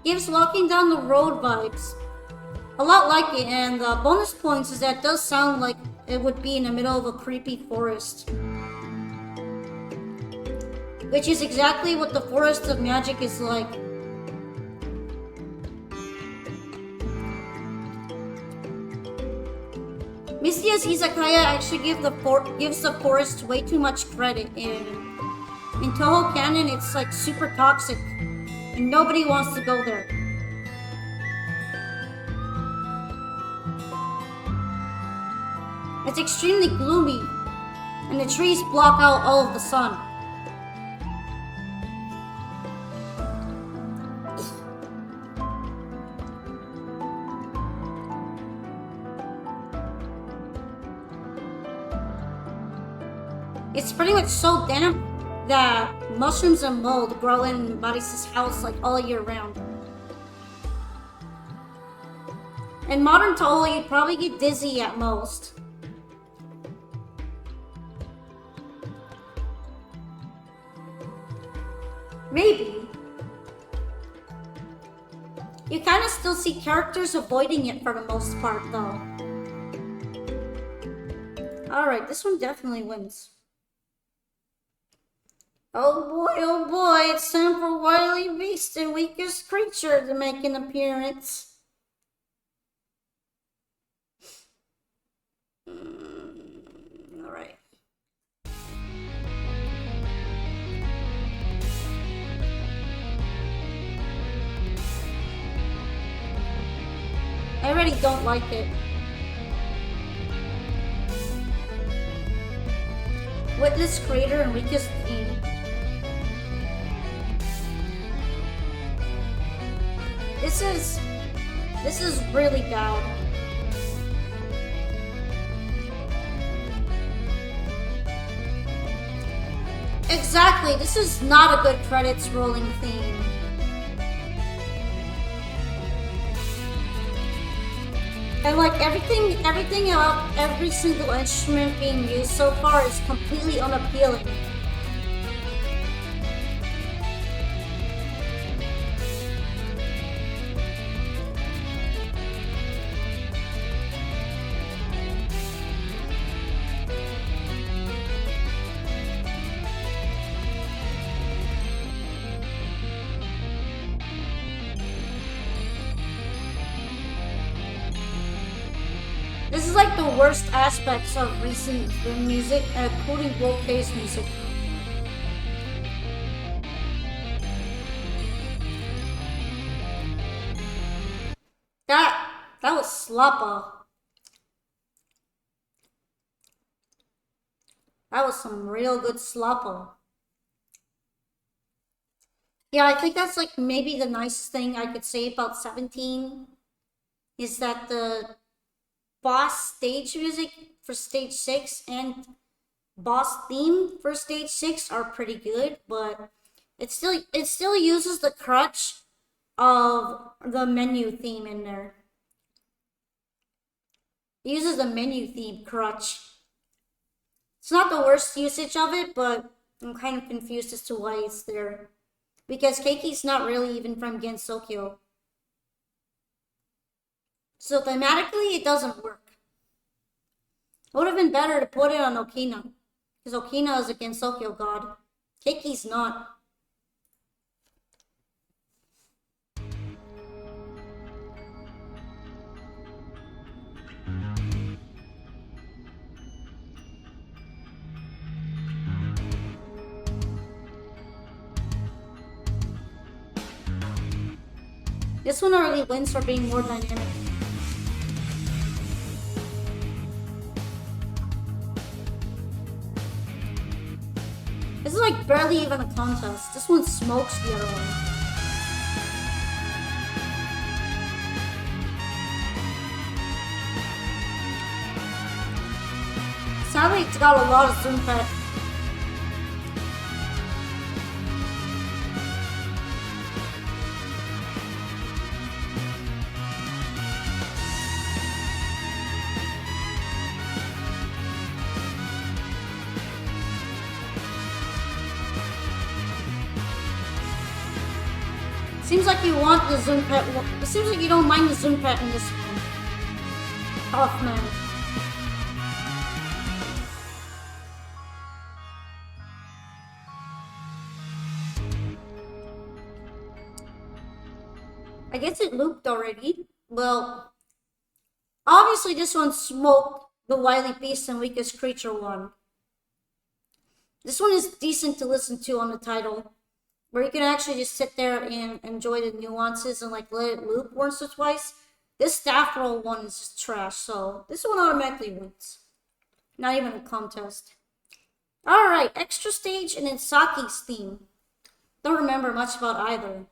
Gives walking down the road vibes. A lot like it, and the bonus points is that it does sound like it would be in the middle of a creepy forest. Which is exactly what the Forest of Magic is like. Misty as Izakaya actually gives the forest way too much credit. In Touhou canon, it's like super toxic, and nobody wants to go there. It's extremely gloomy, and the trees block out all of the sun. It's pretty much so damp that mushrooms and mold grow in Marisa's house like all year round. In modern Touhou, you'd probably get dizzy at most. Maybe. You kind of still see characters avoiding it for the most part, though. Alright, this one definitely wins. Oh boy, it's time for Wily Beast, the weakest creature, to make an appearance. Alright. I already don't like it. Witness creator and weakest theme. This is really bad. Exactly, this is not a good credits rolling theme. And like everything about every single instrument being used so far is completely unappealing. This is like the worst aspects of recent film music, including world-based music. That was slappa. That was some real good slappa. Yeah, I think that's like maybe the nicest thing I could say about 17 is that the boss stage music for stage 6 and boss theme for stage 6 are pretty good, but it still uses the crutch of the menu theme in there. It uses the menu theme crutch. It's not the worst usage of it, but I'm kind of confused as to why it's there. Because Keiki's not really even from Gensokyo. So thematically, it doesn't work. It would have been better to put it on Okina, because Okina is a Gensokyo god. Keiki's not. This one already wins for being more dynamic. This is like barely even a contest. This one smokes the other one. Sadly, it's got a lot of zoom pet. Seems like you want the zoom pet. It seems like you don't mind the zoom pet in this one. Oh man. I guess it looped already. Well, obviously this one smoked the Wily Beast and Weakest Creature one. This one is decent to listen to on the title, where you can actually just sit there and enjoy the nuances and like let it loop once or twice. This staff roll one is just trash, so this one automatically wins. Not even a contest. Alright, extra stage and then Saki's theme. Don't remember much about either.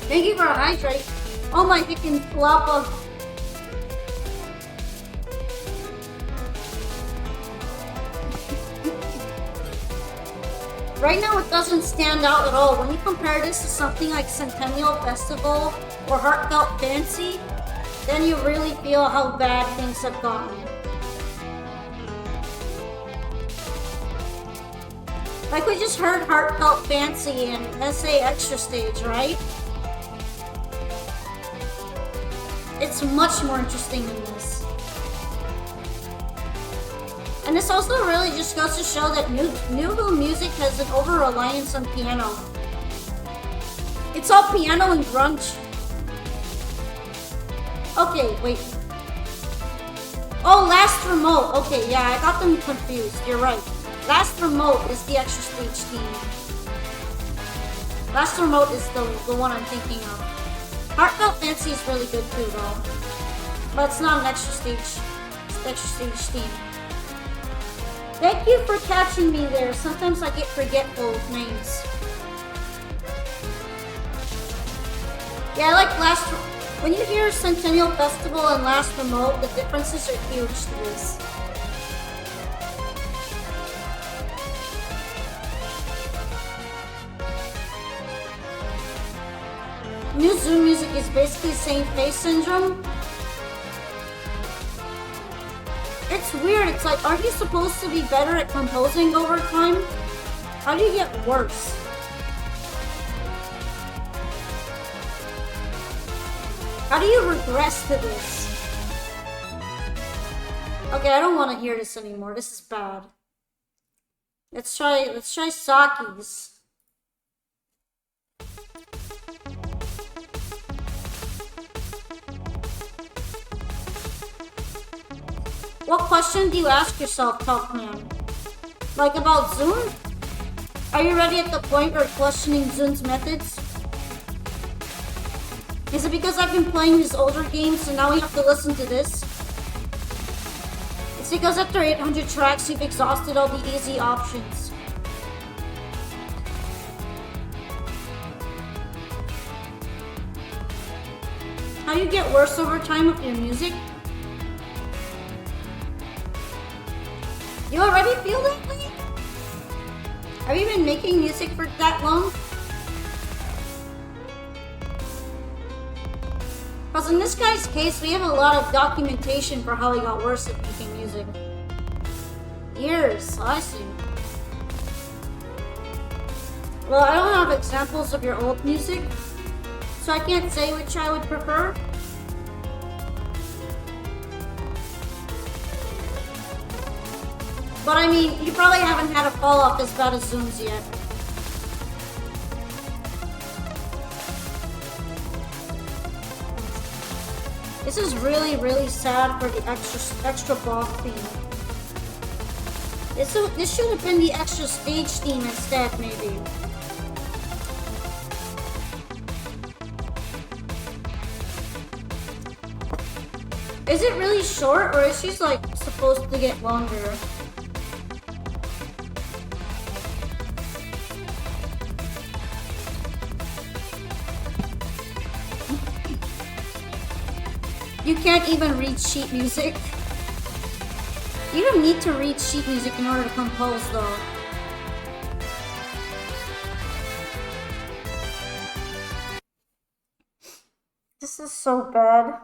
Thank you for a hydrate. Oh my freaking floppa. Right now it doesn't stand out at all. When you compare this to something like Centennial Festival or Heartfelt Fancy, then you really feel how bad things have gotten. Like we just heard Heartfelt Fancy and SA Extra Stage, right? It's much more interesting than this. And this also really just goes to show that new music has an over-reliance on piano. It's all piano and grunge. Okay, wait. Oh, Last Remote. Okay, yeah, I got them confused. You're right. Last Remote is the extra stage theme. Last Remote is the one I'm thinking of. Heartfelt Fancy is really good too, though. But it's not an extra stage. It's the extra stage theme. Thank you for catching me there. Sometimes I get forgetful with names. Yeah, I like Last... When you hear Centennial Festival and Last Remote, the differences are huge to this. New Zoom music is basically same face syndrome. It's weird. It's like, aren't you supposed to be better at composing over time? How do you get worse? How do you regress to this? Okay, I don't want to hear this anymore. This is bad. Let's try Saki's. What question do you ask yourself, Talkman? Like about Zune? Are you ready at the point where questioning Zune's methods? Is it because I've been playing his older games, so now we have to listen to this? It's because after 800 tracks, you've exhausted all the easy options. How do you get worse over time with your music? You already feel that way? Have you been making music for that long? Because in this guy's case, we have a lot of documentation for how he got worse at making music. Years, I see. Well, I don't have examples of your old music, so I can't say which I would prefer. But I mean, you probably haven't had a fall off as bad as Zoom's yet. This is really, really sad for the extra boss theme. This should have been the extra stage theme instead, maybe. Is it really short, or is she like supposed to get longer? You can't even read sheet music. You don't need to read sheet music in order to compose, though. This is so bad.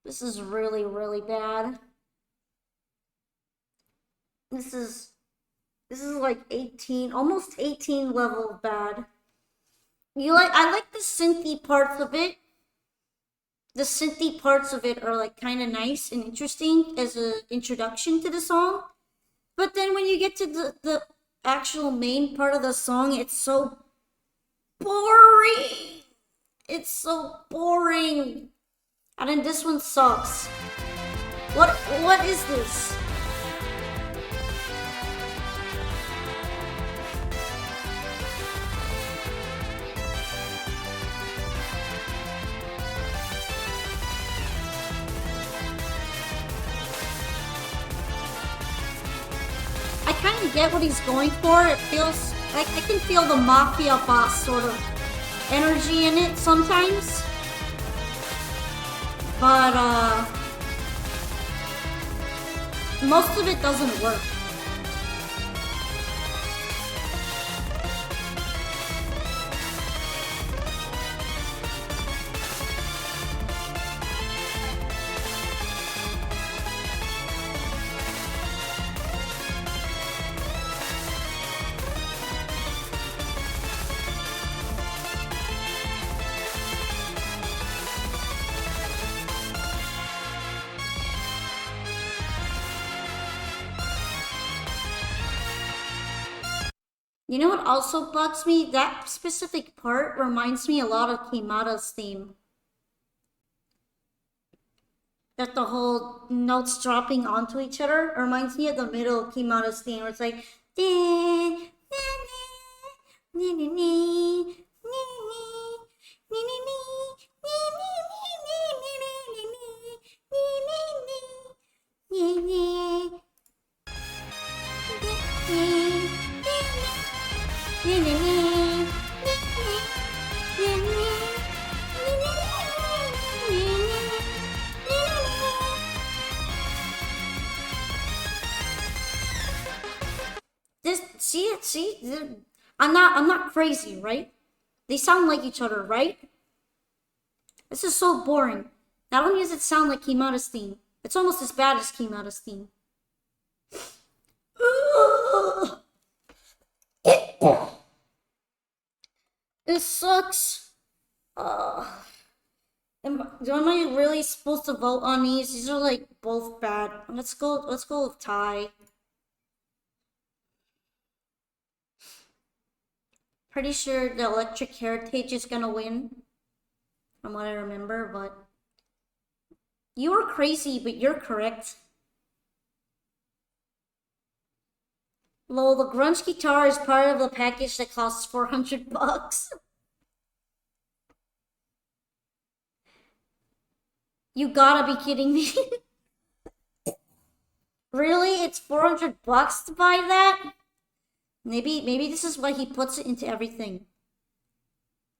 This is really, really bad. This is like 18, almost 18 level of bad. I like the synthy parts of it. The synthy parts of it are like kind of nice and interesting as an introduction to the song. But then when you get to the actual main part of the song, it's so boring. It's so boring. And then this one sucks. What is this? I kind of get what he's going for. It feels like I can feel the mafia boss sort of energy in it sometimes. But most of it doesn't work. You know what also bugs me? That specific part reminds me a lot of Kimata's theme. That the whole notes dropping onto each other reminds me of the middle of Kimata's theme, where it's like see, I'm not crazy, right? They sound like each other, right? This is so boring. Not only does it sound like Kimata's theme, it's almost as bad as Kimata's theme. This sucks. Am I really supposed to vote on these? These are like both bad. Let's go with tie. Pretty sure the Electric Heritage is gonna win, from what I remember, but you are crazy, but you're correct. Lol, the grunge guitar is part of the package that costs 400 bucks. You gotta be kidding me. Really? It's 400 bucks to buy that? Maybe this is why he puts it into everything.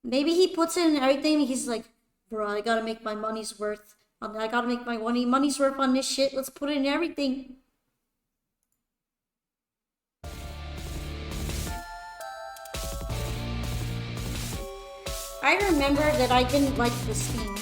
Maybe he puts it in everything and he's like, bro, I gotta make my money's worth. I gotta make my money's worth on this shit. Let's put it in everything. I remember that I didn't like this theme.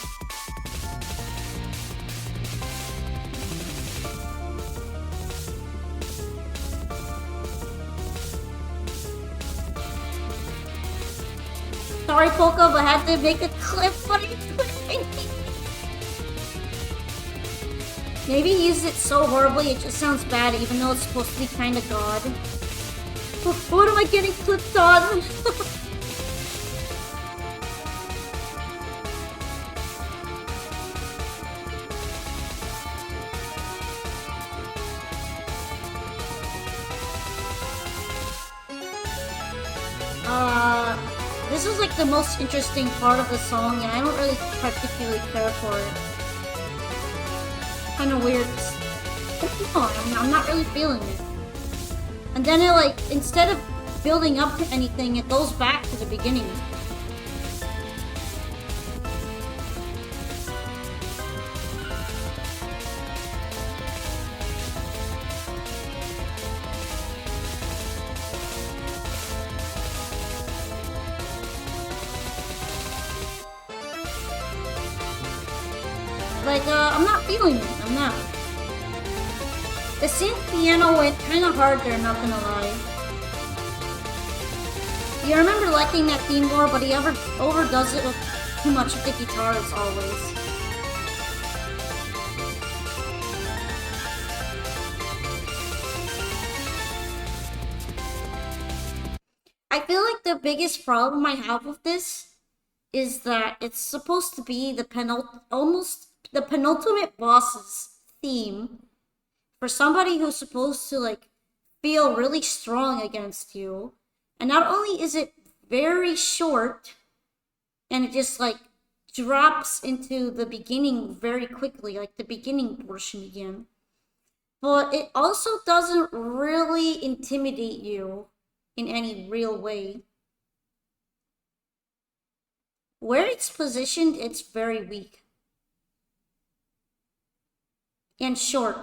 Sorry, Polka, but I had to make a clip. What are you doing? Maybe he used it so horribly it just sounds bad, even though it's supposed to be kind of god. What am I getting clipped on? This is like the most interesting part of the song, and I don't really particularly care for it. Kind of weird. I'm not really feeling it. And then it like, instead of building up to anything, it goes back to the beginning. Like, I'm not feeling it. I'm not. The synth piano went kind of hard there, not gonna lie. You remember liking that theme more, but he overdoes it with too much of the guitars always. I feel like the biggest problem I have with this is that it's supposed to be the penultimate boss's theme for somebody who's supposed to like feel really strong against you. And not only is it very short and it just like drops into the beginning very quickly, like the beginning portion again, but it also doesn't really intimidate you in any real way. Where it's positioned, it's very weak and short.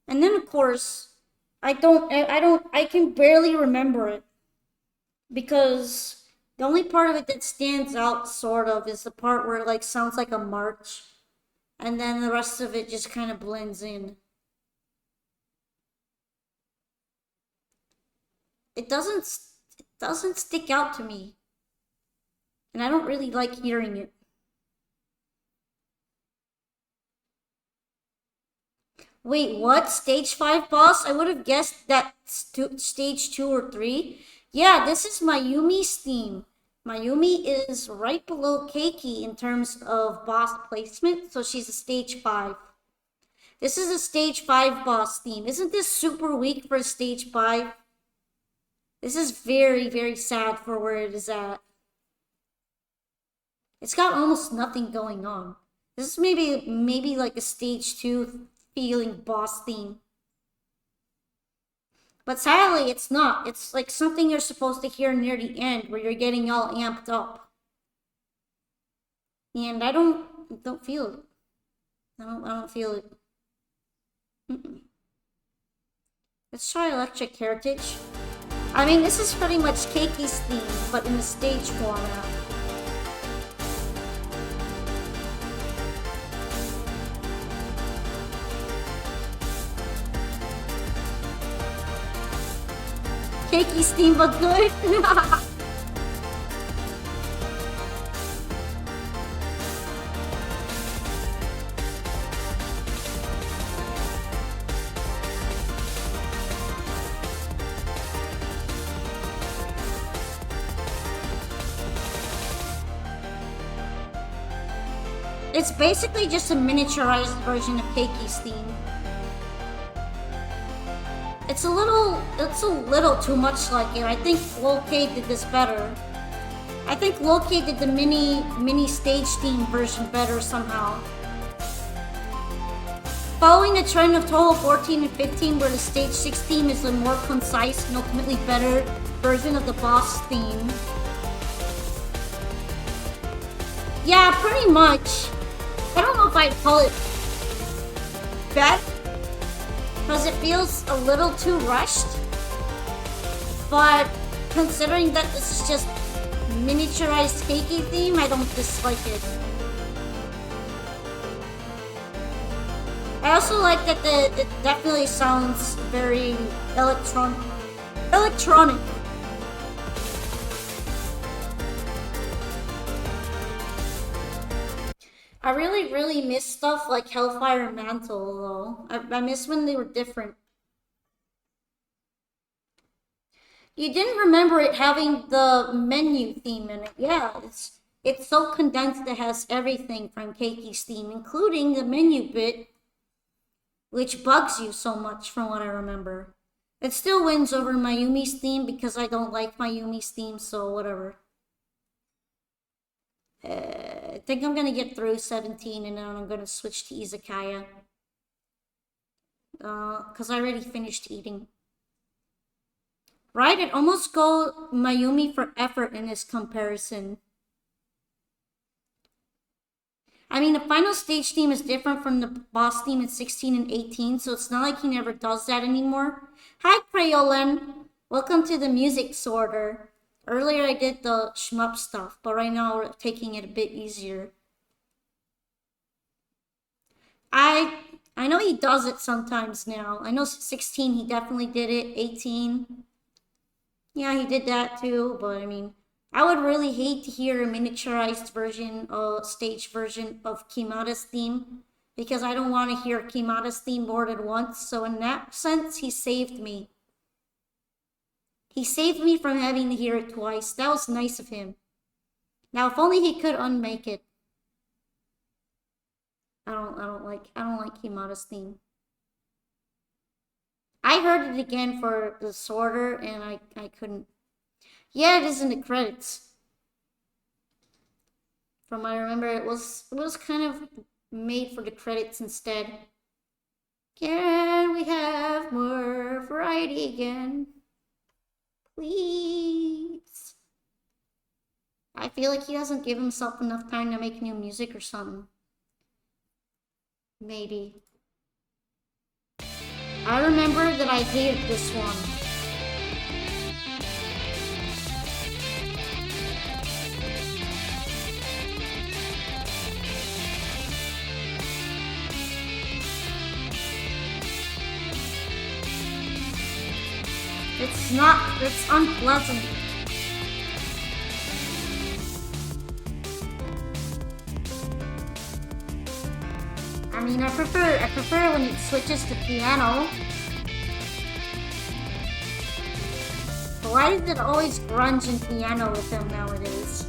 And then of course, I can barely remember it because the only part of it that stands out sort of is the part where it like sounds like a march, and then the rest of it just kind of blends in. It doesn't stick out to me, and I don't really like hearing it. Wait, what? Stage 5 boss? I would have guessed that stage 2 or 3. Yeah, this is Mayumi's theme. Mayumi is right below Keiki in terms of boss placement, so she's a stage 5. This is a stage 5 boss theme. Isn't this super weak for a stage 5? This is very, very sad for where it is at. It's got almost nothing going on. This is maybe like a stage 2 feeling boss theme. But sadly, it's not. It's like something you're supposed to hear near the end where you're getting all amped up. And I don't feel it. I don't feel it. Let's try Electric Heritage. I mean, this is pretty much Keiki's theme, but in the stage format. Keiki's theme, but good. It's basically just a miniaturized version of Keiki's theme. It's a little too much like it. I think Locate did this better. I think Locate did the mini stage theme version better somehow. Following the trend of Touhou 14 and 15, where the stage 6 theme is a more concise and ultimately better version of the boss theme. Yeah, pretty much. I don't know if I'd call it bad, because it feels a little too rushed. But considering that this is just miniaturized cakey theme, I don't dislike it. I also like that it definitely sounds very electronic. I really miss stuff like Hellfire and Mantle, though. I miss when they were different. You didn't remember it having the menu theme in it. Yeah, it's so condensed it has everything from Keiki's theme, including the menu bit, which bugs you so much from what I remember. It still wins over Mayumi's theme because I don't like Mayumi's theme, so whatever. I think I'm gonna get through 17 and then I'm gonna switch to Izakaya. Cause I already finished eating. Right? It almost go Mayumi for effort in this comparison. I mean, the final stage theme is different from the boss theme in 16 and 18, so it's not like he never does that anymore. Hi, Crayolan! Welcome to the music sorter. Earlier I did the shmup stuff, but right now we're taking it a bit easier. I know he does it sometimes now. I know 16 he definitely did it, 18. Yeah, he did that too, but I mean, I would really hate to hear a miniaturized version or stage version of Kimata's theme because I don't want to hear Kimata's theme more than once. So in that sense, he saved me. He saved me from having to hear it twice. That was nice of him. Now, if only he could unmake it. I don't like Kimata's theme. I heard it again for the sorter and I couldn't. Yeah, it is in the credits. From what I remember, it was kind of made for the credits instead. Can we have more variety again? Please. I feel like he doesn't give himself enough time to make new music or something. Maybe. I remember that I hated this one. It's unpleasant. I mean, I prefer when it switches to piano. But why is it always grunge and piano with them nowadays?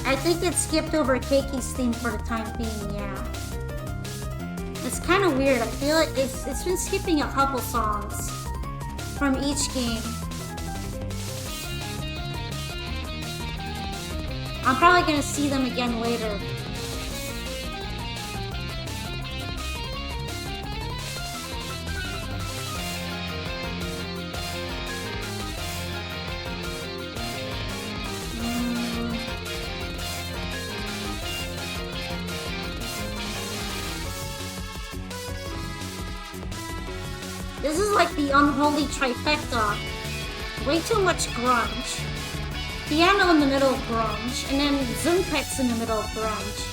I think it skipped over Keiki's theme for the time being, yeah. It's kind of weird. I feel like it's been skipping a couple songs from each game. I'm probably gonna see them again later. This is like the unholy trifecta. Way too much grunge. Piano in the middle of grunge, and then Zunpet's in the middle of grunge.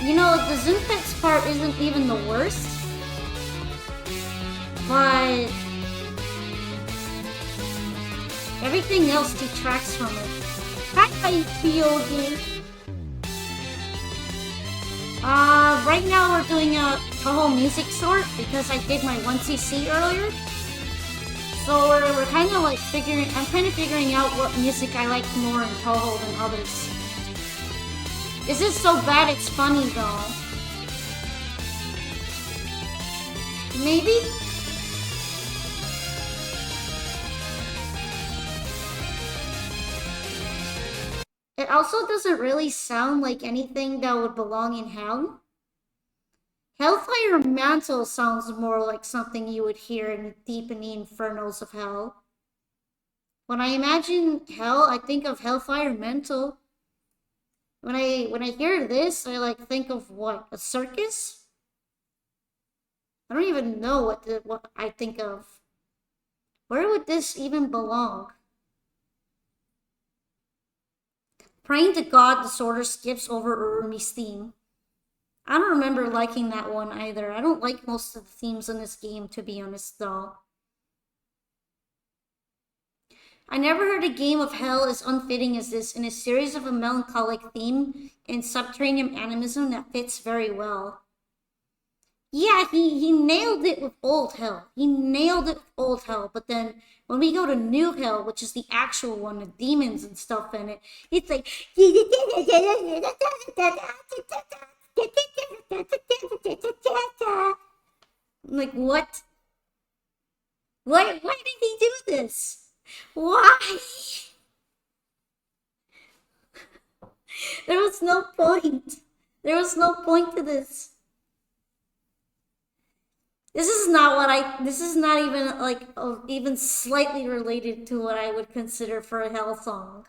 You know, the Zunpet's part isn't even the worst, but everything else detracts from it. Hi, Yogi. Right now we're doing a Touhou music sort because I did my 1cc earlier. So we're kind of like I'm kind of figuring out what music I like more in Touhou than others. Is this so bad it's funny though? Maybe? It also doesn't really sound like anything that would belong in hell. Hellfire Mantle sounds more like something you would hear deep in the infernos of hell. When I imagine hell, I think of Hellfire Mantle. When I hear this, I like think of what? A circus? I don't even know what I think of. Where would this even belong? Praying to God, the sorter skips over Urumi's theme. I don't remember liking that one either. I don't like most of the themes in this game, to be honest, though. I never heard a game of hell as unfitting as this, in a series of a melancholic theme and subterranean animism that fits very well. Yeah, he nailed it with Old Hell. He nailed it with Old Hell, but then when we go to New Hell, which is the actual one, the demons and stuff in it, it's like... I'm like, what? Why did he do this? Why? There was no point. There was no point to this. This is not even like even slightly related to what I would consider for a hell song.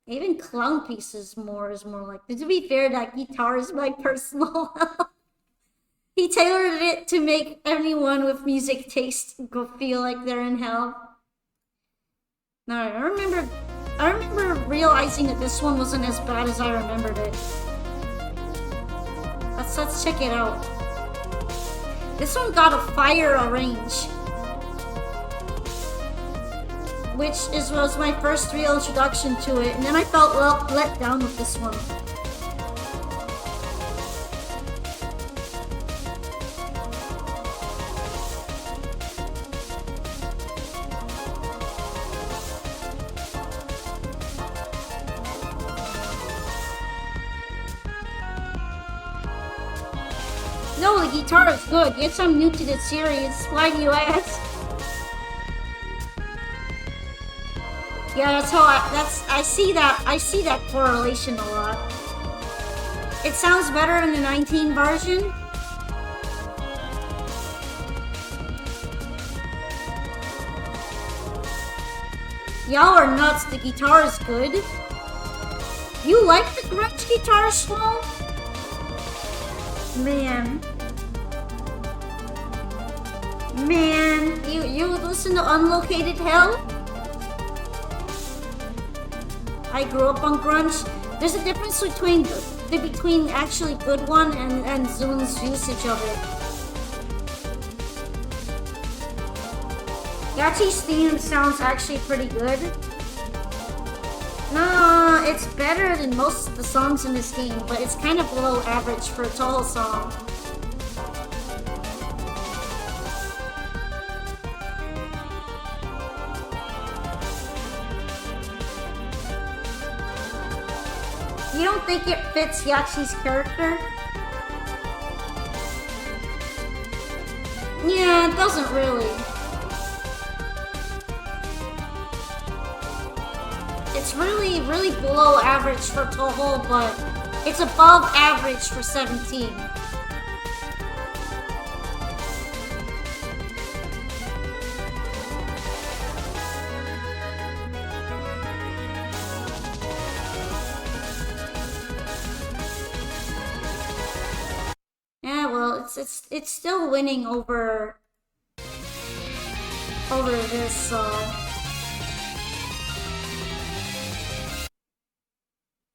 Even Clown Piece is more like, to be fair, that guitar is my personal hell. He tailored it to make anyone with music taste go feel like they're in hell. No, I remember realizing that this one wasn't as bad as I remembered it. Let's check it out. This one got a fire arrange, which was my first real introduction to it, and then I felt let down with this one. No, the guitar is good. Yes, I'm new to this series. Why do you ask? Yeah, I see that correlation a lot. It sounds better in the 19 version. Y'all are nuts. The guitar is good. You like the grunge guitar slow? Man, you listen to Unlocated Hell? I grew up on grunge. There's a difference between actually good one and Zoon's usage of it. Yachi's theme sounds actually pretty good. Nah, it's better than most of the songs in this game, but it's kind of below average for a Touhou song. You don't think it fits Yachi's character? Yeah, it doesn't really. It's really below average for Touhou, but it's above average for 17. Yeah, well, it's still winning over this, so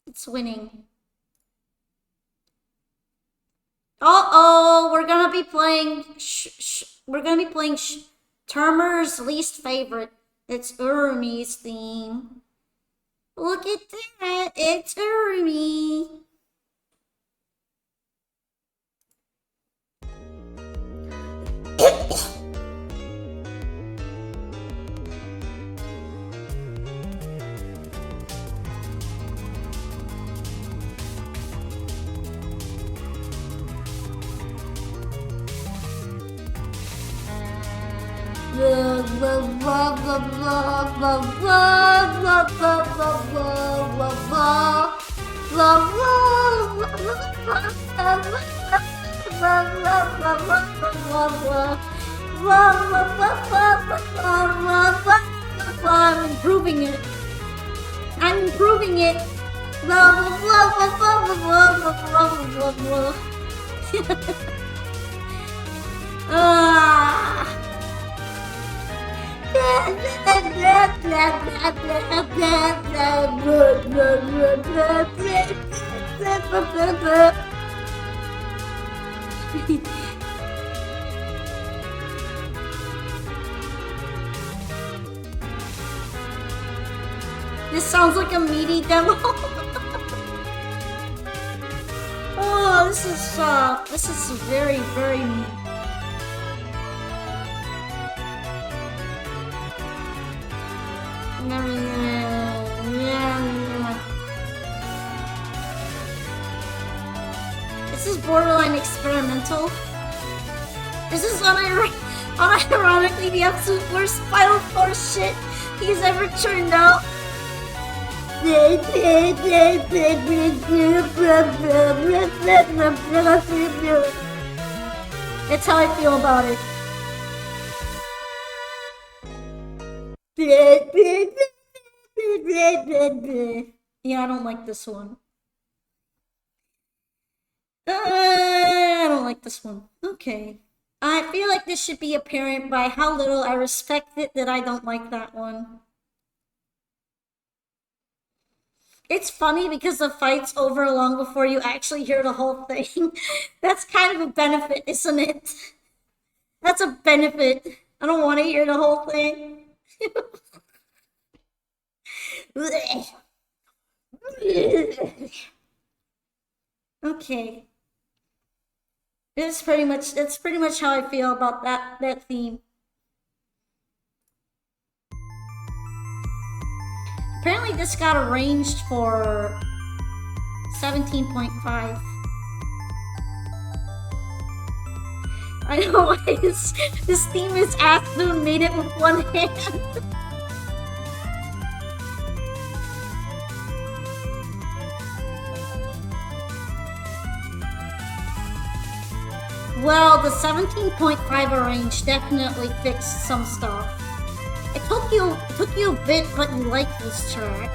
it's winning. Uh-oh, we're gonna be playing Termer's least favorite. It's Urumi's theme. Look at that, it's Urumi. I'm improving it. I'm improving it. This sounds like a meaty demo. Oh, this is very, very. This is borderline experimental. This is unironically the absolute worst Final Force shit he's ever turned out. That's how I feel about it. Yeah, I don't like this one. I don't like this one. Okay. I feel like this should be apparent by how little I respect it that I don't like that one. It's funny because the fight's over long before you actually hear the whole thing. That's kind of a benefit, isn't it? That's a benefit. I don't want to hear the whole thing. Okay. That's pretty much how I feel about that theme. Apparently this got arranged for 17.5. I know why this theme is after made it with one hand. Well, the 17.5 arrange definitely fixed some stuff. It took you a bit, but you like this track.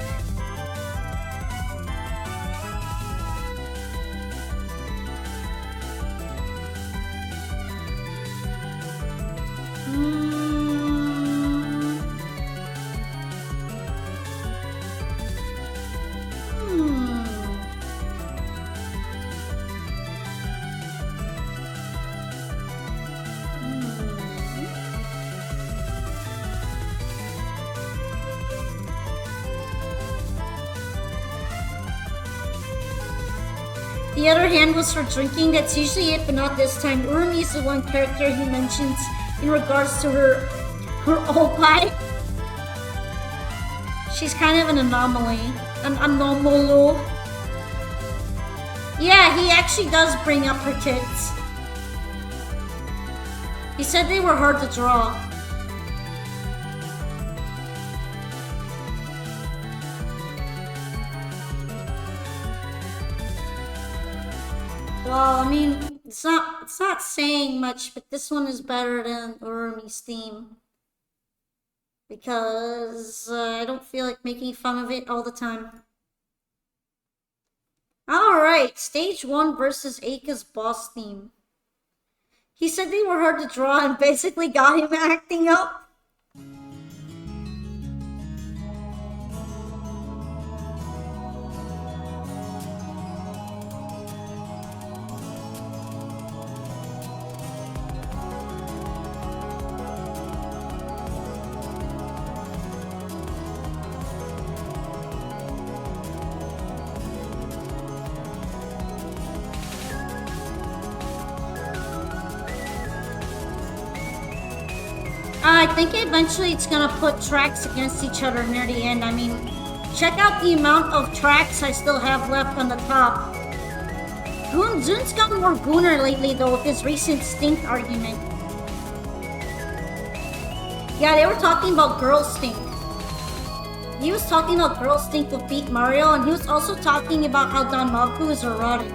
The other hand was for drinking. That's usually it, but not this time. Urumi is the one character he mentions in regards to her opie. She's kind of an anomaly. An anomalo. Yeah, he actually does bring up her tits. He said they were hard to draw. Well, I mean, it's not saying much, but this one is better than Urumi's theme. Because I don't feel like making fun of it all the time. Alright, stage 1 versus Eika's boss theme. He said they were hard to draw and basically got him acting up. I think eventually it's gonna put tracks against each other near the end. I mean, check out the amount of tracks I still have left on the top. Jun's gotten more gooner lately though with his recent stink argument. Yeah, they were talking about Girl Stink. He was talking about Girl Stink with Beat Mario, and he was also talking about how Danmaku is erotic.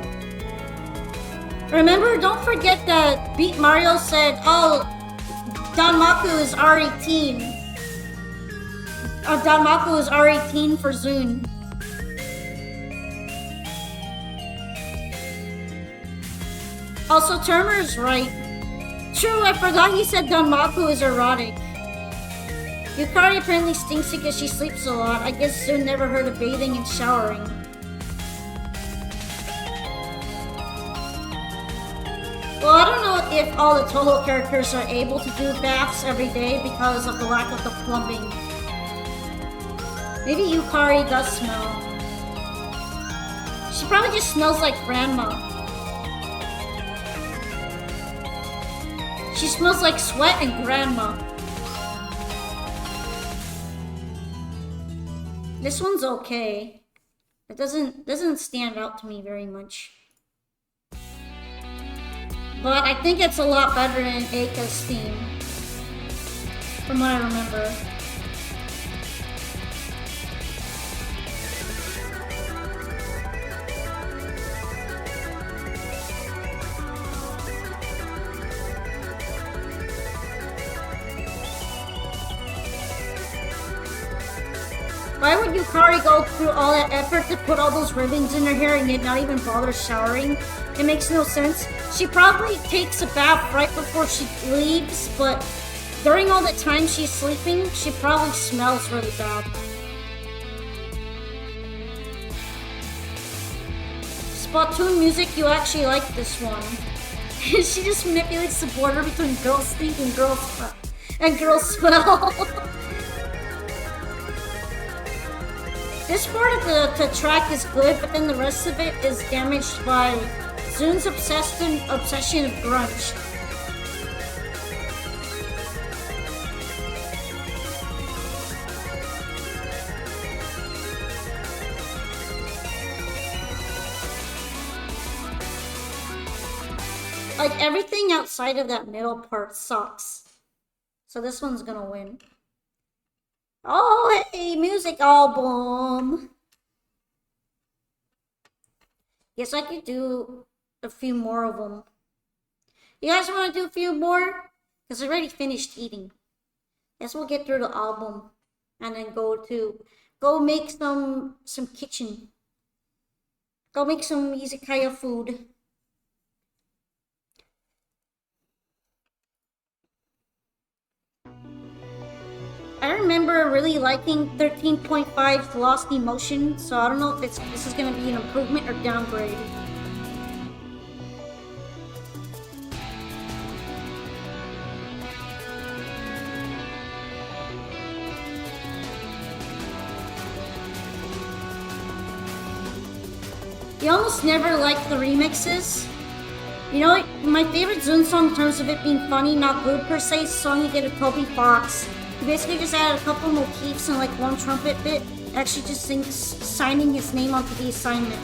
Remember, don't forget that Beat Mario said, oh, Danmaku is R18. Danmaku is R18 for Zune. Also, Turner is right. True, I forgot he said Danmaku is erotic. Yukari apparently stinks because she sleeps a lot. I guess Zune never heard of bathing and showering. Well, I don't know if all the Touhou characters are able to do baths every day because of the lack of the plumbing. Maybe Yukari does smell. She probably just smells like grandma. She smells like sweat and grandma. This one's okay. It doesn't stand out to me very much. But I think it's a lot better than Eika's theme, from what I remember. Why would Yukari go through all that effort to put all those ribbons in her hair and yet not even bother showering? It makes no sense. She probably takes a bath right before she leaves, but during all the time she's sleeping, she probably smells really bad. Splatoon music, you actually like this one. She just manipulates the border between girl stink and girl smell. This part of the track is good, but then the rest of it is damaged by Zune's obsession of grunge. Like, everything outside of that middle part sucks. So this one's gonna win. Oh, hey, music album. Guess I could do a few more of them. You guys want to do a few more? Because I already finished eating. Guess we'll get through the album and then go make some kitchen. Go make some izakaya food. I remember really liking 13.5's Lost Emotion, so I don't know if this is going to be an improvement or downgrade. You almost never like the remixes. You know, my favorite Zune song in terms of it being funny, not good per se, is the song you get of Toby Fox. He basically just added a couple motifs and like one trumpet bit, actually just signing his name onto the assignment.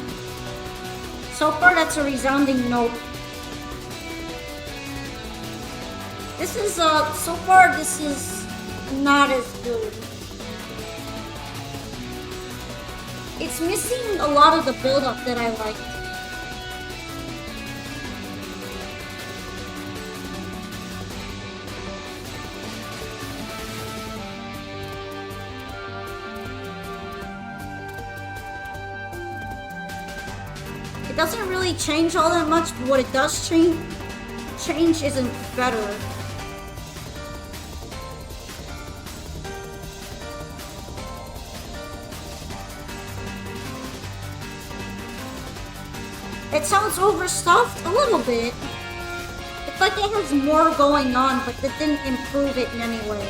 So far, that's a resounding nope. This is, so far, this is not as good. It's missing a lot of the build-up that I liked. It doesn't really change all that much, but what it does change isn't better. It sounds overstuffed a little bit. It's like it has more going on, but that didn't improve it in any way.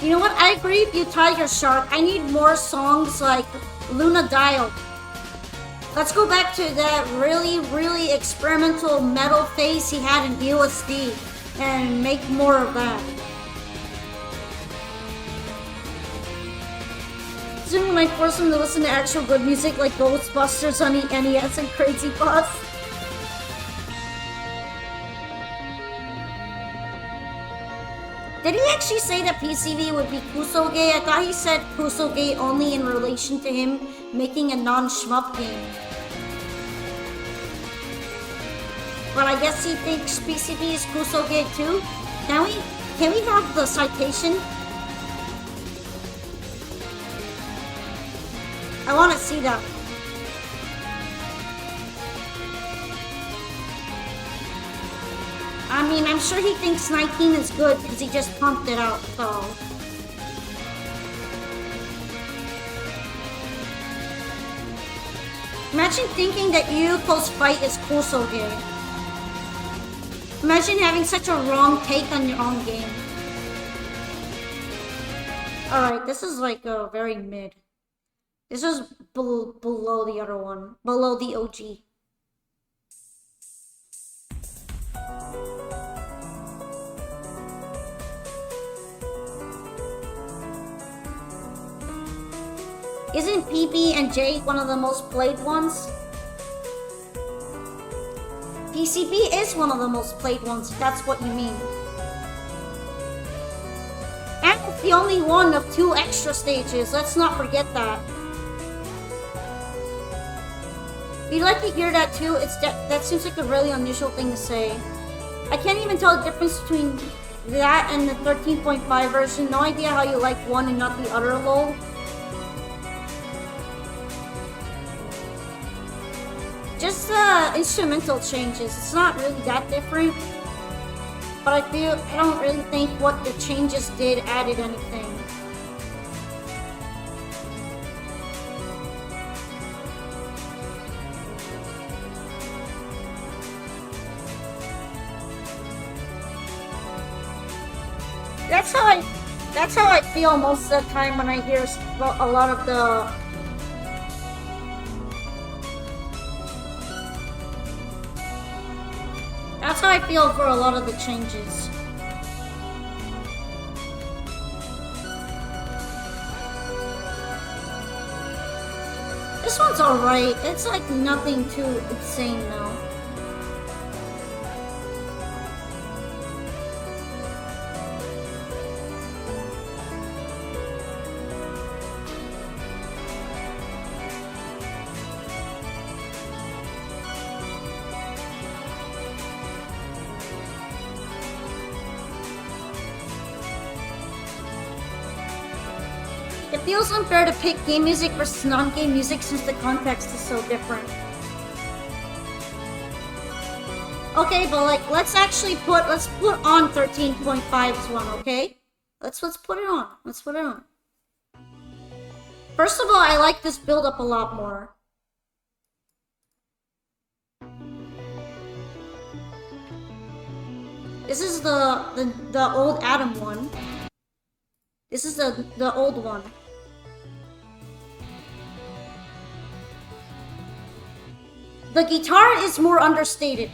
You know what? I agree with you, Tiger Shark. I need more songs like Luna Dial. Let's go back to that really, really experimental metal phase he had in USD and make more of that. soon when I force him to listen to actual good music like Ghostbusters on the NES and Crazy Bus. Did he actually say that PCV would be Kusoge? I thought he said Kusoge only in relation to him making a non-shmup game. But I guess he thinks PCV is Kusoge too? Can we have the citation? I want to see that. I mean, I'm sure he thinks 19 is good because he just pumped it out, so... Imagine thinking that Yuko's fight is Kusoge. Imagine having such a wrong take on your own game. Alright, this is like a very mid. This is below the other one. Below the OG. Isn't PB and J one of the most played ones? PCB is one of the most played ones, if that's what you mean. And it's the only one of 2 extra stages, let's not forget that. You'd like to hear that too, that seems like a really unusual thing to say. I can't even tell the difference between that and the 13.5 version, no idea how you like one and not the other, lol. Just instrumental changes. It's not really that different. But I don't really think what the changes did added anything. That's how I feel most of the time when I hear a lot of the... That's how I feel for a lot of the changes. This one's alright. It's like nothing too insane though. It feels unfair to pick game music versus non-game music since the context is so different. Okay, but like, let's put on 13.5's one, okay? Let's put it on. Let's put it on. First of all, I like this build up a lot more. This is the old Adam one. This is the old one. The guitar is more understated.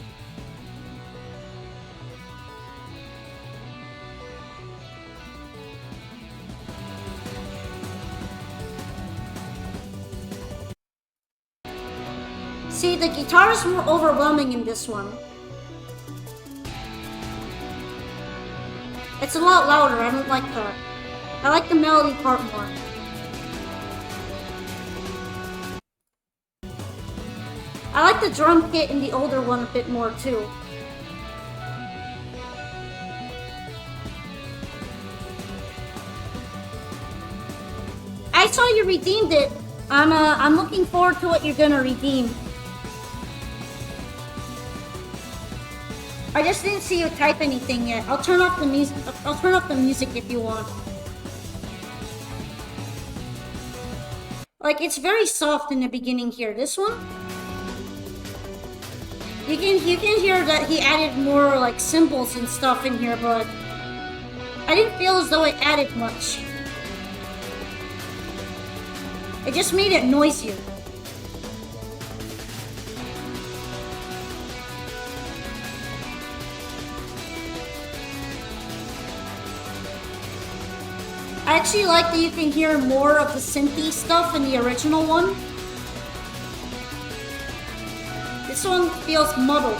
See, the guitar is more overwhelming in this one. It's a lot louder, I don't like that. I like the melody part more. I like the drum kit in the older one a bit more too. I saw you redeemed it. I'm looking forward to what you're gonna redeem. I just didn't see you type anything yet. I'll turn off the music. I'll turn off the music if you want. Like, it's very soft in the beginning here. This one, you can hear that he added more like cymbals and stuff in here, but I didn't feel as though it added much. It just made it noisier. I actually like that you can hear more of the synthy stuff in the original one. This one feels muddled.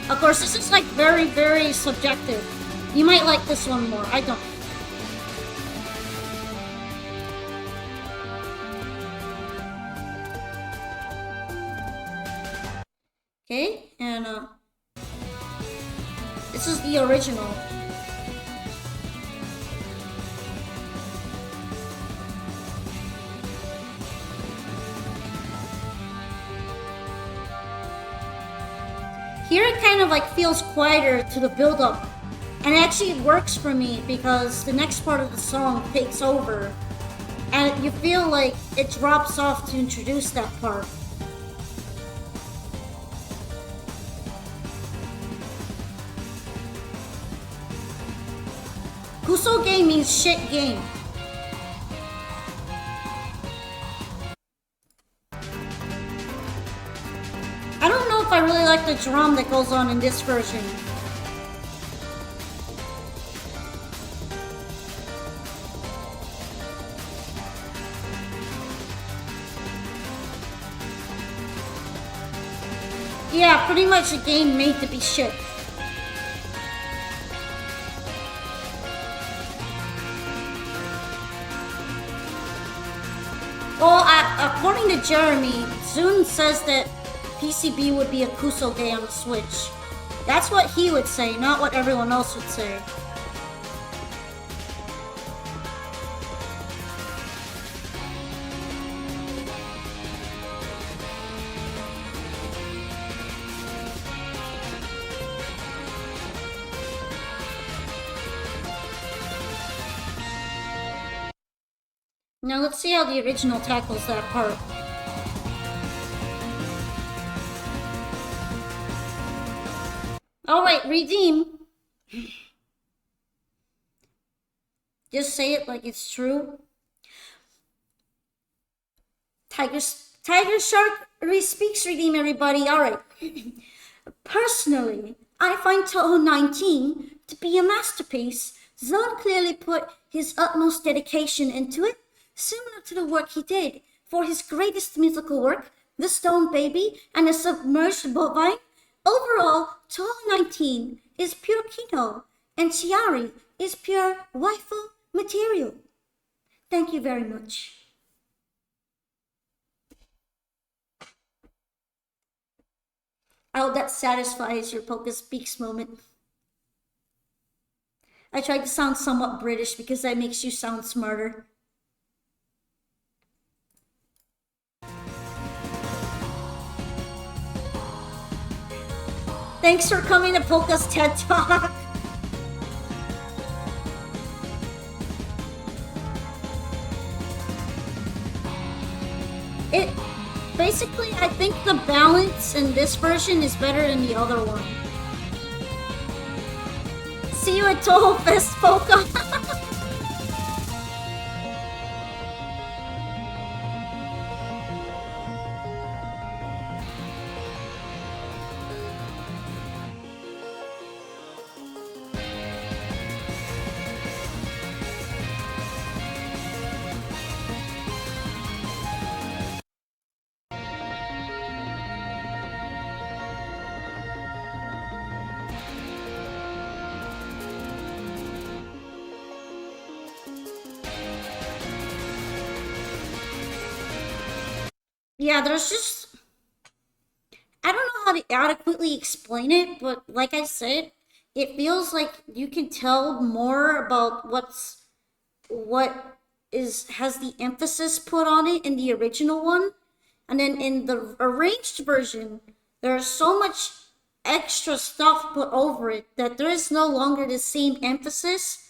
Of course, this is like very, very subjective. You might like this one more. I don't. Okay, and this is the original. Here it kind of like feels quieter to the build-up. And actually it works for me because the next part of the song takes over. And you feel like it drops off to introduce that part. Kusoge means shit game. I don't know if I really like the drum that goes on in this version. Yeah, pretty much a game made to be shit. Well, according to Jeremy, Zune says that PCB would be a Kusoge on the Switch. That's what he would say, not what everyone else would say. Now let's see how the original tackles that part. Alright, redeem. Just say it like it's true. Tiger Shark speaks redeem, everybody. Alright. Personally, I find Touhou 19 to be a masterpiece. Zone clearly put his utmost dedication into it, similar to the work he did for his greatest musical work, The Stone Baby and The Submerged Bovine. Overall, Touhou 19 is pure kino, and Chiari is pure waifu material. Thank you very much. I hope that satisfies your Poca Speaks moment. I tried to sound somewhat British because that makes you sound smarter. Thanks for coming to Polka's TED Talk. Basically, I think the balance in this version is better than the other one. See you at Touhou Fest, Polka. Yeah, there's just... I don't know how to adequately explain it, but like I said, it feels like you can tell more about what has the emphasis put on it in the original one. And then in the arranged version, there's so much extra stuff put over it that there is no longer the same emphasis.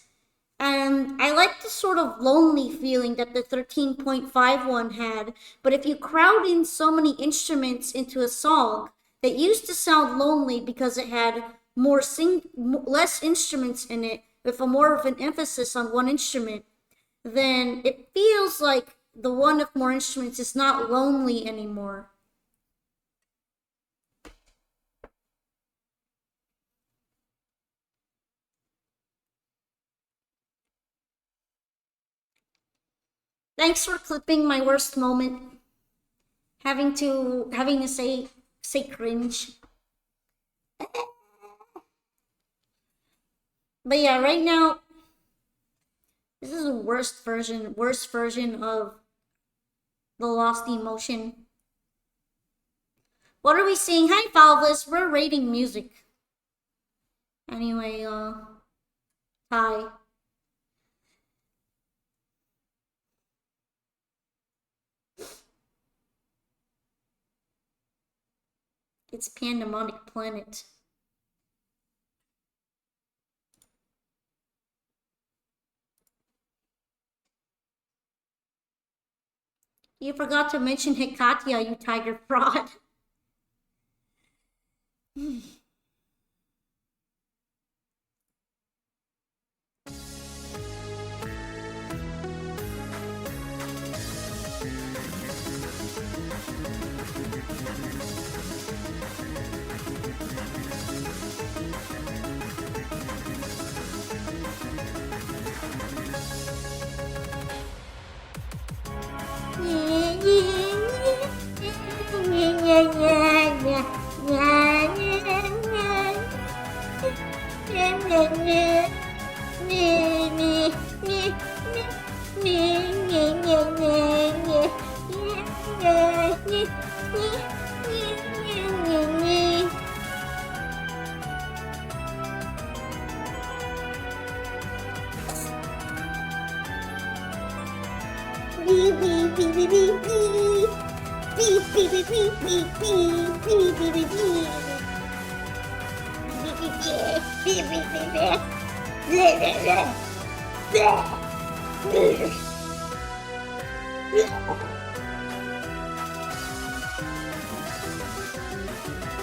And I like the sort of lonely feeling that the 13.5 one had, but if you crowd in so many instruments into a song that used to sound lonely because it had less instruments in it with a more of an emphasis on one instrument, then it feels like the one with more instruments is not lonely anymore. Thanks for clipping my worst moment. Having to say cringe. But yeah, right now this is the worst version of the Lost Emotion. What are we seeing? Hi Valvis, we're rating music. Anyway, hi. It's Pandemonic Planet. You forgot to mention Hikatia, you tiger fraud.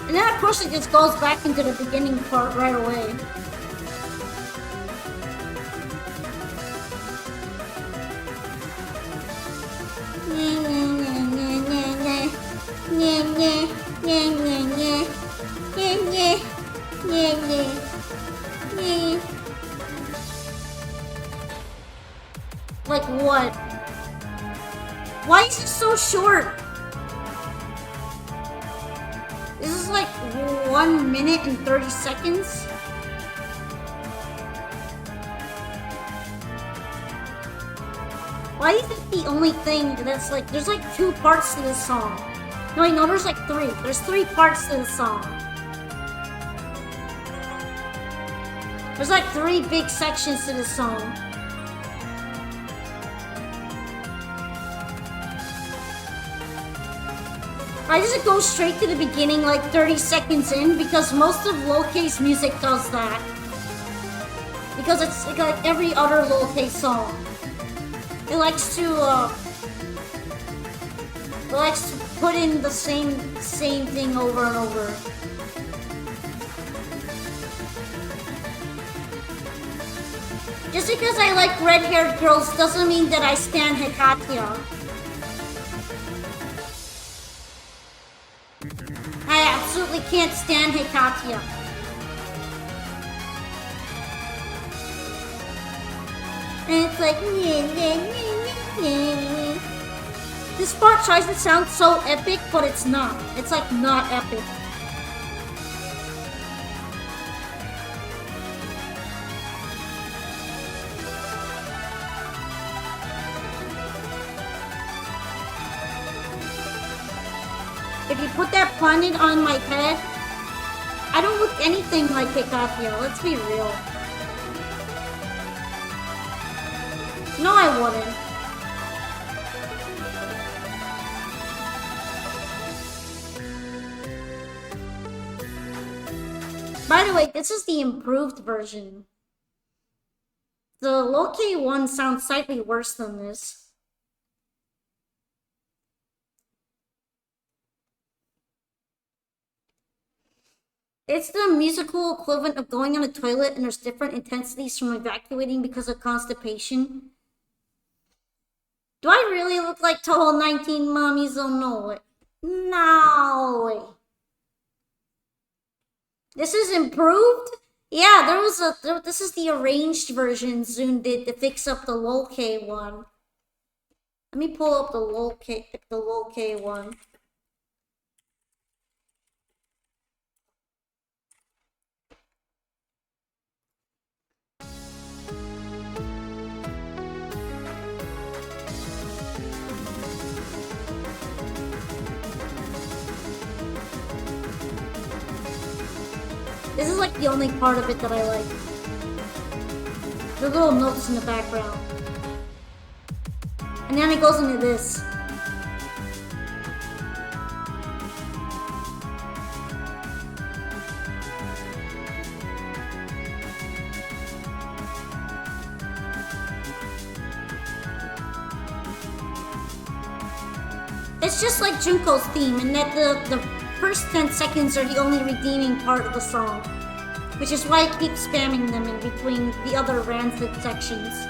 And then of course it just goes back into the beginning part right away. Like what? Why is it so short? This is like 1 minute and 30 seconds. Why is it the only thing that's like, there's like 2 parts to this song. No, wait, no, there's like 3. There's 3 parts to this song. There's like 3 big sections to this song. Why does it go straight to the beginning like 30 seconds in? Because most of Low-K's music does that. Because it's like every other Low-K song. It likes to put in the same thing over and over. Just because I like red-haired girls doesn't mean that I stan Hikatia. I absolutely can't stand Hikatia. And it's like, this part tries to sound so epic, but it's not. It's like not epic. If you put that planet on my head, I don't look anything like Hikatia, let's be real. No, I wouldn't. By the way, this is the improved version. The Low-K one sounds slightly worse than this. It's the musical equivalent of going on a toilet and there's different intensities from evacuating because of constipation. Do I really look like Touhou 19 mommies? Oh no. No. This is improved? Yeah, this is the arranged version Zune did to fix up the Low-K one. Let me pull up the low K one. This is like the only part of it that I like. The little notes in the background. And then it goes into this. It's just like Junko's theme, in that the first 10 seconds are the only redeeming part of the song. Which is why I keep spamming them in between the other rancid sections.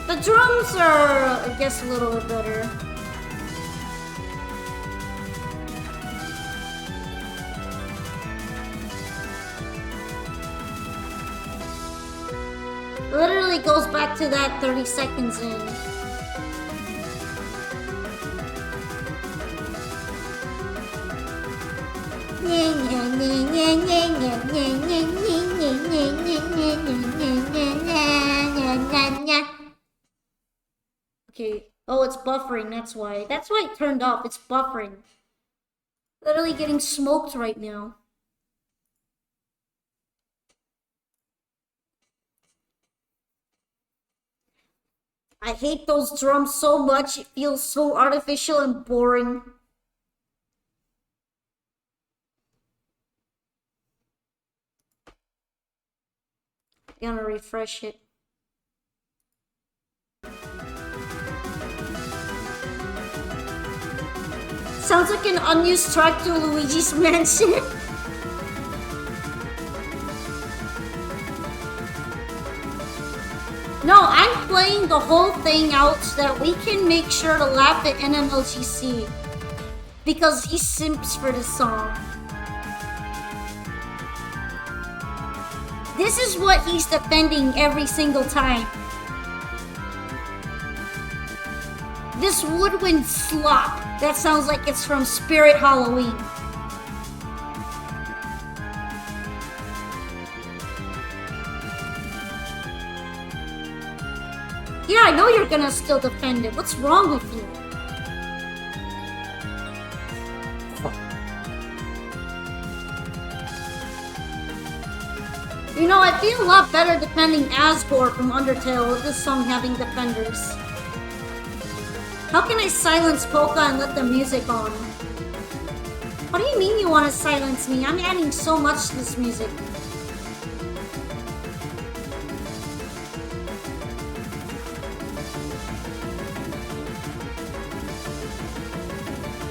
The drums are, I guess, a little bit better. Literally goes back to that 30 seconds in. Okay. Oh, it's buffering, that's why. That's why it turned off. It's buffering. Literally getting smoked right now. I hate those drums so much. It feels so artificial and boring. I'm gonna refresh it. Sounds like an unused track to Luigi's Mansion. No, I'm playing the whole thing out so that we can make sure to laugh at NMLGC. Because he simps for this song. This is what he's defending every single time. This woodwind slop. That sounds like it's from Spirit Halloween. Yeah, I know you're gonna still defend it. What's wrong with you? You know, I feel a lot better defending Asgore from Undertale with this song having defenders. How can I silence Polka and let the music on? What do you mean you want to silence me? I'm adding so much to this music.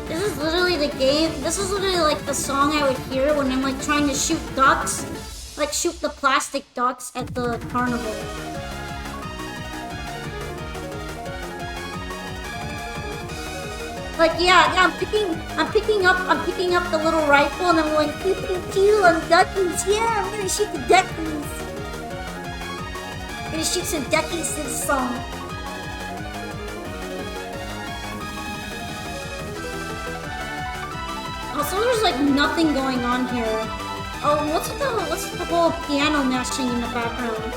This is literally the game. This is literally like the song I would hear when I'm like trying to shoot ducks. Like shoot the plastic ducks at the carnival. Like I'm picking up the little rifle and I'm going pew pew pew on duckies. Yeah, I'm gonna shoot the duckies. I'm gonna shoot some duckies to this song. Also, there's like nothing going on here. Oh, what's the whole piano mashing in the background?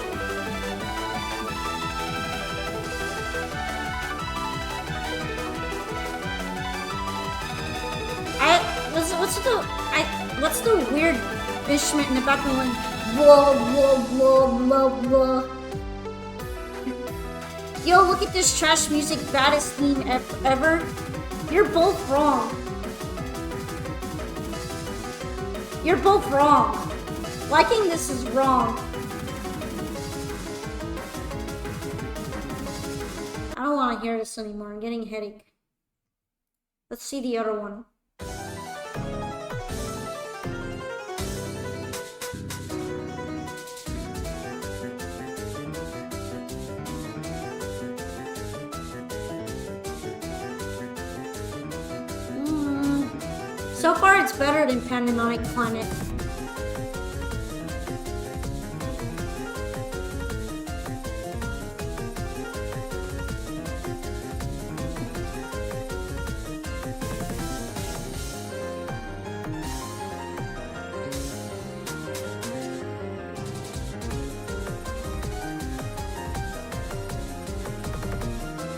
What's the weird instrument in the background like blah blah blah blah blah? Yo, look at this trash music, baddest theme ever. You're both wrong. You're both wrong. Liking this is wrong. I don't want to hear this anymore. I'm getting a headache. Let's see the other one. So far, it's better than Pandemonic Planet.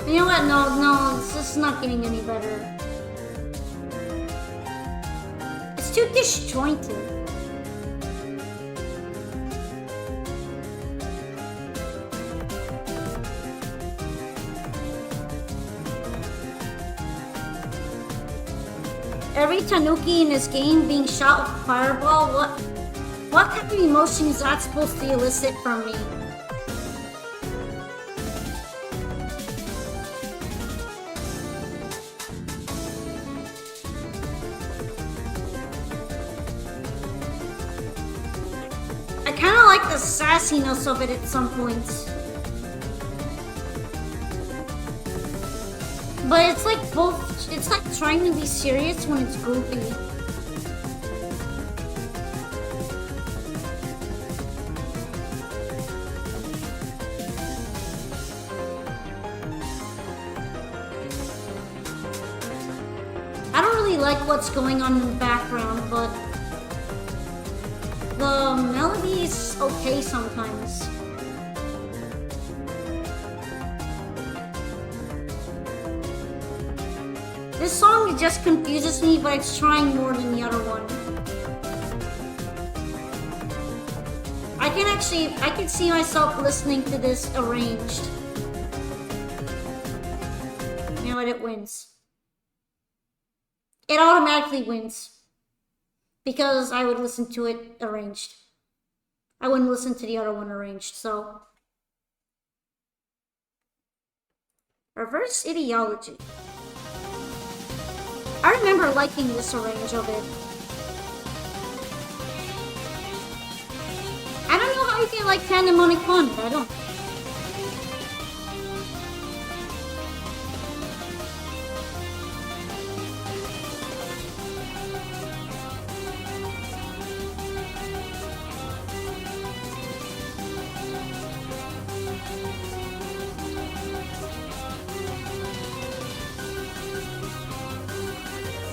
You know what? No, it's just not getting any better. It's too disjointed. Every tanuki in this game being shot with a fireball, what type of emotion is that supposed to elicit from me? I kind of like the sassiness of it at some points. But it's like both, it's like trying to be serious when it's goofy. I don't really like what's going on in the background, but the melody is okay sometimes. This song just confuses me, but it's trying more than the other one. I can see myself listening to this arranged. You know what? It wins. It automatically wins. Because I would listen to it arranged. I wouldn't listen to the other one arranged, so. Reverse ideology. I remember liking this arrange of it. I don't know how you can like Pandemonic Fun, but I don't.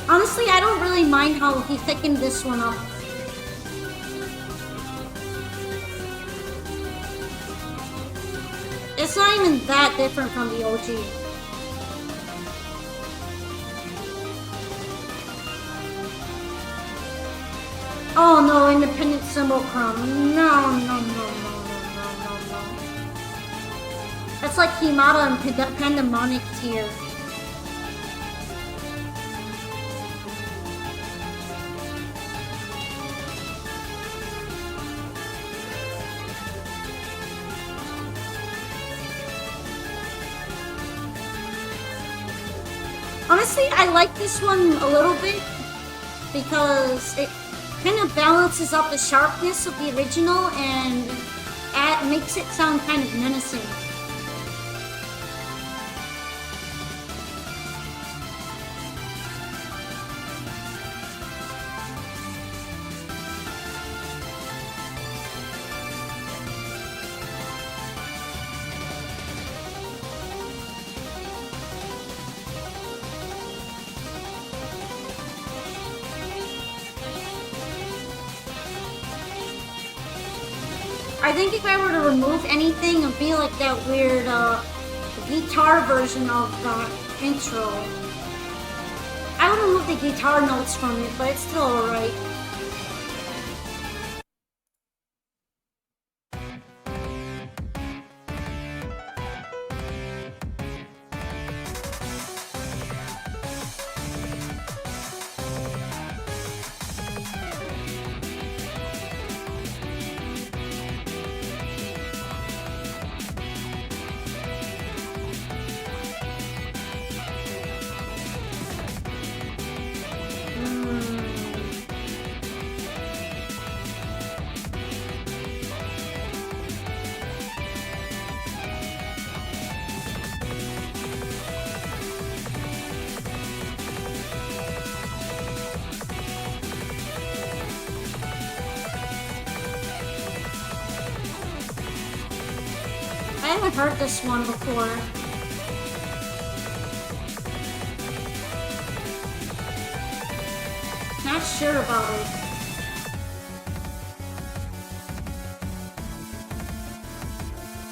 Honestly, I don't really mind how he thickened this one up. It's not even that different from the OG. Oh no, independent symbol crumb. No. That's like Himata and Pandemonic tier. Honestly, I like this one a little bit because it kind of balances out the sharpness of the original and makes it sound kind of menacing. I think if I were to remove anything, it would be like that weird guitar version of the intro. I would remove the guitar notes from it, but it's still alright. I haven't heard this one before. Not sure about it.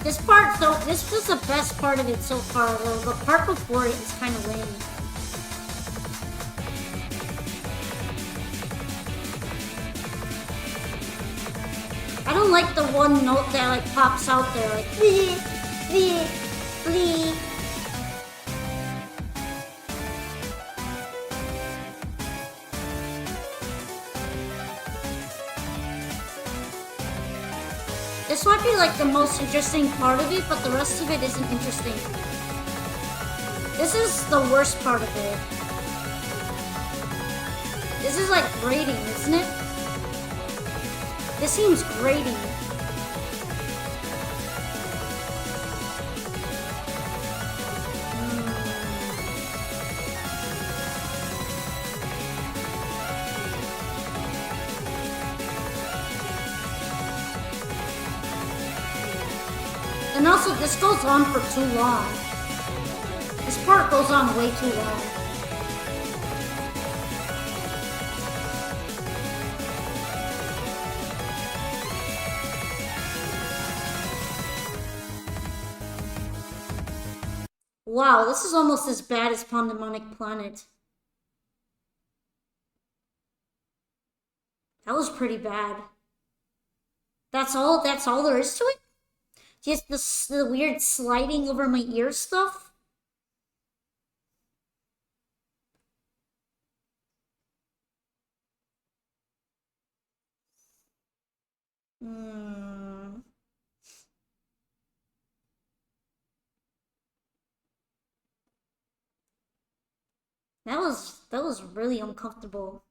This part, though, this was the best part of it so far, though. The part before it is kind of lame. I don't like the one note that, like, pops out there, like, bleh, bleh, bleh. This might be like the most interesting part of it, but the rest of it isn't interesting. This is the worst part of it. This is like grating, isn't it? This seems grating. And also, this goes on for too long. This part goes on way too long. Wow, this is almost as bad as Pandemonic Planet. That was pretty bad. That's all there is to it? Just the weird sliding over my ear stuff? That was really uncomfortable.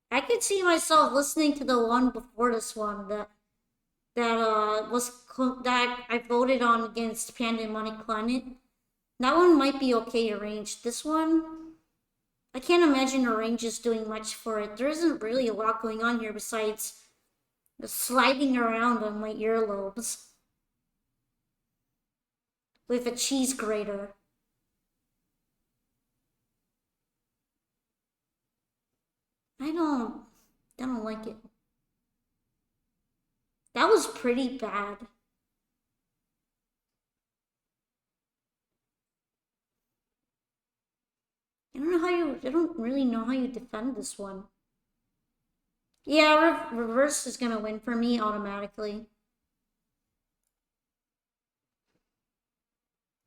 I could see myself listening to the one before this one that I voted on against Pandemonic Planet. That one might be okay arranged. This one, I can't imagine Arrange is doing much for it. There isn't really a lot going on here besides the sliding around on my earlobes with a cheese grater. I don't like it. That was pretty bad. I don't really know how you defend this one. Yeah, reverse is gonna win for me automatically.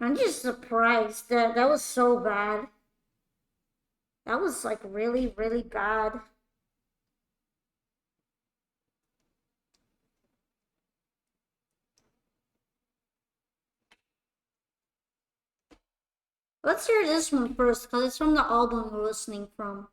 I'm just surprised that was so bad. That was like really, really bad. Let's hear this one first, because it's from the album we're listening from.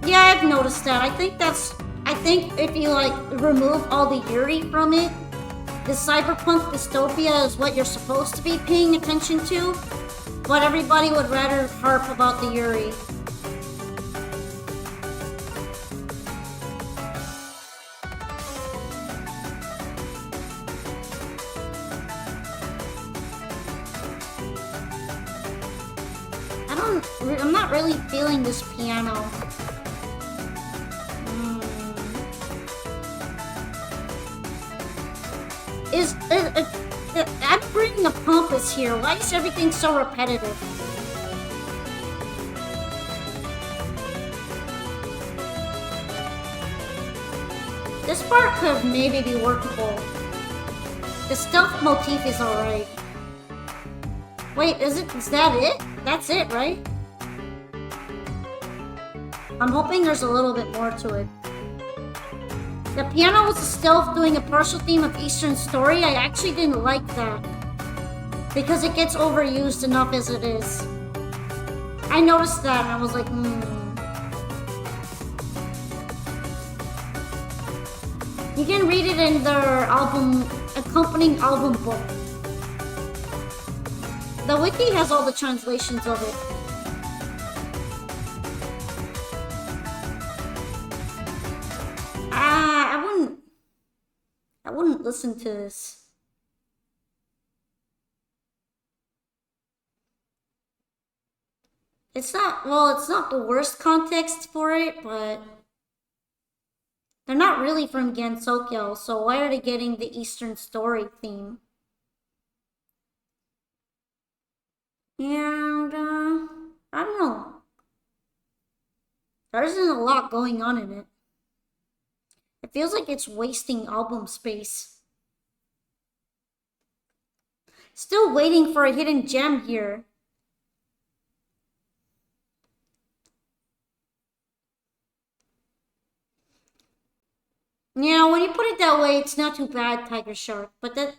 Yeah, I've noticed that. I think if you like remove all the Yuri from it, the cyberpunk dystopia is what you're supposed to be paying attention to, but everybody would rather harp about the Yuri. I'm not really feeling this piano. I'm bringing the pompous here. Why is everything so repetitive? This part could maybe be workable. The stealth motif is alright. Wait, is that it? That's it, right? I'm hoping there's a little bit more to it. The piano was a stealth doing a partial theme of Eastern story. I actually didn't like that, because it gets overused enough as it is. I noticed that and I was like, You can read it in their accompanying album book. The wiki has all the translations of it. wouldn't listen to this. It's not, well, it's not the worst context for it, but they're not really from Gansokyo, so why are they getting the Eastern story theme? And, I don't know. There isn't a lot going on in it. It feels like it's wasting album space. Still waiting for a hidden gem here. You know, when you put it that way, it's not too bad, Tiger Shark. But that,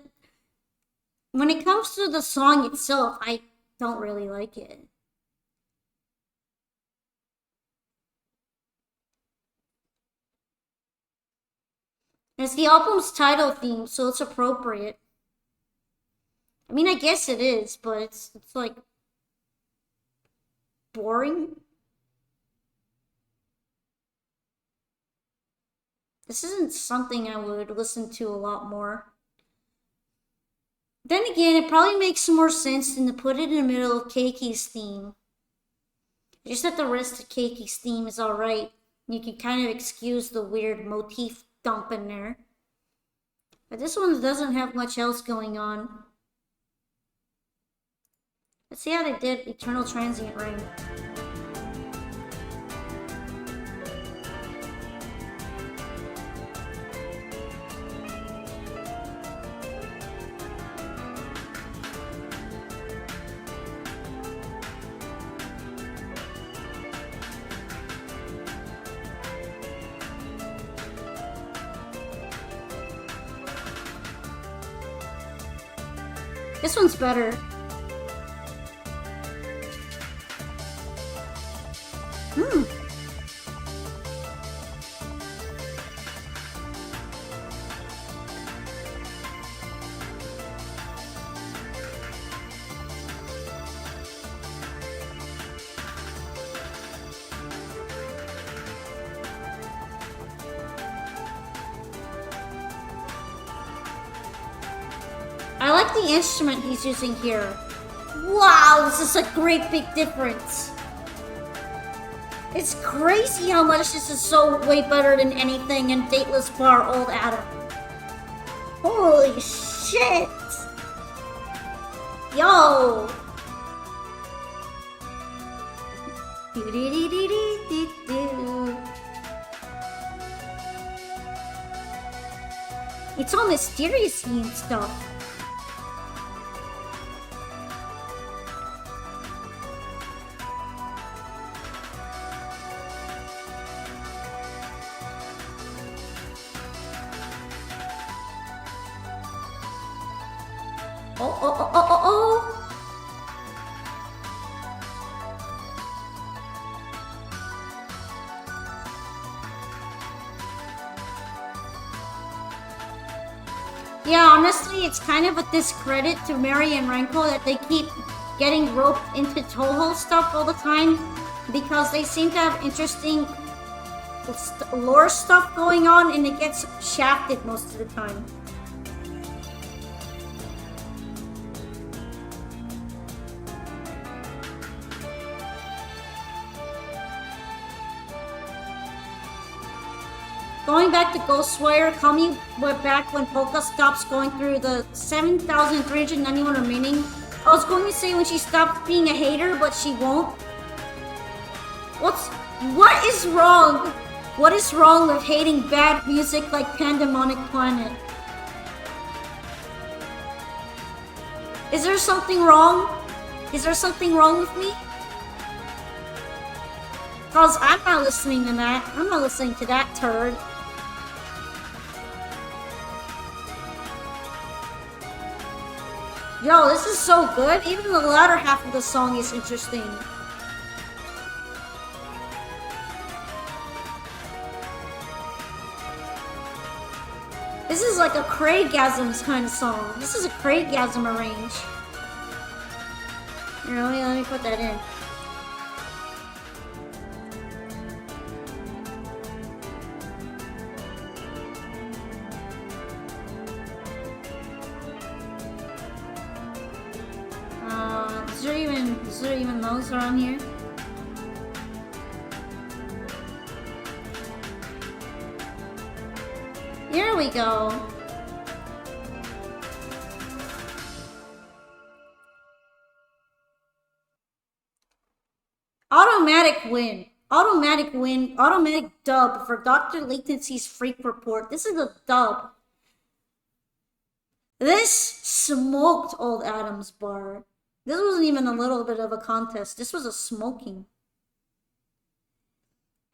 when it comes to the song itself, I don't really like it. It's the album's title theme, so it's appropriate. I mean, I guess it is, but it's like boring. This isn't something I would listen to a lot more. Then again, it probably makes more sense than to put it in the middle of Keiki's theme. Just that the rest of Keiki's theme is alright. You can kind of excuse the weird motif dump in there. But this one doesn't have much else going on. Let's see how they did Eternal Transient Ring. This one's better. I like the instrument he's using here. Wow, this is a great big difference. It's crazy how much this is so way better than anything in Dateless Bar Old Adam. Holy shit! Yo! It's all mysterious and stuff. Oh. Yeah, honestly, it's kind of a discredit to Mary and Renko that they keep getting roped into Touhou stuff all the time because they seem to have interesting lore stuff going on and it gets shafted most of the time. Going back to Ghostwire, Kami went back when Polka stops going through the 7,391 remaining. I was going to say when she stopped being a hater, but she won't. What is wrong? What is wrong with hating bad music like Pandemonic Planet? Is there something wrong? Is there something wrong with me? Cause I'm not listening to that. I'm not listening to that turd. Yo, this is so good. Even the latter half of the song is interesting. This is like a Craigasm kind of song. This is a Craigasm arrange. Here, let me put that in. there even those around here? Here we go. Automatic win. Automatic win. Automatic dub for Dr. Latency's Freak Report. This is a dub. This smoked Old Adams Bar. This wasn't even a little bit of a contest. This was a smoking.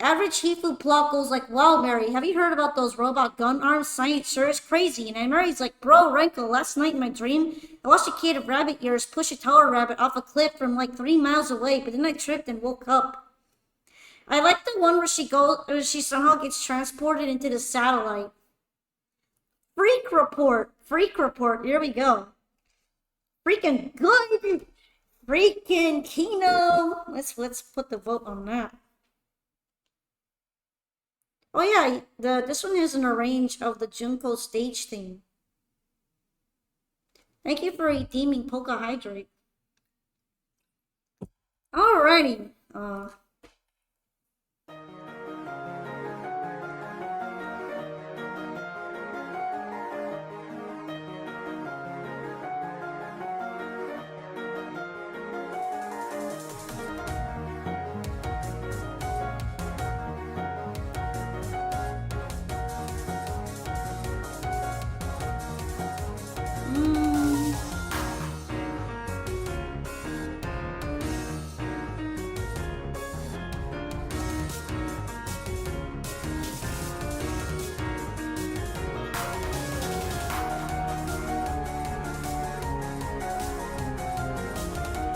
Average Hifu plot goes like, wow, Mary, have you heard about those robot gun arms? Science sure is crazy. And Mary's like, bro, Renko, last night in my dream, I watched a kid of rabbit ears push a tower rabbit off a cliff from like 3 miles away, but then I tripped and woke up. I like the one where she somehow gets transported into the satellite. Freak report. Freak report. Here we go. Freaking good. Freaking Kino. Let's put the vote on that. Oh yeah, this one has an arrange of the Junko stage theme. Thank you for redeeming Polka Hydrate. Alrighty.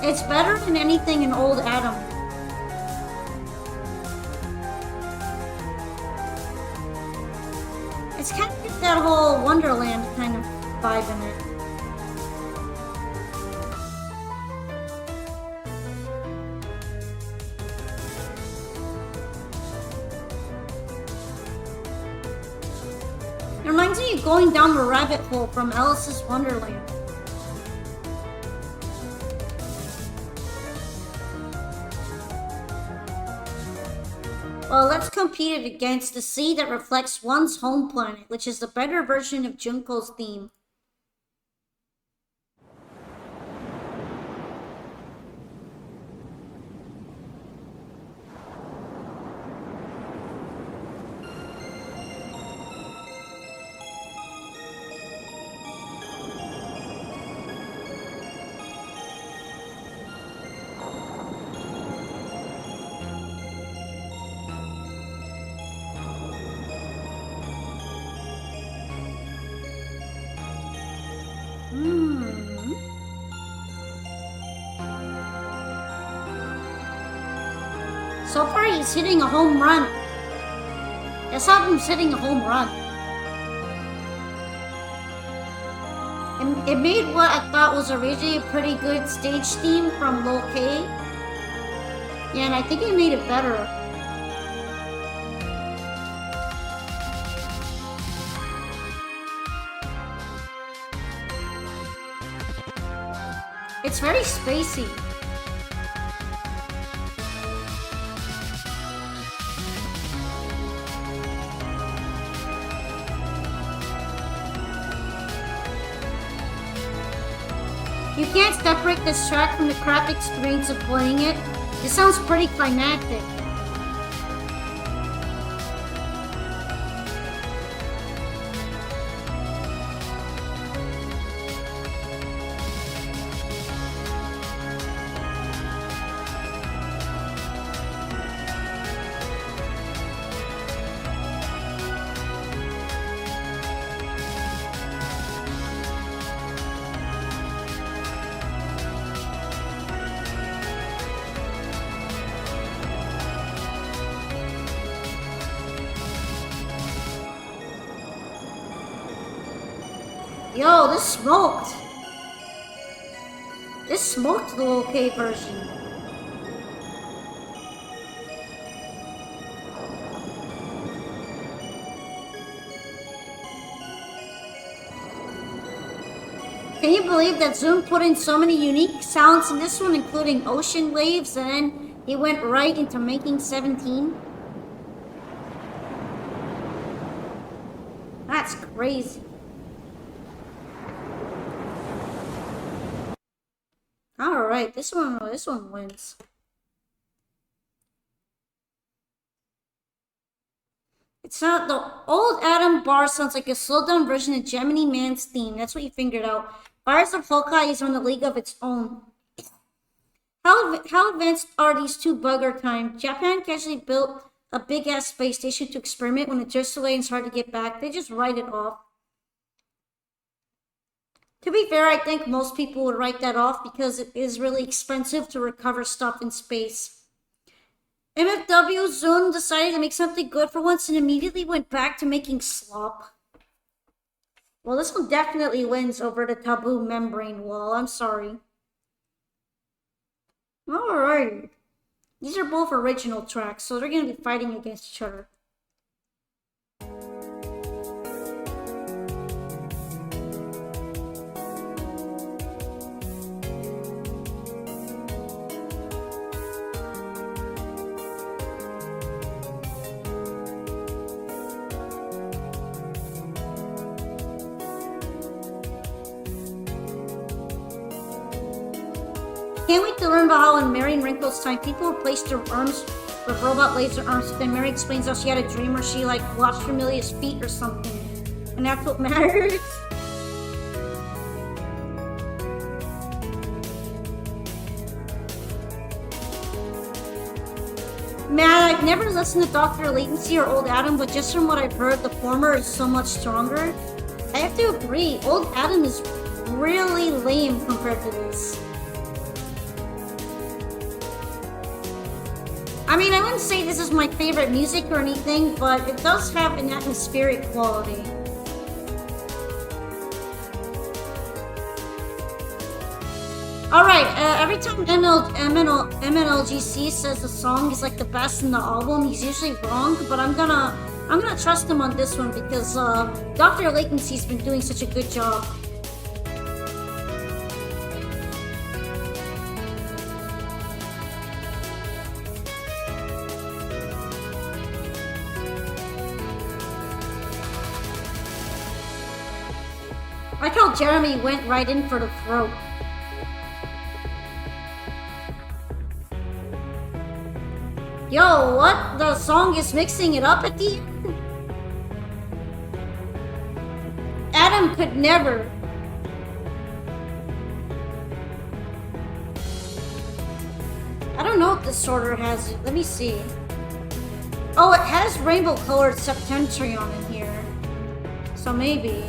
It's better than anything in Old Adam. It's kind of like that whole Wonderland kind of vibe in it. It reminds me of going down the rabbit hole from Alice's Wonderland. Well, let's compete it against the sea that reflects one's home planet, which is the better version of Junko's theme. So far, he's hitting a home run. Let's have him hitting a home run. It made what I thought was originally a pretty good stage theme from Low K. Yeah, and I think it made it better. It's very spacey. You can't separate this track from the crap experience of playing it. It sounds pretty climactic. Yo, this smoked. This smoked the OK version. Can you believe that Zoom put in so many unique sounds in this one, including ocean waves, and then he went right into making 17? That's crazy. Alright, this one wins. It's not the old Adam bar sounds like a slowed down version of Gemini Man's theme. That's what you figured out. Fires of Hawkeye is on a league of its own. How advanced are these two bugger times? Japan casually built a big ass space station to experiment. When it drifts away and it's hard to get back, they just write it off. To be fair, I think most people would write that off because it is really expensive to recover stuff in space. MFW Zone decided to make something good for once and immediately went back to making slop. Well, this one definitely wins over the Taboo Membrane Wall. I'm sorry. Alright. These are both original tracks, so they're going to be fighting against each other. Can't wait to learn about how in Mary and Wrinkle's time, people replaced their arms with robot laser arms. But then Mary explains how she had a dream where she like watched Familia's feet or something. And that's what matters. Man, I've never listened to Dr. Latency or Old Adam, but just from what I've heard, the former is so much stronger. I have to agree, Old Adam is really lame compared to this. I mean, I wouldn't say this is my favorite music or anything, but it does have an atmospheric quality. Alright, every time MNLGC says the song is like the best in the album, he's usually wrong, but I'm gonna trust him on this one because Dr. Latency's been doing such a good job. I like how Jeremy went right in for the throat. Yo, what? The song is mixing it up at the end? Adam could never. I don't know if this order has it. Let me see. Oh, it has rainbow colored Septentrion in here. So maybe.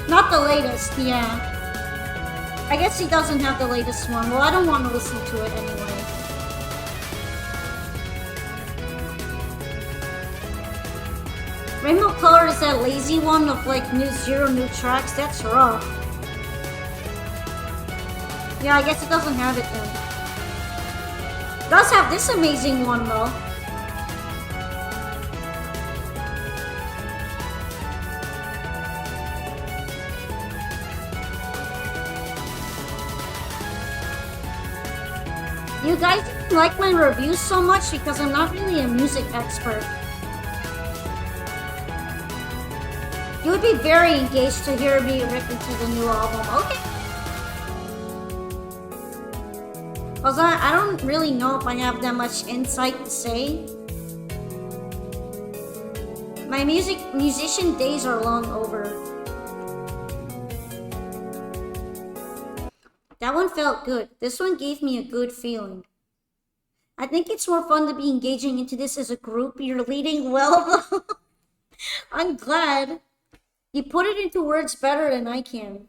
Not the latest, yeah. I guess he doesn't have the latest one. Well, I don't want to listen to it anyway. Rainbow Color is that lazy one of like zero new tracks. That's rough. Yeah, I guess it doesn't have it then. It does have this amazing one though. You guys didn't like my reviews so much because I'm not really a music expert. You would be very engaged to hear me rip into the new album. Okay. Cause I don't really know if I have that much insight to say. My musician days are long over. That one felt good. This one gave me a good feeling. I think it's more fun to be engaging into this as a group. You're leading well though. I'm glad. You put it into words better than I can.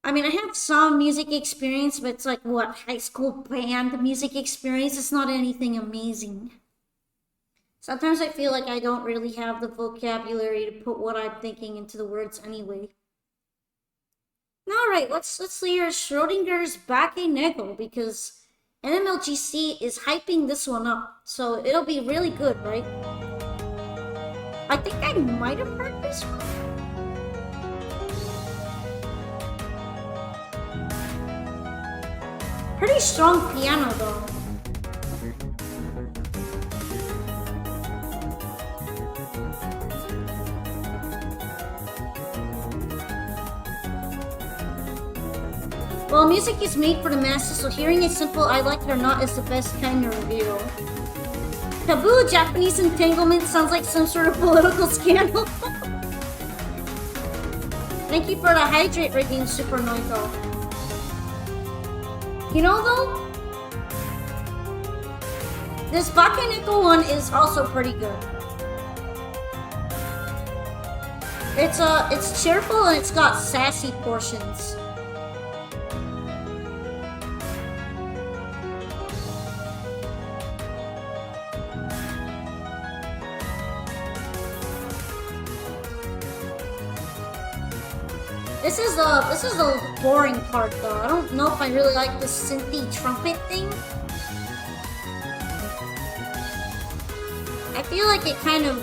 I mean, I have some music experience, but it's like, what, high school band music experience? It's not anything amazing. Sometimes I feel like I don't really have the vocabulary to put what I'm thinking into the words anyway. Alright, let's hear Schrodinger's Backe Negro, because NMLGC is hyping this one up, so it'll be really good, right? I think I might have heard this one. Pretty strong piano though. Well, music is made for the masses, so hearing it simple, I like it or not, is the best kind of review. Taboo Japanese entanglement sounds like some sort of political scandal. Thank you for the hydrate rating, Super Noito. You know though, this Bakeneko one is also pretty good. It's cheerful and it's got sassy portions. This is a boring part though. I don't know if I really like this synthy trumpet thing. I feel like it kind of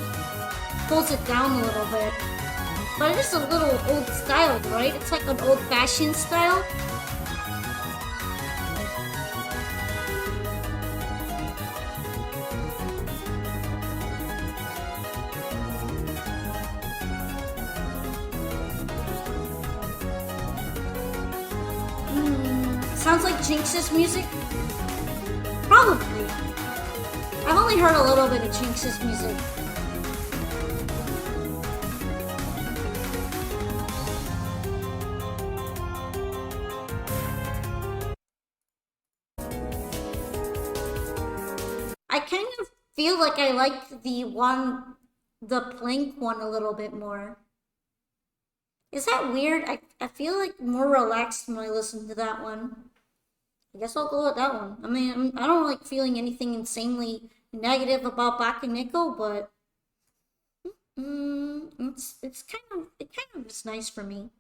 pulls it down a little bit. But it is a little old style, right? It's like an old-fashioned style. Sounds like Jinx's music? Probably. I've only heard a little bit of Jinx's music. I kind of feel like I like the Plank one a little bit more. Is that weird? I feel like more relaxed when I listen to that one. I guess I'll go with that one. I mean, I don't like feeling anything insanely negative about Bakeneko, but it kind of is nice for me.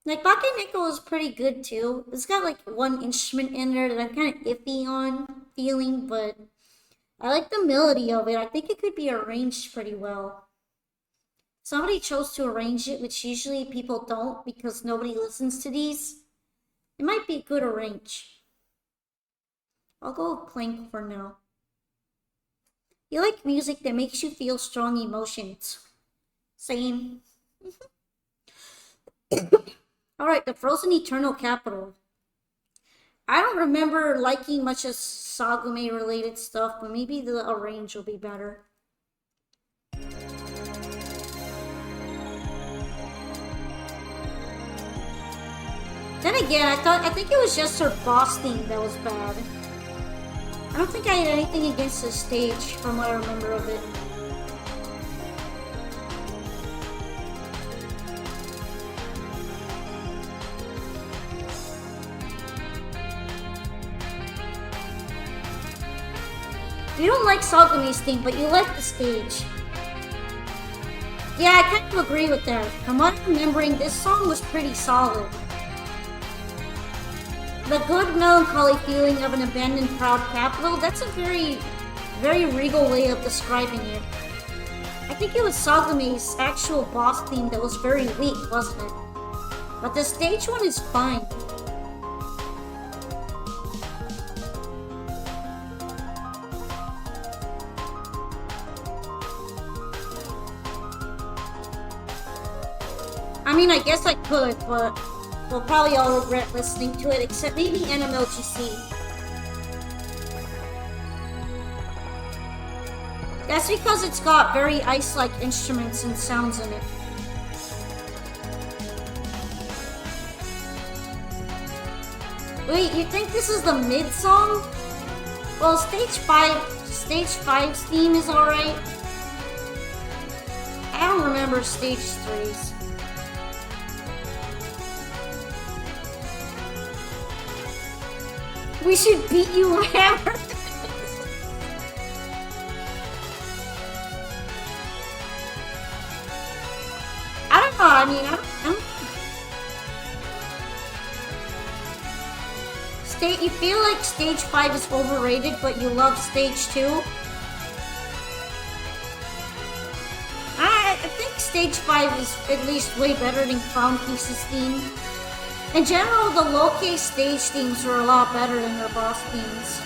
Like Bakeneko is pretty good too. It's got like one instrument in there that I'm kind of iffy on feeling, but I like the melody of it. I think it could be arranged pretty well. Somebody chose to arrange it, which usually people don't because nobody listens to these. It might be a good arrange. I'll go with Plank for now. You like music that makes you feel strong emotions. Same. Alright, the Frozen Eternal Capital. I don't remember liking much of Sagume related stuff, but maybe the arrange will be better. Then again, I think it was just her boss theme that was bad. I don't think I had anything against the stage from what I remember of it. You don't like Sagume's theme, but you like the stage. Yeah, I kind of agree with that. From what I'm remembering, this song was pretty solid. The good melancholy feeling of an abandoned proud capital, that's a very, very regal way of describing it. I think it was Sagume's actual boss theme that was very weak, wasn't it? But the stage one is fine. I mean, I guess I could, but we'll probably all regret listening to it, except maybe NMLGC. That's because it's got very ice-like instruments and sounds in it. Wait, you think this is the mid song? Well, stage 5's theme is alright. I don't remember stage 3's. We should beat you, Hammer. I don't know. I mean, I don't you feel like Stage 5 is overrated, but you love Stage 2? I think Stage 5 is at least way better than Crown Pieces theme. In general, the low-case stage themes are a lot better than their boss themes.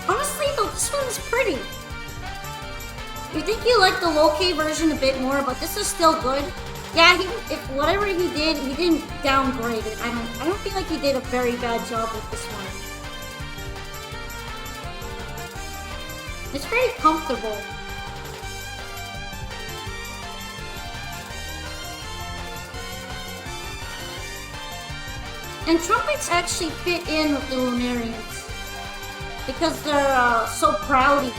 Honestly, though, this one's pretty. You think you like the low-K version a bit more, but this is still good. Yeah, if whatever he didn't downgrade it. I don't feel like he did a very bad job with this one. It's very comfortable. And trumpets actually fit in with the Lunarians. Because they're so proudy.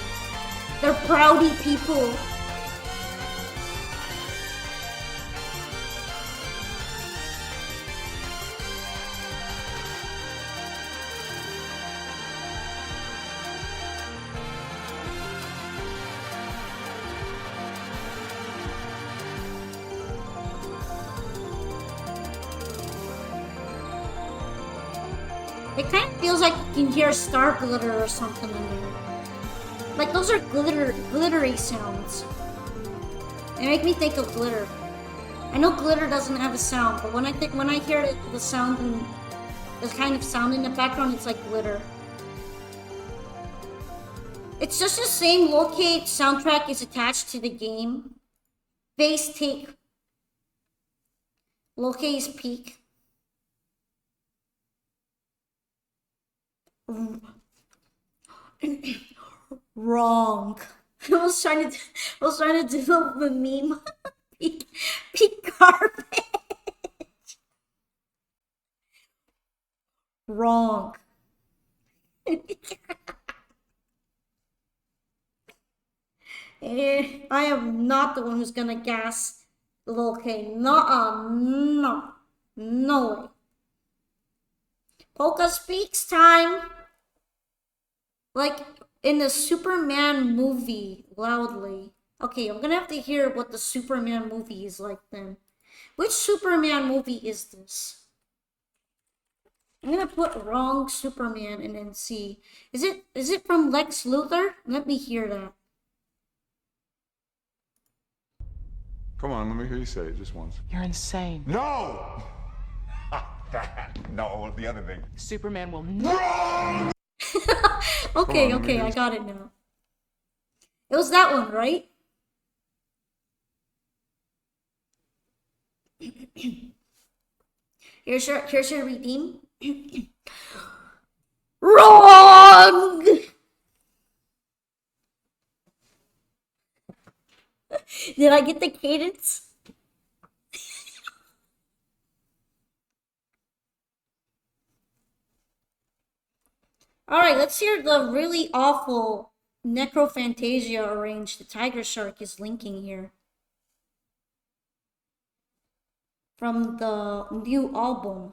They're proudy people. It kind of feels like you can hear star glitter or something in there. Like those are glittery sounds. They make me think of glitter. I know glitter doesn't have a sound, but when I hear the sound and the kind of sound in the background, it's like glitter. It's just the same locate soundtrack is attached to the game. Bass take. Locate's peak. Wrong. I was trying to do the meme. peak garbage. Wrong. I am not the one who's gonna gas Locate. No way. Polka speaks time. Like in the Superman movie, loudly. Okay, I'm gonna have to hear what the Superman movie is like then. Which Superman movie is this? I'm gonna put wrong Superman and then see. Is it from Lex Luthor? Let me hear that. Come on, let me hear you say it just once. You're insane. No! No, the other thing. Superman will Wrong! Okay, I got it now. It was that one, right? Here's your redeem. Wrong! Did I get the cadence? Alright, let's hear the really awful Necrophantasia arranged. The Tiger Shark is linking here. From the new album.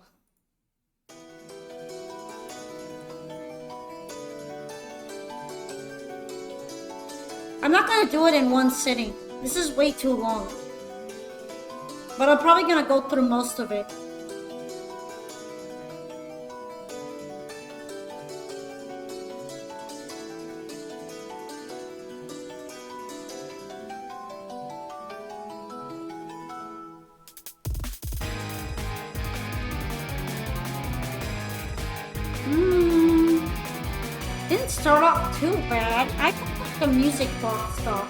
I'm not gonna do it in one sitting. This is way too long. But I'm probably gonna go through most of it. Didn't start off too bad. I like the music box stuff.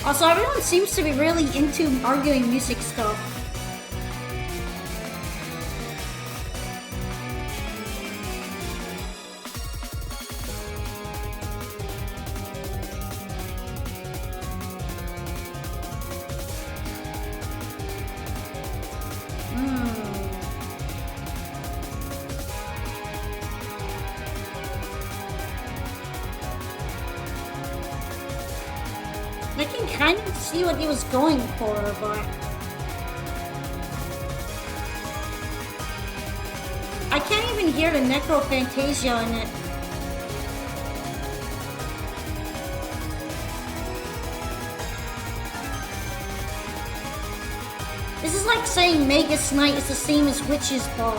Also, everyone seems to be really into arguing music stuff. can kind of see what he was going for, but I can't even hear the Necrophantasia in it. This is like saying Magus Night is the same as Witch's Ball.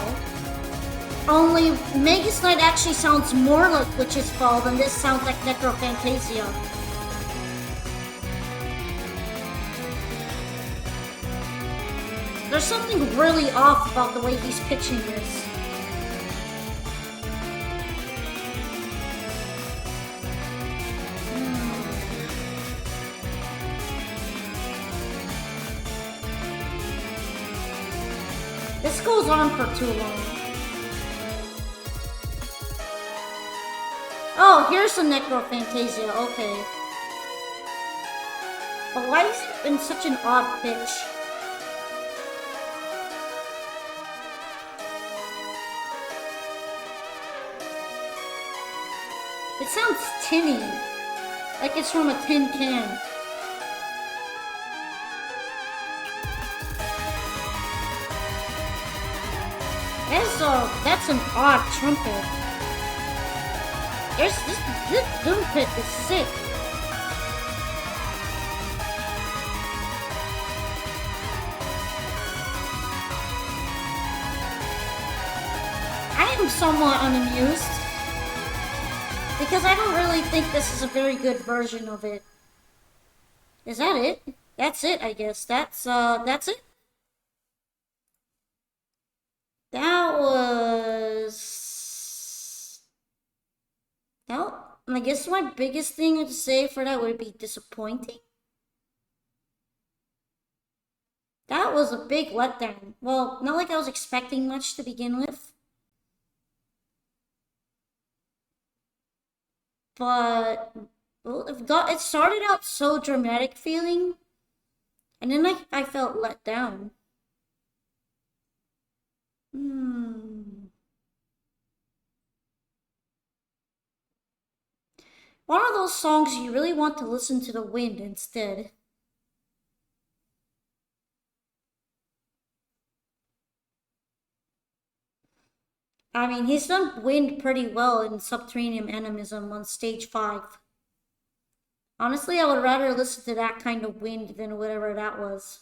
Only Magus Night actually sounds more like Witch's Ball than this sounds like Necrophantasia. There's something really off about the way he's pitching this. This goes on for too long. Oh, here's some Necrophantasia, okay. But why is it in such an odd pitch? It sounds tinny, like it's from a tin can. That's an odd trumpet. This trumpet is sick. I am somewhat unamused because I don't really think this is a very good version of it. Is that it? That's it, I guess. That's it. That was... Well, I guess my biggest thing to say for that would be disappointing. That was a big letdown. Well, not like I was expecting much to begin with. But well, it started out so dramatic feeling, and then I felt let down. One of those songs you really want to listen to the wind instead. I mean, he's done wind pretty well in Subterranean Animism on stage 5. Honestly, I would rather listen to that kind of wind than whatever that was.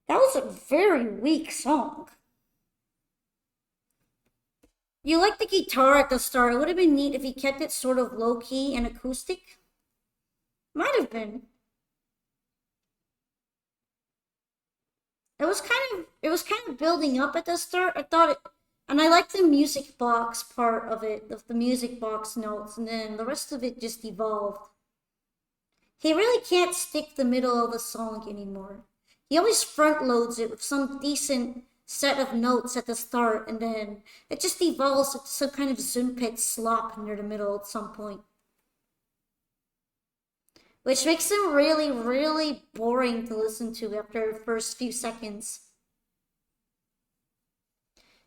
That was a very weak song. You like the guitar at the start. It would have been neat if he kept it sort of low-key and acoustic. Might have been. It was kind of building up at the start. I thought it, and I liked the music box part of it, the music box notes, and then the rest of it just evolved. He really can't stick the middle of the song anymore. He always front loads it with some decent set of notes at the start, and then it just evolves into some kind of Zunpet slop near the middle at some point. Which makes him really, really boring to listen to after the first few seconds.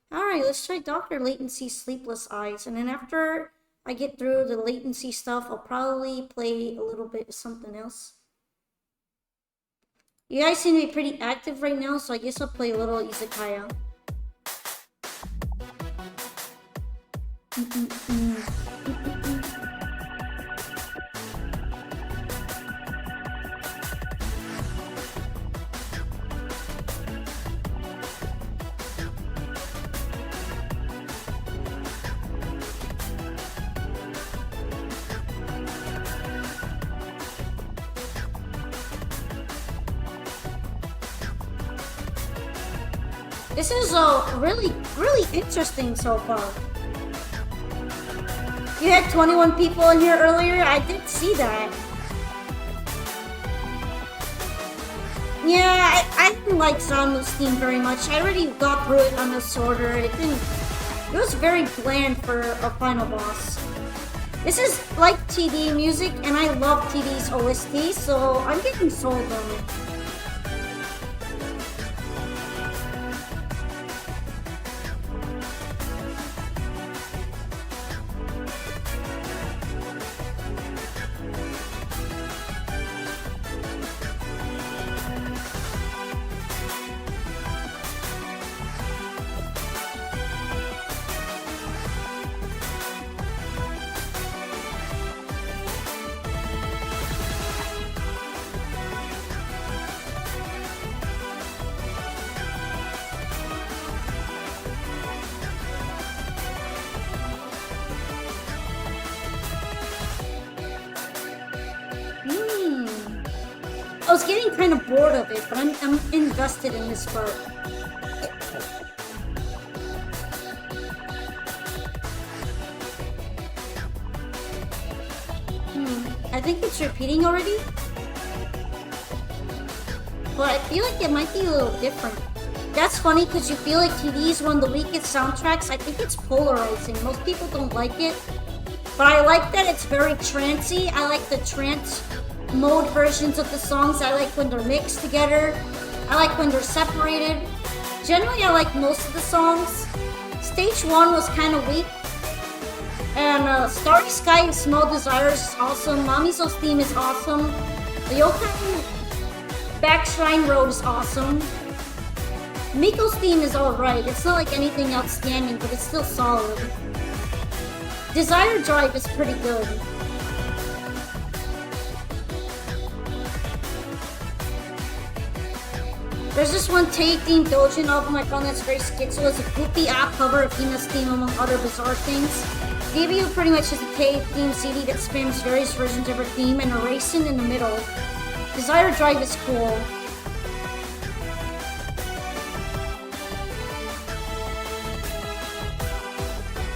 Alright, let's try Dr. Latency's Sleepless Eyes, and then after I get through the latency stuff, I'll probably play a little bit of something else. You guys seem to be pretty active right now, so I guess I'll play a little Izakaya. This is really, really interesting so far. You had 21 people in here earlier? I did see that. Yeah, I didn't like Zanmu's theme very much. I already got through it on the sorter. It was very bland for a final boss. This is like TD music, and I love TD's OST, so I'm getting sold on it. I was getting kind of bored of it, but I'm invested in this part. I think it's repeating already. But I feel like it might be a little different. That's funny because you feel like TD is one of the weakest soundtracks. I think it's polarizing. Most people don't like it. But I like that it's very trancey. I like the trance mode versions of the songs. I like when they're mixed together. I like when they're separated. Generally, I like most of the songs. Stage 1 was kind of weak. And Starry Sky and Small Desires is awesome. Mamiso's theme is awesome. The Yokai Back Shrine Road is awesome. Miko's theme is alright. It's not like anything outstanding, but it's still solid. Desire Drive is pretty good. There's this one Tay themed Dojin album I found that's very schizo. It's a goofy app cover of Hina's theme among other bizarre things. Debut pretty much is a Tay themed CD that spams various versions of her theme and a raisin in the middle. Desire Drive is cool.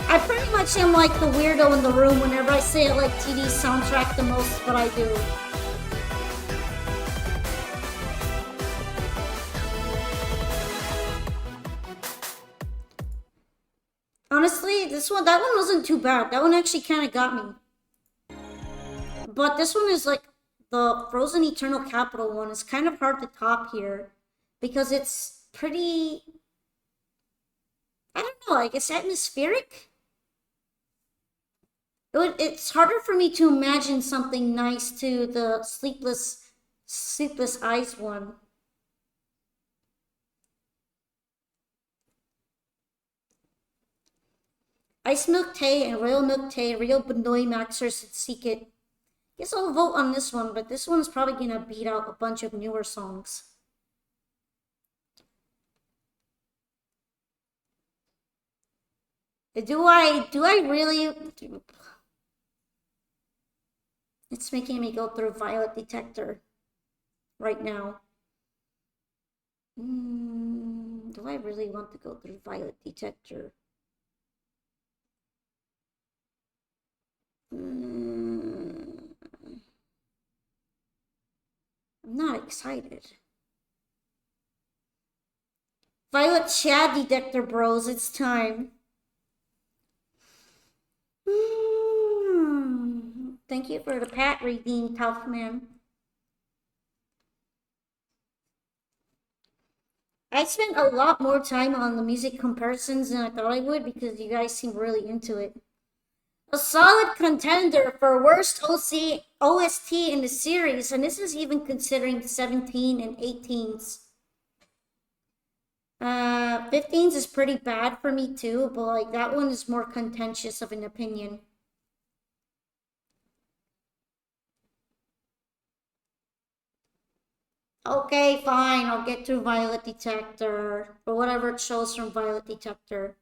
I pretty much am like the weirdo in the room whenever I say I like TD's soundtrack the most, but I do. Honestly, that one wasn't too bad. That one actually kind of got me. But this one is like the Frozen Eternal Capital one. Is kind of hard to top here because it's pretty, I don't know, like it's atmospheric. It's harder for me to imagine something nice to the Sleepless Eyes one. Ice Milk Tay and Royal Milk Tay, Real Benoy Maxers and Seek It. Guess I'll vote on this one, but this one's probably gonna beat out a bunch of newer songs. Do I really? It's making me go through Violet Detector right now. Do I really want to go through Violet Detector? I'm not excited. Violet Chad Detector Bros, it's time. Thank you for the Pat redeem, Tough Man. I spent a lot more time on the music comparisons than I thought I would because you guys seem really into it. A solid contender for worst OST in the series, and this is even considering 17 and 18s. 15s is pretty bad for me too, but like that one is more contentious of an opinion. Okay, fine, I'll get through Violet Detector, or whatever it shows from Violet Detector,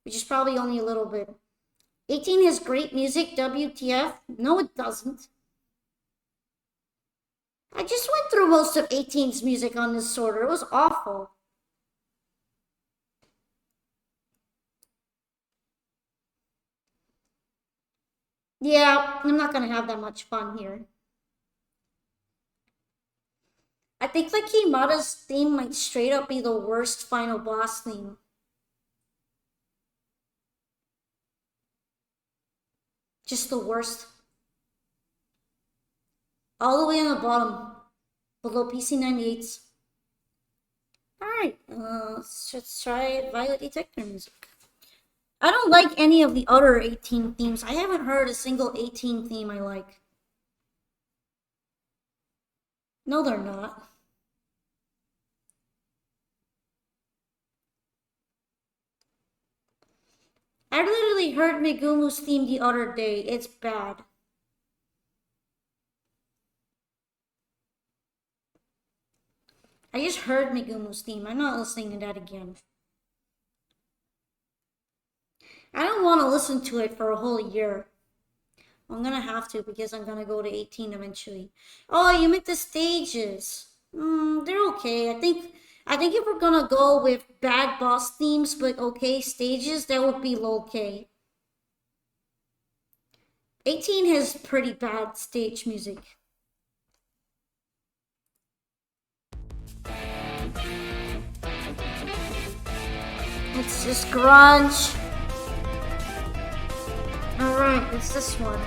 which is probably only a little bit. 18 has great music, WTF? No, it doesn't. I just went through most of 18's music on this order. It was awful. Yeah, I'm not gonna have that much fun here. I think like Himada's theme might straight up be the worst final boss theme. Just the worst. All the way on the bottom. Below PC98's. Alright, let's try Violet Detector music. I don't like any of the other 18 themes. I haven't heard a single 18 theme I like. No, they're not. I literally heard Megumu's theme the other day. It's bad. I just heard Megumu's theme. I'm not listening to that again. I don't want to listen to it for a whole year. I'm gonna have to because I'm gonna go to 18 eventually. Oh, you meant the stages. They're okay. I think if we're gonna go with bad boss themes but okay stages, that would be okay. 18 has pretty bad stage music. It's just grunge. Alright, it's this one.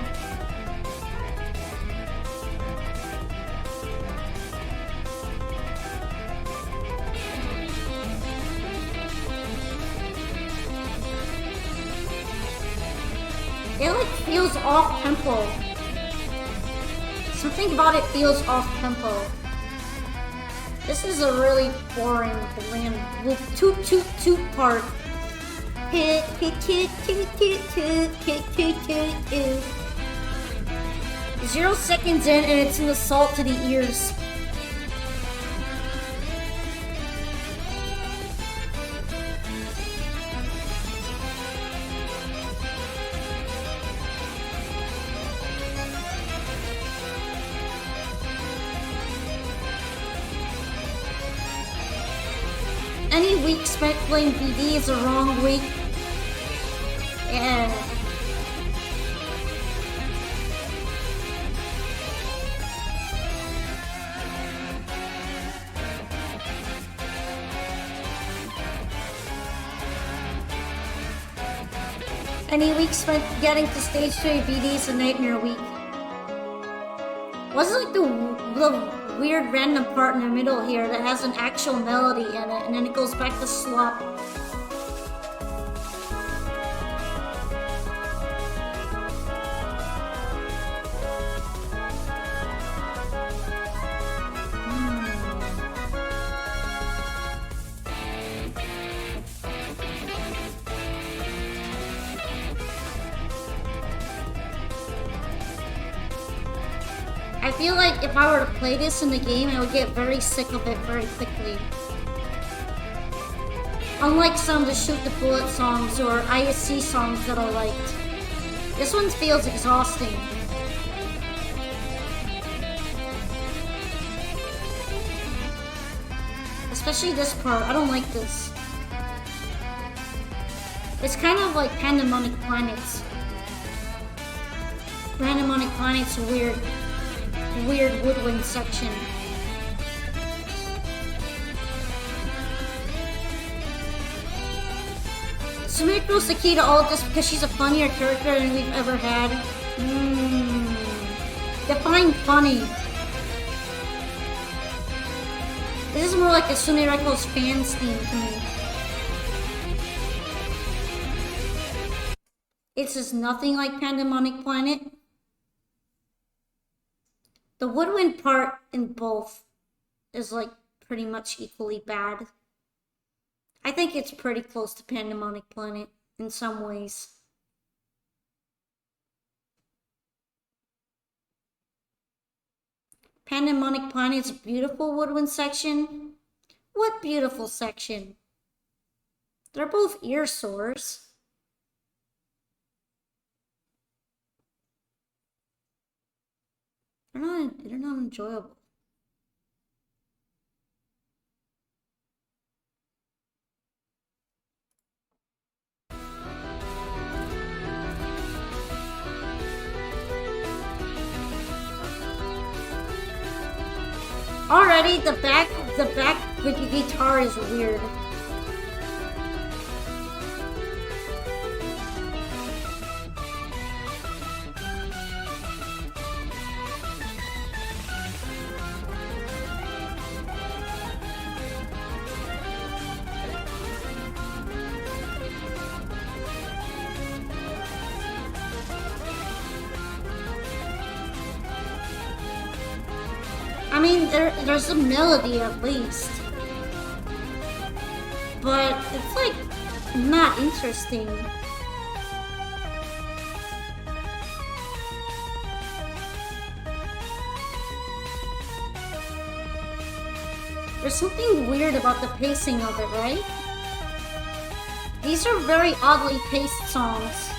It like feels off tempo. Something about it feels off tempo. This is a really boring bland with toot toot toot part. Hit hit hit toot toot toot hit toot toot toot. 0 seconds in and it's an assault to the ears. Any week spent playing BD is a wrong week. Yeah. Any week spent getting to stage 3 BD is a nightmare week. What's like the weird random part in the middle here that has an actual melody in it, and then it goes back to slop. I feel like if I were to play this in the game, I would get very sick of it very quickly. Unlike some of the Shoot the Bullet songs or ISC songs that I liked. This one feels exhausting. Especially this part, I don't like this. It's kind of like Pandemonic Planets. Pandemonic Planets weird woodwind section. Sumiko's the key to all of this because she's a funnier character than we've ever had. Define funny. This is more like a Sumireko's fans theme to me. It's just nothing like Pandemonic Planet. The woodwind part in both is like pretty much equally bad. I think it's pretty close to Pandemonic Planet in some ways. Pandemonic Planet's beautiful woodwind section. What beautiful section? They're both ear sores. They're not enjoyable. Already the back with the guitar is weird. I mean, there's a melody at least. But it's like not interesting. There's something weird about the pacing of it, right? These are very oddly paced songs.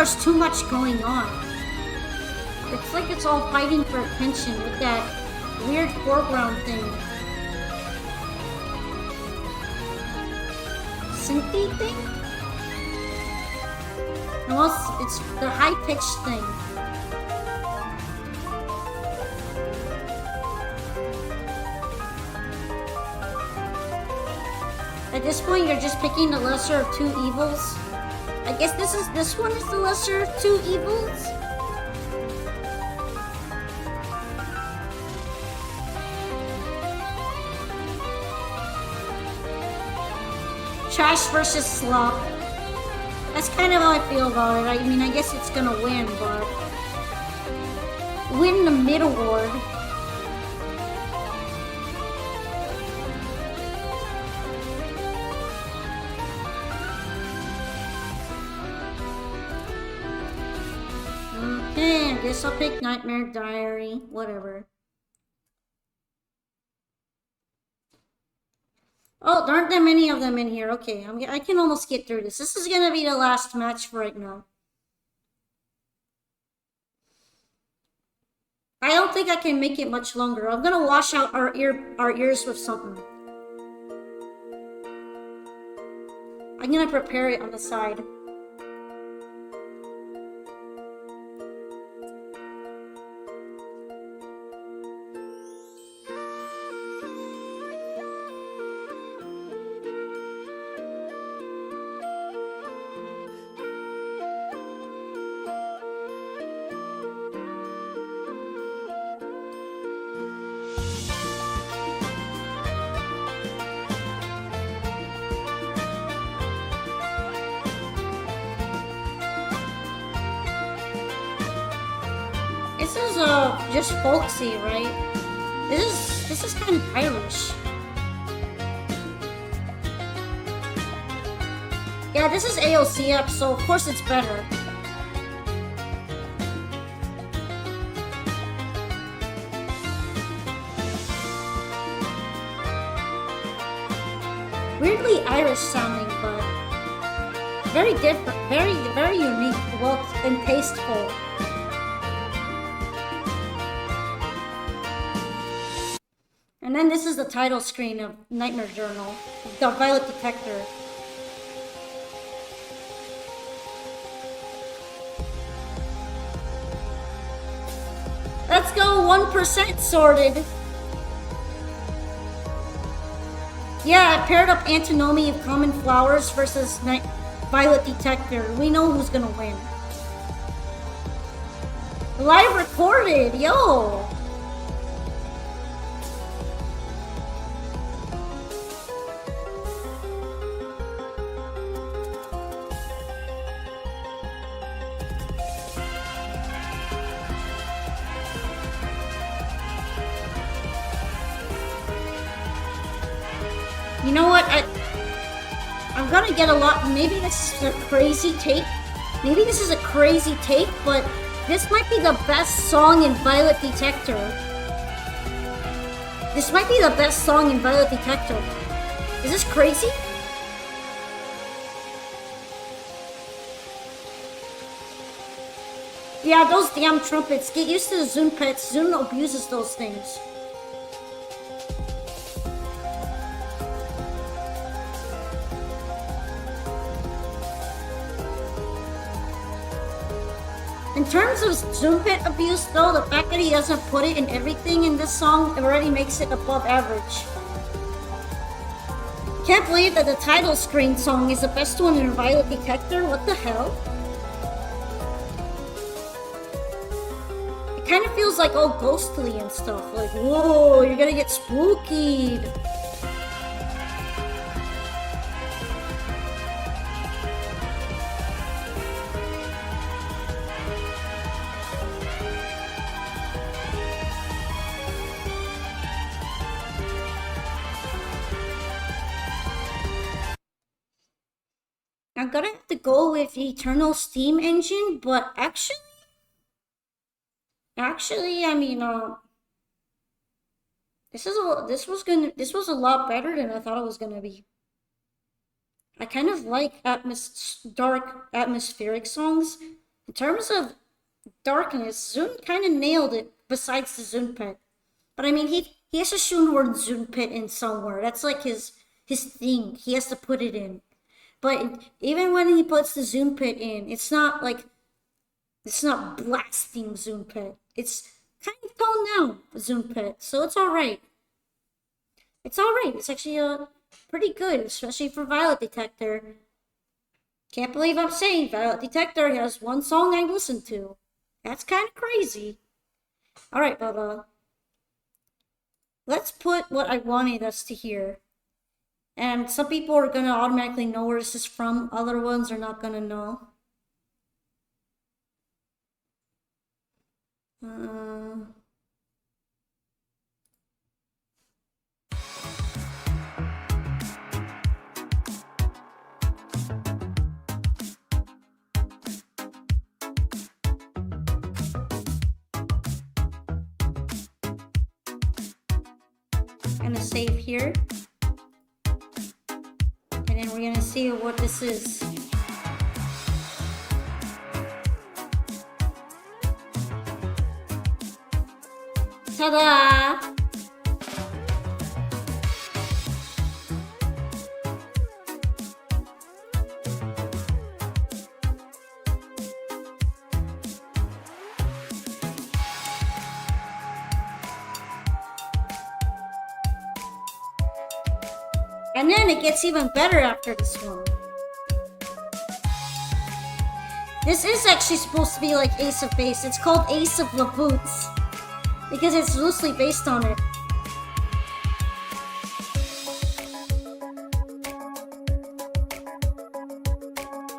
there's too much going on. It's like it's all fighting for attention with that weird foreground thing. Synthy thing? No, it's the high-pitched thing. At this point, you're just picking the lesser of two evils. I guess this one is the lesser of two evils? Trash versus slop. That's kind of how I feel about it. I mean, I guess it's gonna win, but... win the mid award. Okay, I guess I'll pick Nightmare Diary. Whatever. Oh, there aren't that many of them in here. Okay, I can almost get through this. This is gonna be the last match for right now. I don't think I can make it much longer. I'm gonna wash out our ears with something. I'm gonna prepare it on the side. This is just folksy, right? This is kind of Irish. Yeah, this is AOCF, so of course it's better. Weirdly Irish sounding, but very different, very unique, well, and tasteful. And then this is the title screen of Nightmare Journal, the Violet Detector. Let's go 1% sorted. Yeah, I paired up Antinomy of Common Flowers versus Violet Detector. We know who's gonna win. Live recorded, yo! You know what? I'm gonna get a lot. Maybe this is a crazy take. Maybe this is a crazy take, but this might be the best song in Violet Detector. This might be the best song in Violet Detector. Is this crazy? Yeah, those damn trumpets. Get used to the Zune pets. Zune abuses those things. In terms of Zune pet abuse, though, the fact that he doesn't put it in everything in this song already makes it above average. Can't believe that the title screen song is the best one in Violet Detector. What the hell? It kind of feels like all ghostly and stuff. Like, whoa, you're gonna get spookied. I'm gonna have to go with Eternal Steam Engine, but actually, I mean, this was a lot better than I thought it was gonna be. I kind of like dark atmospheric songs. In terms of darkness, Zun kind of nailed it, besides the Zun Pit. But I mean, he has to shoehorn Zun Pit in somewhere. That's like his thing. He has to put it in. But even when he puts the Zun Pit in, it's not blasting Zun Pit. It's kind of toned down, Zun Pit. So it's alright. It's alright. It's actually pretty good, especially for Violet Detector. Can't believe I'm saying Violet Detector has one song I listen to. That's kind of crazy. Alright, but let's put what I wanted us to hear. And some people are gonna automatically know where this is from. Other ones are not gonna know. I'm gonna save here. And then we're gonna see what this is. Ta-da! And then it gets even better after this one. This is actually supposed to be like Ace of Base. It's called Ace of the Boots because it's loosely based on it.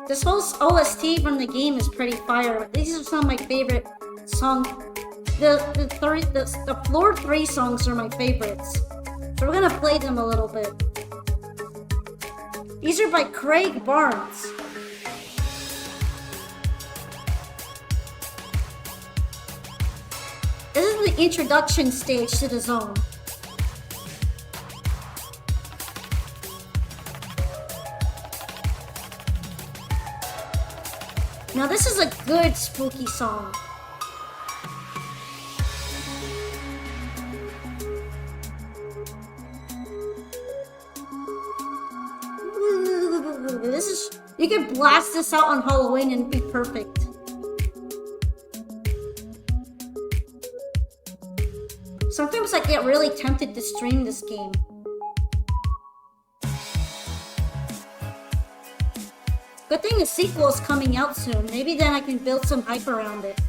This whole OST from the game is pretty fire. These are some of my favorite songs. The Floor 3 songs are my favorites. So we're gonna play them a little bit. These are by Craig Barnes. This is the introduction stage to the zone. Now this is a good spooky song. You can blast this out on Halloween and be perfect. Sometimes I get really tempted to stream this game. Good thing the sequel is coming out soon. Maybe then I can build some hype around it.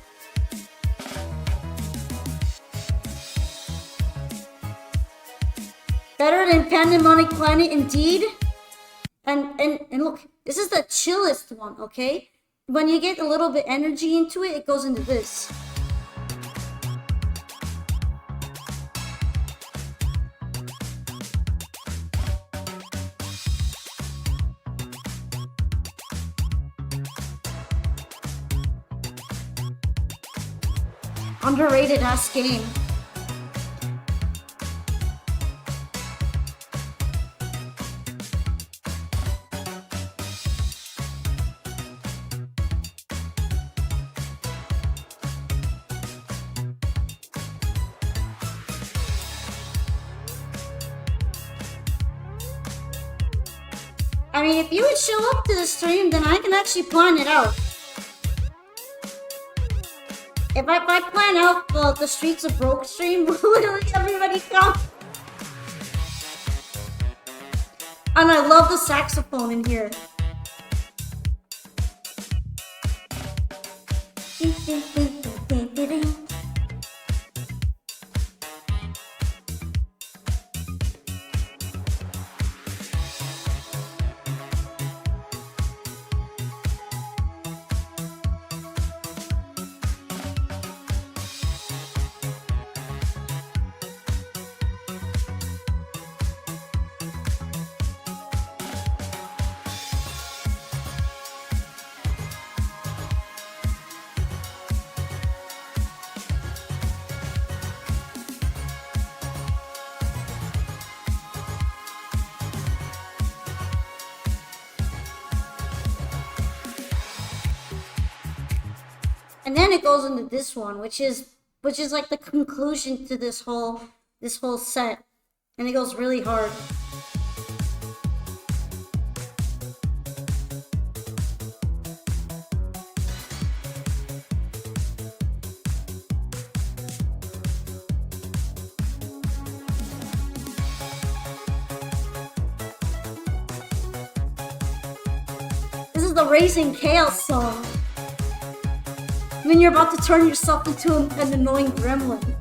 Better than Pandemonic Planet indeed. And look, this is the chillest one, okay? When you get a little bit energy into it, it goes into this. Underrated ass game. I mean, if you would show up to the stream, then I can actually plan it out. If I plan out the Streets of Broke stream, literally everybody come. And I love the saxophone in here. And then it goes into this one, which is like the conclusion to this whole set. And it goes really hard. This is the Raising Chaos song. And then you're about to turn yourself into an annoying gremlin.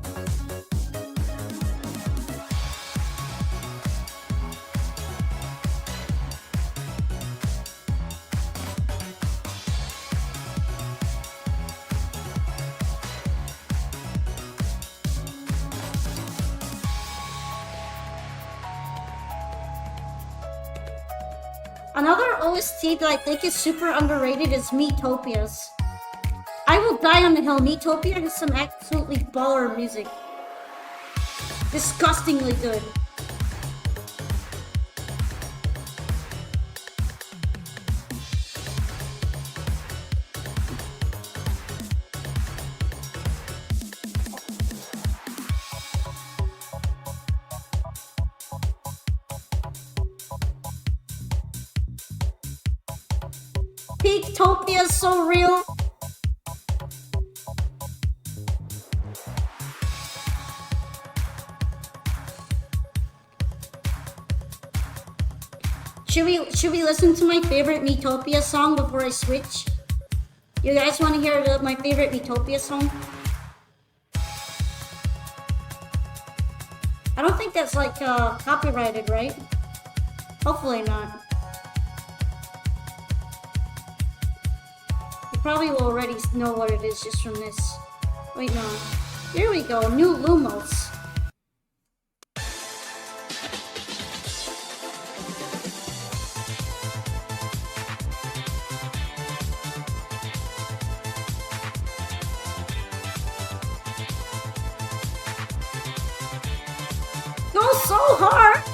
Another OST that I think is super underrated is Miitopia's. I Will Die on the Hill. Miitopia has some absolutely baller music. Disgustingly good. Peaktopia is so real. Should we listen to my favorite Miitopia song before I switch? You guys want to hear my favorite Miitopia song? I don't think that's like copyrighted, right? Hopefully not. You probably will already know what it is just from this. Wait, no. Here we go, New Lumos. Go so hard!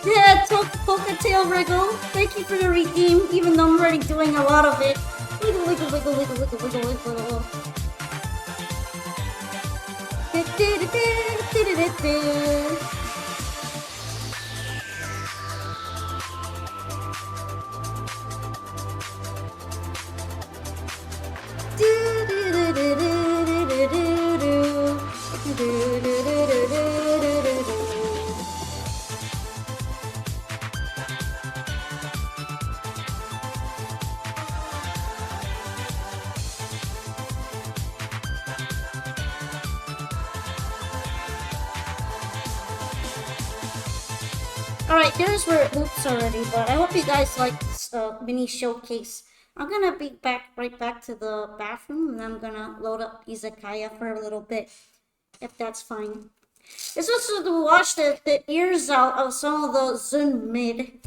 Yeah, Polka Tail Wriggle. Thank you for the redeem, even though I'm already doing a lot of it. Wiggle, wiggle, wiggle, wiggle, wiggle, wiggle, wiggle, wiggle. Alright, here's where it loops already, but I hope you guys like this mini showcase. I'm gonna be right back to the bathroom, and I'm gonna load up Izakaya for a little bit, if that's fine. This was to wash the ears out of some of the Zun mid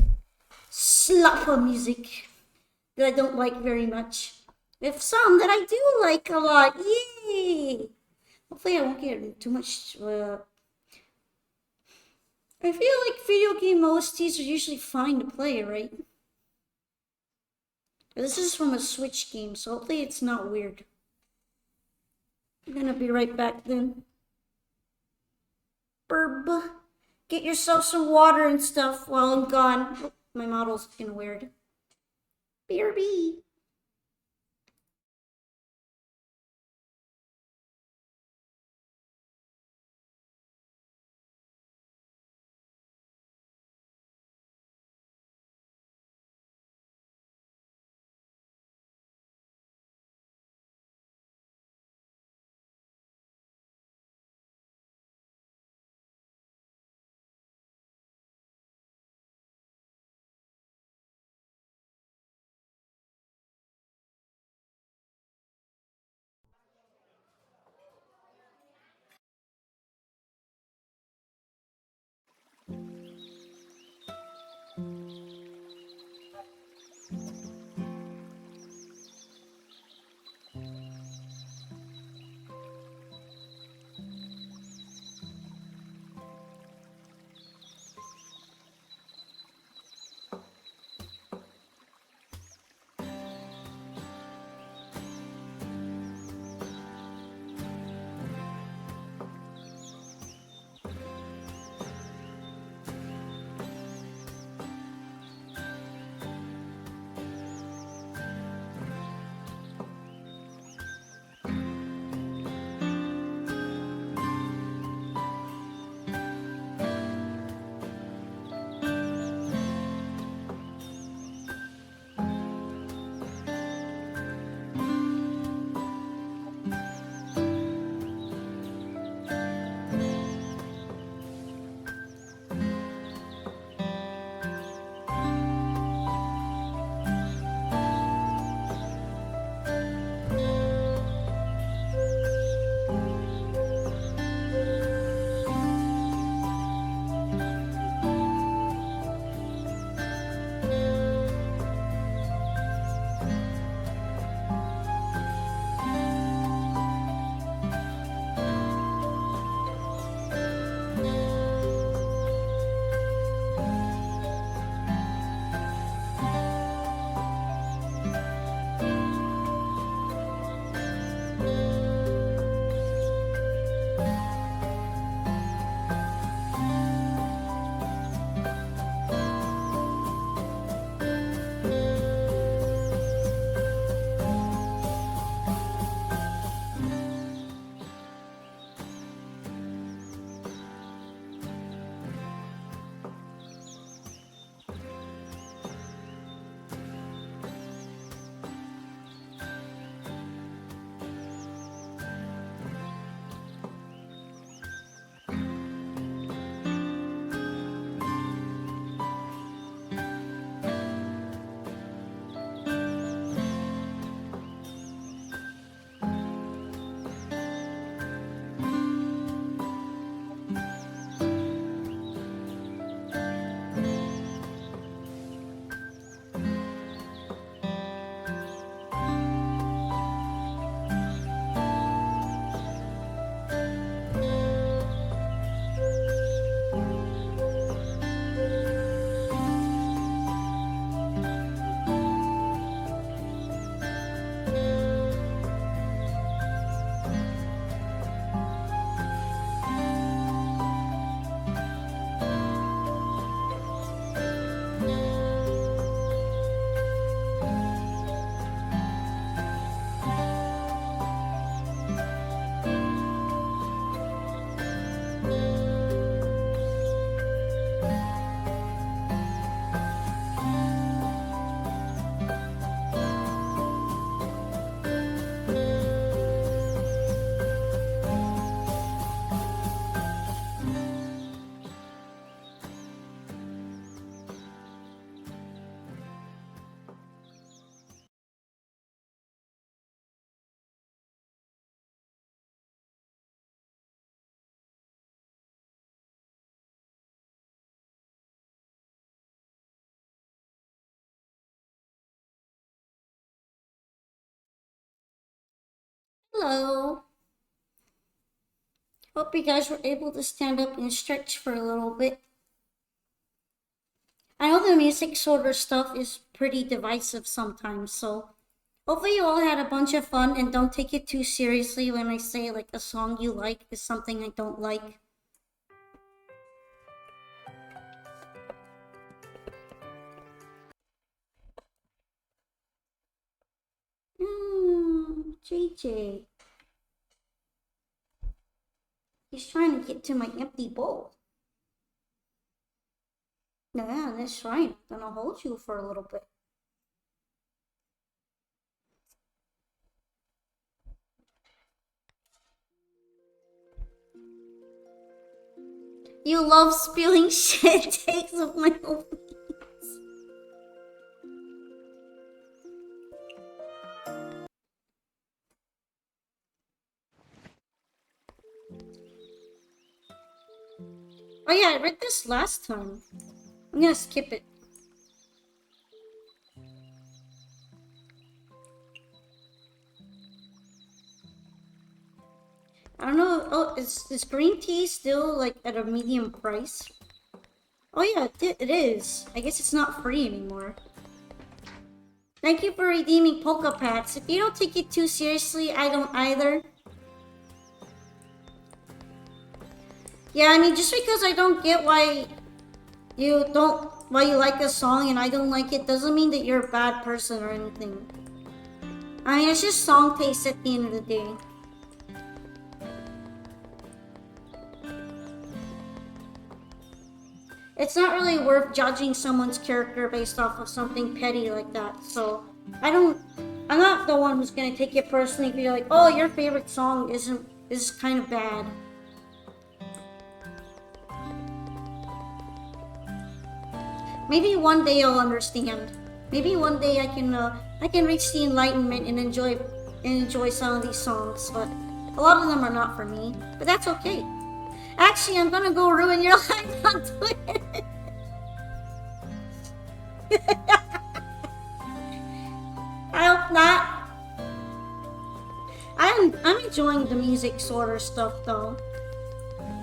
slapper music that I don't like very much. With some that I do like a lot. Yay! Hopefully I won't get too much I feel like video game OSTs are usually fine to play, right? This is from a Switch game, so hopefully it's not weird. I'm gonna be right back then. Burb. Get yourself some water and stuff while I'm gone. Oh, my model's looking weird. BRB. Hello. Hope you guys were able to stand up and stretch for a little bit. I know the music sort of stuff is pretty divisive sometimes, so hopefully you all had a bunch of fun and don't take it too seriously when I say like a song you like is something I don't like. JJ. He's trying to get to my empty bowl. Yeah, that's right. I'm gonna hold you for a little bit. You love spilling shit takes of my own. Oh yeah, I read this last time. I'm gonna skip it. I don't know. Oh, is green tea still like at a medium price? Oh yeah, it is. I guess it's not free anymore. Thank you for redeeming Polka Pats. If you don't take it too seriously, I don't either. Yeah, I mean, just because I don't get why you like a song and I don't like it doesn't mean that you're a bad person or anything. I mean, it's just song taste at the end of the day. It's not really worth judging someone's character based off of something petty like that. So, I'm not the one who's gonna take it personally and be like, oh, your favorite song is kind of bad. Maybe one day I'll understand. Maybe one day I can reach the enlightenment and enjoy some of these songs, but a lot of them are not for me. But that's okay. Actually, I'm gonna go ruin your life on Twitter. I hope not. I'm enjoying the music sort of stuff though.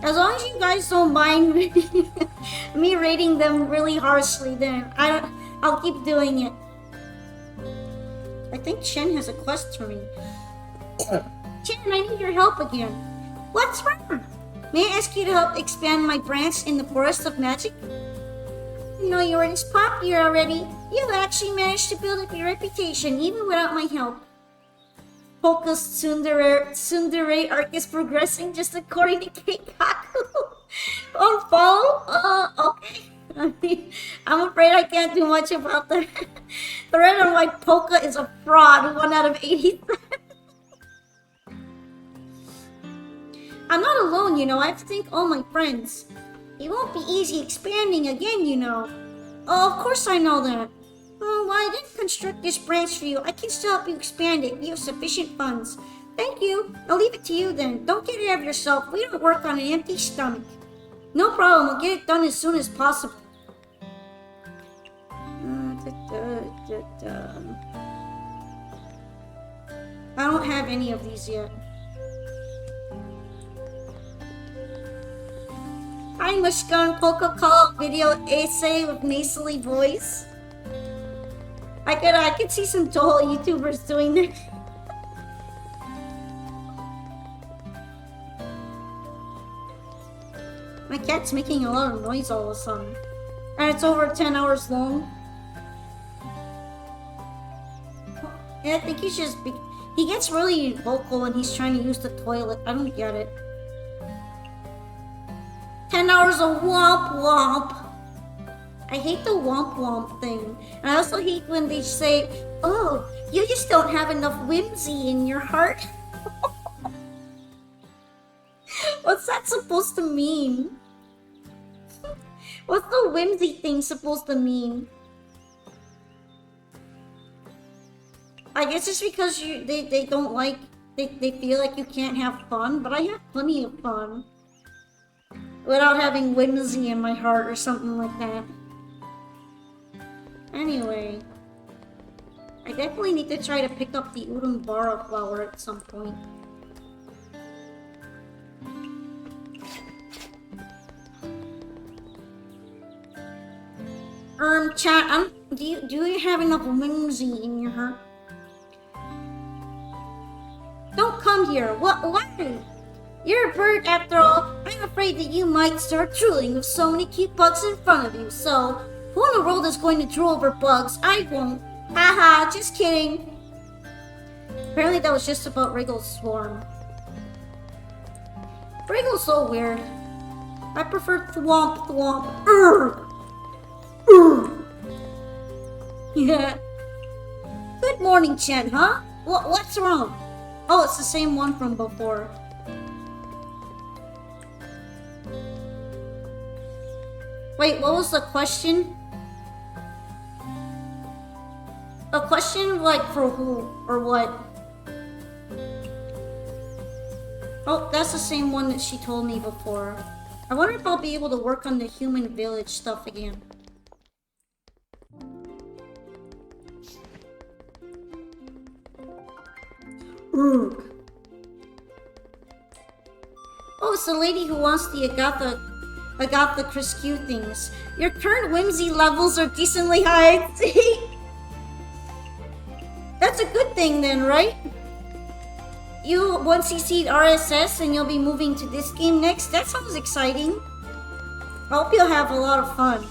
As long as you guys don't mind me rating them really harshly, then I'll keep doing it. I think Chen has a quest for me. Chen, I need your help again. What's wrong? May I ask you to help expand my branch in the Forest of Magic? You know, you're this popular already. You've actually managed to build up your reputation even without my help. Polka's tsundere arc is progressing just according to Keikaku. On follow? Okay. I'm afraid I can't do much about that. The red and white Polka is a fraud, 1 out of 80. I'm not alone, you know. I have to thank all my friends. It won't be easy expanding again, you know. Oh, of course I know that. Well, I didn't construct this branch for you. I can still help you expand it. You have sufficient funds. Thank you. I'll leave it to you then. Don't get ahead of yourself. We don't work on an empty stomach. No problem. We'll get it done as soon as possible. I don't have any of these yet. Hi, Mushkan Polka Call video essay with nasally voice. I could see some Touhou YouTubers doing that. My cat's making a lot of noise all of a sudden. And it's over 10 hours long. Yeah, I think he gets really vocal when he's trying to use the toilet. I don't get it. 10 hours of womp womp. I hate the womp womp thing. And I also hate when they say, oh, you just don't have enough whimsy in your heart. What's that supposed to mean? What's the whimsy thing supposed to mean? I guess it's because they don't like, they feel like you can't have fun, but I have plenty of fun. Without having whimsy in my heart or something like that. Anyway, I definitely need to try to pick up the Udon Bara flower at some point. Chat, do you have enough whimsy in your heart? Don't come here. Why? You're a bird after all. I'm afraid that you might start drooling with so many cute bugs in front of you. So, who in the world is going to drool over bugs? I won't. Haha, just kidding. Apparently that was just about Wriggle's swarm. Wriggle's so weird. I prefer thwomp thwomp. Yeah. Good morning, Chen, huh? What's wrong? Oh, it's the same one from before. Wait, what was the question? A question like for who or what? Oh, that's the same one that she told me before. I wonder if I'll be able to work on the human village stuff again. Ooh. Oh, it's the lady who wants the Agatha Christie things. Your current whimsy levels are decently high. That's a good thing then, right? You once CC'd RSS and you'll be moving to this game next? That sounds exciting. I hope you'll have a lot of fun.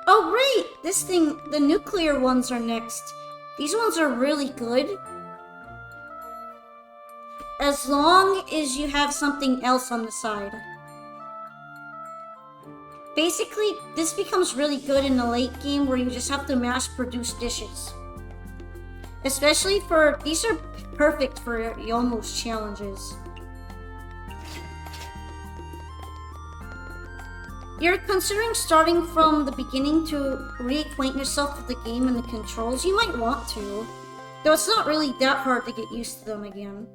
Oh right! This thing, the nuclear ones are next. These ones are really good. As long as you have something else on the side. Basically, this becomes really good in the late game where you just have to mass produce dishes. Especially for, these are perfect for Yomo's challenges. You're considering starting from the beginning to reacquaint yourself with the game and the controls? You might want to. Though it's not really that hard to get used to them again.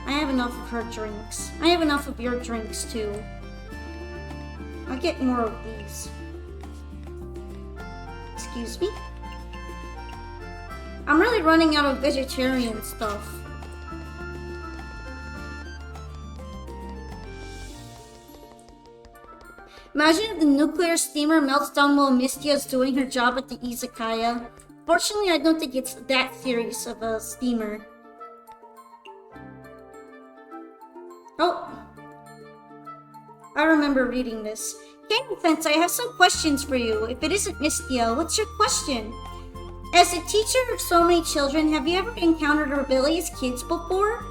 I have enough of her drinks. I have enough of your drinks too. I'll get more of these. Excuse me? I'm really running out of vegetarian stuff. Imagine if the nuclear steamer melts down while Misty is doing her job at the izakaya. Fortunately, I don't think it's that serious of a steamer. Oh. I remember reading this. Ken Fence, I have some questions for you. If it isn't Misty, what's your question? As a teacher of so many children, have you ever encountered rebellious kids before?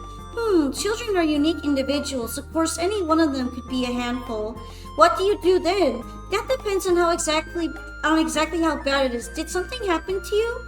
Children are unique individuals. Of course, any one of them could be a handful. What do you do then? That depends on exactly how bad it is. Did something happen to you?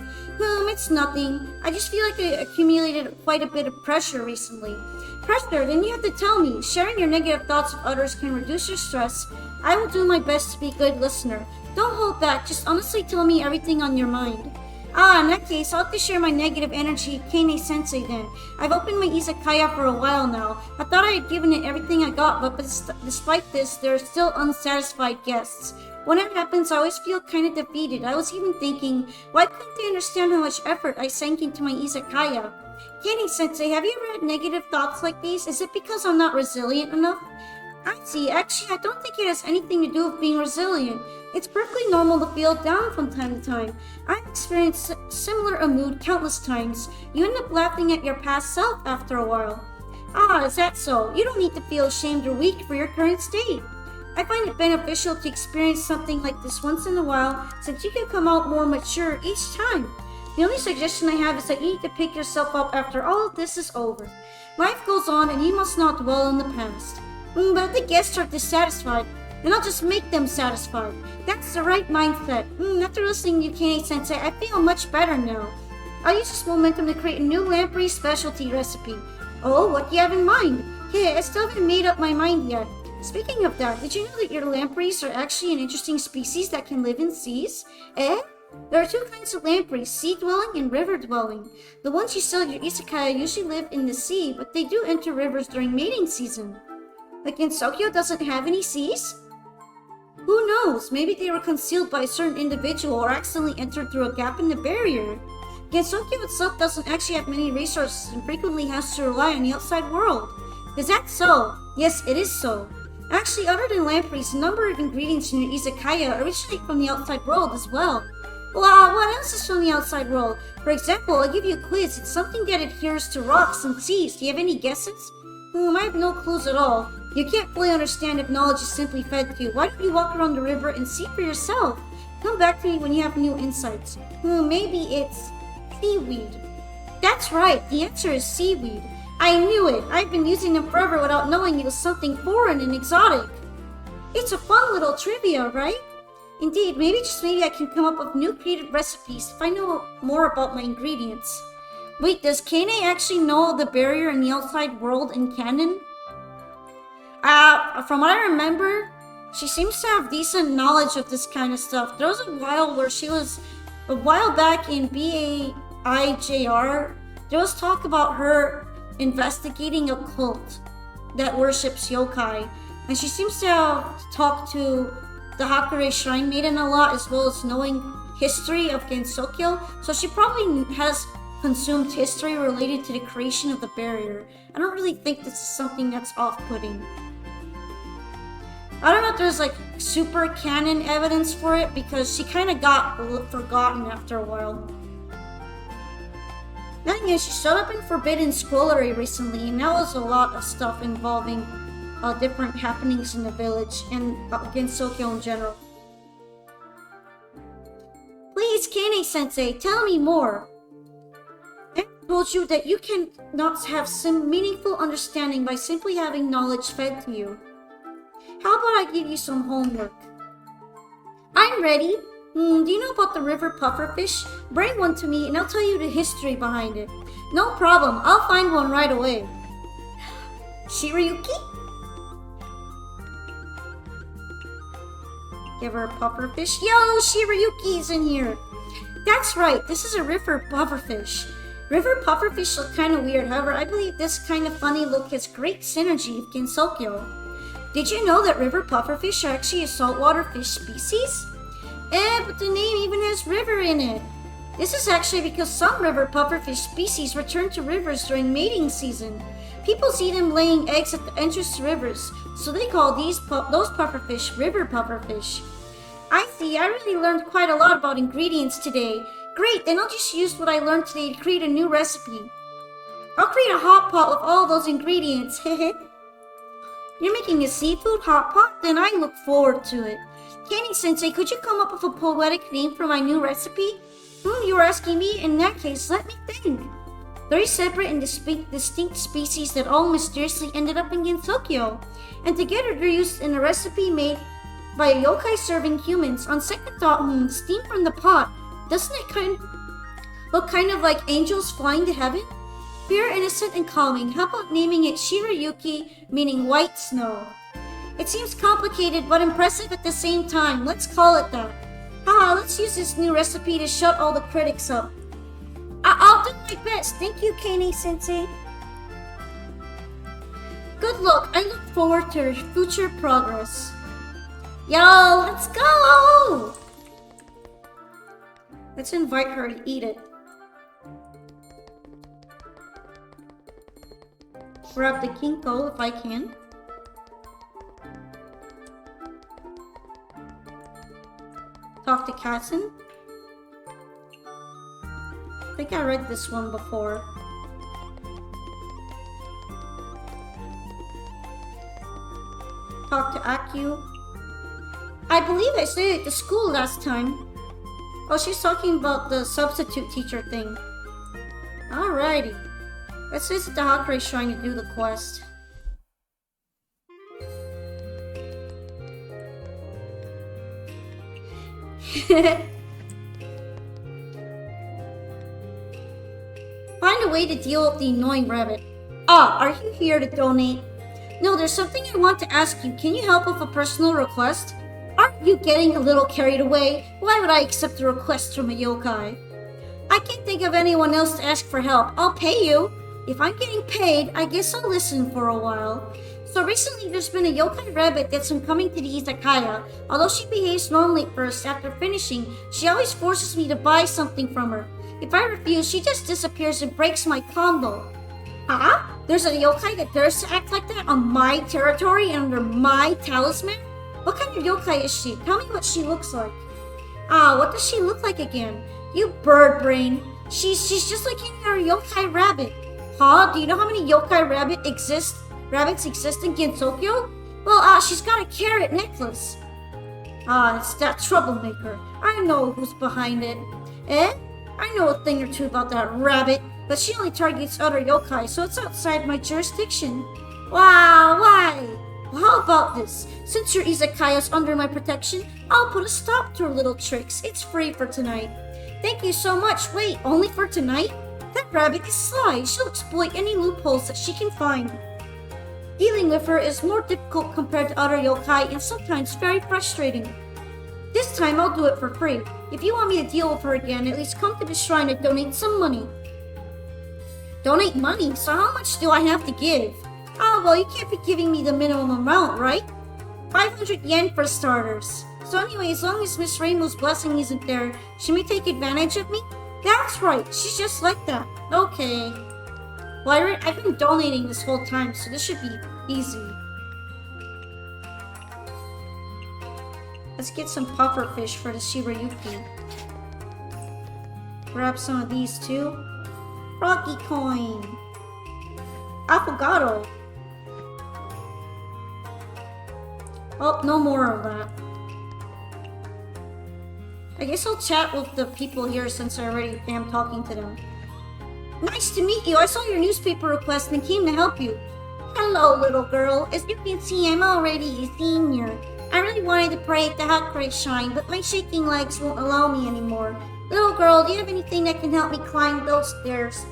It's nothing. I just feel like I accumulated quite a bit of pressure recently. Pressure? Then you have to tell me. Sharing your negative thoughts with others can reduce your stress. I will do my best to be a good listener. Don't hold back. Just honestly tell me everything on your mind. In that case, I'll have to share my negative energy with Kane-sensei then. I've opened my izakaya for a while now. I thought I had given it everything I got, but despite this, there are still unsatisfied guests. When it happens, I always feel kind of defeated. I was even thinking, why couldn't they understand how much effort I sank into my izakaya? Kane-sensei, have you ever had negative thoughts like these? Is it because I'm not resilient enough? I see. Actually, I don't think it has anything to do with being resilient. It's perfectly normal to feel down from time to time. I've experienced similar a mood countless times. You end up laughing at your past self after a while. Is that so? You don't need to feel ashamed or weak for your current state. I find it beneficial to experience something like this once in a while, since you can come out more mature each time. The only suggestion I have is that you need to pick yourself up after all of this is over. Life goes on and you must not dwell in the past. But if the guests are dissatisfied, then I'll just make them satisfied. That's the right mindset. After listening to you, Kane-sensei, I feel much better now. I'll use this momentum to create a new lamprey specialty recipe. Oh, what do you have in mind? Hey, I still haven't made up my mind yet. Speaking of that, did you know that your lampreys are actually an interesting species that can live in seas? Eh? There are two kinds of lampreys, sea-dwelling and river-dwelling. The ones you sell at your izakaya usually live in the sea, but they do enter rivers during mating season. Like Gensokyo doesn't have any seas? Who knows? Maybe they were concealed by a certain individual or accidentally entered through a gap in the barrier. Gensokyo itself doesn't actually have many resources and frequently has to rely on the outside world. Is that so? Yes, it is so. Actually, other than lampreys, a number of ingredients in your izakaya originate from the outside world as well. Well, what else is from the outside world? For example, I'll give you a quiz. It's something that adheres to rocks and seas. Do you have any guesses? I have no clues at all. You can't fully understand if knowledge is simply fed to you. Why don't you walk around the river and see for yourself? Come back to me when you have new insights. Maybe it's seaweed. That's right, the answer is seaweed. I knew it. I've been using them forever without knowing it was something foreign and exotic. It's a fun little trivia, right? Indeed, maybe I can come up with new creative recipes if I know more about my ingredients. Wait, does Kane actually know the barrier in the outside world in canon? From what I remember, she seems to have decent knowledge of this kind of stuff. There was a while back in BAIJR, there was talk about her investigating a cult that worships yokai. And she seems to have talked to the Hakure Shrine Maiden a lot, as well as knowing history of Gensokyo. So she probably has consumed history related to the creation of the barrier. I don't really think this is something that's off-putting. I don't know if there's like super canon evidence for it, because she kind of got forgotten after a while. Then again, she showed up in Forbidden Scrollery recently, and that was a lot of stuff involving different happenings in the village and Gensokyo in general. Please, Kane-sensei, tell me more. I told you that you cannot have some meaningful understanding by simply having knowledge fed to you. How about I give you some homework? I'm ready. Do you know about the river pufferfish? Bring one to me and I'll tell you the history behind it. No problem, I'll find one right away. Shirayuki? Give her a pufferfish. Yo, Shirayuki's in here. That's right, this is a river pufferfish. River pufferfish look kind of weird, however, I believe this kind of funny look has great synergy with Gensokyo. Did you know that river pufferfish are actually a saltwater fish species? But the name even has river in it. This is actually because some river pufferfish species return to rivers during mating season. People see them laying eggs at the entrance to rivers, so they call those pufferfish river pufferfish. I see, I really learned quite a lot about ingredients today. Great, then I'll just use what I learned today to create a new recipe. I'll create a hot pot with all those ingredients, hehe. You're making a seafood hot pot? Then I look forward to it. Kenny-sensei, could you come up with a poetic name for my new recipe? You were asking me? In that case, let me think. 3 separate and distinct species that all mysteriously ended up in Gensokyo, and together they're used in a recipe made by a yokai serving humans. On second thought, steam from the pot. Doesn't it look kind of like angels flying to heaven? Pure, innocent, and calming. How about naming it Shirayuki, meaning white snow? It seems complicated but impressive at the same time. Let's call it that. Let's use this new recipe to shut all the critics up. I'll do my best. Thank you, Kane-sensei. Good luck. I look forward to your future progress. Yo, let's go! Let's invite her to eat it. Grab the kinko if I can. Talk to Katzen. I think I read this one before. Talk to Akyu. I believe I said it at the school last time. Oh, she's talking about the substitute teacher thing. Alrighty. Let's visit the Hakure Shrine to do the quest. Find a way to deal with the annoying rabbit. Are you here to donate? No, there's something I want to ask you. Can you help with a personal request? Aren't you getting a little carried away? Why would I accept a request from a yokai? I can't think of anyone else to ask for help. I'll pay you. If I'm getting paid, I guess I'll listen for a while. So recently there's been a yokai rabbit that's been coming to the izakaya. Although she behaves normally at first, after finishing, she always forces me to buy something from her. If I refuse, she just disappears and breaks my combo. Huh? There's a yokai that dares to act like that on my territory and under my talisman? What kind of yokai is she? Tell me what she looks like. What does she look like again? You bird brain. She's just like any other yokai rabbit. Huh? Do you know how many yokai rabbits exist in Gensokyo? Well, she's got a carrot necklace. It's that troublemaker. I know who's behind it. Eh? I know a thing or two about that rabbit, but she only targets other yokai, so it's outside my jurisdiction. Wow, why? Well, how about this? Since your izakaya is under my protection, I'll put a stop to her little tricks. It's free for tonight. Thank you so much. Wait, only for tonight? That rabbit is sly. She'll exploit any loopholes that she can find. Dealing with her is more difficult compared to other yokai and sometimes very frustrating. This time I'll do it for free. If you want me to deal with her again, at least come to the shrine and donate some money. Donate money? So how much do I have to give? Well, you can't be giving me the minimum amount, right? 500 yen for starters. So anyway, as long as Miss Rainbow's blessing isn't there, she may take advantage of me? That's right, she's just like that. Okay. Well, I've been donating this whole time, so this should be easy. Let's get some puffer fish for the Shirayuki. Grab some of these too. Rocky coin. Affogato. Oh, no more of that. I guess I'll chat with the people here since I already am talking to them. Nice to meet you. I saw your newspaper request and came to help you. Hello, little girl. As you can see, I'm already a senior. I really wanted to pray at the Hakure Shrine, but my shaking legs won't allow me anymore. Little girl, do you have anything that can help me climb those stairs?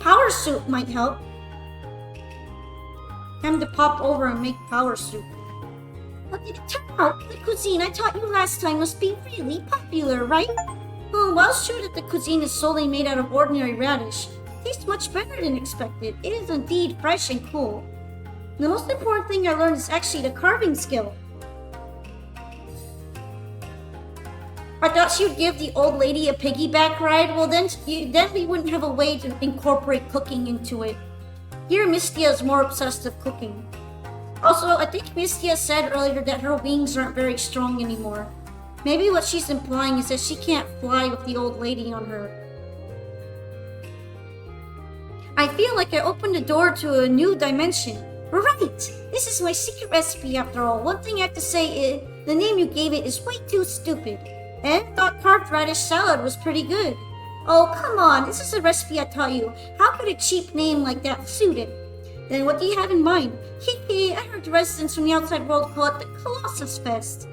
Power soup might help. Time to pop over and make power soup. What did it turn out? The cuisine I taught you last time must be really popular, right? Well, it's true that the cuisine is solely made out of ordinary radish. It tastes much better than expected. It is indeed fresh and cool. The most important thing I learned is actually the carving skill. I thought she would give the old lady a piggyback ride. Well, then we wouldn't have a way to incorporate cooking into it. Here, Misty is more obsessed with cooking. Also, I think Misty said earlier that her wings aren't very strong anymore. Maybe what she's implying is that she can't fly with the old lady on her. I feel like I opened the door to a new dimension. Right! This is my secret recipe after all. One thing I have to say is, the name you gave it is way too stupid. And I thought carved radish salad was pretty good. Oh, come on, this is a recipe I taught you. How could a cheap name like that suit it? Then what do you have in mind? Hehe, I heard the residents from the outside world call it the Colossus Fest.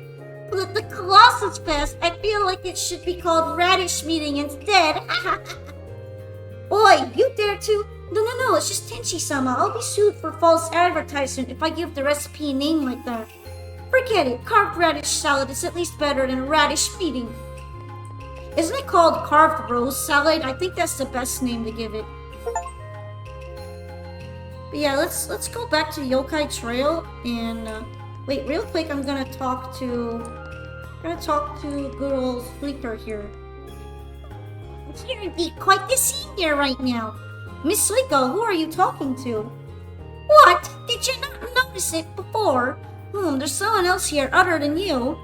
Well, the Colossus Fest, I feel like it should be called Radish Meeting instead. Oi, you dare to? No, it's just Tenchi-sama. I'll be sued for false advertisement if I give the recipe a name like that. Forget it, carved radish salad is at least better than radish meeting. Isn't it called carved rose salad? I think that's the best name to give it. But yeah, let's go back to Yokai Trail and wait, real quick. I'm gonna talk to good old Sleeper here. You're indeed quite the senior right now. Miss Suiko, who are you talking to? What? Did you not notice it before? There's someone else here other than you.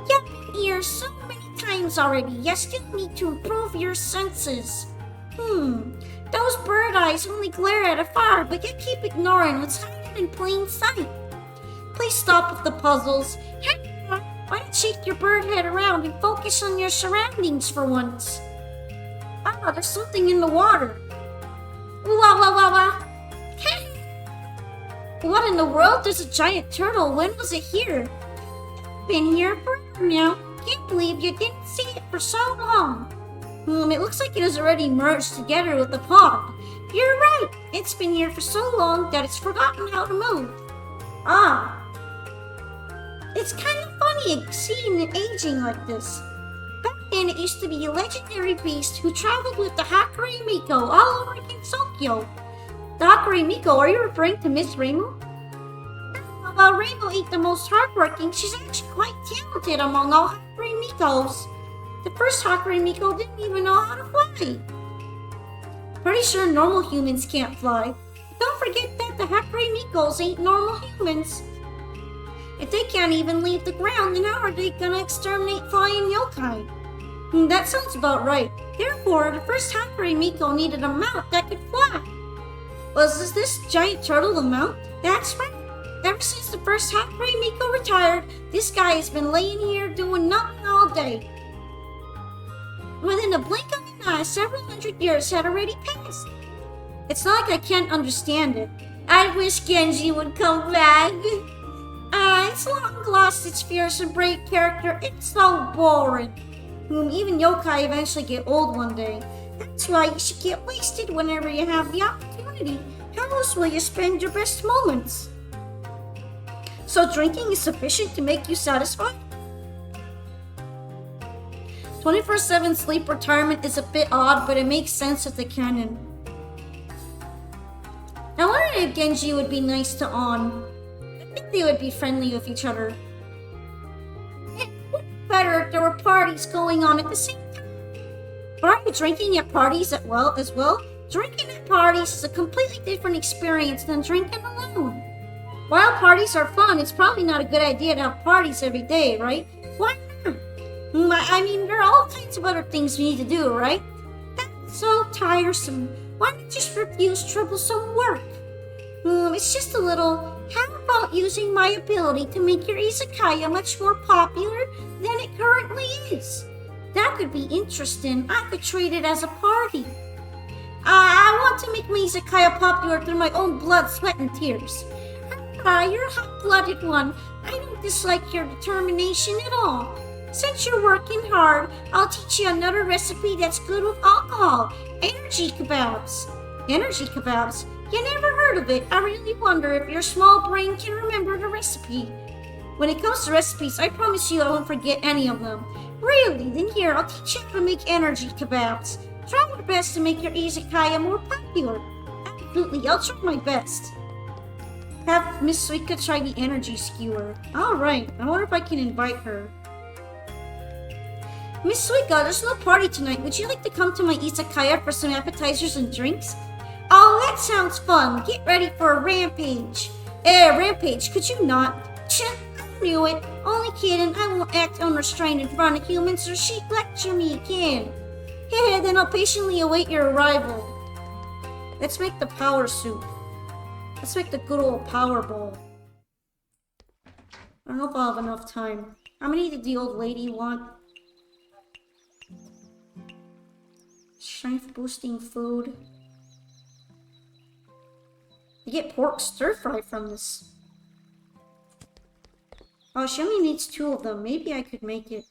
You've been here so many times already. You still need to improve your senses. Those bird eyes only glare at afar, but you keep ignoring what's hiding in plain sight. Please stop with the puzzles. Why don't you shake your bird head around and focus on your surroundings for once? There's something in the water. Wah. What in the world? There's a giant turtle. When was it here? Been here forever now. Can't believe you didn't see it for so long. It looks like it has already merged together with the pond. You're right. It's been here for so long that it's forgotten how to move. It's kind of funny seeing it aging like this. Back then, it used to be a legendary beast who traveled with the Hakure Miko all over Gensokyo. The Hakure Miko, are you referring to Miss Rainbow? While Rainbow ain't the most hardworking, she's actually quite talented among all Hakure Mikos. The first Hakure Miko didn't even know how to fly. Pretty sure normal humans can't fly. Don't forget that the Happy Mikos ain't normal humans. If they can't even leave the ground, then how are they gonna exterminate flying yokai? That sounds about right. Therefore, the first Happy Miko needed a mount that could fly. Was this giant turtle the mount? That's right. Ever since the first Happy Miko retired, this guy has been laying here doing nothing all day. Within a blink of an eye, several hundred years had already passed. It's not like I can't understand it. I wish Genji would come back. It's long lost its fierce and brave character. It's so boring. Even yokai eventually get old one day. That's why you should get wasted whenever you have the opportunity. How else will you spend your best moments? So drinking is sufficient to make you satisfied? 24/7 sleep retirement is a bit odd, but it makes sense with the canon. I wonder if Genji would be nice to On. I think they would be friendly with each other. It would be better if there were parties going on at the same time. But are you drinking at parties as well? Drinking at parties is a completely different experience than drinking alone. While parties are fun, it's probably not a good idea to have parties every day, right? Why not? I mean, there are all kinds of other things we need to do, right? That's so tiresome. Why not just refuse troublesome work? It's just a little. How about using my ability to make your izakaya much more popular than it currently is? That could be interesting. I could treat it as a party. I want to make my izakaya popular through my own blood, sweat, and tears. You're a hot-blooded one. I don't dislike your determination at all. Since you're working hard, I'll teach you another recipe that's good with alcohol. Energy kebabs. Energy kebabs? You never heard of it. I really wonder if your small brain can remember the recipe. When it comes to recipes, I promise you I won't forget any of them. Really? Then here, I'll teach you how to make energy kebabs. Try your best to make your izakaya more popular. Absolutely, I'll try my best. Have Miss Suika try the energy skewer. Alright, I wonder if I can invite her. Miss Suika, there's no party tonight. Would you like to come to my izakaya for some appetizers and drinks? Oh, that sounds fun. Get ready for a rampage. Rampage, could you not? I knew it. Only kidding, I won't act unrestrained in front of humans or she'd lecture me again. Then I'll patiently await your arrival. Let's make the power soup. Let's make the good old power bowl. I don't know if I'll have enough time. How many did the old lady want? Strength boosting food. You get pork stir fry from this. Oh, she only needs 2 of them. Maybe I could make it.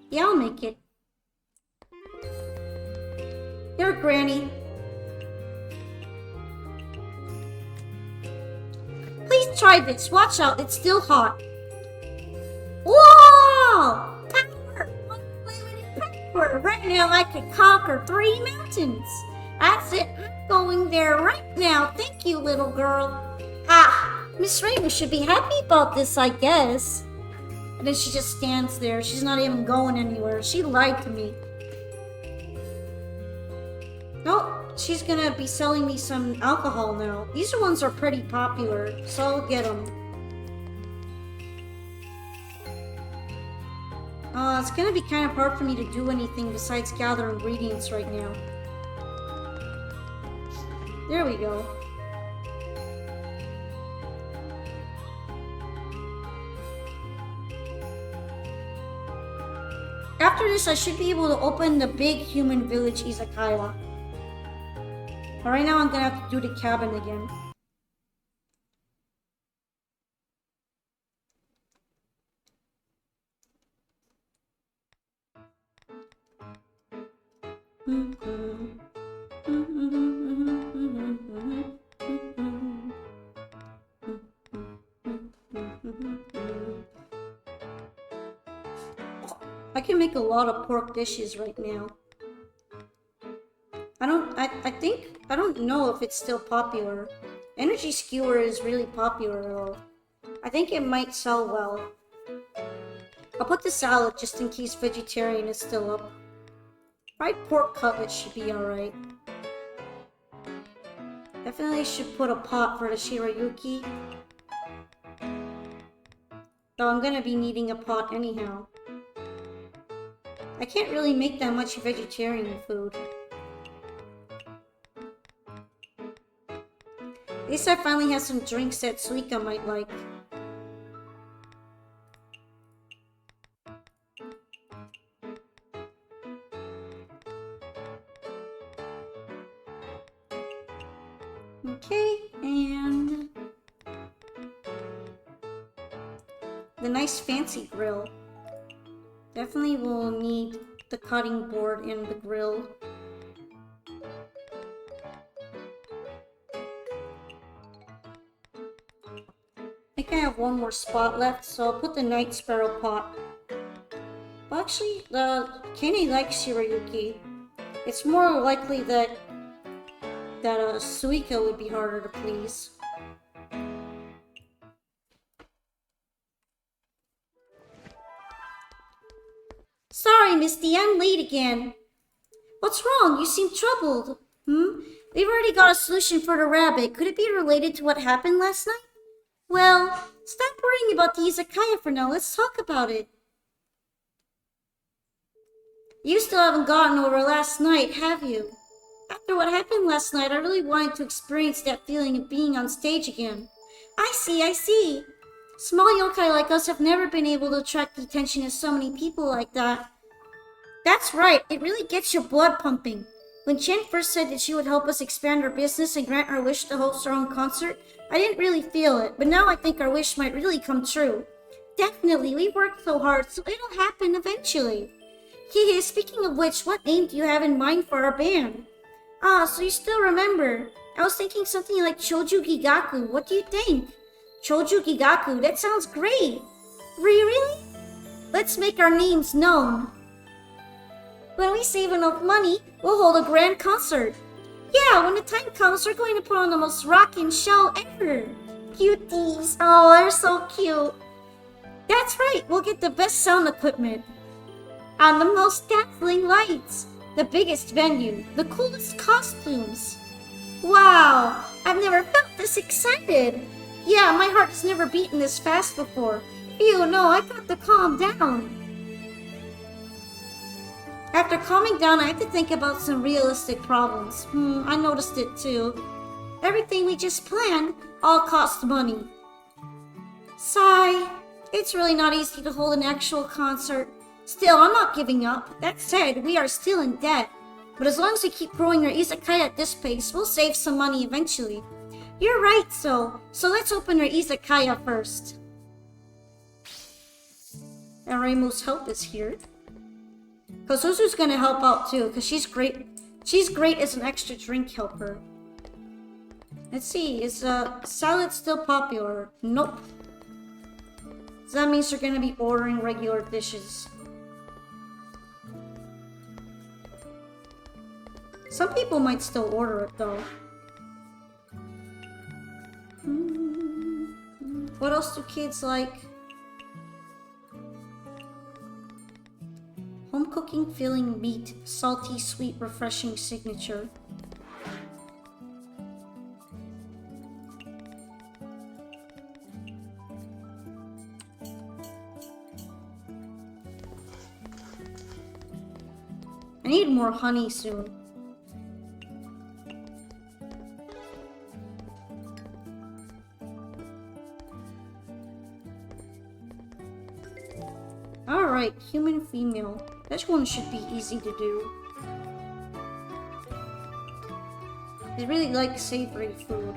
Yeah, I'll make it. Here, Granny. Please try this. Watch out, it's still hot. Whoa! Power! Unlimited power! Right now I could conquer 3 mountains. That's it. I'm going there right now. Thank you, little girl. Miss Rainer should be happy about this, I guess. And then she just stands there. She's not even going anywhere. She lied to me. Nope, she's gonna be selling me some alcohol now. These ones are pretty popular, so I'll get them. It's gonna be kind of hard for me to do anything besides gather ingredients right now. There we go. After this, I should be able to open the big human village izakaya. But right now, I'm gonna have to do the cabin again. I can make a lot of pork dishes right now. I don't know if it's still popular. Energy skewer is really popular though. I think it might sell well. I'll put the salad just in case vegetarian is still up. Fried pork cutlets should be alright. Definitely should put a pot for the shirayuki. Though I'm gonna be needing a pot anyhow. I can't really make that much vegetarian food. At least I finally have some drinks that Suika might like. Okay, and the nice fancy grill. Definitely will need the cutting board and the grill. I think I have one more spot left, so I'll put the night sparrow pot. Well, actually, Kane likes shirayuki. It's more likely that Suika would be harder to please. Sorry, Misty, I'm late again. What's wrong? You seem troubled. We've already got a solution for the rabbit. Could it be related to what happened last night? Well, stop worrying about the izakaya for now. Let's talk about it. You still haven't gotten over last night, have you? After what happened last night, I really wanted to experience that feeling of being on stage again. I see. Small yokai like us have never been able to attract the attention of so many people like that. That's right, it really gets your blood pumping. When Chen first said that she would help us expand our business and grant our wish to host our own concert, I didn't really feel it, but now I think our wish might really come true. Definitely, we worked so hard, so it'll happen eventually. Hehe, speaking of which, what name do you have in mind for our band? Ah, so you still remember. I was thinking something like Choju Gigaku. What do you think? Choju Gigaku, that sounds great. Really? Let's make our names known. When we save enough money, we'll hold a grand concert. Yeah, when the time comes, we're going to put on the most rockin' show ever. Cuties. Oh, they're so cute. That's right, we'll get the best sound equipment. And the most dazzling lights. The biggest venue, the coolest costumes. Wow, I've never felt this excited. Yeah, my heart has never beaten this fast before. Phew, no, I got to calm down. After calming down, I have to think about some realistic problems. I noticed it too. Everything we just planned all cost money. Sigh. It's really not easy to hold an actual concert. Still, I'm not giving up. That said, we are still in debt. But as long as we keep growing our izakaya at this pace, we'll save some money eventually. You're right, so let's open our izakaya first. And Reimu's help is here. Kosuzu's gonna help out too, because she's great. She's great as an extra drink helper. Let's see, is salad still popular? Nope. So that means they're gonna be ordering regular dishes. Some people might still order it though. What else do kids like? Home cooking, filling meat, salty, sweet, refreshing signature. I need more honey soon. Alright, human female. That one should be easy to do. I really like savory food.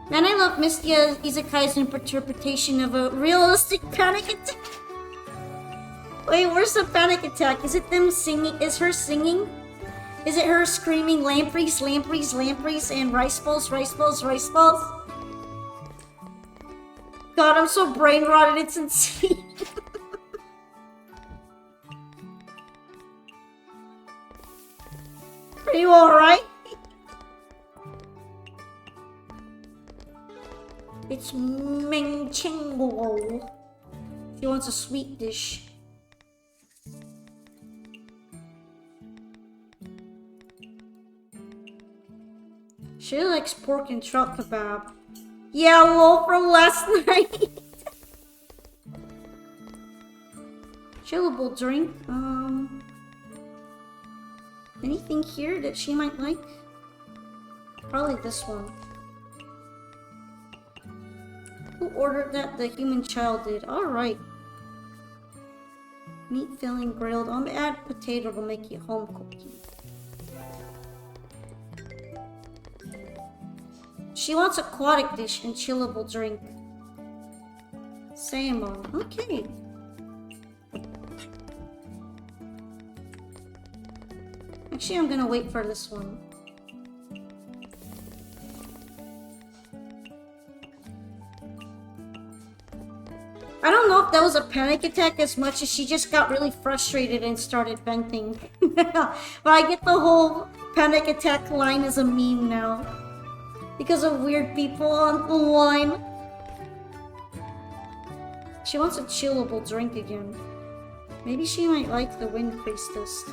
Man, I love Misty Izakai's interpretation of a realistic panic attack. Wait, where's the panic attack? Is it them singing? Is her singing? Is it her screaming lampreys, lampreys, lampreys, and rice balls, rice balls, rice balls? God, I'm so brain rotted, it's insane. Are you alright? It's Meng Chengguo. She wants a sweet dish. She likes pork and trout kebab. Yeah, lol from last night. Chillable drink. Anything here that she might like? Probably this one. Who ordered that? The human child did. Alright. Meat filling grilled. I'm gonna add potato to make it home cooking. She wants aquatic dish and chillable drink. Salmon. Okay. Actually, I'm gonna wait for this one. I don't know if that was a panic attack as much as she just got really frustrated and started venting. But I get the whole panic attack line as a meme now. Because of weird people on the line. She wants a chillable drink again. Maybe she might like the Wind Priestess.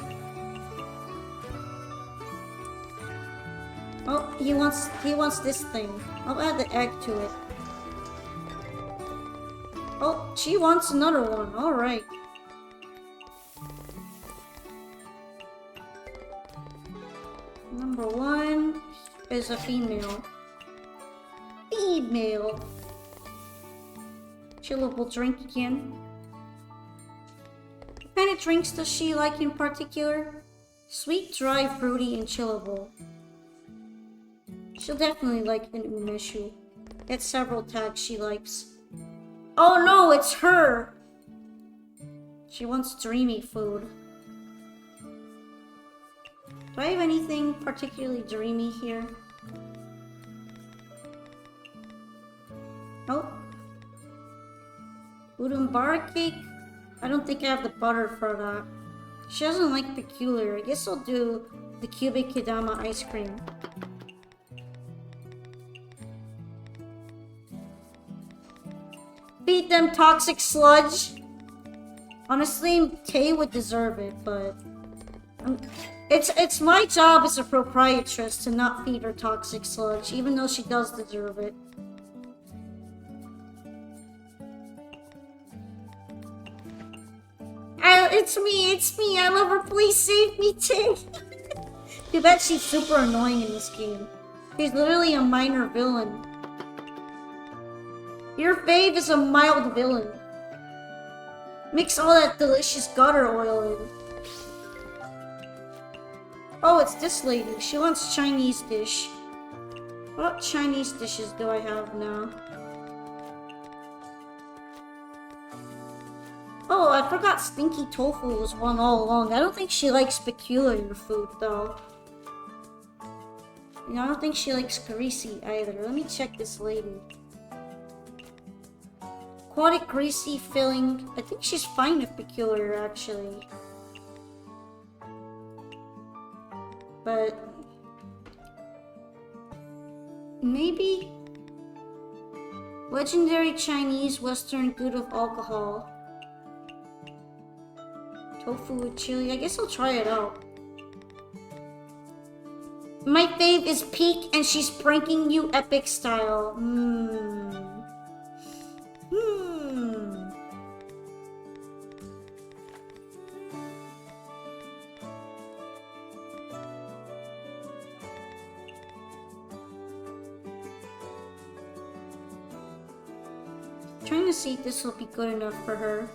Oh, he wants this thing. I'll add the egg to it. Oh, she wants another one. Alright. Number 1 is a female. Female. Chillable drink again. What kind of drinks does she like in particular? Sweet, dry, fruity, and chillable. She'll definitely like an umeshu. Get several tags she likes. Oh no, it's her! She wants dreamy food. Do I have anything particularly dreamy here? Oh. Udon cake? I don't think I have the butter for that. She doesn't like peculiar. I guess I'll do the cubic Kedama ice cream. Beat them, toxic sludge! Honestly, Tay would deserve it, but... It's my job as a proprietress to not feed her toxic sludge, even though she does deserve it. It's me, I love her, please save me, Tay! Too bad she's super annoying in this game. She's literally a minor villain. Your fave is a mild villain. Mix all that delicious gutter oil in. Oh, it's this lady. She wants Chinese dish. What Chinese dishes do I have now? Oh, I forgot stinky tofu was one all along. I don't think she likes peculiar food, though. You know, I don't think she likes greasy either. Let me check this lady. Aquatic greasy filling. I think she's fine with peculiar, actually. But... maybe... legendary Chinese Western good of alcohol. Tofu with chili. I guess I'll try it out. My fave is Peak and she's pranking you epic style. Trying to see if this will be good enough for her.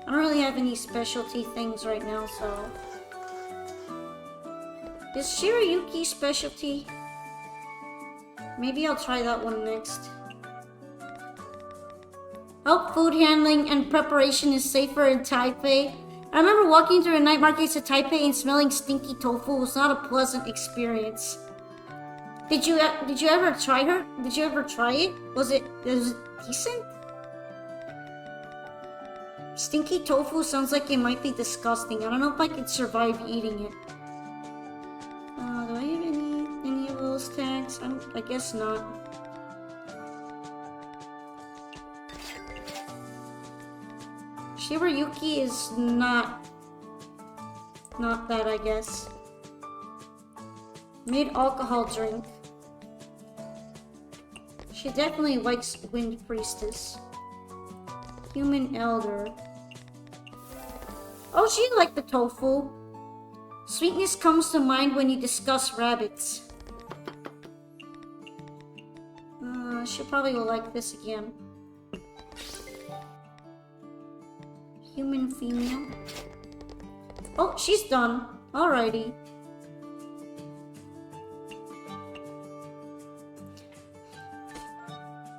I don't really have any specialty things right now, so... Is Shirayuki specialty? Maybe I'll try that one next. Hope food handling and preparation is safer in Taipei. I remember walking through the night markets of Taipei and smelling stinky tofu was not a pleasant experience. Did you ever try her? Did you ever try it? Was it decent? Stinky tofu sounds like it might be disgusting. I don't know if I could survive eating it. Do I have any of those tags? I guess not. Shibarayuki is not that, I guess. Made alcohol drink. She definitely likes Wind Priestess. Human Elder. Oh, she liked the tofu. Sweetness comes to mind when you discuss rabbits. She probably will like this again. Human female. Oh, she's done. Alrighty.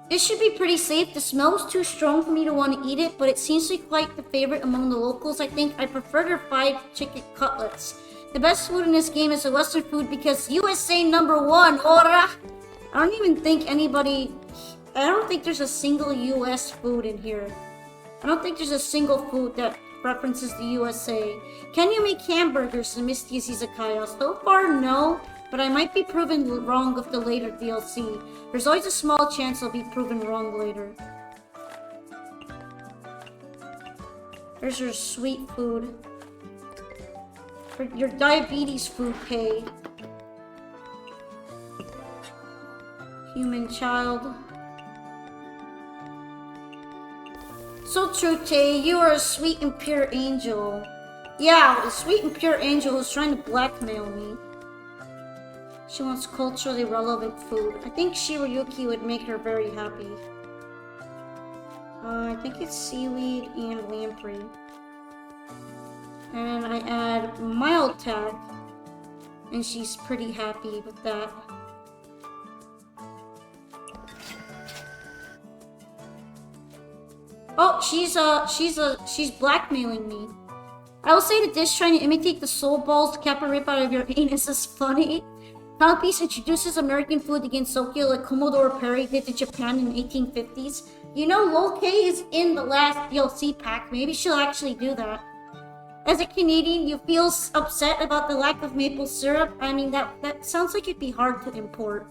This should be pretty safe. The smell is too strong for me to want to eat it, but it seems to be quite the favorite among the locals. I think I prefer their fried chicken cutlets. The best food in this game is the Western food because USA #1, ora! I don't even think anybody... I don't think there's a single US food in here. I don't think there's a single food that references the USA. Can you make hamburgers in Misty's Izakaya? So far, no. But I might be proven wrong with the later DLC. There's always a small chance I'll be proven wrong later. There's your sweet food. For your diabetes food pay. Human child. So true, Tay. You are a sweet and pure angel. Yeah, a sweet and pure angel who's trying to blackmail me. She wants culturally relevant food. I think Shibarayuki would make her very happy. I think it's seaweed and lamprey. And I add mild tag. And she's pretty happy with that. Oh, she's blackmailing me. I will say the dish trying to imitate the soul balls to cap a rip out of your anus is funny. Piece introduces American food against Tokyo like Commodore Perry did to Japan in the 1850s. You know, Lol K is in the last DLC pack. Maybe she'll actually do that. As a Canadian, you feel upset about the lack of maple syrup? I mean, that sounds like it'd be hard to import.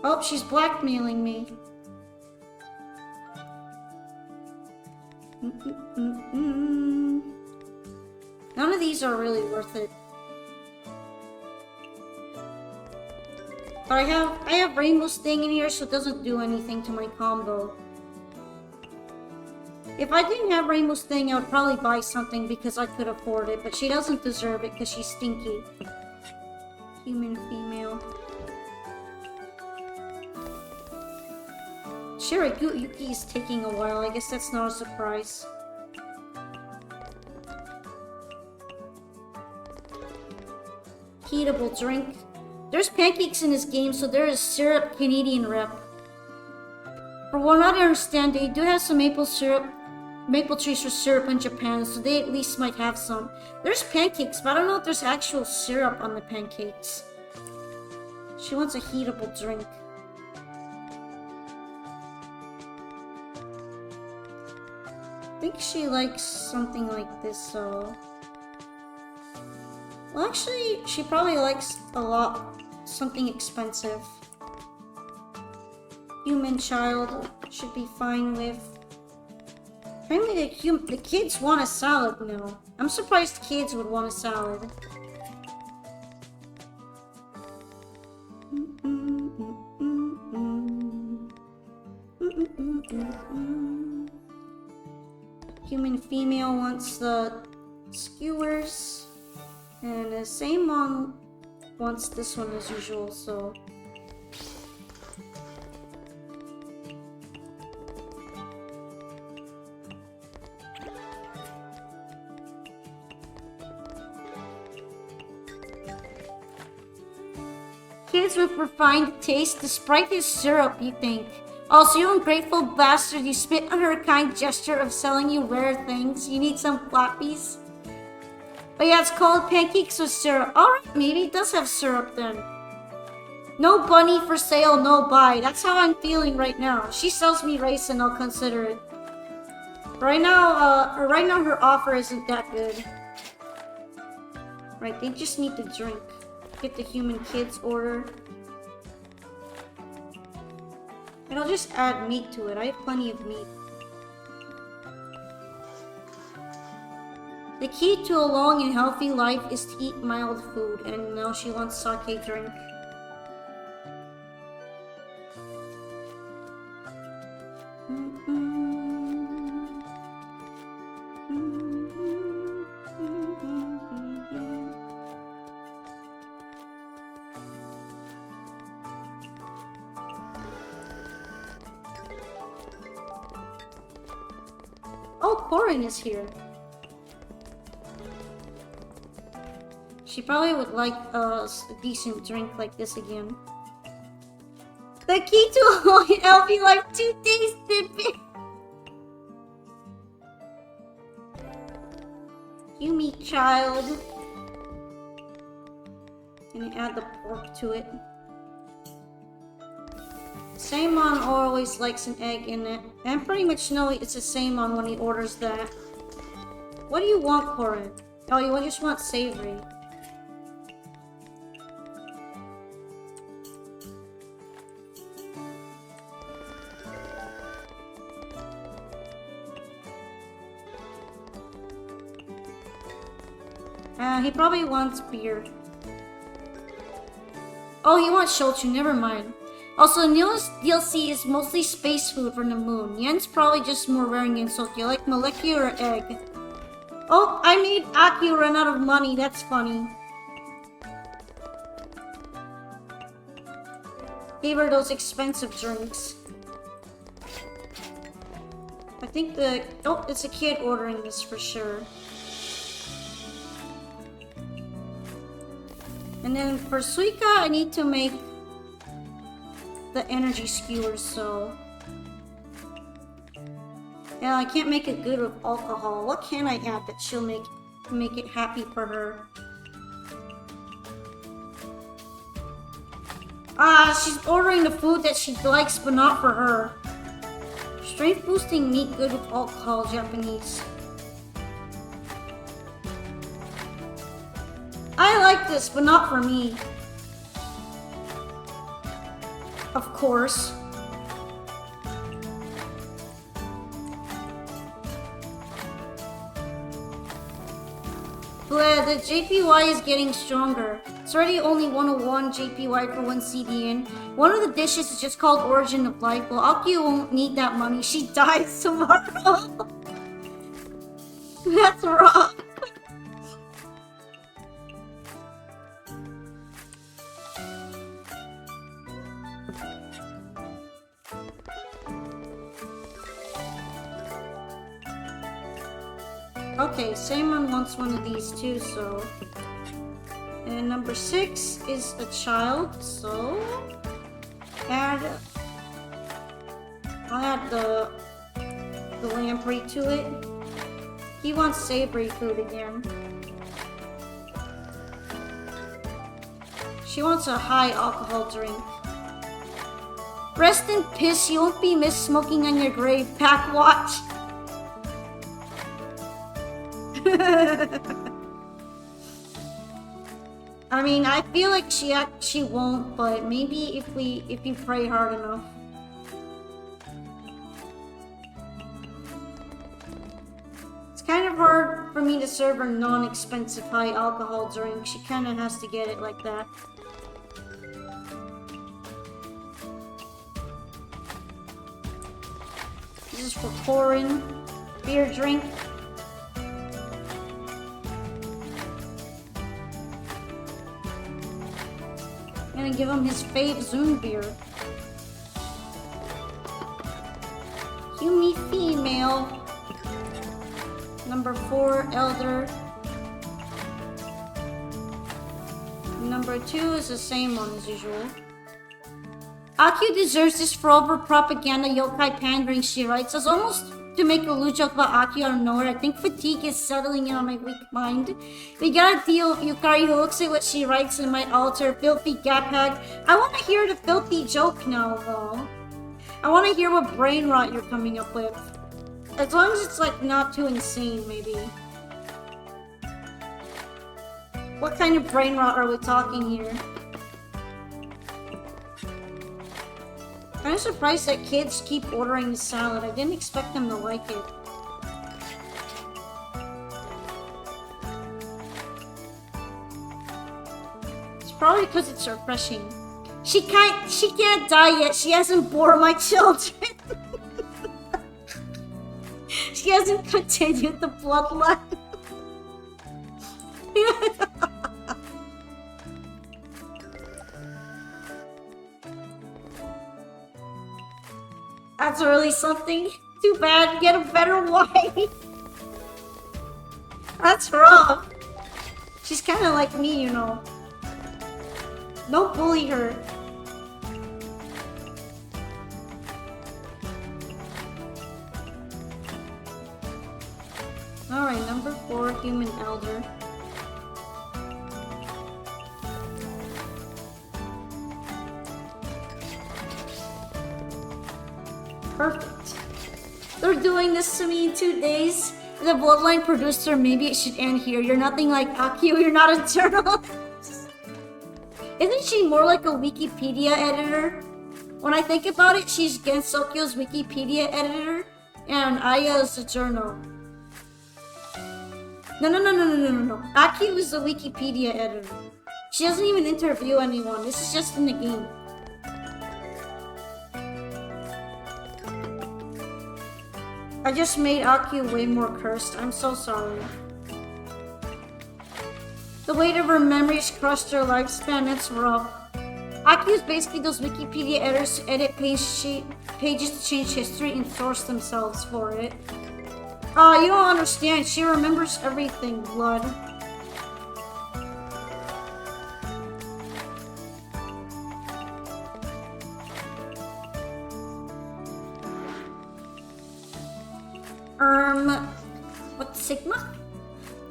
Oh, she's blackmailing me. None of these are really worth it. But I have Rainbow Sting in here, so it doesn't do anything to my combo. If I didn't have Rainbow Sting, I would probably buy something because I could afford it, but she doesn't deserve it because she's stinky. Human female. Shibarayuki is taking a while. I guess that's not a surprise. Heatable drink. There's pancakes in this game, so there is syrup Canadian rep. For what I understand, they do have some maple trees for syrup in Japan, so they at least might have some. There's pancakes, but I don't know if there's actual syrup on the pancakes. She wants a heatable drink. I think she likes something like this, so... Well, actually, she probably likes something expensive. Human child should be fine with. Apparently the kids want a salad now. I'm surprised kids would want a salad. Human female wants the skewers. And the same one wants this one as usual, so... Kids with refined taste, despite his syrup, you think. Also, you ungrateful bastard, you spit on her kind gesture of selling you rare things. You need some floppies? But yeah, it's called pancakes with syrup. Alright, maybe it does have syrup then. No bunny for sale, no buy. That's how I'm feeling right now. She sells me rice and I'll consider it. Right now her offer isn't that good. Right, they just need to drink. Get the human kids order. And I'll just add meat to it. I have plenty of meat. The key to a long and healthy life is to eat mild food, and now she wants sake drink. Oh, Corin is here. She probably would like a decent drink like this again. The key to a long and healthy life, 2 tasted. You meat child. Gonna add the pork to it. Saemon always likes an egg in it. And pretty much know it's a Saemon when he orders that. What do you want, Corin? Oh, you just want savory. He probably wants beer. Oh, he wants shochu, never mind. Also, Neil's DLC is mostly space food from the moon. Yen's probably just more raring than Soki, like molecular egg. Oh, I made Aki run out of money, that's funny. Gave her those expensive drinks. I think oh, it's a kid ordering this for sure. And then for Suika, I need to make the energy skewers, so... Yeah, I can't make it good with alcohol. What can I add that she'll make it happy for her? Ah, she's ordering the food that she likes, but not for her. Strength boosting meat good with alcohol, Japanese. I like this, but not for me. Of course. But the JPY is getting stronger. It's already only 101 JPY for 1 CDN. One of the dishes is just called Origin of Life. Well, Aki won't need that money. She dies tomorrow. That's wrong. Okay, Saemon wants one of these too, so... And number 6 is a child, so... I'll add the lamprey to it. He wants savory food again. She wants a high alcohol drink. Rest in piss, you won't be missed smoking on your grave. Pack watch. I mean, I feel like she won't, but maybe if you pray hard enough. It's kind of hard for me to serve her non-expensive high alcohol drink. She kind of has to get it like that. This is for Corin. Beer drink. Gonna give him his fave Zoom beer. Yumi female. Number 4, elder. Number 2 is the same one as usual. Akio deserves this for all her propaganda yokai pandering, she writes. It's almost to make a loose joke about Akio out of nowhere. I think fatigue is settling in on my weak mind. We got a deal, Yukari, who looks at what she writes and might alter. Filthy gap hag. I want to hear the filthy joke now, though. I want to hear what brain rot you're coming up with. As long as it's, like, not too insane, maybe. What kind of brain rot are we talking here? I'm surprised that kids keep ordering the salad. I didn't expect them to like it. Probably because it's refreshing. She can't die yet. She hasn't born my children. She hasn't continued the bloodline. That's really something. Too bad. Get a better wife. That's rough. She's kind of like me, you know. Don't bully her. Alright, number 4, human elder. Perfect. They're doing this to me in 2 days. The bloodline producer, maybe it should end here. You're nothing like Akio, you're not a journalist. Isn't she more like a Wikipedia editor? When I think about it, she's Gensokyo's Wikipedia editor, and Aya is a journal. No. Akio is the Wikipedia editor. She doesn't even interview anyone. This is just in the game. I just made Akio way more cursed. I'm so sorry. The weight of her memories crushed her lifespan. It's rough. Akio's basically those Wikipedia editors who edit pages to change history and source themselves for it. You don't understand. She remembers everything, blood. What, Sigma?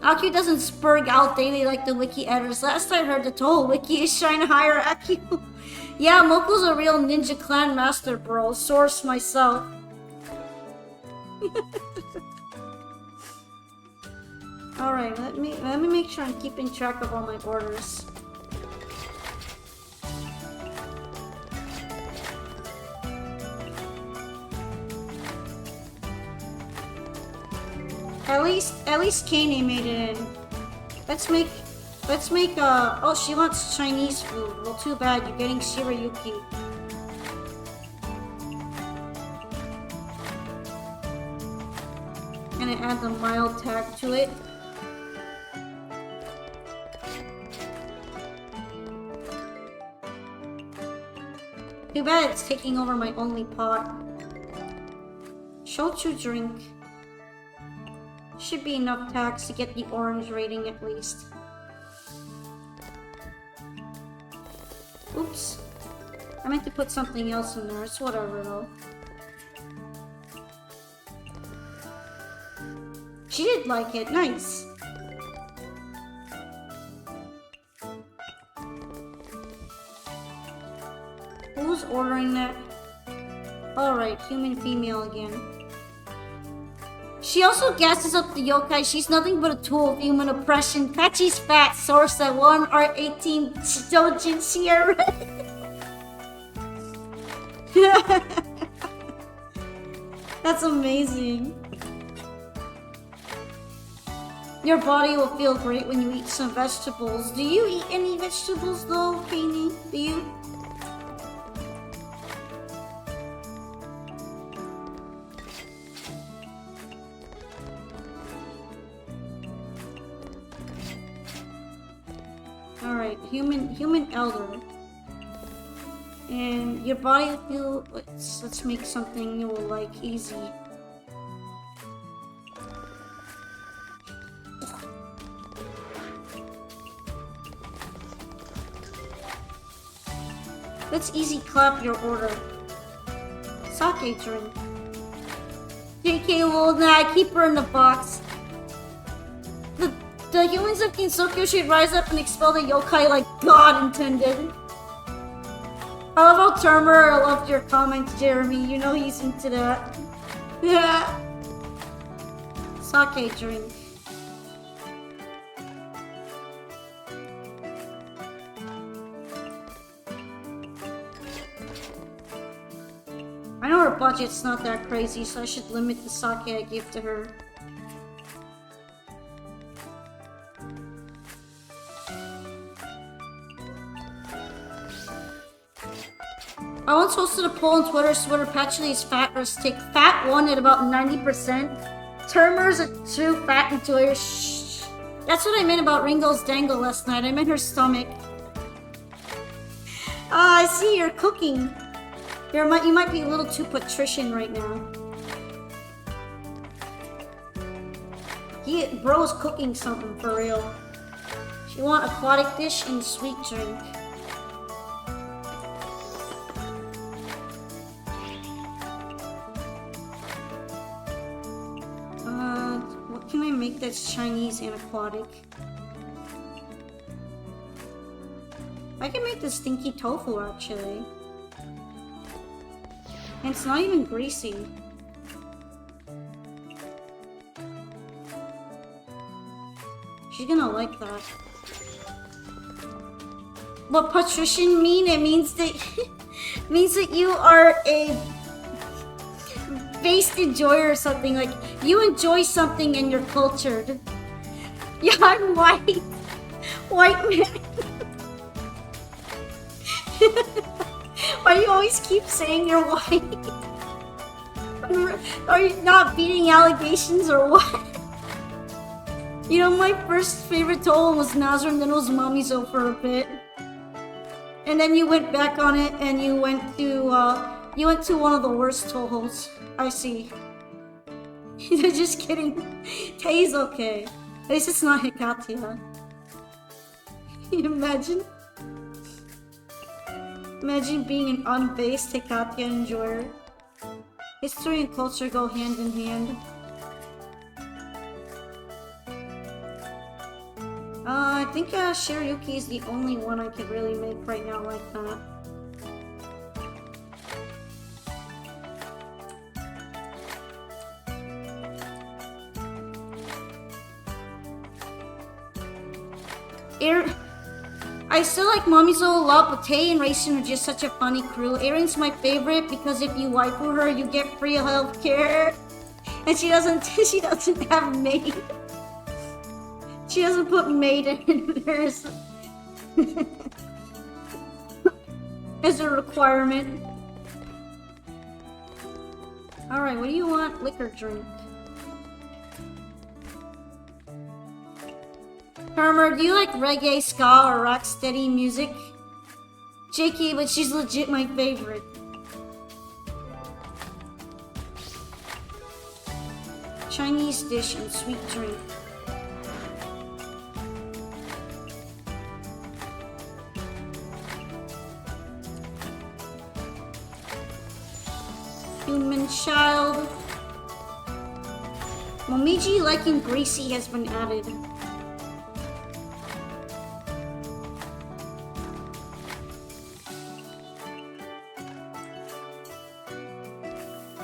Akio doesn't spurg out daily like the wiki editors. Last I heard, the Touhou wiki is trying to hire Akio. Yeah, Moko's a real ninja clan master, bro. Source myself. Alright, let me make sure I'm keeping track of all my orders. At least Kane made it in. Let's make oh, she wants Chinese food. Well, too bad, you're getting Shirayuki. Gonna add the mild tag to it. Too bad it's taking over my only pot. Shochu drink. Should be enough tax to get the orange rating at least. Oops. I meant to put something else in there. It's whatever though. She did like it. Nice. Who's ordering that? Alright, human female again. She also gasses up the yokai. She's nothing but a tool of human oppression. Kachi's fat, source at 1R18 Dojin Sierra. That's amazing. Your body will feel great when you eat some vegetables. Do you eat any vegetables though, Kaini? Do you? Alright, human elder. And your body will feel, let's make something you will like easy. Let's easy clap your order. Sake drink. JK lol, nah, I keep her in the box. The humans of Kinsokyo should rise up and expel the yokai like God intended. I love how Turmer loved your comments, Jeremy. You know he's into that. Yeah. Sake drink. I know her budget's not that crazy, so I should limit the sake I give to her. I once hosted a poll on Twitter, so whether Patchouli is fat or stick. Fat won at about 90%. Termer's a true fat enjoyer. Shh. That's what I meant about Ringo's dangle last night. I meant her stomach. I see you're cooking. You might be a little too patrician right now. Bro's cooking something for real. You want aquatic dish and sweet drink. What can I make that's Chinese and aquatic? I can make the stinky tofu actually. And it's not even greasy. She's gonna like that. What patrician mean? It means that means that you are a based enjoyer or something. Like you enjoy something and you're cultured. Yeah, I'm white. White man. Why do you always keep saying you're white? Are you not beating allegations or what? You know, my first favorite Touhou was Nazar and then it was Mamizo for a bit. And then you went back on it and you went to one of the worst Touhous. I see. Just kidding. Tei's okay. At least it's not Hikatia. Imagine. Imagine being an unbased Hikatia enjoyer. History and culture go hand in hand. I think Shiryuki is the only one I could really make right now like that. I still like Mamizo a lot, but Tei and Racing are just such a funny crew. Erin's my favorite because if you waifu her, you get free healthcare, and she doesn't have maid. She doesn't put maid in hers as a requirement. Alright, what do you want? Liquor drink. Hermer, do you like reggae, ska, or rocksteady music? JK, but she's legit my favorite. Chinese dish and sweet drink. Human child. Momiji liking greasy has been added.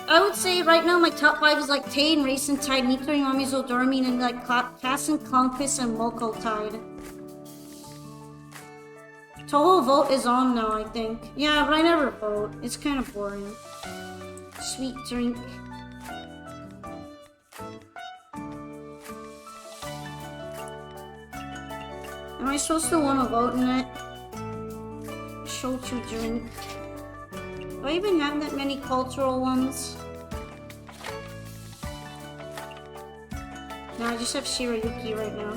I would say right now my top 5 is like Tei and Racing Tide, Nikari Mamizo Dormin, and like Cass and Clownpiss and Moko Tide. Touhou vote is on now, I think. Yeah, but I never vote. It's kind of boring. Sweet drink. Am I supposed to want to vote in it? Shochu drink. Do I even have that many cultural ones? No, I just have Shiryuki right now.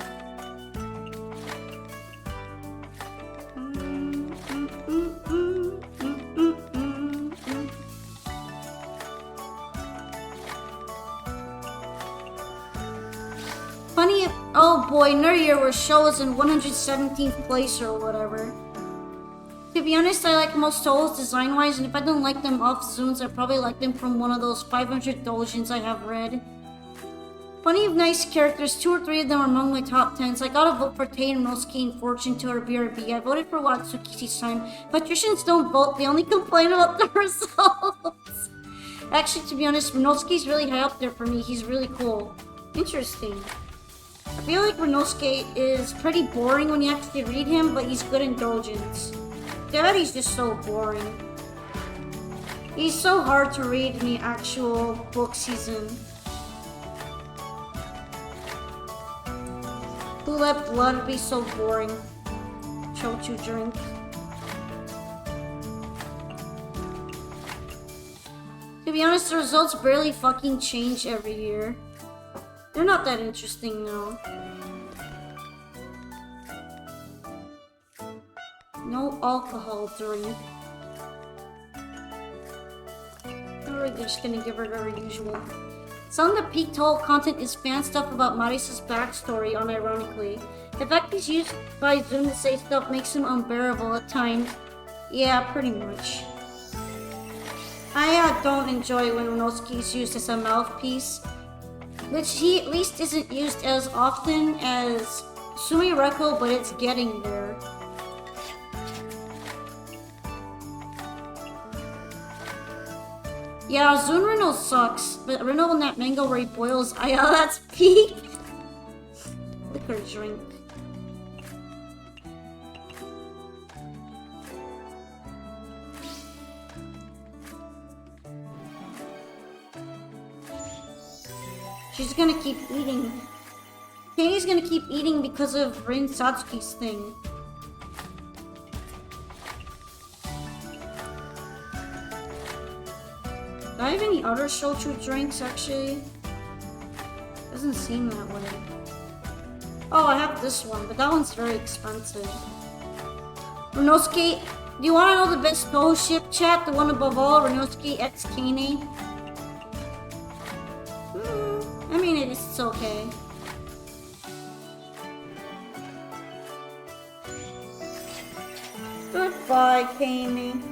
Funny, oh boy, Nerdier where Show is in 117th place or whatever. To be honest, I like most Touhous design-wise, and if I don't like them off Zunes, I probably like them from one of those 500 doujins I have read. Plenty of nice characters, 2 or 3 of them are among my top 10s. I gotta vote for Tei and Nosuke and Fortune to our BRB. I voted for Watsuki this time. Patricians don't vote, they only complain about the results. Actually, to be honest, Renosuke's really high up there for me. He's really cool. Interesting. I feel like Renosuke is pretty boring when you actually read him, but he's good in doujins. Daddy's just so boring. He's so hard to read in the actual book season. Who let blood be so boring? Chochu drink. be honest, the results barely fucking change every year. They're not that interesting, though. No alcohol drink. We're just gonna give her her usual. Some of the peak Touhou content is fan stuff about Marisa's backstory, unironically. The fact he's used by Zoom to say stuff makes him unbearable at times. Yeah, pretty much. I don't enjoy when Renosuke is used as a mouthpiece, which he at least isn't used as often as Sumireko, but it's getting there. Yeah, Zun Reno sucks, but Reno in that mango where he boils, that's peak. Liquor drink. She's gonna keep eating. Katie's gonna keep eating because of Rin Satsuki's thing. Do I have any other shochu drinks, actually? Doesn't seem that way. Oh, I have this one, but that one's very expensive. Renosuke, do you want to know the best Touhou ship chat? The one above all, Renosuke x Kane? I mean, it's okay. Goodbye, Kane.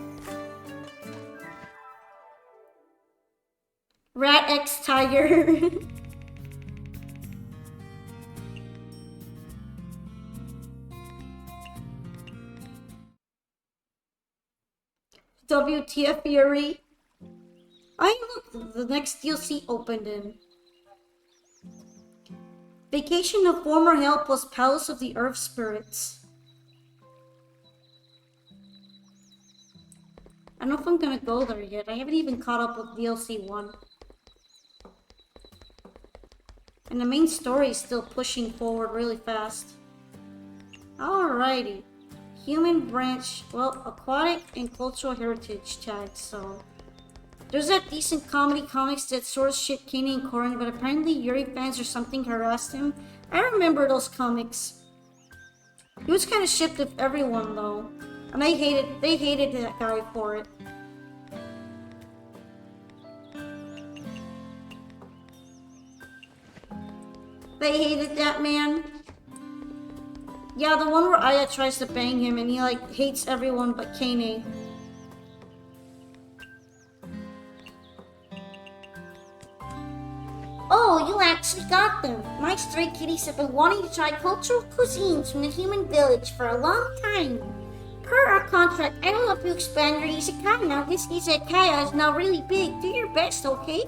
Rat X Tiger. WTF Fury. Look, the next DLC opened in. Vacation of Former Hell plus Palace of the Earth Spirits. I don't know if I'm gonna go there yet. I haven't even caught up with DLC 1. And the main story is still pushing forward really fast. Alrighty. Human branch, well, aquatic and cultural heritage tags, so. There's that decent comedy comics that sort of shit Kenny and Corin, but apparently Yuri fans or something harassed him. I remember those comics. He was kind of shipped with everyone though. And they hated that guy for it. They hated that man. Yeah, the one where Aya tries to bang him and he like hates everyone but Kane. Oh, you actually got them. My stray kitties have been wanting to try cultural cuisines from the human village for a long time. Per our contract, I will help you expand your izakaya. Now this izakaya is now really big. Do your best, okay?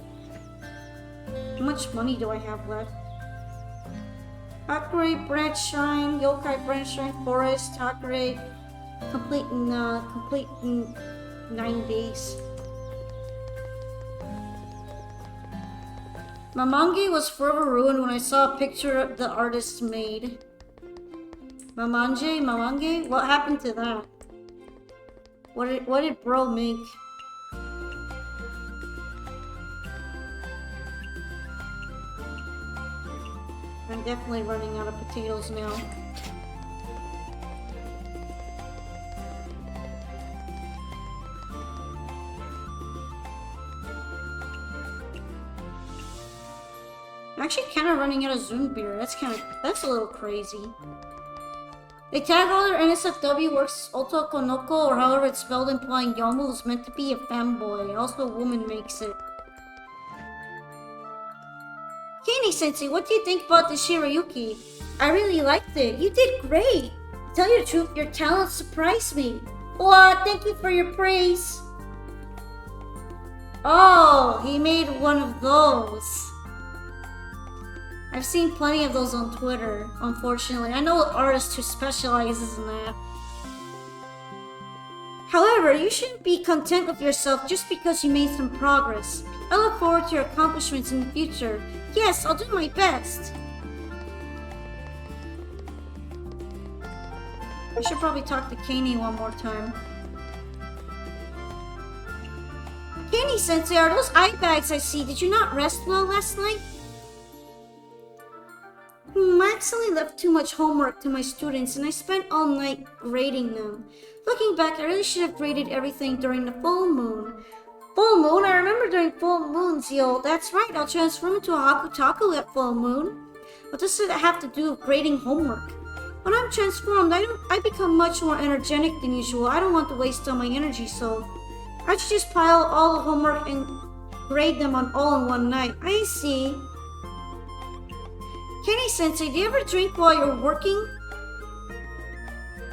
How much money do I have left? Hakurei Branch Shrine, Yokai Branch Shrine, Forest, Hakurei, complete in 9 days. Mamange was forever ruined when I saw a picture the artist made. Mamange? What happened to that? What did bro make? I'm definitely running out of potatoes now. I'm actually kind of running out of Zoom beer. That's a little crazy. They tag all their NSFW works Otokonoko, or however it's spelled, implying Yomu is meant to be a femboy. Also, a woman makes it. Kenny-sensei, what do you think about the Shirayuki? I really liked it. You did great. To tell you the truth, your talent surprised me. What? Thank you for your praise. Oh, he made one of those. I've seen plenty of those on Twitter, unfortunately. I know an artist who specializes in that. However, you shouldn't be content with yourself just because you made some progress. I look forward to your accomplishments in the future. Yes, I'll do my best. I should probably talk to Kaney one more time. Kaney Kenny-sensei, are those eye bags I see? Did you not rest well last night? I accidentally left too much homework to my students and I spent all night grading them. Looking back, I really should have graded everything during the full moon. Full moon? I remember during full moons, yo. That's right, I'll transform into a Hakutaku at full moon. What does it have to do with grading homework? When I'm transformed, I become much more energetic than usual. I don't want to waste all my energy, so I should just pile all the homework and grade them all in one night. I see. Kenny-sensei, do you ever drink while you're working?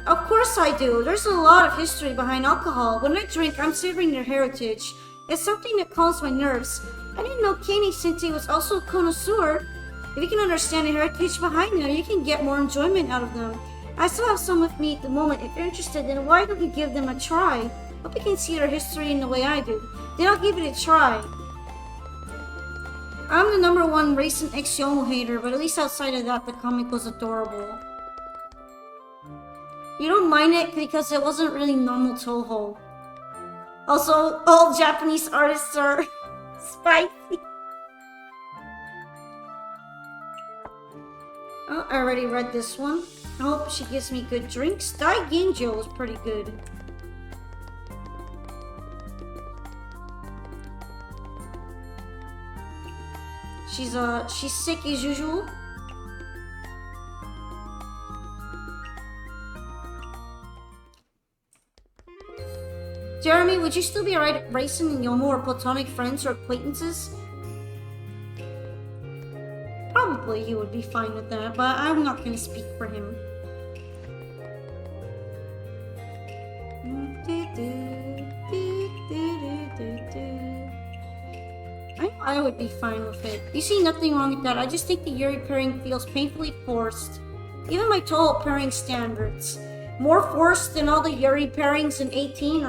Of course I do. There's a lot of history behind alcohol. When I drink, I'm savoring their heritage. It's something that calms my nerves. I didn't know Kenny-sensei was also a connoisseur. If you can understand the heritage behind them, you can get more enjoyment out of them. I still have some with me at the moment. If you're interested, then why don't you give them a try? Hope you can see their history in the way I do. Then I'll give it a try. I'm the #1 Racing X Yomo hater, but at least outside of that, the comic was adorable. You don't mind it because it wasn't really normal Touhou. Also, all Japanese artists are spicy. Oh, I already read this one. I hope she gives me good drinks. Dai Ginjo is pretty good. She's sick as usual. Jeremy, would you still be alright at racing and Yomo or platonic friends or acquaintances? Probably he would be fine with that, but I'm not gonna speak for him. I would be fine with it. You see nothing wrong with that. I just think the Yuri pairing feels painfully forced. Even my Touhou pairing standards. More forced than all the Yuri pairings in 18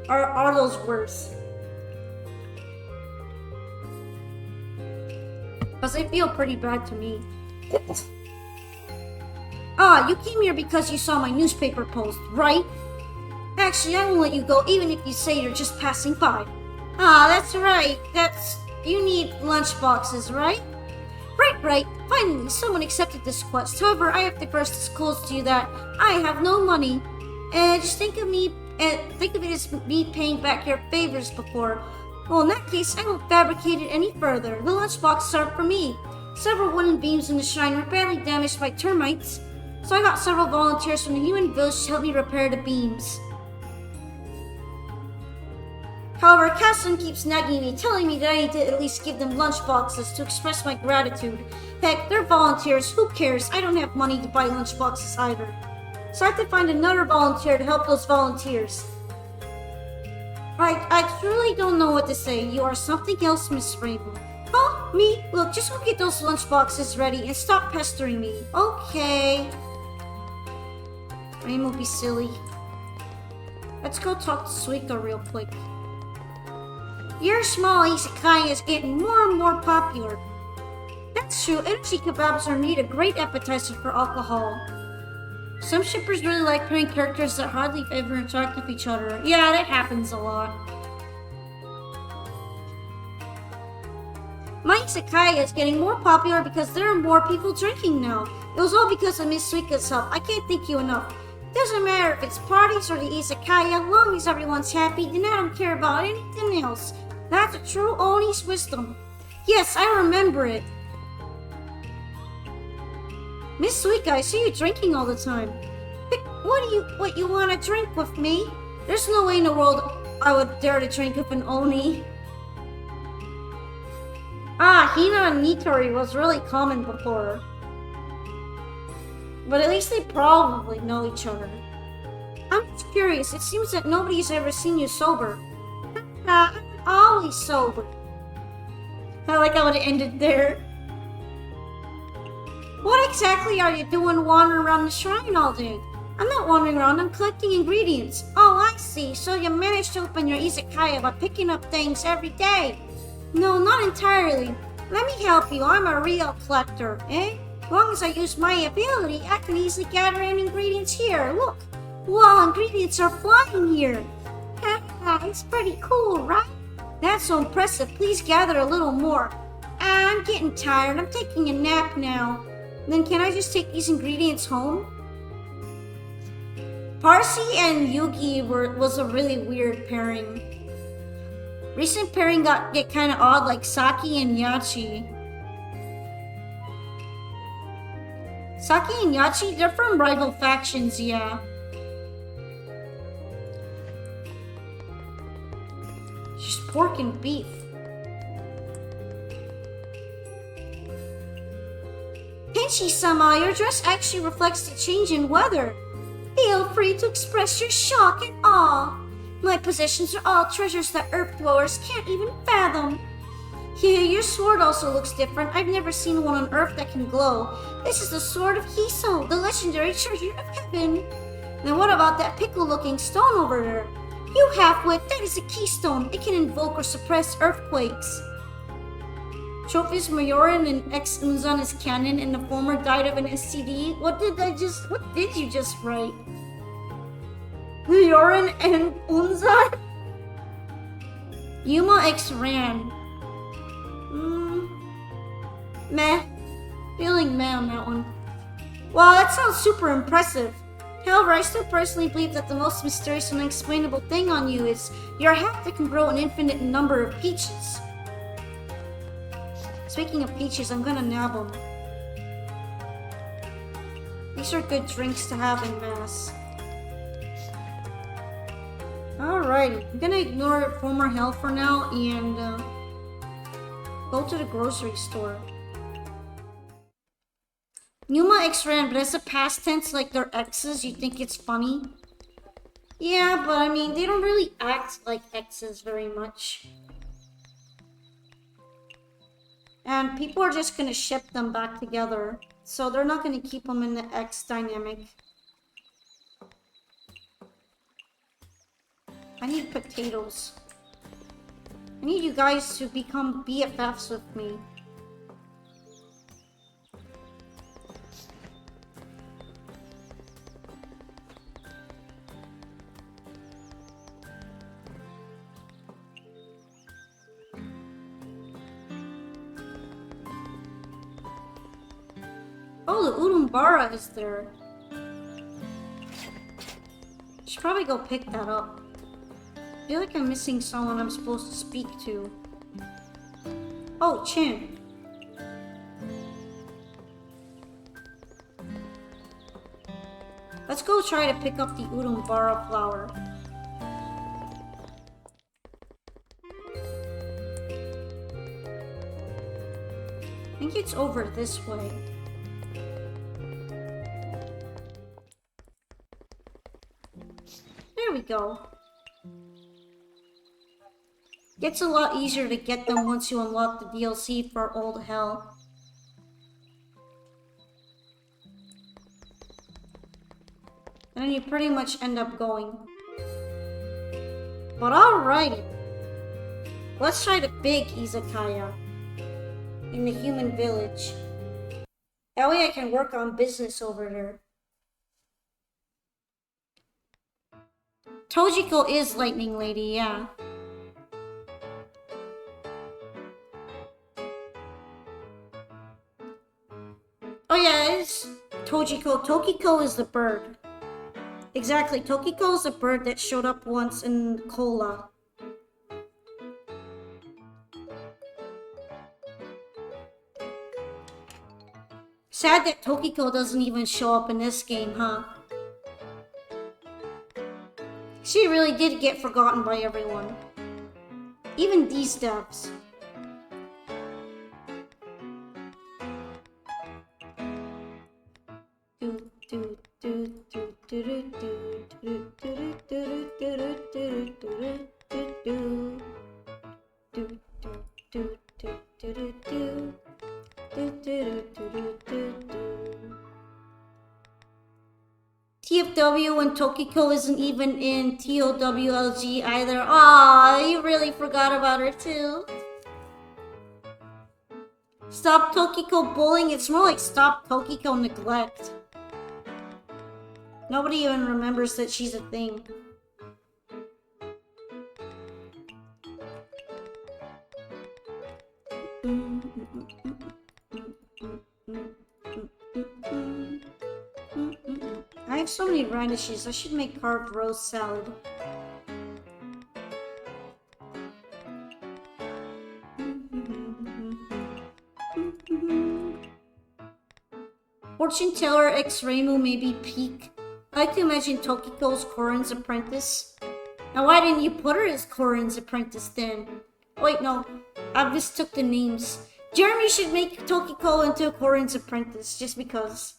are those worse? Because they feel pretty bad to me. Ah, you came here because you saw my newspaper post, right? Actually, I won't let you go even if you say you're just passing by. Ah, that's right. You need lunch boxes, right? Right. Finally, someone accepted this quest. However, I have to first disclose to you that I have no money. Just think of it as me paying back your favors before. Well, in that case, I won't fabricate it any further. The lunch boxes aren't for me. Several wooden beams in the shrine were badly damaged by termites, so I got several volunteers from the human village to help me repair the beams. However, Casson keeps nagging me, telling me that I need to at least give them lunch boxes to express my gratitude. Heck, they're volunteers, who cares? I don't have money to buy lunch boxes either. So I have to find another volunteer to help those volunteers. I truly don't know what to say. You are something else, Miss Rainbow. Huh? Me? Look, just go get those lunch boxes ready and stop pestering me. Okay. Rainbow, be silly. Let's go talk to Suika real quick. Your small isekai is getting more and more popular. That's true, energy kebabs are indeed a great appetizer for alcohol. Some shippers really like pairing characters that hardly ever interact with each other. Yeah, that happens a lot. My isekai is getting more popular because there are more people drinking now. It was all because of Miss Suika's help. I can't thank you enough. Doesn't matter if it's parties or the isekai, as long as everyone's happy, then I don't care about anything else. That's a true Oni's wisdom. Yes, I remember it. Miss Suika, I see you drinking all the time. What you want to drink with me? There's no way in the world I would dare to drink with an Oni. Ah, Hina and Nitori was really common before. But at least they probably know each other. I'm just curious, it seems that nobody's ever seen you sober. I'm always sober. I like how it ended there. What exactly are you doing wandering around the shrine all day? I'm not wandering around, I'm collecting ingredients. Oh, I see. So you managed to open your izakaya by picking up things every day. No, not entirely. Let me help you. I'm a real collector, eh? As long as I use my ability, I can easily gather in ingredients here. Look. Wow, ingredients are flying here. It's pretty cool, right? That's so impressive. Please gather a little more. I'm getting tired. I'm taking a nap now. Then can I just take these ingredients home? Parsi and Yugi was a really weird pairing. Recent pairing get kind of odd, like Saki and Yachi. Saki and Yachi, they're from rival factions, yeah. Just pork and beef. Pinchy-sama, your dress actually reflects the change in weather. Feel free to express your shock and awe. My possessions are all treasures that earth dwellers can't even fathom. Yeah, your sword also looks different. I've never seen one on Earth that can glow. This is the sword of Hiso, the legendary treasure of heaven. Now what about that pickle-looking stone over there? You half-wit, that is a keystone. It can invoke or suppress earthquakes. Trophies Mayoran and ex-Unzan is canon and the former died of an STD. What did you just write? Mayoran and Unzan? Yuma X Ran. Meh. Feeling meh on that one. Wow, that sounds super impressive. However, I still personally believe that the most mysterious and unexplainable thing on you is your hat that can grow an infinite number of peaches. Speaking of peaches, I'm gonna nab them. These are good drinks to have in mass. Alrighty, I'm gonna ignore former hell for now and go to the grocery store. Numa X Ran, but as a past tense like their exes, you think it's funny? Yeah, but I mean, they don't really act like exes very much. And people are just gonna ship them back together. So they're not gonna keep them in the ex dynamic. I need potatoes. I need you guys to become BFFs with me. Oh, the Urumbara is there. Should probably go pick that up. I feel like I'm missing someone I'm supposed to speak to. Oh, Chin. Let's go try to pick up the Urumbara flower. I think it's over this way. There we go. Gets a lot easier to get them once you unlock the DLC for Old Hell. And then you pretty much end up going. But alrighty. Let's try the big izakaya in the human village. That way I can work on business over there. Tojiko is Lightning Lady, yeah. Oh yeah, it's Tojiko. Tokiko is the bird. Exactly, Tokiko is the bird that showed up once in Cola. Sad that Tokiko doesn't even show up in this game, huh? She really did get forgotten by everyone. Even these devs. TFW and Tokiko isn't even in TOWLG either. Aw, you really forgot about her too. Stop Tokiko bullying. It's more like stop Tokiko neglect. Nobody even remembers that she's a thing. have so many radishes. I should make carved roast salad. Fortune teller X Reimu maybe peak. I like to imagine Tokiko's Korin's apprentice. Now why didn't you put her as Korin's apprentice then? Wait, no. I mistook the names. Jeremy should make Tokiko into Korin's apprentice, just because.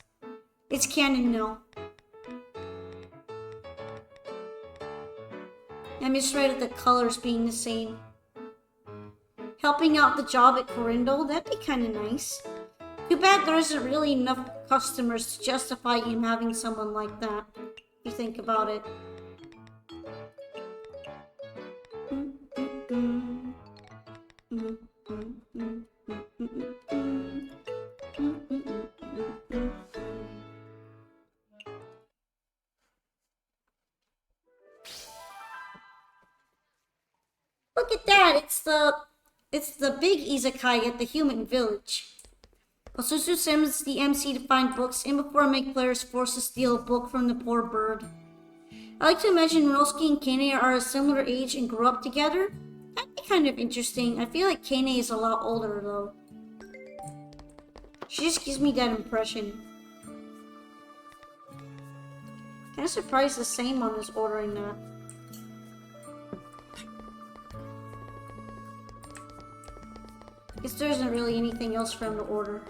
It's canon now. I misread the colors being the same. Helping out the job at Corindo, that'd be kinda nice. Too bad there isn't really enough customers to justify him having someone like that, if you think about it. Look at that! It's the big izakaya at the human village. Osusu sends the MC to find books and before make players forced to steal a book from the poor bird. I like to imagine Rinosuke and Kane are a similar age and grew up together. That'd be kind of interesting. I feel like Kane is a lot older though. She just gives me that impression. Kinda surprised the same one is ordering that. Guess there isn't really anything else for him to order.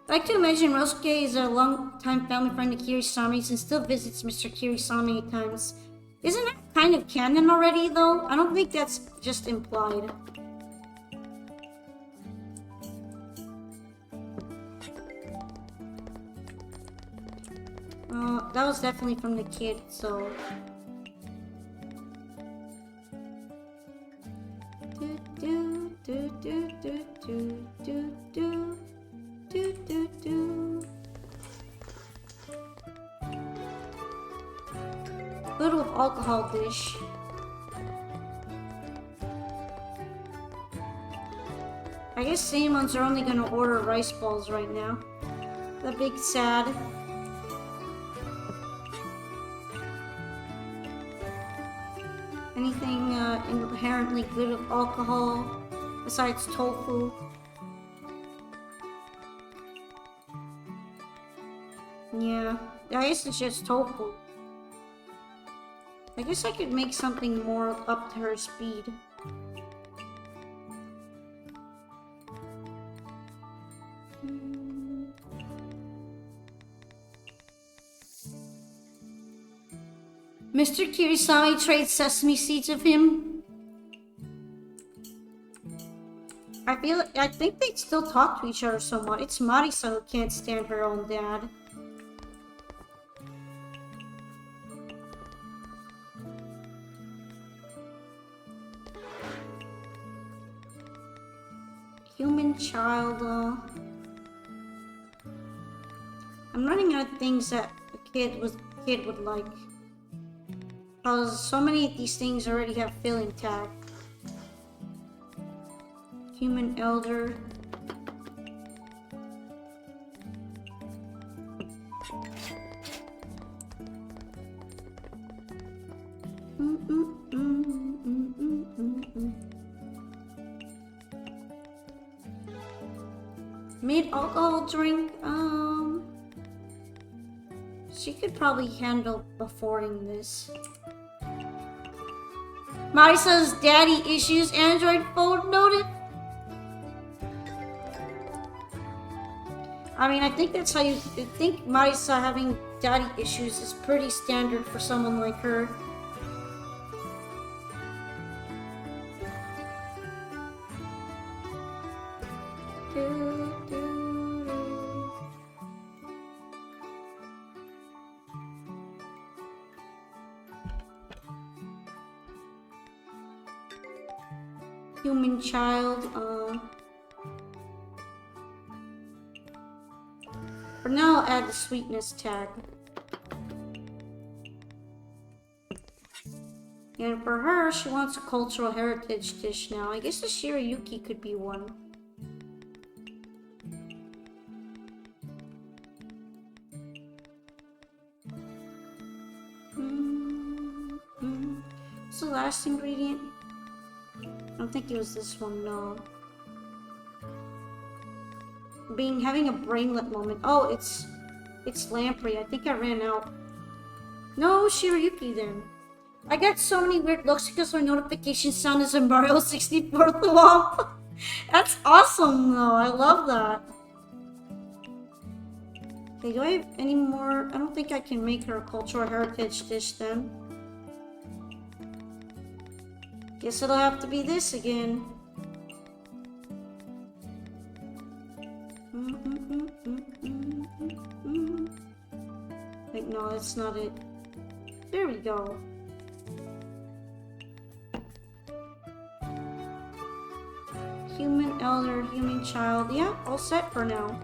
I like to imagine Ryosuke is a long-time family friend of Kirisami's and still visits Mr. Kirisami at times. Isn't that kind of canon already, though? I don't think that's just implied. That was definitely from the kid, so... Little of alcohol dish. I guess Saiyans are only gonna order rice balls right now. The big sad. Anything inherently good of alcohol besides tofu? Yeah, I guess it's just tofu. I guess I could make something more up to her speed. Mr. Kirisami trades sesame seeds of him. I think they still talk to each other somewhat. It's Marisa who can't stand her own dad. Human child, I'm running out of things that a kid would like. Because so many of these things already have filling tag. Human elder. Made alcohol drink, she could probably handle affording this. Marisa's daddy issues Android phone noted. I mean, I think that's how you think Marisa having daddy issues is pretty standard for someone like her. Human child, for now I'll add the sweetness tag. And for her, she wants a cultural heritage dish now. I guess the Shirayuki could be one. the last ingredient? I don't think it was this one, no. Having a brainlet moment. Oh, it's lamprey. I think I ran out. No, Shiryuki then. I got so many weird looks because my notification sound is a Mario 64 thwomp. That's awesome though. I love that. Okay, do I have any more? I don't think I can make her a cultural heritage dish then. Guess it'll have to be this again. Wait, no, that's not it. There we go. Human elder, human child. Yeah, all set for now.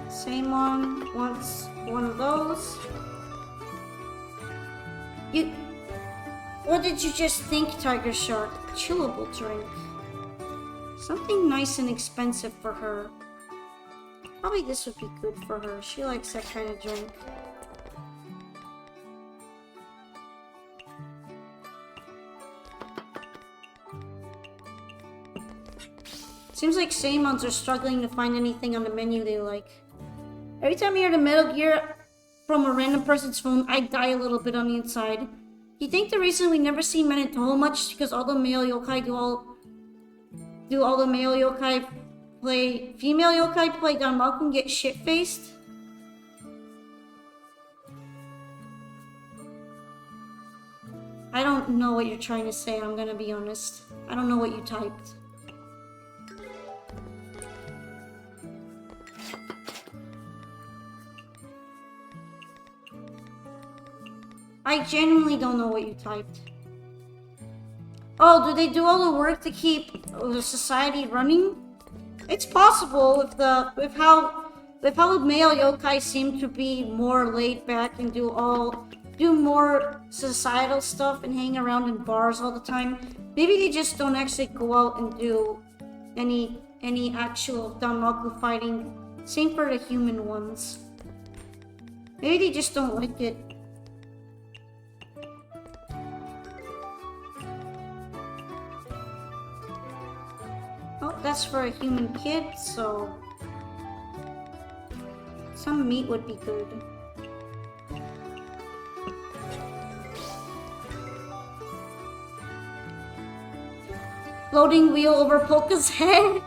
Samon wants one of those. What did you just think, Tiger Shark? Chillable drink. Something nice and expensive for her. Probably this would be good for her. She likes that kind of drink. Seems like Saemons are struggling to find anything on the menu they like. Every time I hear the Metal Gear from a random person's phone, I die a little bit on the inside. Do you think the reason we never see men in Touhou much is because all the male yokai do all the male yokai play female yokai play Danmaku and get shit-faced? I don't know what you're trying to say, I'm gonna be honest. I don't know what you typed. I genuinely don't know what you typed. Oh, do they do all the work to keep the society running? It's possible with how male yokai seem to be more laid back and do more societal stuff and hang around in bars all the time. Maybe they just don't actually go out and do any actual Danmaku fighting. Same for the human ones. Maybe they just don't like it. Oh, that's for a human kid, so some meat would be good. Floating wheel over Polka's head?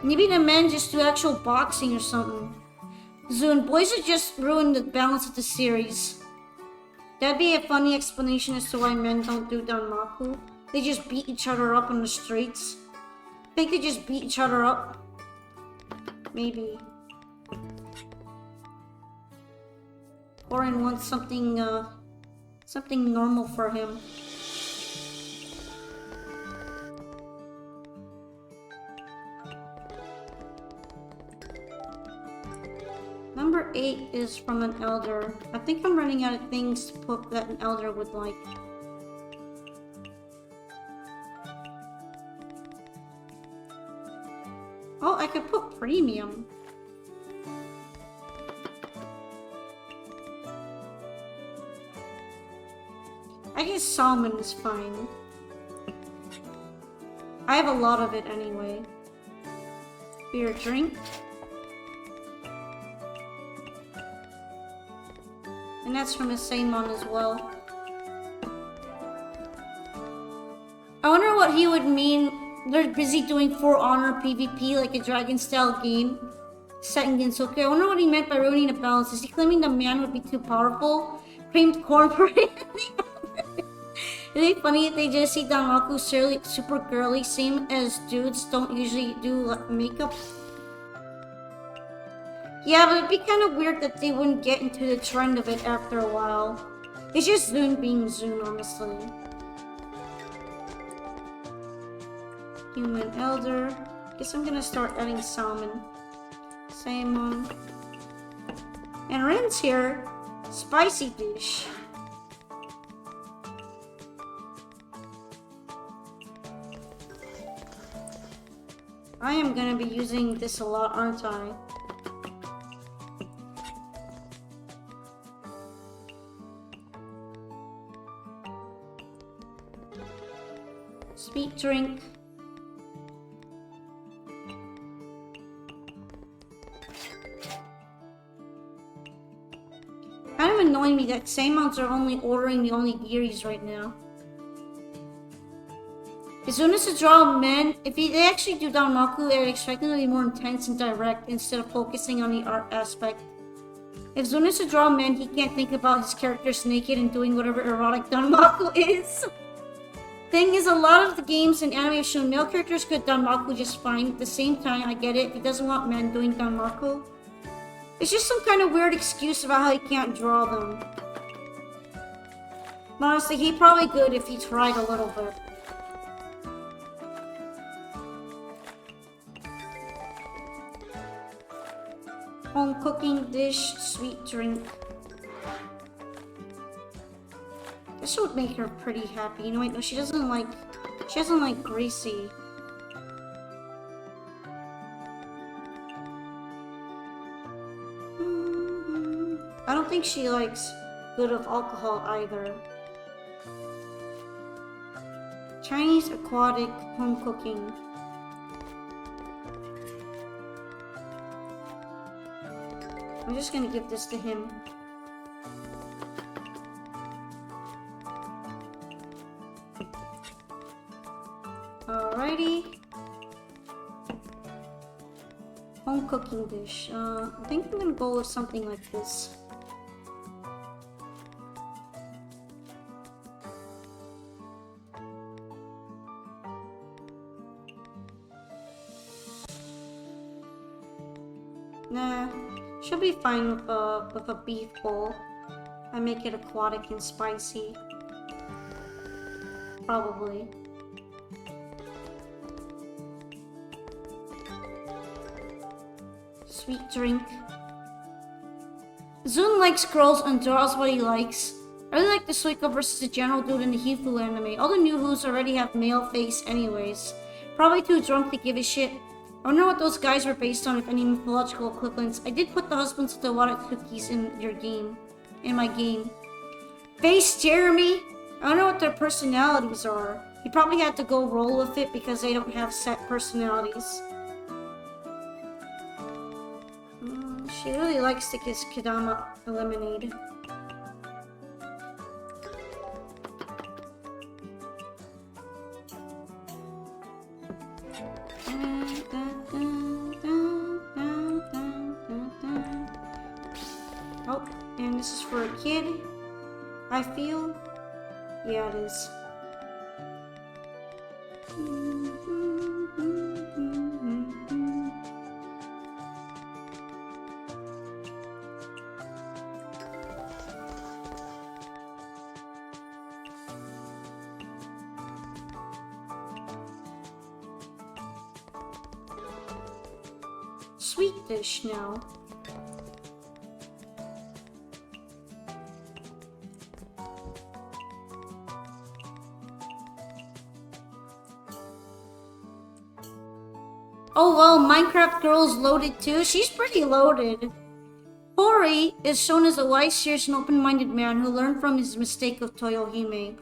Maybe the men just do actual boxing or something. Zune, boys have just ruined the balance of the series. That'd be a funny explanation as to why men don't do Danmaku. They just beat each other up on the streets. Think they just beat each other up? Maybe. Orin wants something normal for him. Number 8 is from an elder. I think I'm running out of things to put that an elder would like. Oh, I could put premium. I guess salmon is fine. I have a lot of it anyway. Beer drink. And that's from a Saemon as well. I wonder what he would mean. They're busy doing For Honor PvP like a dragon-style game set in Gensoku. I wonder what he meant by ruining the balance. Is he claiming the man would be too powerful? Creamed corn for him? Is it funny if they just see Danmaku super girly, same as dudes don't usually do makeup? Yeah, but it'd be kind of weird that they wouldn't get into the trend of it after a while. It's just Zune being Zune, honestly. Human elder. Guess I'm gonna start adding salmon. Salmon. And Ren's here. Spicy dish. I am gonna be using this a lot, aren't I? sweet drink. Kind of annoying me that Saimons are only ordering the only Giris right now. As soon as the draw men, if they actually do Danmaku, I expect them to be more intense and direct instead of focusing on the art aspect. If Zunis draw men, he can't think about his characters naked and doing whatever erotic Danmaku is. Thing is, a lot of the games and anime have shown male characters could Danmaku just fine. At the same time, I get it. He doesn't want men doing Danmaku. It's just some kind of weird excuse about how he can't draw them. Honestly, he'd probably good if he tried a little bit. Home cooking dish, sweet drink. This would make her pretty happy. You know, wait, no, she doesn't like greasy. I don't think she likes good of alcohol either. Chinese aquatic home cooking. I'm just gonna give this to him. Alrighty. Home cooking dish. I think I'm gonna go with something like this. Nah, she'll be fine with a beef bowl. I make it aquatic and spicy. Probably. Sweet drink. Zun likes girls and draws what he likes. I really like the Suiko versus the general dude in the Hifu anime. All the new Who's already have male face anyways. Probably too drunk to give a shit. I wonder what those guys were based on, if any mythological equivalents. I did put the husbands of the Watatsukis in your game. In my game. Face Jeremy! I don't know what their personalities are. He probably had to go roll with it because they don't have set personalities. She really likes to kiss Kadama lemonade. Oh, and this is for a kid, I feel. Yeah, it is. Sweet dish now. Oh well, Minecraft Girl's loaded too. She's pretty loaded. Hori is shown as a wise, serious, and open-minded man who learned from his mistake of Toyohime.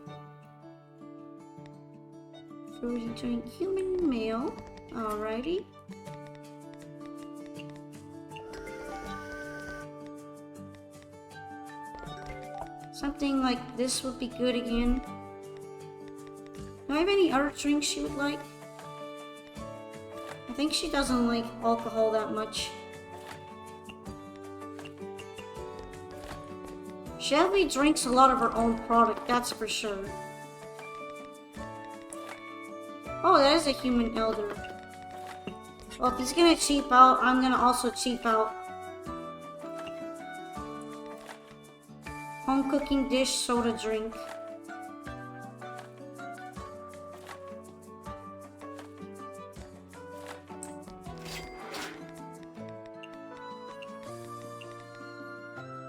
Fruity drink, human male. Alrighty. Something like this would be good again. Do I have any other drinks she would like? I think she doesn't like alcohol that much. Shelby drinks a lot of her own product, that's for sure. Oh, that is a human elder. Well, if he's gonna cheap out, I'm gonna also cheap out. Home cooking dish, soda drink.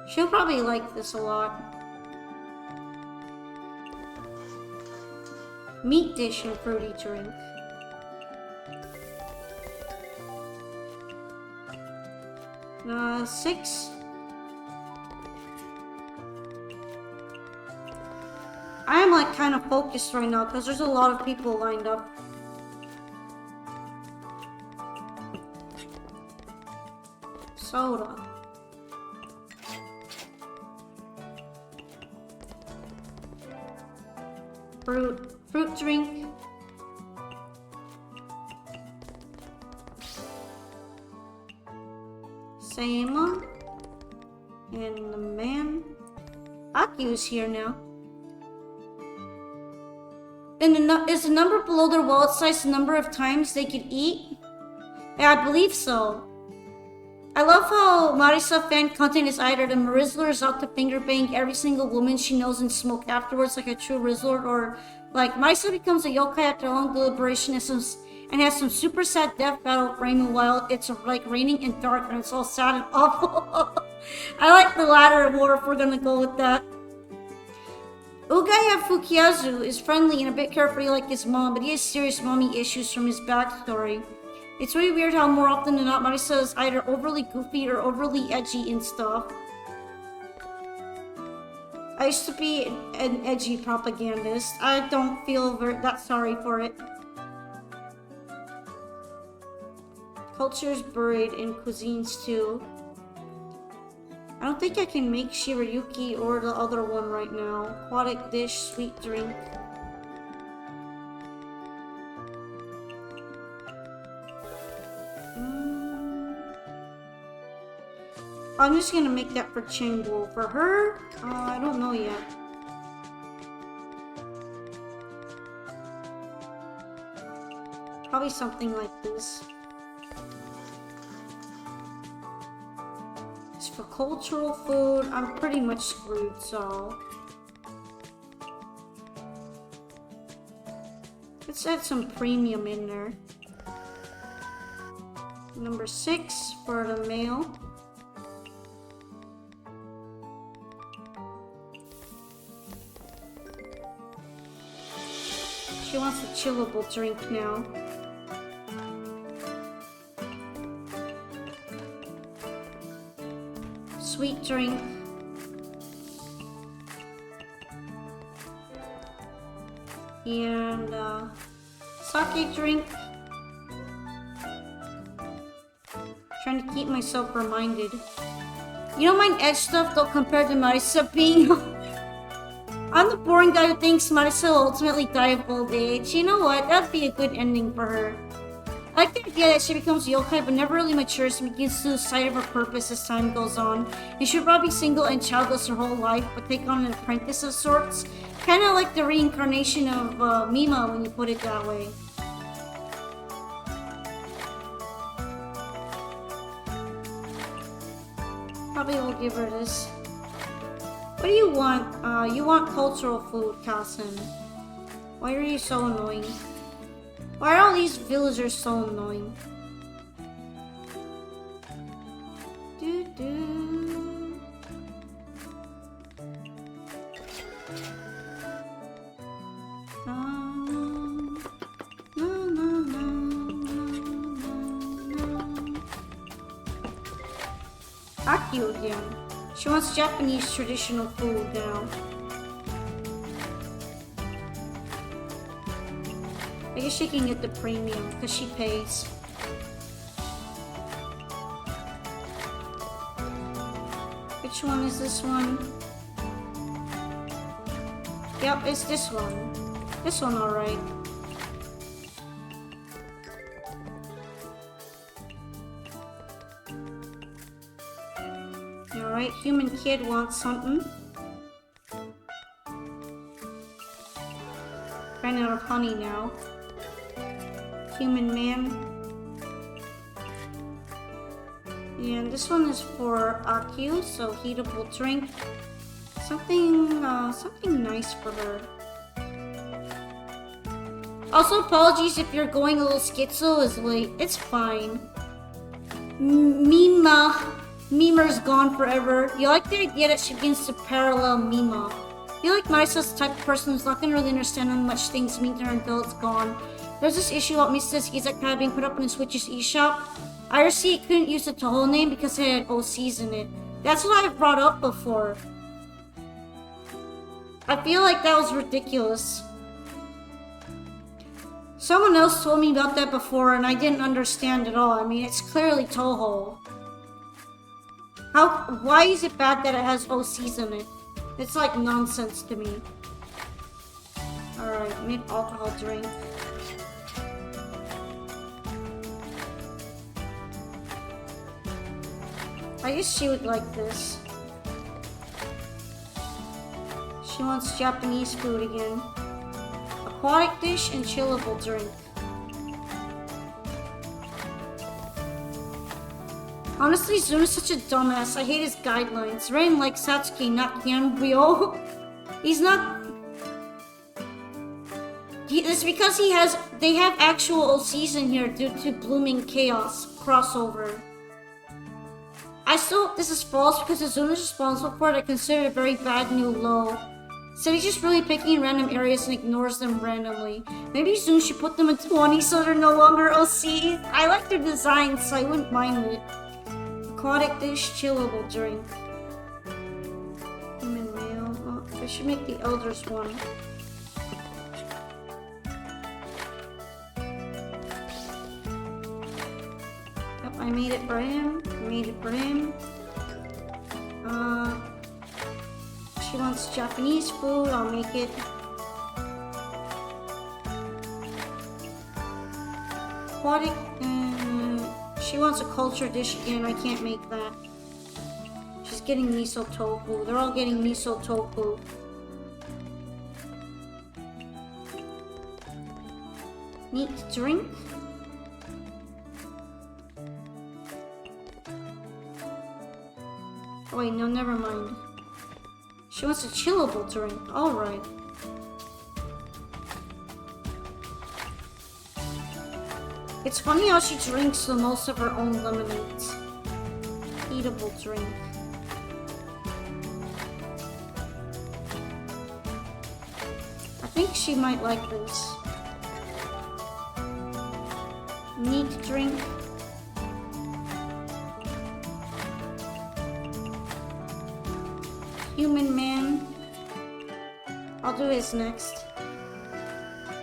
She'll probably like this a lot. Meat dish and fruity drink. Six. I am like kind of focused right now because there's a lot of people lined up. soda. Fruit drink. Same. And the man. Akiu's here now. And is the number below their wallet size the number of times they could eat? Yeah, I believe so. I love how Marisa fan content is either the Marizzler is out to finger bang every single woman she knows and smoke afterwards like a true Rizzler, or like Marisa becomes a yokai after long deliberation and has some super sad death battle framing while it's like raining and dark and it's all sad and awful. I like the latter more if we're gonna go with that. Ugaya Fukiazu is friendly and a bit carefree like his mom, but he has serious mommy issues from his backstory. It's really weird how more often than not Marisa is either overly goofy or overly edgy and stuff. I used to be an edgy propagandist. I don't feel that sorry for it. Culture is buried in cuisines too. I don't think I can make Shirayuki or the other one right now. Aquatic dish, sweet drink. I'm just gonna make that for Chengwu. For her, I don't know yet. Probably something like this. As for cultural food, I'm pretty much screwed, so... let's add some premium in there. Number 6 for the male. She wants a chillable drink now. Sweet drink. And sake drink. Trying to keep myself reminded. You don't mind edge stuff though compared to Marisa being... I'm the boring guy who thinks Marisa will ultimately die of old age. You know what? That'd be a good ending for her. I like the idea that she becomes yokai but never really matures and begins to lose sight of her purpose as time goes on. And she'll probably be single and childless her whole life but take on an apprentice of sorts. Kinda like the reincarnation of Mima when you put it that way. Probably will give her this. What do you want? You want cultural food, Kasen. Why are you so annoying? Why are all these villagers so annoying? Akio again. She wants Japanese traditional food now. I guess she can get the premium because she pays. Which one is this one? Yep, it's this one. This one alright. Alright, human kid wants something. Ran out of honey now. Human man. And this one is for Akio, so heatable drink. Something nice for her. Also, apologies if you're going a little schizo is late. It's fine. Mima's gone forever. You like the idea that she begins to parallel Mima. I feel like Marisa's the type of person who's not gonna really understand how much things mean to her until it's gone. There's this issue about Misty's Izakaya being put up in the Switch's eShop. IRC couldn't use the Touhou name because it had OCs in it. That's what I've brought up before. I feel like that was ridiculous. Someone else told me about that before and I didn't understand at all. I mean, it's clearly Touhou. Why is it bad that it has OCs in it? It's like nonsense to me. Alright, make alcohol drink. I guess she would like this. She wants Japanese food again. Aquatic dish and chillable drink. Honestly, Zuna's such a dumbass. I hate his guidelines. Ren likes Satsuki, not Kyanbyo. He's not... It's because they have actual OCs in here due to Blooming Chaos crossover. I still hope this is false because Azuna's responsible for it. I consider it a very bad new low. So he's just really picking random areas and ignores them randomly. Maybe Zuna should put them in 20 so they're no longer OC. I like their design, so I wouldn't mind it. Aquatic dish, chillable drink. Human meal. Oh, I should make the elders one. Yep, I made it for him. She wants Japanese food, I'll make it. Aquatic, she wants a culture dish again, I can't make that. She's getting miso tofu, they're all getting miso tofu. Neat drink. Oh wait, no, never mind. She wants a chillable drink. Alright. It's funny how she drinks the most of her own lemonades. Eatable drink. I think she might like this. Neat drink. Human man. I'll do his next.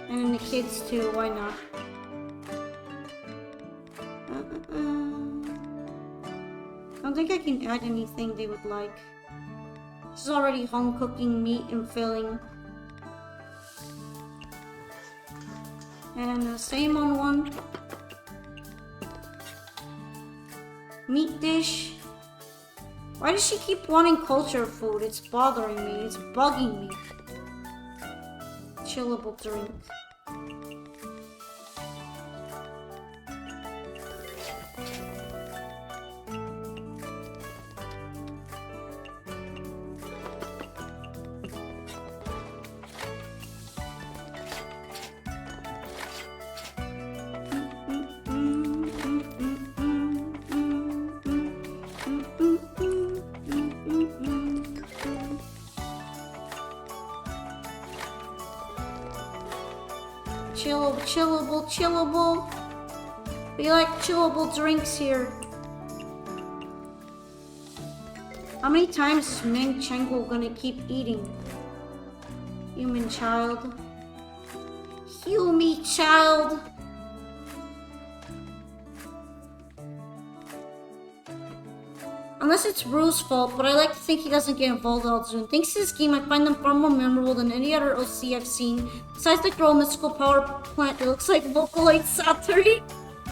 And then the kids too, why not? I don't think I can add anything they would like. This is already home cooking meat and filling. And the same on one. Meat dish. Why does she keep wanting culture food? It's bothering me. It's bugging me. Chillable drink. Chillable. We like chillable drinks here. How many times is Meng Chengu gonna keep eating? Human child. Heal me, child. Unless it's Rue's fault, but I like to think he doesn't get involved all soon. Thanks to this game, I find them far more memorable than any other OC I've seen. Besides the girl mystical power plant, it looks like Vocaloid Satori.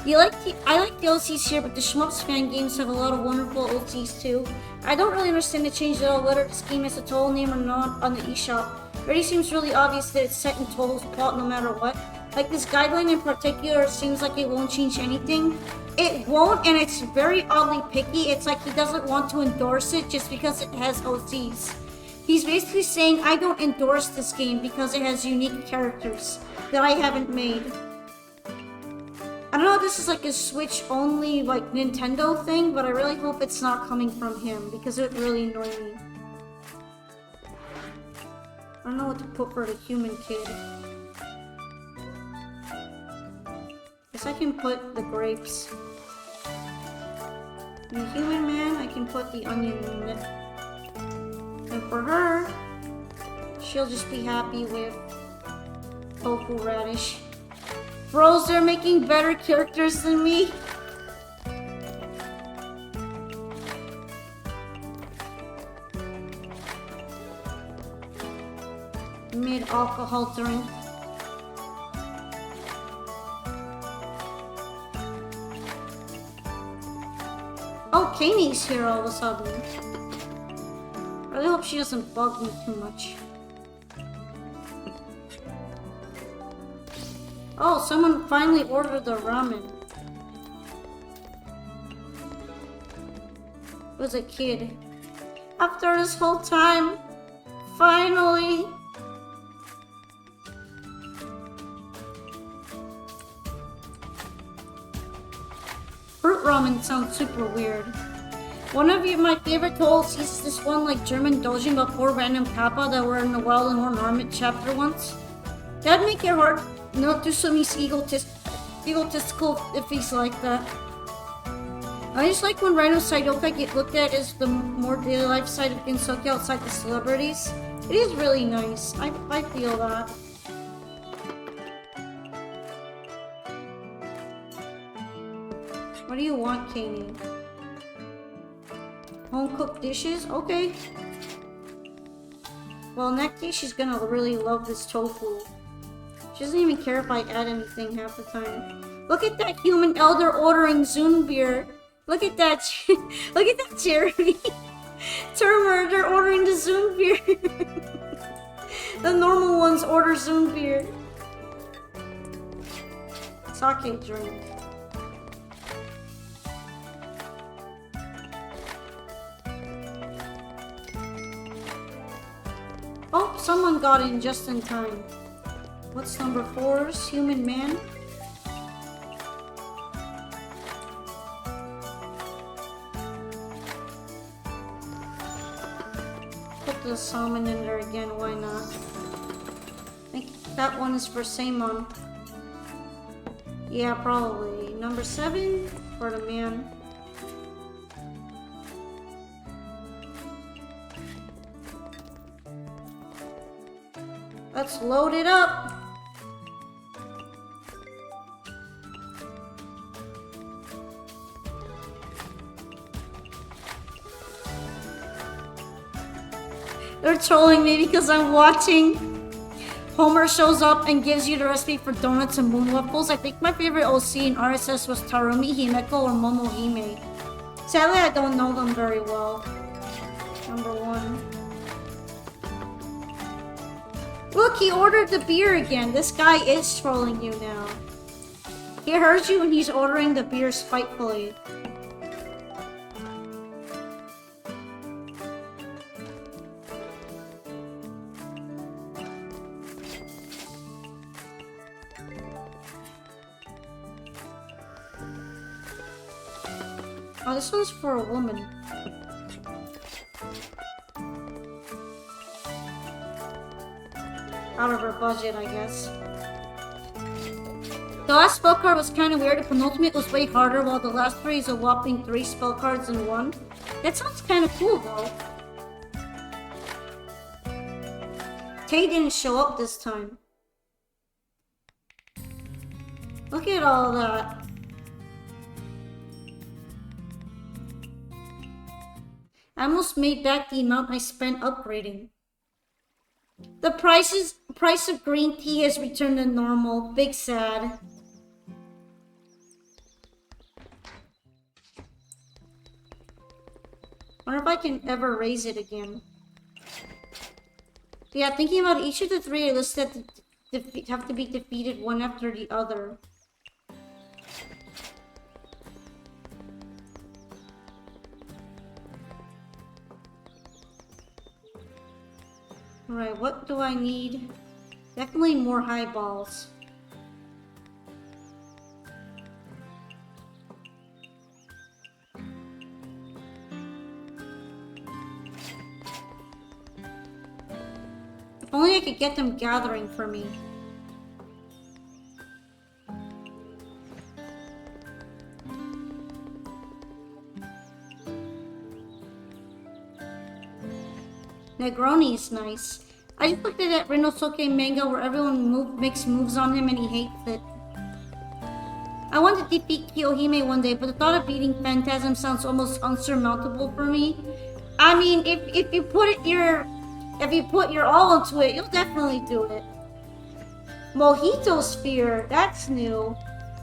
I like the OCs here, but the Shmups fan games have a lot of wonderful OCs too. I don't really understand the change at all, whether this game has a Touhou name or not on the eShop. It already seems really obvious that it's set in Touhou's plot no matter what. Like this guideline in particular seems like it won't change anything. It won't, and it's very oddly picky. It's like he doesn't want to endorse it just because it has OCs. He's basically saying, I don't endorse this game because it has unique characters that I haven't made. I don't know if this is like a Switch-only, like, Nintendo thing, but I really hope it's not coming from him because it would really annoy me. I don't know what to put for the human kid. Guess I can put the grapes. In the human man, I can put the onion in it. And for her, she'll just be happy with tofu radish. Bros, they're making better characters than me. ultimate alcohol drink. Oh, Kaney's here all of a sudden. I really hope she doesn't bug me too much. Oh, someone finally ordered the ramen. It was a kid. After this whole time, finally. Fruit ramen sounds super weird. One of my favorite tales is this one like German doujin about 4 random kappa that were in the Wild and Horn Armament chapter once. That'd make it hard not to so egotistical if he's like that. I just like when Rhino Saidoka get looked at as the more daily life side of Ginsoki outside the celebrities. It is really nice. I feel that. What do you want, Kaney? Home cooked dishes? Okay. Well, in that case, she's gonna really love this tofu. She doesn't even care if I add anything half the time. Look at that human elder ordering Zoom beer. Look at that. Look at that, Jeremy. Turmer, they're ordering the Zoom beer. The normal ones order Zoom beer. Sake drink. Oh, someone got in just in time. What's number 4's human man? Put the salmon in there again, why not? I think that one is for Seimon. Yeah, probably. Number 7 for the man. Let's load it up. They're trolling me because I'm watching. Homer shows up and gives you the recipe for donuts and moon waffles. I think my favorite OC in RSS was Tarumi Himeko or Momohime. Sadly, I don't know them very well. Number 1. Look, he ordered the beer again. This guy is trolling you now. He heard you and he's ordering the beer spitefully. Oh, this one's for a woman. Out of her budget, I guess. The last spell card was kind of weird. The penultimate was way harder, while the last 3 is a whopping 3 spell cards in 1. That sounds kind of cool, though. Tay didn't show up this time. Look at all that. I almost made back the amount I spent upgrading. The price of green tea has returned to normal. Big sad. Wonder if I can ever raise it again. But yeah, thinking about each of the 3 lists that have to be defeated one after the other. Alright, what do I need? Definitely more highballs. If only I could get them gathering for me. Negroni is nice. I just looked at that Rinosuke manga where everyone makes moves on him and he hates it. I want to defeat Kiyohime one day, but the thought of beating Phantasm sounds almost unsurmountable for me. I mean, if you put your If you put your all into it, you'll definitely do it. Mojito sphere, that's new.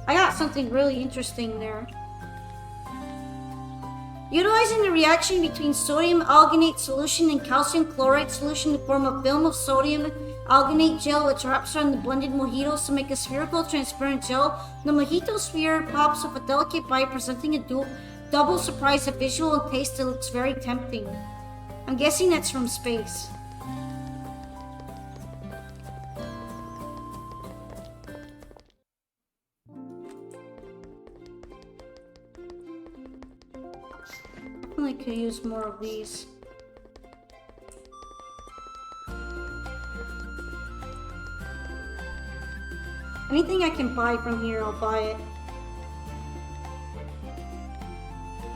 I got something really interesting there. Utilizing the reaction between sodium alginate solution and calcium chloride solution to form a film of sodium alginate gel which wraps around the blended mojitos to make a spherical transparent gel, the mojito sphere pops with a delicate bite, presenting a double surprise of visual and taste that looks very tempting. I'm guessing that's from space. I could use more of these. Anything I can buy from here, I'll buy it.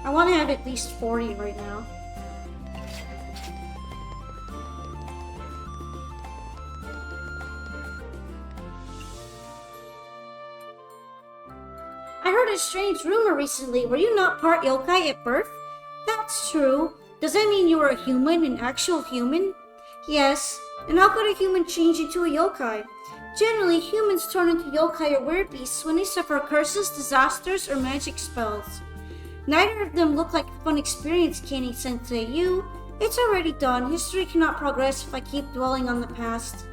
I want to have at least 40 right now. I heard a strange rumor recently. Were you not part yokai at birth? That's true. Does that mean you were a human, an actual human? Yes. And how could a human change into a yokai? Generally, humans turn into yokai or weird beasts when they suffer curses, disasters, or magic spells. Neither of them look like a fun experience, Kenny Sensei. It's already done. History cannot progress if I keep dwelling on the past.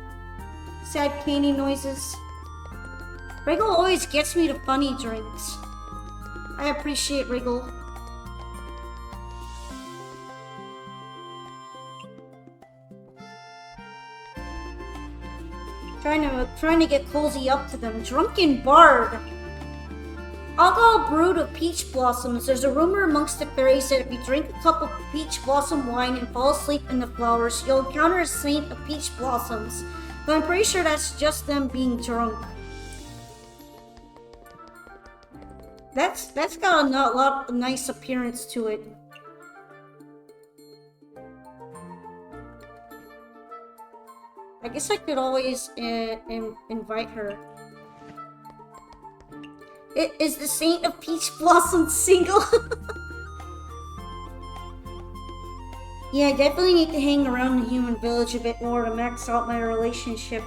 Sad candy noises. Wriggle always gets me to funny drinks. I appreciate Wriggle. Trying to get cozy up to them. Drunken Bard. Alcohol brewed of peach blossoms. There's a rumor amongst the fairies that if you drink a cup of peach blossom wine and fall asleep in the flowers, you'll encounter a saint of peach blossoms. But I'm pretty sure that's just them being drunk. That's got a lot of nice appearance to it. I guess I could always invite her. Is the Saint of Peach Blossom single? Yeah, I definitely need to hang around the human village a bit more to max out my relationship.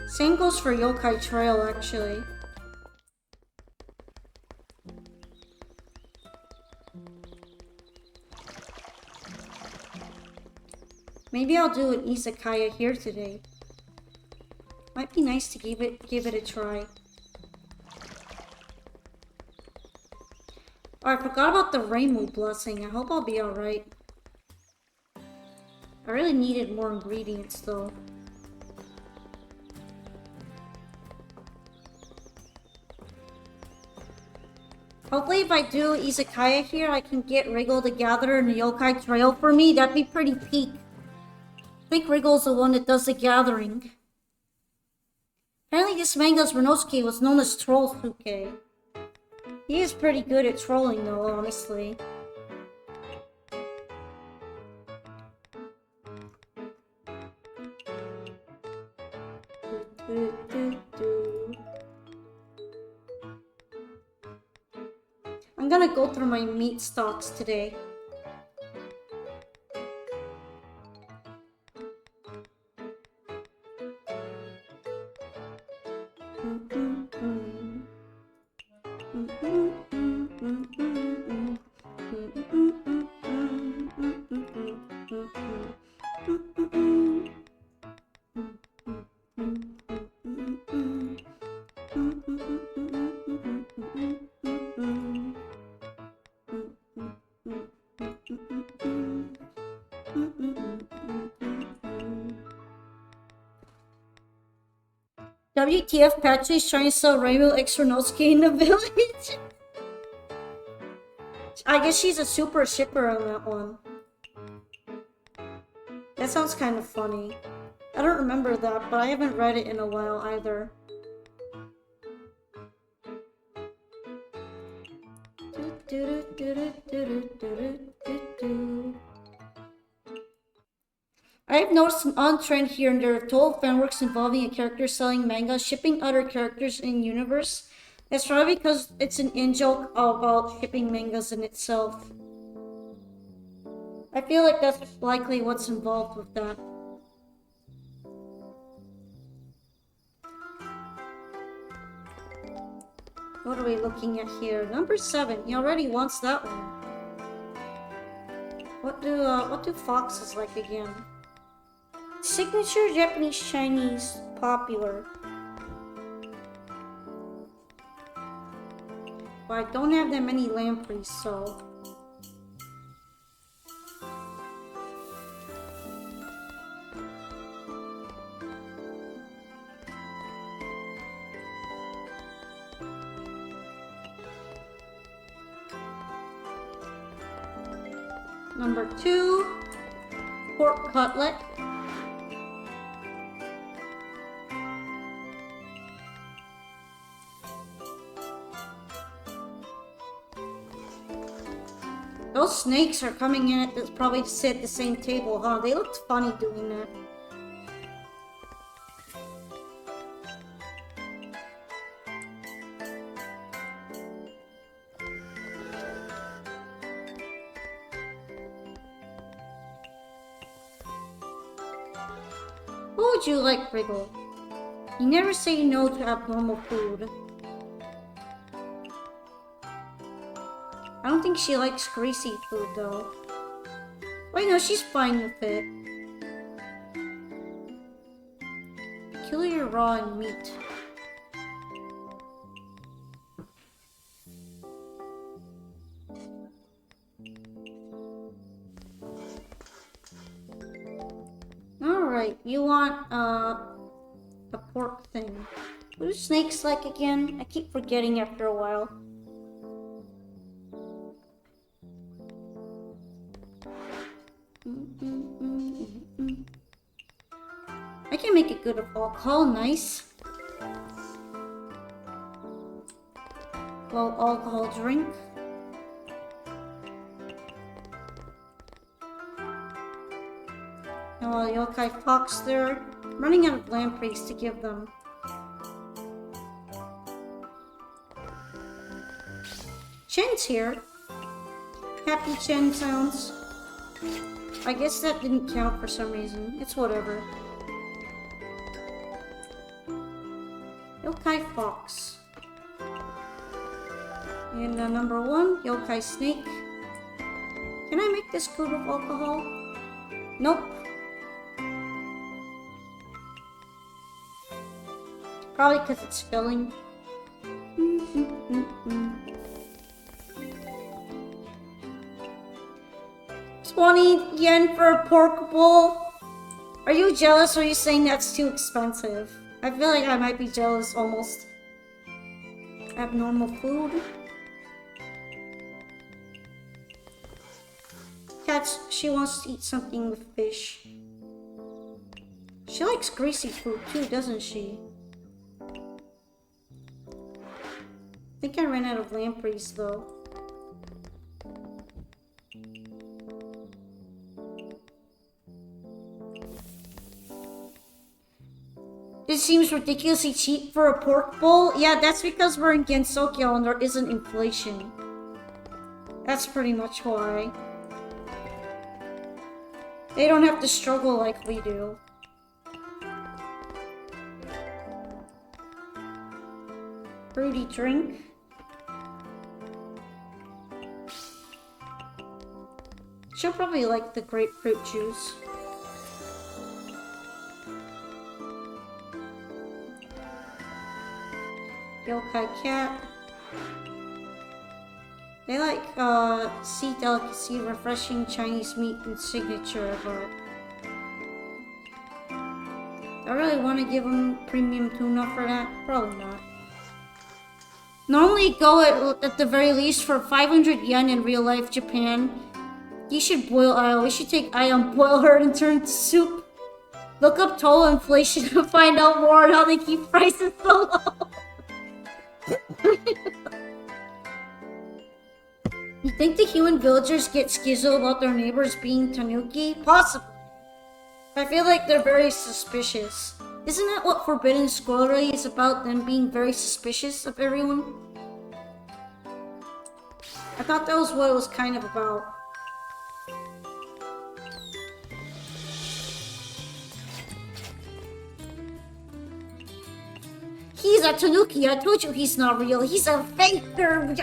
Same goes for Yokai Trail, actually. Maybe I'll do an izakaya here today. Might be nice to give it a try. Oh, I forgot about the Rainbow Blessing. I hope I'll be alright. I really needed more ingredients though. Hopefully if I do izakaya here, I can get Wriggle to gather in the Yokai Trail for me. That'd be pretty peak. I think Wriggle's the one that does the gathering. Apparently this manga's Renosuke was known as Trollsuke. He is pretty good at trolling though, honestly. I'm gonna go through my meat stocks today. WTF, Patrick's trying to sell Rainbow X Renosuke in the village? I guess she's a super shipper on that one. That sounds kind of funny. I don't remember that, but I haven't read it in a while either. I have noticed an odd trend here, and there are Touhou fanworks involving a character selling manga, shipping other characters in universe. It's probably because it's an in-joke about shipping mangas in itself. I feel like that's likely what's involved with that. What are we looking at here? Number 7. He already wants that one. What do foxes like again? Signature Japanese Chinese popular. But I don't have that many lampreys, so. Number 2, pork cutlet. Those snakes are coming in at probably to sit at the same table, huh? They looked funny doing that. What would you like, Wriggle? You never say no to abnormal food. I don't think she likes greasy food, though. Wait, no, she's fine with it. Peculiar raw and meat. Alright, you want, a pork thing. What do snakes like again? I keep forgetting after a while. I can make it good with alcohol, nice. Low alcohol drink. Oh, yokai fox there. I'm running out of lampreys to give them. Chen's here. Happy Chen sounds. I guess that didn't count for some reason. It's whatever. Yokai fox. And number 1, yokai snake. Can I make this good with alcohol? Nope. Probably because it's filling. 20 yen for a pork bowl? Are you jealous or are you saying that's too expensive? I feel like I might be jealous almost. Abnormal food. She wants to eat something with fish. She likes greasy food too, doesn't she? I think I ran out of lampreys though. It seems ridiculously cheap for a pork bowl. Yeah, that's because we're in Gensokyo and there isn't inflation. That's pretty much why. They don't have to struggle like we do. Fruity drink. She'll probably like the grapefruit juice. Yokai cat. They like sea delicacy, refreshing Chinese meat and signature, but I really want to give them premium tuna for that. Probably not. Normally go at the very least for 500 yen in real life Japan. You should boil Ayo. We should take Ayo and boil her and turn it to soup. Look up total inflation to find out more on how they keep prices so low. You think the human villagers get schizo about their neighbors being tanuki? Possibly. I feel like they're very suspicious. Isn't that what Forbidden Squirrel is about? Them being very suspicious of everyone? I thought that was what it was kind of about. He's a Tanuki. I told you he's not real. He's a faker.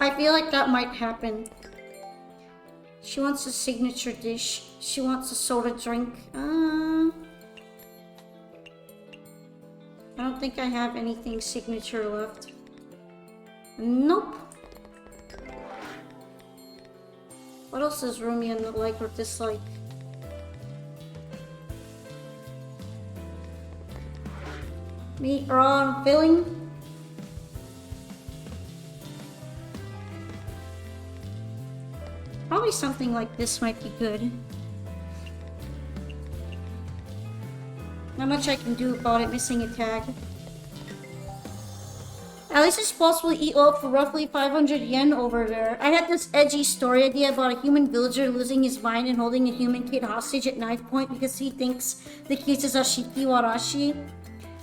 I feel like that might happen. She wants a signature dish. She wants a soda drink. I don't think I have anything signature left. Nope. What else does Rumian like or dislike? Meat raw and filling. Probably something like this might be good. Not much I can do about it missing a tag. At least it's possible to eat well for roughly 500 yen over there. I had this edgy story idea about a human villager losing his mind and holding a human kid hostage at knife point because he thinks the kid is a shikiwarashi.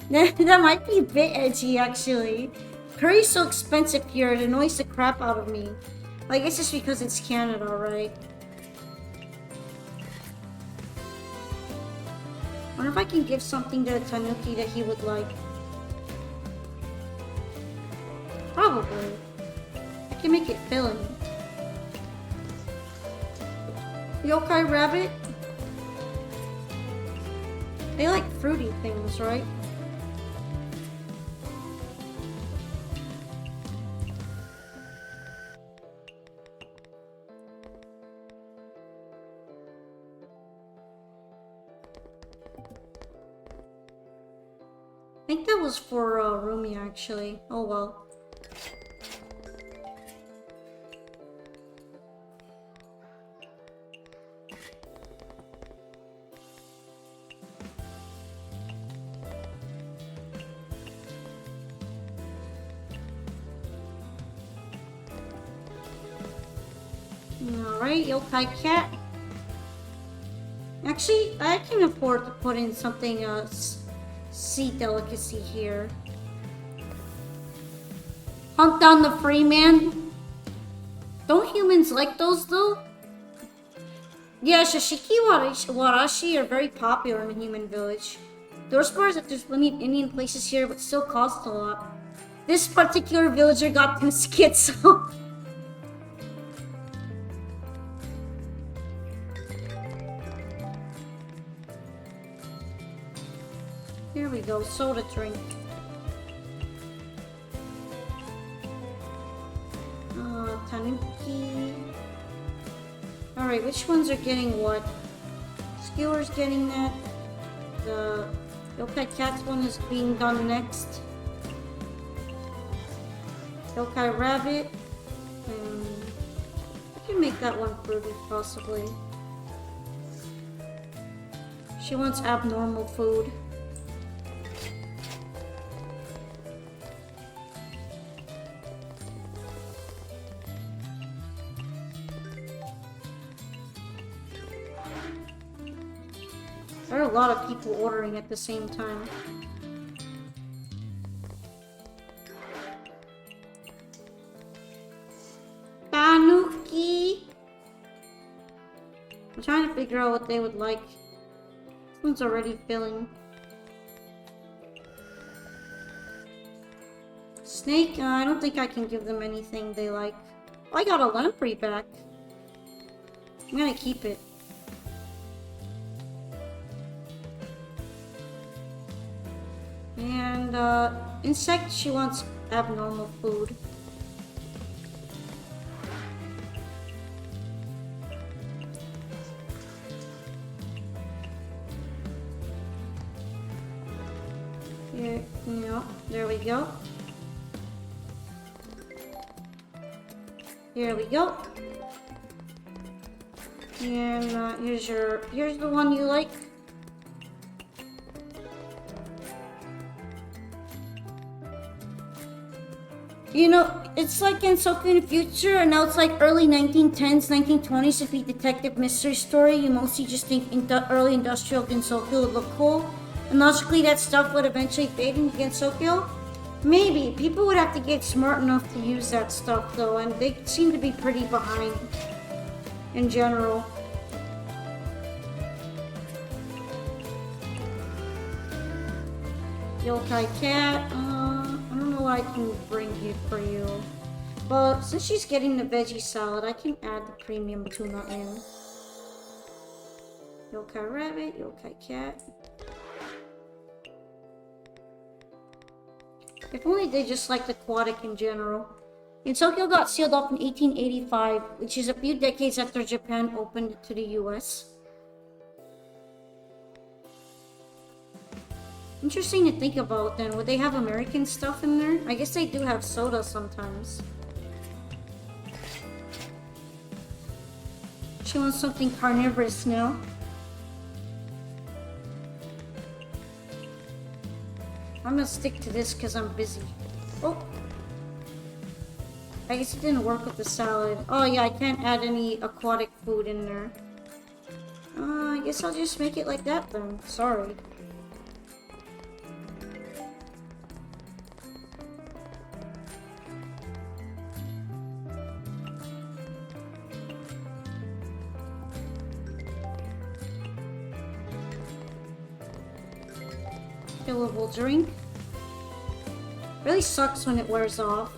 That might be a bit edgy, actually. Curry's so expensive here, it annoys the crap out of me. I guess it's because it's Canada, right? Wonder if I can give something to Tanuki that he would like. Probably. I can make it filling. Yokai rabbit? They like fruity things, right? I think that was for Rumi actually. Oh well. Alright, yokai cat. Actually, I can afford to put in something sea delicacy here. Hunt down the free man. Don't humans like those though? Yeah, shashiki warashi are very popular in the human village. There's bars that there's plenty of Indian places here, but still cost a lot. This particular villager got 2 skits, so... Here we go, soda drink. Tanuki. Alright, which ones are getting what? Skewer's getting that. The Yokai Cat's one is being done next. Yokai Rabbit. I can make that one fruity, possibly. She wants abnormal food. There are a lot of people ordering at the same time. Tanuki! I'm trying to figure out what they would like. This one's already filling. Snake? I don't think I can give them anything they like. Oh, I got a lamprey back. I'm gonna keep it. And, insect, she wants abnormal food. Here, there we go. Here we go. And, here's the one you like. You know, it's like in Soku in the future, and now it's like early 1910s, 1920s. If you detective mystery story, you mostly just think early industrial Gensokyo would look cool. And logically, that stuff would eventually fade into Gensokyo. Maybe. People would have to get smart enough to use that stuff, though, and they seem to be pretty behind in general. Yokai Cat, I don't know what I can bring here for you. But since she's getting the veggie salad, I can add the premium tuna in. Yokai Rabbit, Yokai Cat. If only they just liked aquatic in general. Tokyo got sealed off in 1885, which is a few decades after Japan opened to the US. Interesting to think about then. Would they have American stuff in there? I guess they do have soda sometimes. She wants something carnivorous now. I'm gonna stick to this because I'm busy. Oh! I guess it didn't work with the salad. Oh yeah, I can't add any aquatic food in there. I guess I'll just make it like that then. Sorry. Fillable drink. Really sucks when it wears off.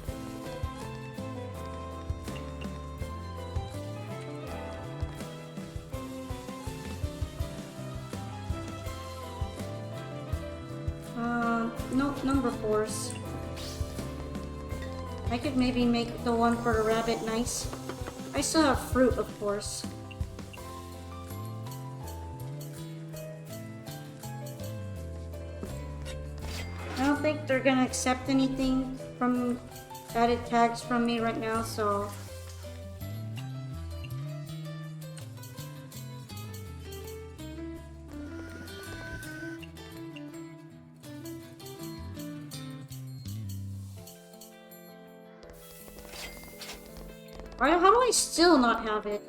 Nope, number 4s. I could maybe make the one for the rabbit nice. I still have fruit, of course. I don't think they're gonna accept anything from added tags from me right now, so... How do I still not have it?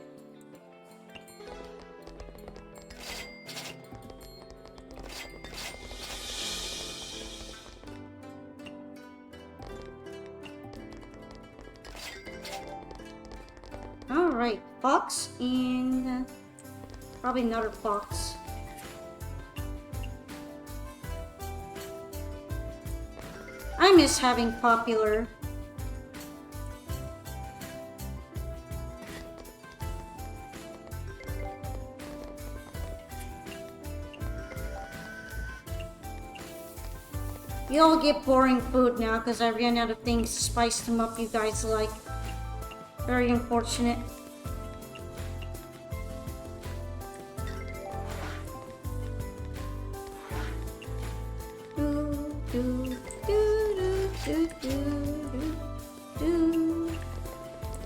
Alright, fox and probably another fox. I miss having popular. You all get boring food now because I ran out of things to spice them up you guys like. Very unfortunate.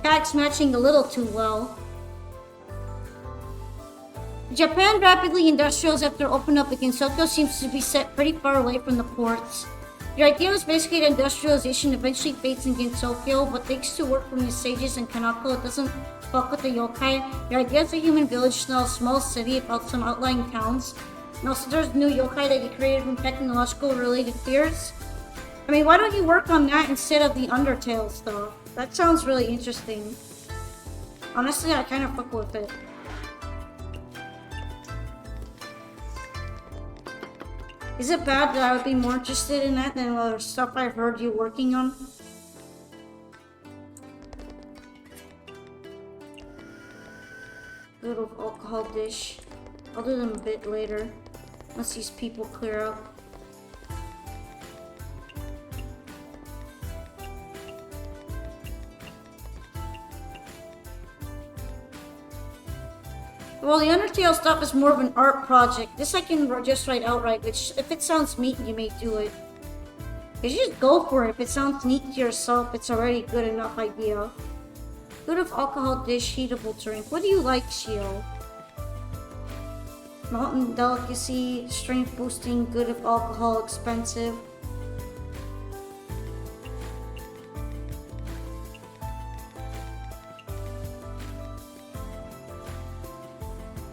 Cat's matching a little too well. Japan rapidly industrialized after opening up again. Tokyo seems to be set pretty far away from the ports. The idea was basically that industrialization eventually fades in Tokyo, but thanks to work from the sages and Kanako, it doesn't fuck with the yokai. The idea is a human village, now a small city about some outlying towns. And also there's new yokai that get created from technological related fears. I mean, why don't you work on that instead of the Undertale stuff? That sounds really interesting. Honestly, I kind of fuck with it. Is it bad that I would be more interested in that than other stuff I've heard you working on? Little alcohol dish. I'll do them a bit later. Once these people clear out. Well, the Undertale stuff is more of an art project. This I can just write outright, which if it sounds neat, you may do it. You just go for it. If it sounds neat to yourself, it's already a good enough idea. Good of alcohol dish, heatable drink. What do you like, Shio? Mountain delicacy, strength boosting, good of alcohol, expensive.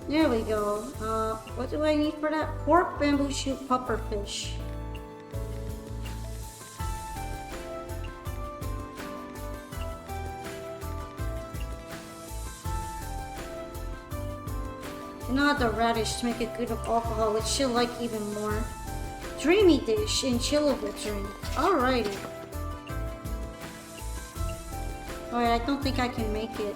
There we go. What do I need for that? Pork bamboo shoot puffer fish. And I'll add the radish to make it good with alcohol, which she'll like even more. Dreamy dish and chillable drink. Alrighty. Alright, I don't think I can make it.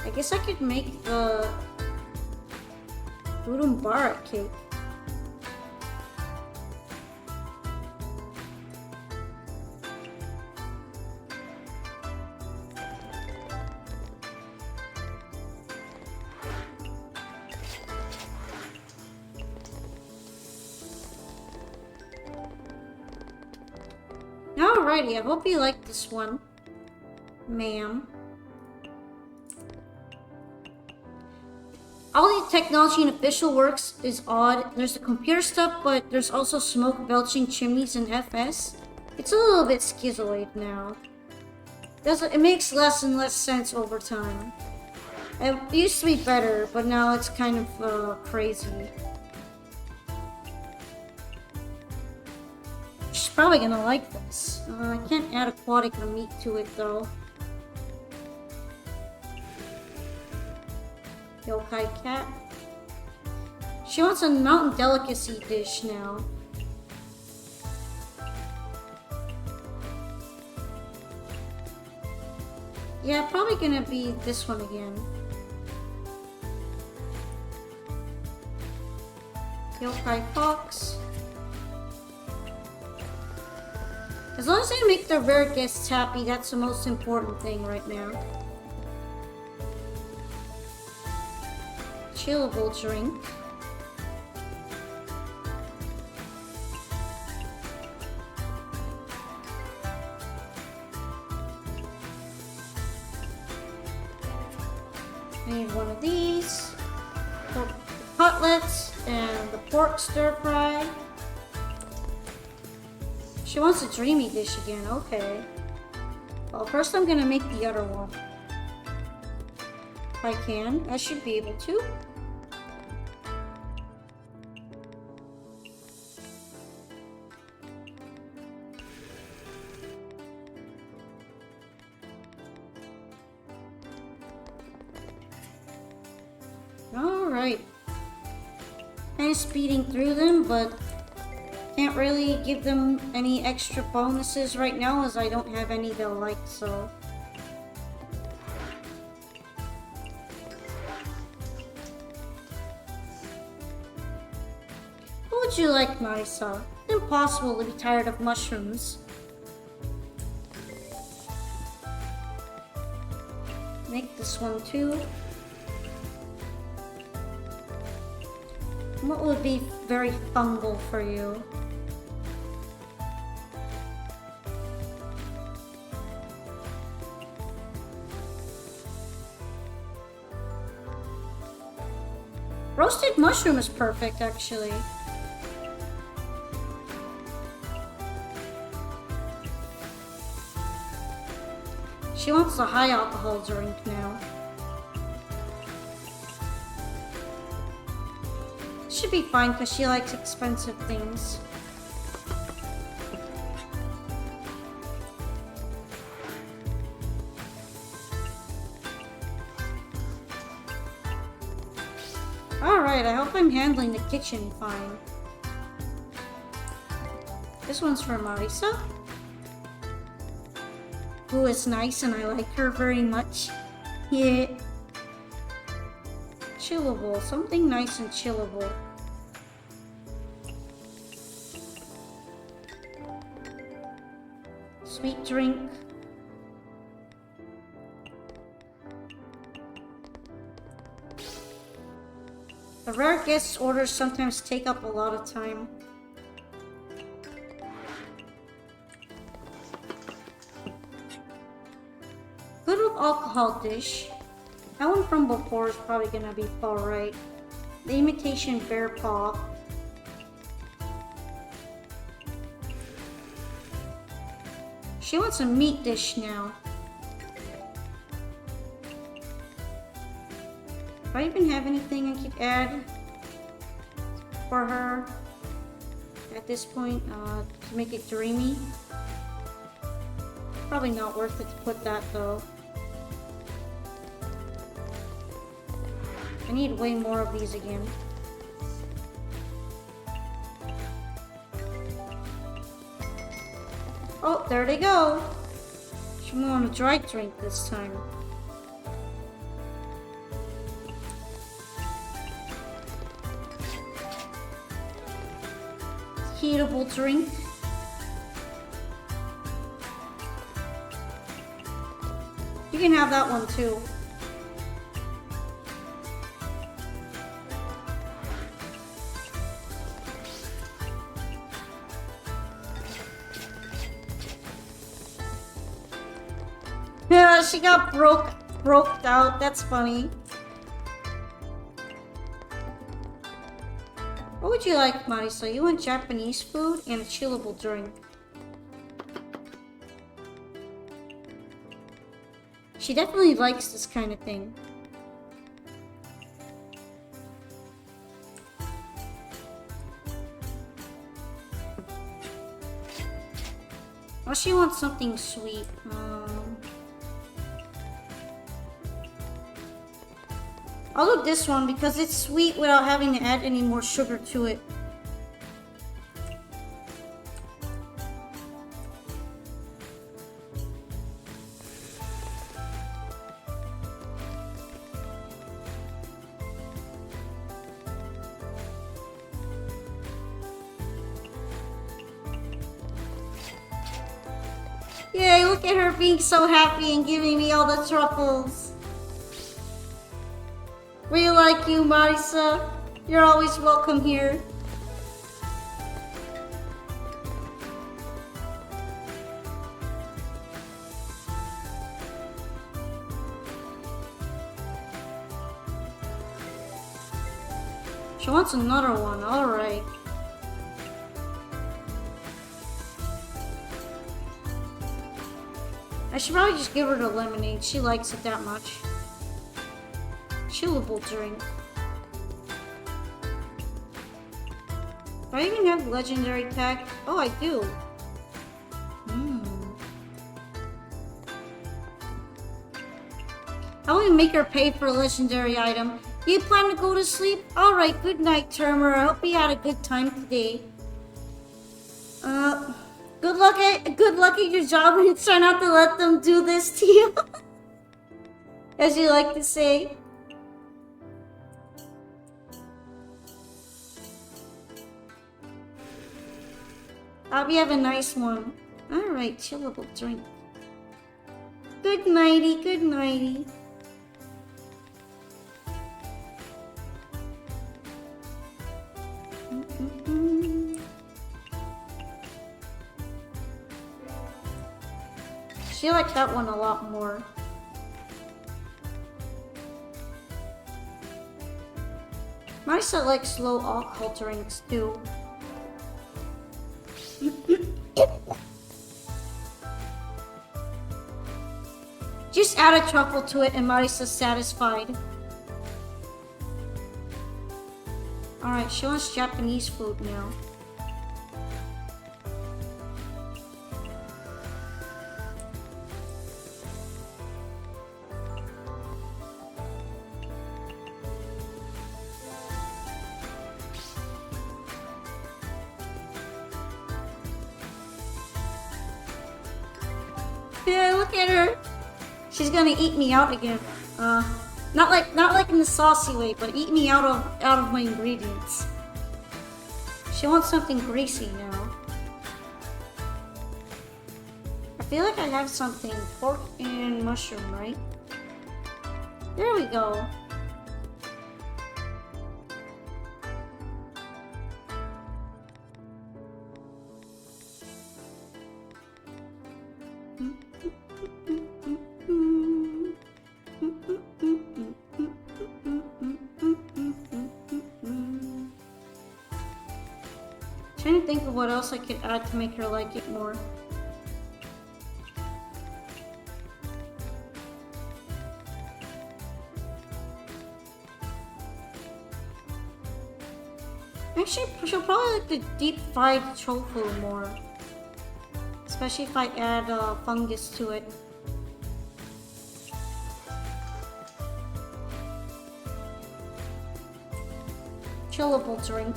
I guess I could make the udon barak cake. Alrighty, I hope you like this one, ma'am. All the technology in official works is odd. There's the computer stuff, but there's also smoke belching chimneys in FS. It's a little bit schizoid now. It makes less and less sense over time. It used to be better, but now it's kind of crazy. She's probably gonna like this. I can't add aquatic or meat to it though. Yokai cat. She wants a mountain delicacy dish now. Yeah, probably gonna be this one again. Yokai fox. As long as I make the rare guests happy, that's the most important thing right now. Chillable drink. I need one of these. Pork cutlets and the pork stir fry. She wants a dreamy dish again, okay. Well, first I'm gonna make the other one. If I can, I should be able to. Alright. Kind of speeding through them, but can't really give them any extra bonuses right now as I don't have any they'll like, so. What would you like, Marisa? Impossible to be tired of mushrooms. Make this one too. What would be very fungal for you? Roasted mushroom is perfect, actually. She wants a high alcohol drink now. Should be fine because she likes expensive things. Alright, I hope I'm handling the kitchen fine. This one's for Marisa, who is nice and I like her very much. Yeah. Chillable, something nice and chillable. Sweet drink. The rare guest orders sometimes take up a lot of time. Good with alcohol dish. That one from before is probably gonna be alright. The imitation bear paw. She wants a meat dish now. Do I even have anything I could add for her at this point to make it dreamy? Probably not worth it to put that though. I need way more of these again. Oh, there they go. Should we want a dry drink this time? Heatable drink. You can have that one too. Yeah, she got broke out. That's funny. What would you like, Marisa? You want Japanese food and a chillable drink. She definitely likes this kind of thing. Oh, she wants something sweet. I'll look this one because it's sweet without having to add any more sugar to it. Yay, look at her being so happy and giving me all the truffles. We like you, Marisa. You're always welcome here. She wants another one, alright. I should probably just give her the lemonade. She likes it that much. Chillable drink. Do I even have legendary pack? Oh, I do. How will we make her pay for a legendary item? You plan to go to sleep? Alright, good night, Termer. I hope you had a good time today. Good luck at your job and try not to let them do this to you. As you like to say. We have a nice one. Alright, chillable drink. Good nighty, good nighty. She liked that one a lot more. Marisa likes low alcohol drinks too. Just add a truffle to it and Marisa's satisfied. Alright, she wants Japanese food now. Yeah, look at her. She's gonna eat me out again. Not like in the saucy way, but eat me out of my ingredients. She wants something greasy now. I feel like I have something pork and mushroom, right? There we go. Trying to think of what else I could add to make her like it more. Actually, she'll probably like the deep fried tofu more. Especially if I add fungus to it. Chillable drink.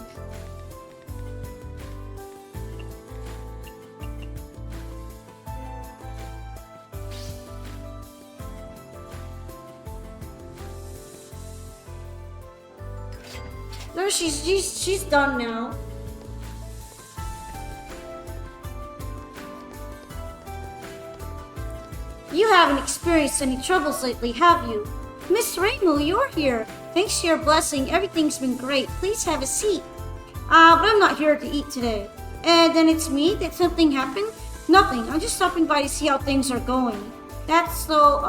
No, she's done now. You haven't experienced any troubles lately, have you? Miss Reimu, you're here. Thanks to your blessing, everything's been great. Please have a seat. But I'm not here to eat today. And then it's me? Did something happen? Nothing. I'm just stopping by to see how things are going. That's so,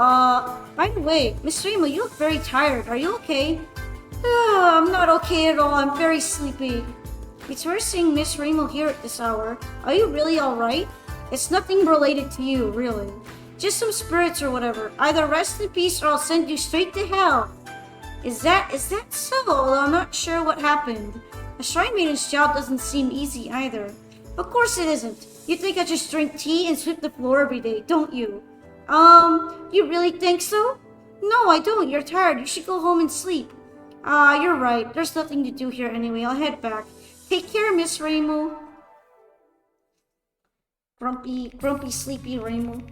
by the way, Miss Reimu, you look very tired. Are you okay? I'm not okay at all. I'm very sleepy. It's worth seeing Miss Reimu here at this hour. Are you really alright? It's nothing related to you, really. Just some spirits or whatever. Either rest in peace or I'll send you straight to hell. Is that so? Although I'm not sure what happened. A shrine maiden's job doesn't seem easy either. Of course it isn't. You think I just drink tea and sweep the floor every day, don't you? You really think so? No, I don't. You're tired. You should go home and sleep. You're right. There's nothing to do here anyway. I'll head back. Take care, Miss Reimu. Grumpy, sleepy Reimu.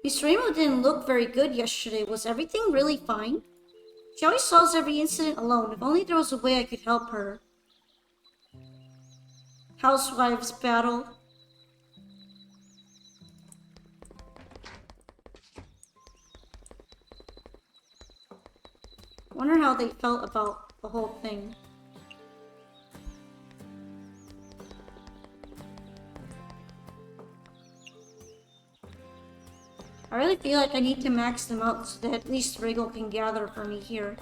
Miss Reimu didn't look very good yesterday. Was everything really fine? She always solves every incident alone. If only there was a way I could help her. Housewives battle. Wonder how they felt about the whole thing. I really feel like I need to max them out so that at least Wriggle can gather for me here.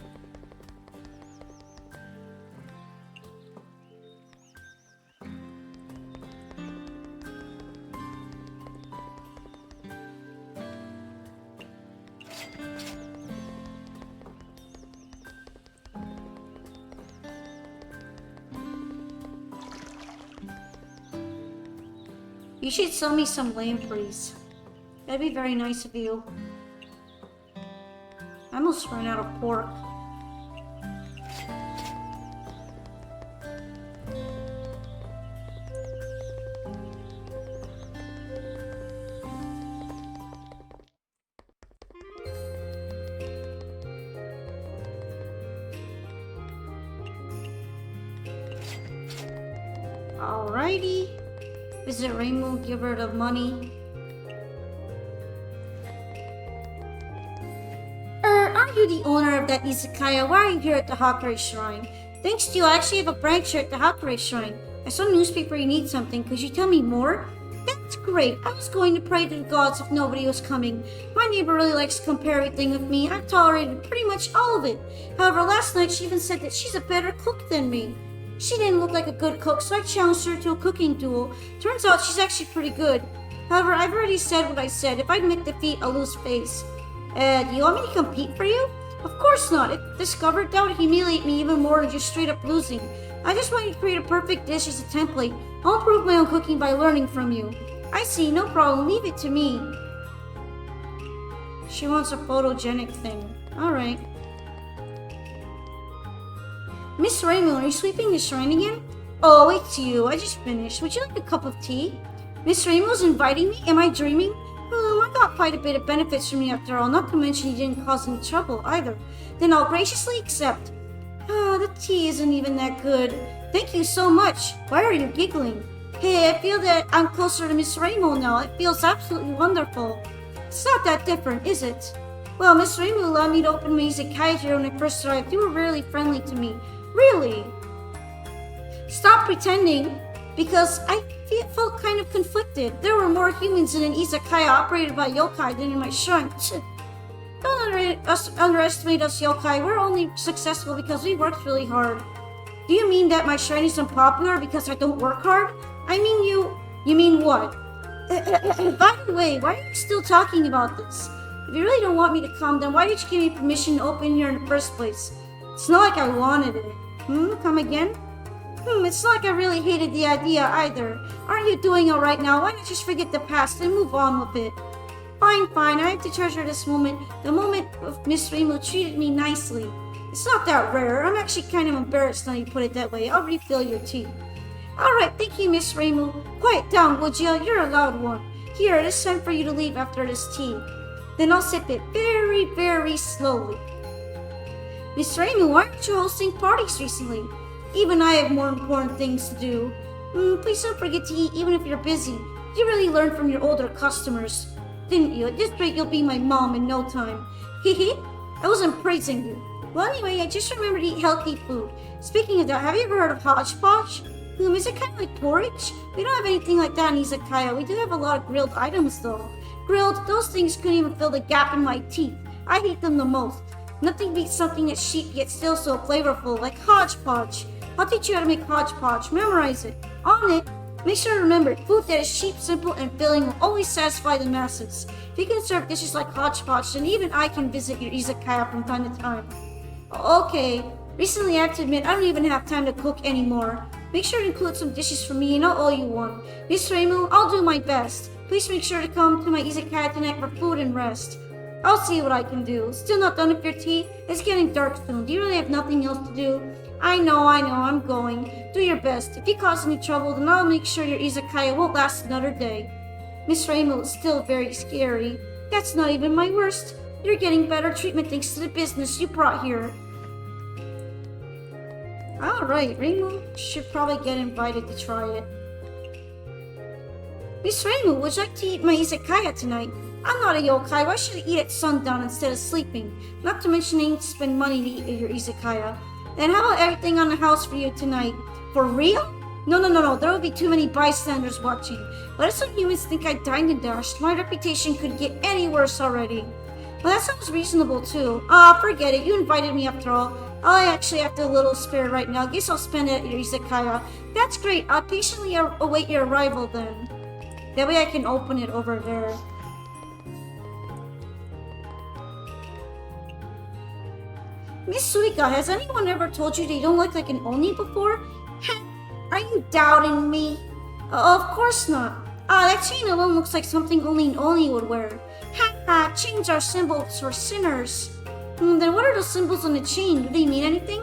You should sell me some lamb, please. That'd be very nice of you. I almost ran out of pork. Alrighty. Visit Reimu, give her the money. Aren't you the owner of that izakaya? Why are you here at the Hakure Shrine? Thanks to you, I actually have a branch here at the Hakure Shrine. I saw a newspaper you need something. Could you tell me more? That's great. I was going to pray to the gods if nobody was coming. My neighbor really likes to compare everything with me. I've tolerated pretty much all of it. However, last night she even said that she's a better cook than me. She didn't look like a good cook, so I challenged her to a cooking duel. Turns out she's actually pretty good. However, I've already said what I said. If I admit defeat, I'll lose face. Do you want me to compete for you? Of course not. If discovered, that would humiliate me even more than just straight up losing. I just want you to create a perfect dish as a template. I'll improve my own cooking by learning from you. I see, no problem. Leave it to me. She wants a photogenic thing. Alright. Miss Reimu, are you sweeping the shrine again? Oh, it's you. I just finished. Would you like a cup of tea? Miss Reimu's inviting me? Am I dreaming? I got quite a bit of benefits from you after all, not to mention you didn't cause any trouble either. Then I'll graciously accept. The tea isn't even that good. Thank you so much. Why are you giggling? Hey, I feel that I'm closer to Miss Reimu now. It feels absolutely wonderful. It's not that different, is it? Well, Miss Reimu allowed me to open my izakaya here when I first arrived. You were really friendly to me. Really? Stop pretending, because I felt kind of conflicted. There were more humans in an izakaya operated by yokai than in my shrine. Don't underestimate us yokai. We're only successful because we worked really hard. Do you mean that my shrine is unpopular because I don't work hard? I mean you mean what? By the way, why are you still talking about this? If you really don't want me to come, then why did you give me permission to open here in the first place? It's not like I wanted it. Come again? It's not like I really hated the idea either. Aren't you doing alright now? Why not just forget the past and move on with it? Fine, I have to treasure this moment. The moment of Miss Rainbow treated me nicely. It's not that rare. I'm actually kind of embarrassed now you put it that way. I'll refill your tea. Alright, thank you, Miss Rainbow. Quiet down, would you? You're a loud one. Here, it is time for you to leave after this tea. Then I'll sip it very, very slowly. Miss Rainbow, why aren't you hosting parties recently? Even I have more important things to do. Please don't forget to eat even if you're busy. You really learned from your older customers, didn't you? At this rate, you'll be my mom in no time. Hehe, I wasn't praising you. Well, anyway, I just remembered to eat healthy food. Speaking of that, have you ever heard of hodgepodge? Is it kind of like porridge? We don't have anything like that in Izakaya. We do have a lot of grilled items, though. Grilled, those things couldn't even fill the gap in my teeth. I hate them the most. Nothing beats something that's cheap yet still so flavorful, like hodgepodge. I'll teach you how to make hodgepodge. Memorize it. On it. Make sure to remember, food that is cheap, simple, and filling will always satisfy the masses. If you can serve dishes like hodgepodge, then even I can visit your izakaya from time to time. Okay. Recently, I have to admit, I don't even have time to cook anymore. Make sure to include some dishes for me and I'll owe you one. Miss Reimu, I'll do my best. Please make sure to come to my izakaya tonight for food and rest. I'll see what I can do. Still not done with your tea? It's getting dark soon. Do you really have nothing else to do? I know, I'm going. Do your best. If you cause any trouble, then I'll make sure your izakaya won't last another day. Miss Reimu is still very scary. That's not even my worst. You're getting better treatment thanks to the business you brought here. Alright, Reimu should probably get invited to try it. Miss Reimu, would you like to eat my izakaya tonight? I'm not a yokai. Why should I eat at sundown instead of sleeping? Not to mention I need to spend money to eat at your izakaya. Then how about everything on the house for you tonight? For real? No. There will be too many bystanders watching. Let us some humans think I dined and dashed. My reputation could get any worse already. Well, that sounds reasonable too. Forget it. You invited me after all. I actually have a little spare right now. Guess I'll spend it at your izakaya. That's great. I'll patiently await your arrival then. That way I can open it over there. Miss Suika, has anyone ever told you that you don't look like an Oni before? Are you doubting me? Of course not. That chain alone looks like something only an Oni would wear. Chains are symbols for sinners. Then what are those symbols on the chain? Do they mean anything?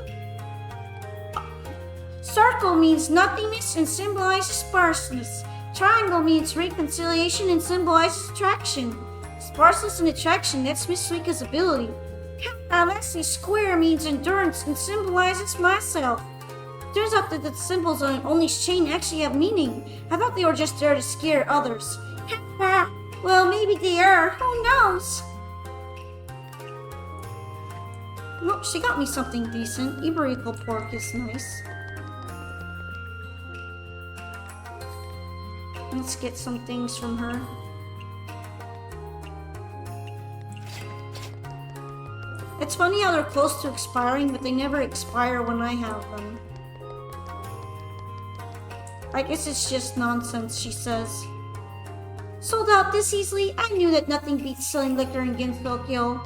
Circle means nothingness and symbolizes sparseness. Triangle means reconciliation and symbolizes attraction. Sparseness and attraction, that's Miss Suika's ability. Lastly, square means endurance and symbolizes myself. Turns out that the symbols on an Oni's chain actually have meaning. I thought they were just there to scare others. Well, maybe they are. Who knows? Well, she got me something decent. Iberico pork is nice. Let's get some things from her. It's funny how they're close to expiring, but they never expire when I have them. I guess it's just nonsense, she says. Sold out this easily? I knew that nothing beats selling liquor in Tokyo.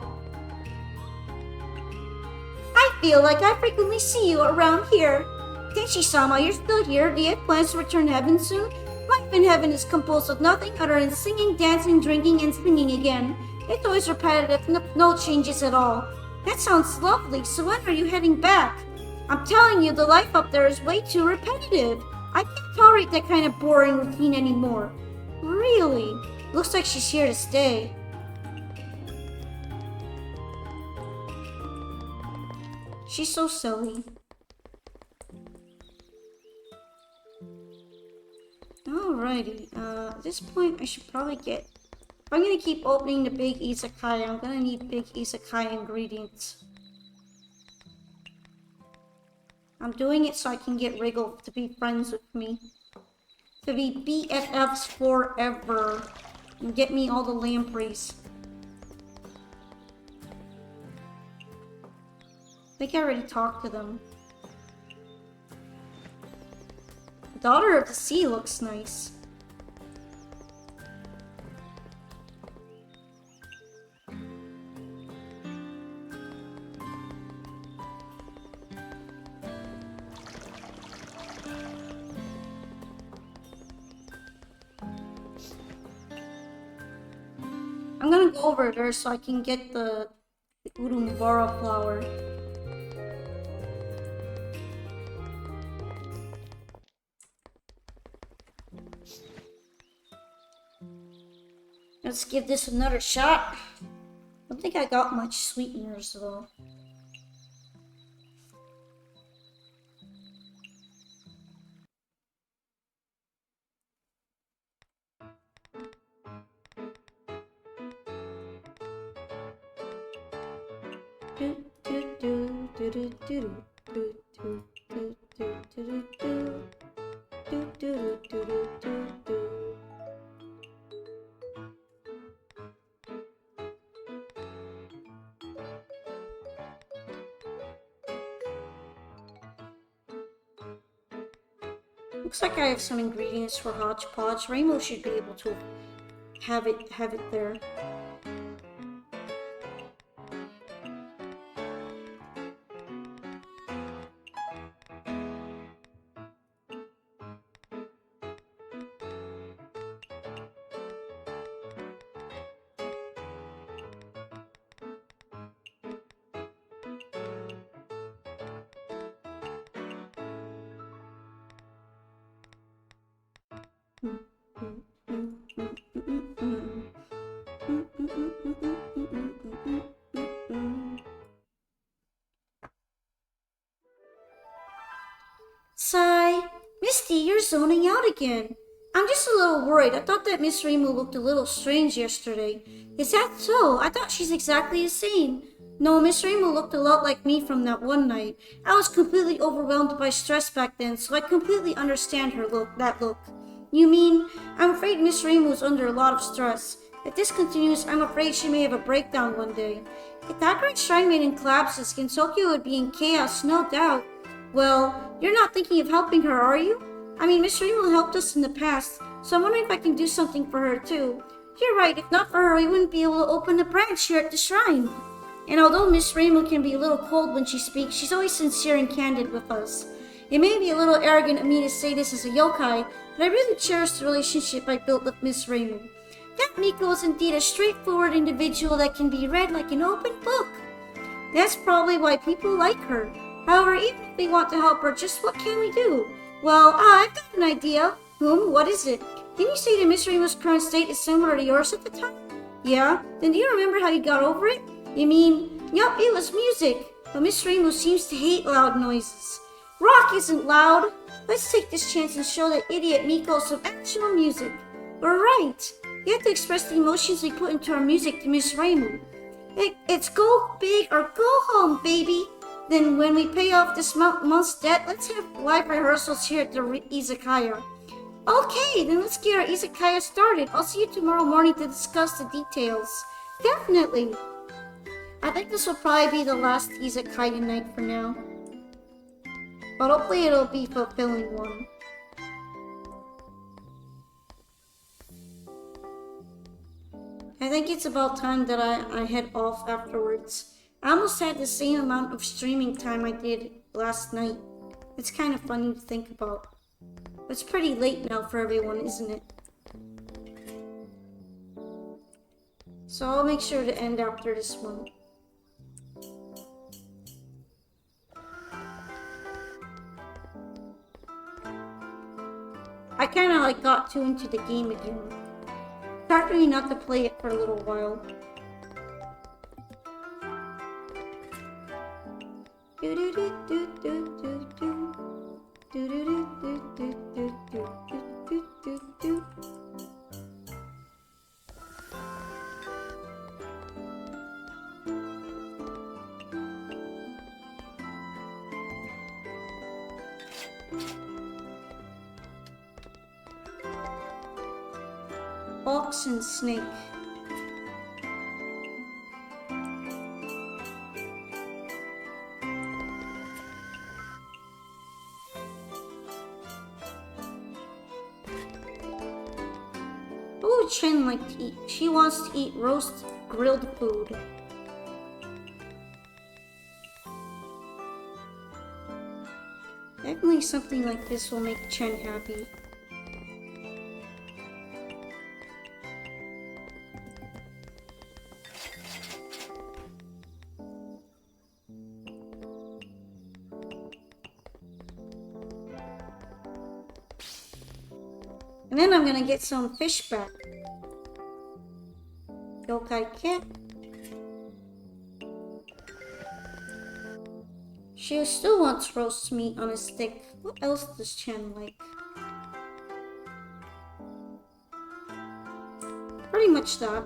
I feel like I frequently see you around here. Tenshi-sama, you're still here? Do you have plans to return to heaven soon? Life in heaven is composed of nothing other than singing, dancing, drinking, and singing again. It's always repetitive, no changes at all. That sounds lovely, so when are you heading back? I'm telling you, the life up there is way too repetitive. I can't tolerate that kind of boring routine anymore. Really? Looks like she's here to stay. She's so silly. Alrighty, at this point I should probably get... If I'm gonna keep opening the big izakaya, I'm gonna need big izakaya ingredients. I'm doing it so I can get Wriggle to be friends with me. To be BFFs forever. And get me all the lampreys. I think I already talked to them. Daughter of the Sea looks nice. I'm gonna go over there so I can get the Urumbara flower. Let's give this another shot. I don't think I got much sweeteners though. Looks like I have some ingredients for hodgepodge. Rainbow should be able to have it there. Sigh. Misty, you're zoning out again. I'm just a little worried. I thought that Miss Reimu looked a little strange yesterday. Is that so? I thought she's exactly the same. No, Miss Reimu looked a lot like me from that one night. I was completely overwhelmed by stress back then, so I completely understand that look. You mean, I'm afraid Miss Reimu's under a lot of stress. If this continues, I'm afraid she may have a breakdown one day. If that great shrine maiden collapses, Gensokyo would be in chaos, no doubt. Well, you're not thinking of helping her, are you? I mean, Miss Reimu helped us in the past, so I'm wondering if I can do something for her too. You're right, if not for her, we wouldn't be able to open a branch here at the shrine. And although Miss Reimu can be a little cold when she speaks, she's always sincere and candid with us. It may be a little arrogant of me to say this as a yokai, but I really cherish the relationship I built with Miss Reimu. That Miko is indeed a straightforward individual that can be read like an open book. That's probably why people like her. However, even if we want to help her, just what can we do? Well, I've got an idea. What is it? Didn't you say that Miss Reimu's current state is similar to yours at the time? Yeah? Then do you remember how you got over it? You mean, yup, it was music. But Miss Reimu seems to hate loud noises. Rock isn't loud. Let's take this chance and show that idiot Miko some actual music. We're right. We have to express the emotions we put into our music to Miss Reimu. It's go big or go home, baby. Then when we pay off this month's debt, let's have live rehearsals here at the izakaya. Okay, then let's get our izakaya started. I'll see you tomorrow morning to discuss the details. Definitely. I think this will probably be the last izakaya night for now. But hopefully it'll be a fulfilling one. I think it's about time that I head off afterwards. I almost had the same amount of streaming time I did last night. It's kind of funny to think about. It's pretty late now for everyone, isn't it? So I'll make sure to end after this one. I kind of got too into the game again. It's hard for me not to play it for a little while. Ox and snake. What would Chen like to eat? She wants to eat roast grilled food. Definitely something like this will make Chen happy. And then I'm gonna get some fish back. Yokai Cat. She still wants roast meat on a stick. What else does Chen like? Pretty much that.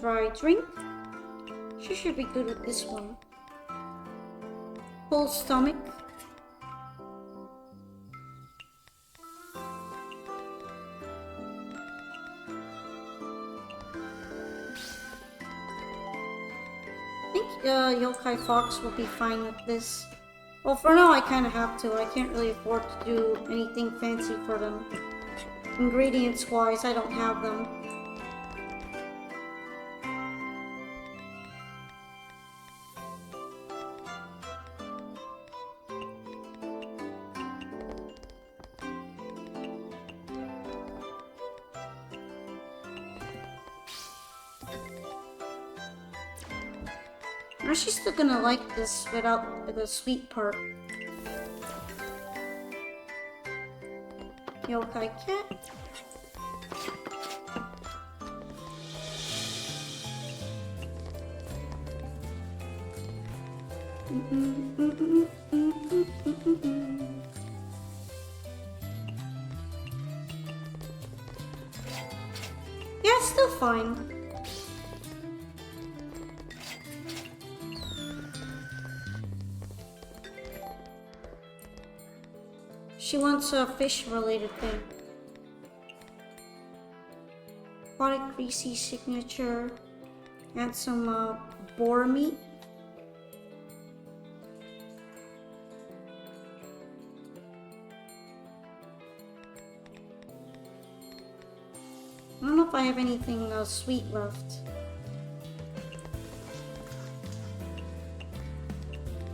Dry drink. She should be good with this one. Full stomach. I think Yokai Fox will be fine with this. Well, for now I kind of have to. I can't really afford to do anything fancy for them. Ingredients wise, I don't have them. Or she's still gonna like this without the sweet part. Yokai Cat. Yeah, it's still fine. She wants a fish-related thing. Aquatic greasy signature. And some boar meat. I don't know if I have anything sweet left.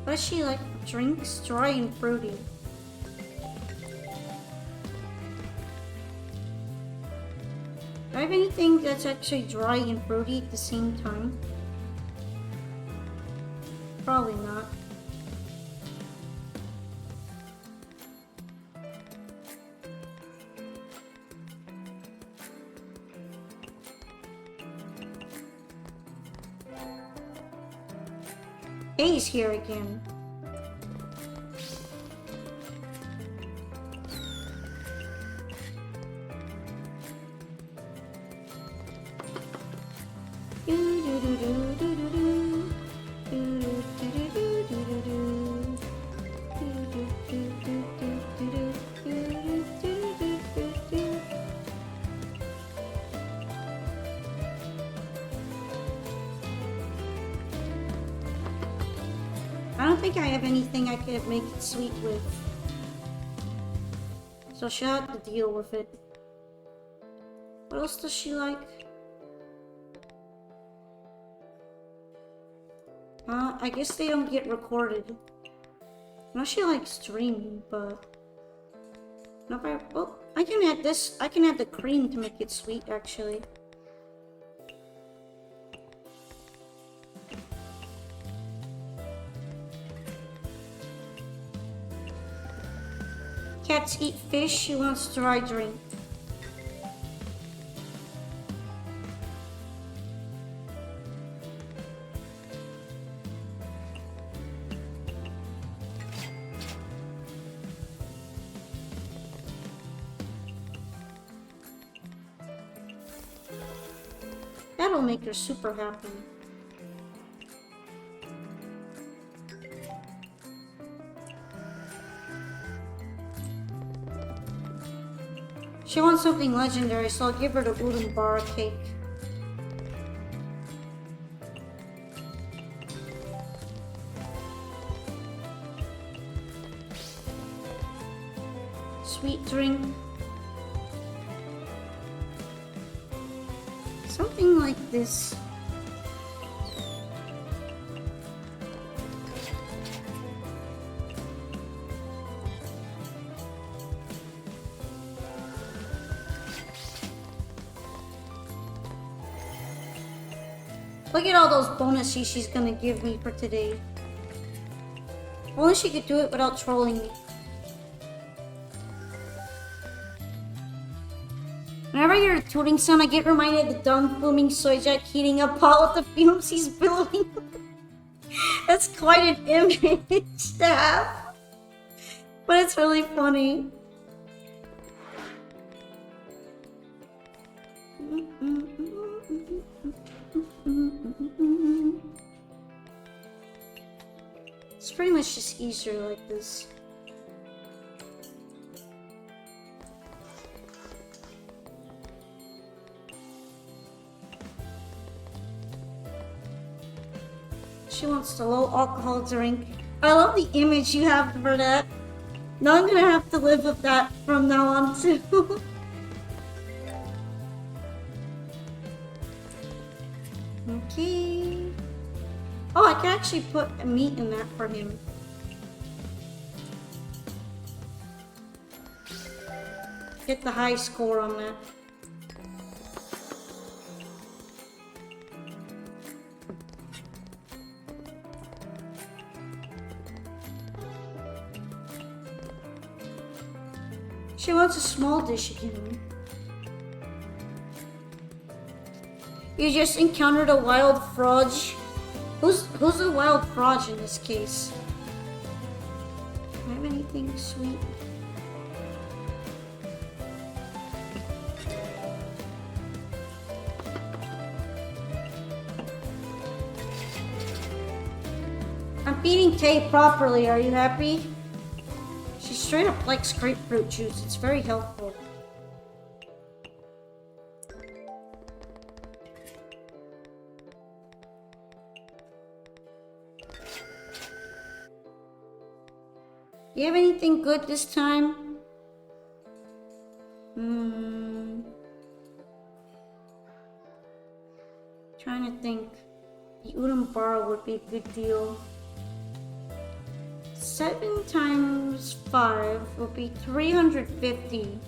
What does she like? Drinks? Dry and fruity. Do I have anything that's actually dry and fruity at the same time? Probably not. A's here again. I don't think I have anything I could make it sweet with. So she'll have to deal with it. What else does she like? I guess they don't get recorded. I know she likes streaming, but... No, well, I can add this. I can add the cream to make it sweet, actually. Cats eat fish, she wants dry drink. That'll make her super happy. She wants something legendary, so I'll give her the wooden bar cake. Sweet drink. Something like this. Look at all those bonuses she's gonna give me for today. Only she could do it without trolling me. Whenever I hear a tooting sound, I get reminded of the dumb booming soy jack heating a pot with the fumes he's billowing. That's quite an image to have. But it's really funny. It's pretty much just easier like this. She wants the low alcohol drink. I love the image you have for that. Now I'm gonna have to live with that from now on too. Okay. Oh, I can actually put meat in that for him. Get the high score on that. She wants a small dish again. You just encountered a wild frog. Who's a wild frog in this case? Do I have anything sweet? I'm feeding Tay properly. Are you happy? She straight up likes grapefruit juice. It's very helpful. Do you have anything good this time? Trying to think. The udon bar would be a good deal. 7 times 5 will be 350.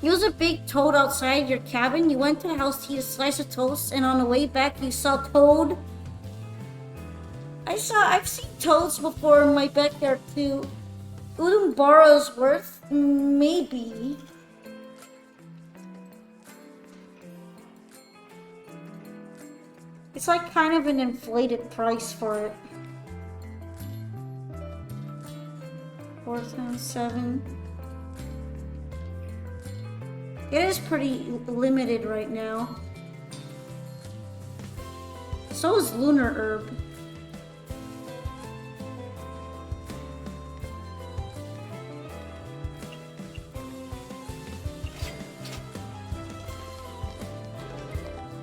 There was a big toad outside your cabin. You went to the house to eat a slice of toast, and on the way back you saw Toad. I've seen toads before in my backyard too. Udon Boro's worth? Maybe. It's like kind of an inflated price for it. 4 times 7. It is pretty limited right now. So is Lunar Herb.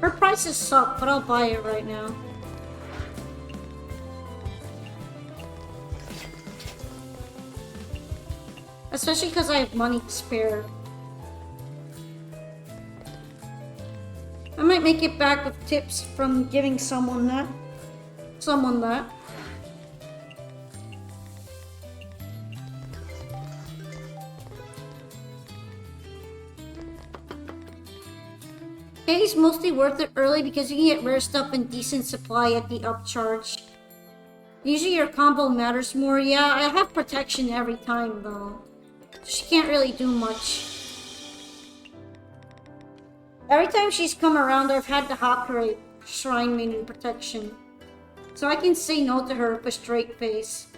Her prices suck, but I'll buy it right now. Especially because I have money to spare. I might make it back with tips from giving someone that. It's mostly worth it early because you can get rare stuff in decent supply at the upcharge. Usually your combo matters more. Yeah, I have protection every time though. She can't really do much. Every time she's come around, I've had to Hakurei shrine menu protection. So I can say no to her with a straight face.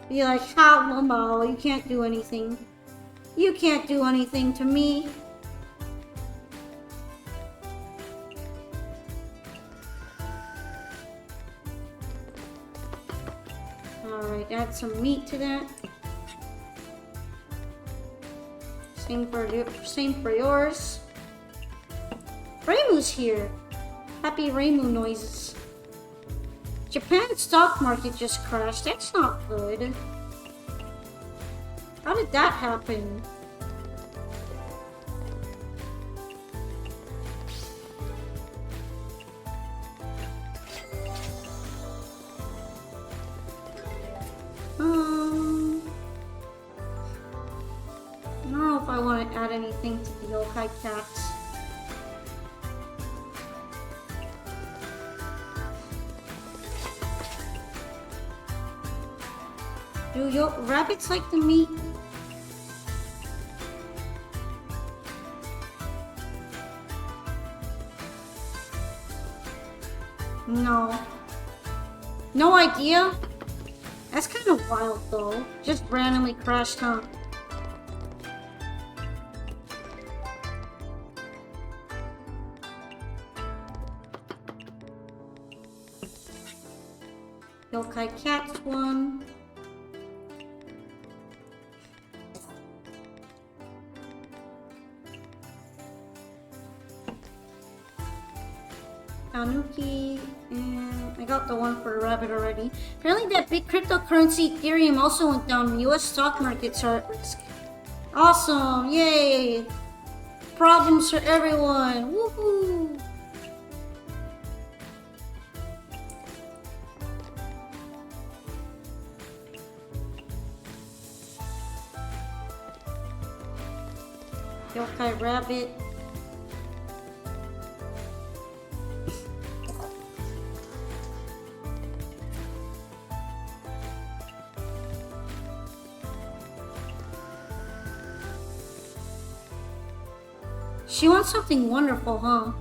Be like, ha, Mama, you can't do anything. You can't do anything to me. Alright, add some meat to that. Same for yours. Reimu's here. Happy Reimu noises. Japan's stock market just crashed. That's not good. How did that happen? I don't know if I want to add anything to the yokai cats. Do rabbits like the meat? No. No idea? That's kind of wild though. Just randomly crashed, huh? Yokai Cats one. Tanuki, and I got the one for a rabbit already. Apparently that big cryptocurrency Ethereum also went down. US stock markets are at risk. Awesome, yay! Problems for everyone, woohoo! Yokai rabbit. She wants something wonderful, huh?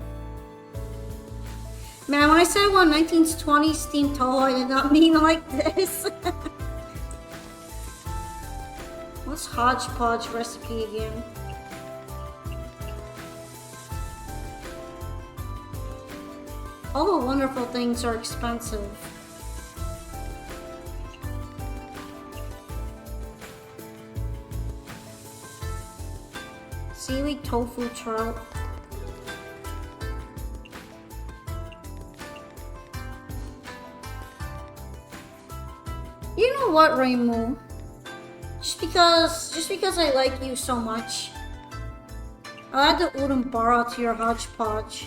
Man, when I said I want 1920s themed Touhou, I did not mean like this. What's hodgepodge recipe again? All the wonderful things are expensive. Seaweed tofu trout. You know what, Reimu? Just because I like you so much, I'll add the udon to your hodgepodge.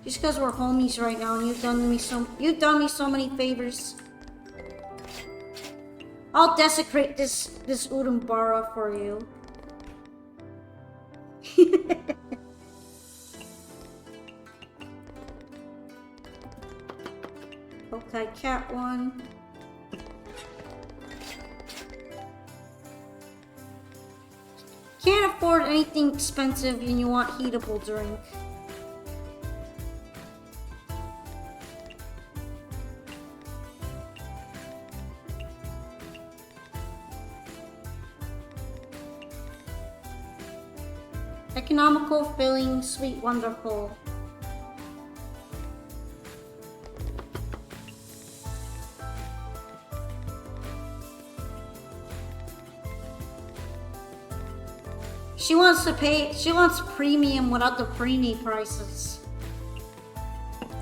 Just because we're homies right now and you've done me so many favors. I'll desecrate this udon for you. Okay, cat one. Can't afford anything expensive and you want heatable drink. Economical, filling, sweet, wonderful. She wants premium without the preemie prices.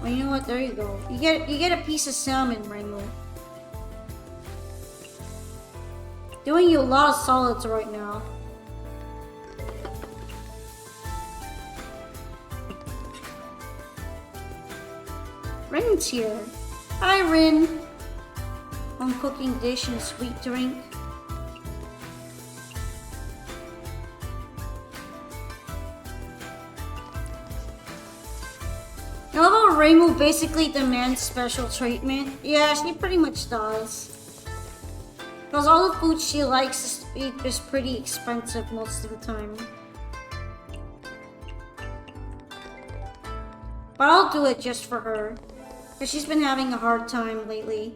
Well, you know what? There you go. You get a piece of salmon, Rainbow. Doing you a lot of solids right now. Rin's here. Hi, Rin. Home cooking dish and sweet drink. I love how Reimu basically demands special treatment. Yeah, she pretty much does. Because all the food she likes is pretty expensive most of the time. But I'll do it just for her. Because she's been having a hard time lately.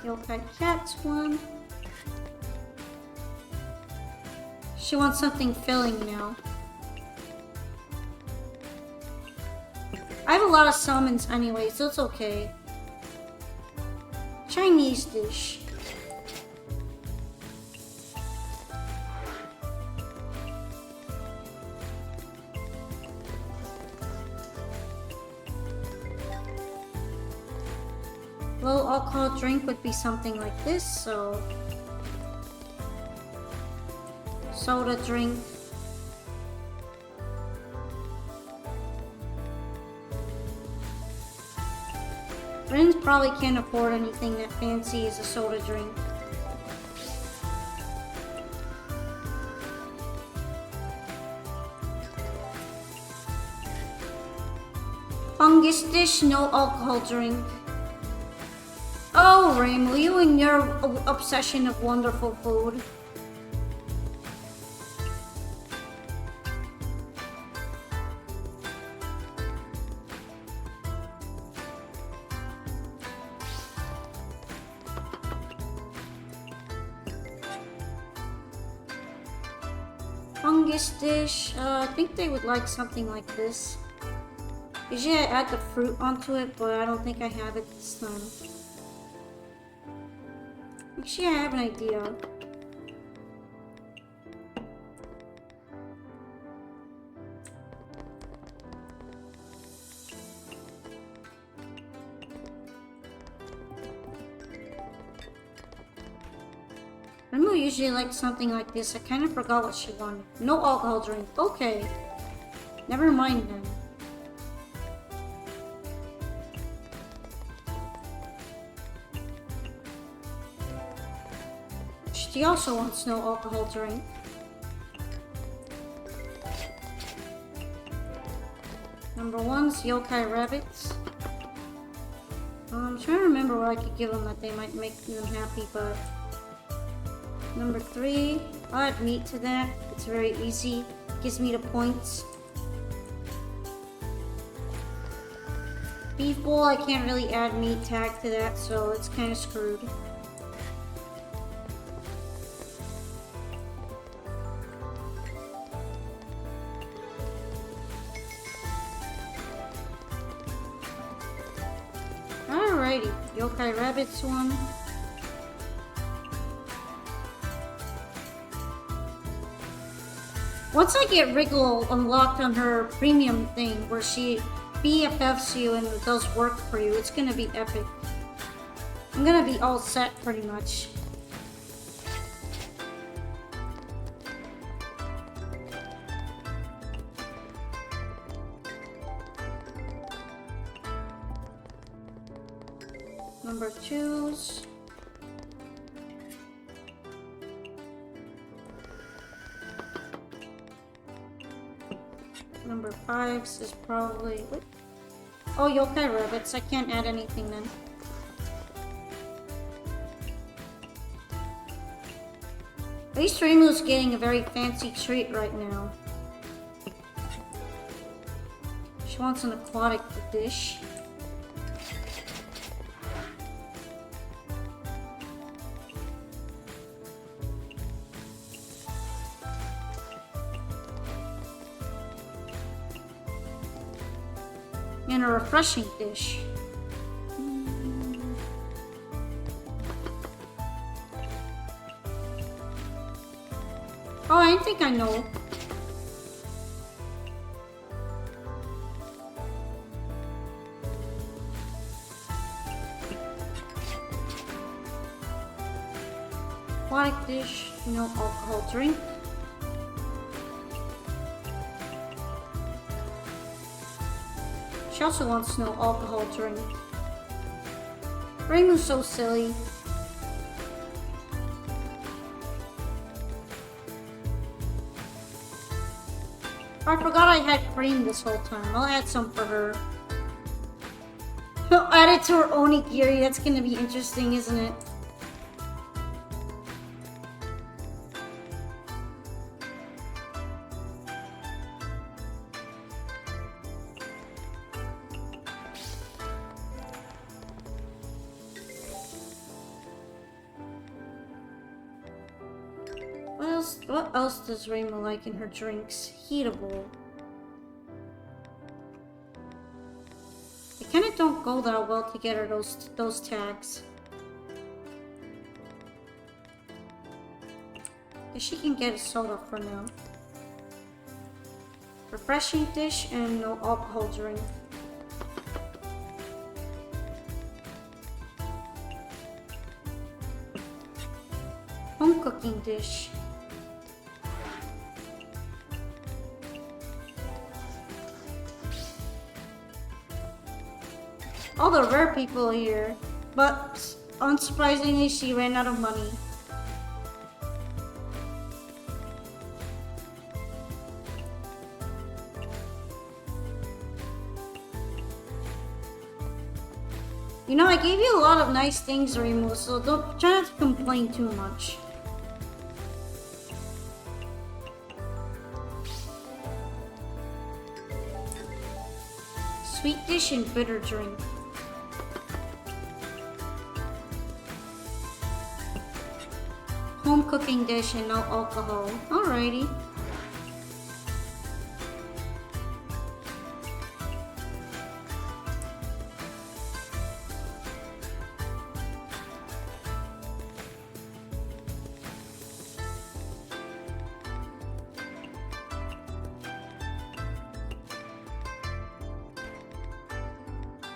Yokai Cat's one. She wants something filling now. I have a lot of salmons anyway, so it's okay. Chinese dish. Low alcohol drink would be something like this, so soda drink. Friends probably can't afford anything that fancy as a soda drink. Fungus dish, no alcohol drink. Oh, Rainbow, you and your obsession of wonderful food. Fungus dish, I think they would like something like this. Usually I add the fruit onto it, but I don't think I have it this time. Actually, I have an idea. Remo usually likes something like this. I kind of forgot what she wanted. No alcohol drink. Okay. Never mind then. She also wants no alcohol drink. Number one's yokai rabbits. I'm trying to remember what I could give them that they might make them happy, but... Number 3, I'll add meat to that. It's very easy. Gives me the points. Beef bowl, I can't really add meat tag to that, so it's kind of screwed. Alrighty, yokai rabbits one. Once I get Wriggle unlocked on her premium thing, where she BFFs you and does work for you, it's gonna be epic. I'm gonna be all set pretty much. Number 2's. Number 5's is probably... What? Oh, yokai rabbits. I can't add anything then. At least Reimu's getting a very fancy treat right now. She wants an aquatic dish. And a refreshing dish. Oh, I think I know. Aquatic dish, no alcohol drink. She also wants no alcohol drink. Reimu's so silly. I forgot I had cream this whole time. I'll add some for her. I'll add it to her onigiri. That's gonna be interesting, isn't it? What else does Reimu like in her drinks? Heatable. They kind of don't go that well together, those tags. Guess she can get a soda for now. Refreshing dish and no alcohol drink. Home cooking dish. all the rare people here. But unsurprisingly, she ran out of money. You know, I gave you a lot of nice things, Reimu, so don't try not to complain too much. Sweet dish and bitter drink. Home cooking dish and no alcohol. Alrighty.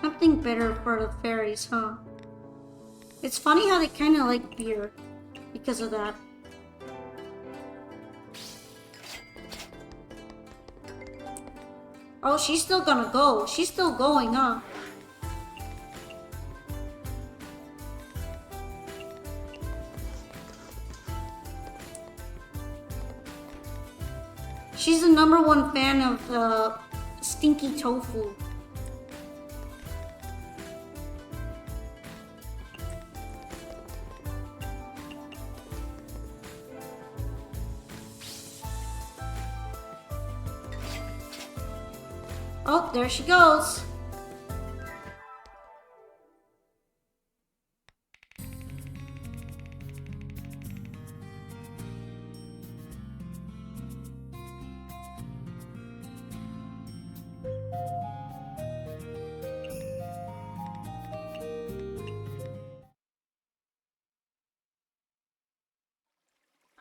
Something bitter for the fairies, huh? It's funny how they kind of like beer because of that. Oh, she's still gonna go. She's still going, huh? She's the #1 fan of stinky tofu. Oh, there she goes.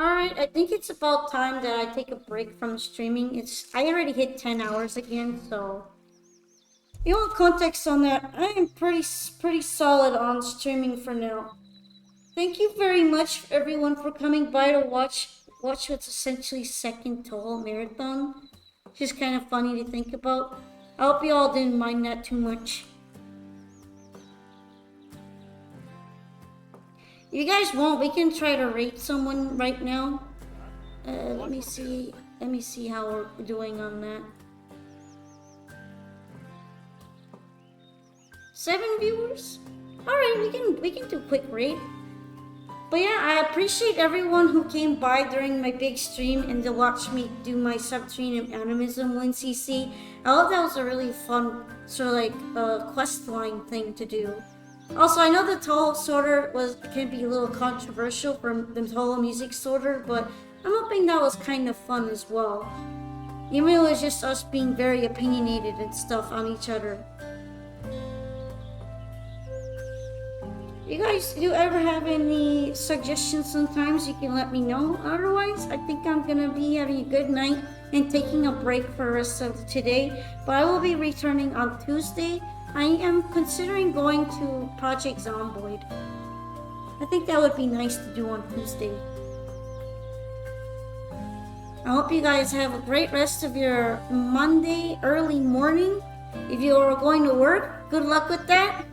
Alright, I think it's about time that I take a break from streaming. I already hit 10 hours again, so you want context on that? I am pretty solid on streaming for now. Thank you very much everyone for coming by to watch what's essentially second Touhou marathon. Just kind of funny to think about. I hope you all didn't mind that too much. If you guys won't, we can try to rate someone right now. Let me see how we're doing on that. 7 viewers? Alright, we can do quick rate. But yeah, I appreciate everyone who came by during my big stream and to watch me do my subterranean animism 1cc. I hope that was a really fun sort of like quest line thing to do. Also, I know the Touhou sorter can be a little controversial from the Touhou music sorter, but I'm hoping that was kind of fun as well. Even though it was just us being very opinionated and stuff on each other. You guys do ever have any suggestions sometimes, you can let me know. Otherwise, I think I'm gonna be having a good night and taking a break for the rest of today. But I will be returning on Tuesday. I am considering going to Project Zomboid. I think that would be nice to do on Tuesday. I hope you guys have a great rest of your Monday early morning. If you are going to work, good luck with that.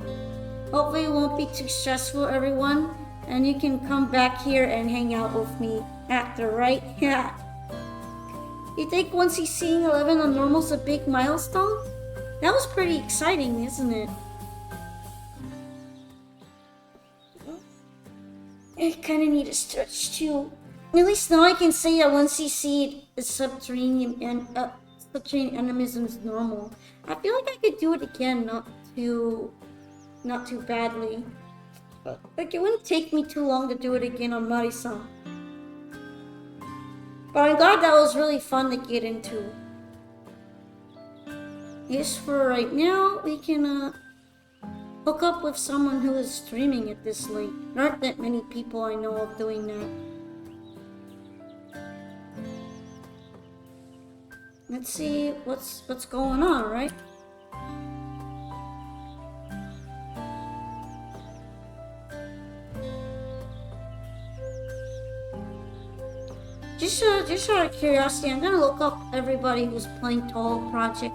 Hopefully it won't be too stressful, everyone. And you can come back here and hang out with me after, right? Yeah. You think once he's seeing 11 on normal's a big milestone? That was pretty exciting, isn't it? I kind of need a stretch too. At least now I can say that once you see the subterranean animism is normal. I feel like I could do it again, not too badly. Like it wouldn't take me too long to do it again on Mari-san. But I'm glad that was really fun to get into. Yes, for right now, we can hook up with someone who is streaming at this late. There aren't that many people I know of doing that. Let's see what's going on, right? Just out of curiosity, I'm gonna look up everybody who's playing Touhou Project.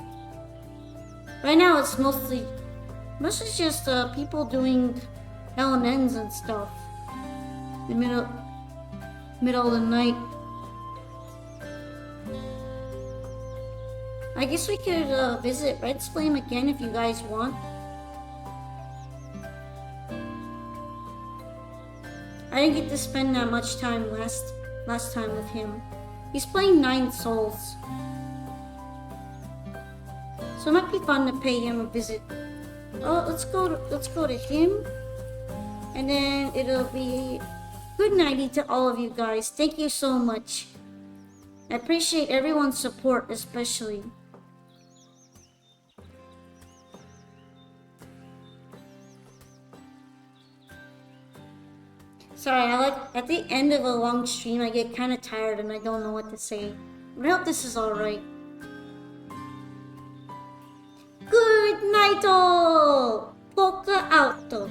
Right now, it's mostly Mostly just people doing LNNs and stuff. In the middle of the night. I guess we could visit Red's Flame again if you guys want. I didn't get to spend that much time last time with him. He's playing 9 souls. So it might be fun to pay him a visit. Oh, let's go to him. And then it'll be good nighty to all of you guys. Thank you so much. I appreciate everyone's support, especially. Sorry, at the end of a long stream, I get kind of tired and I don't know what to say. I hope this is alright. Good night, all! Poca auto.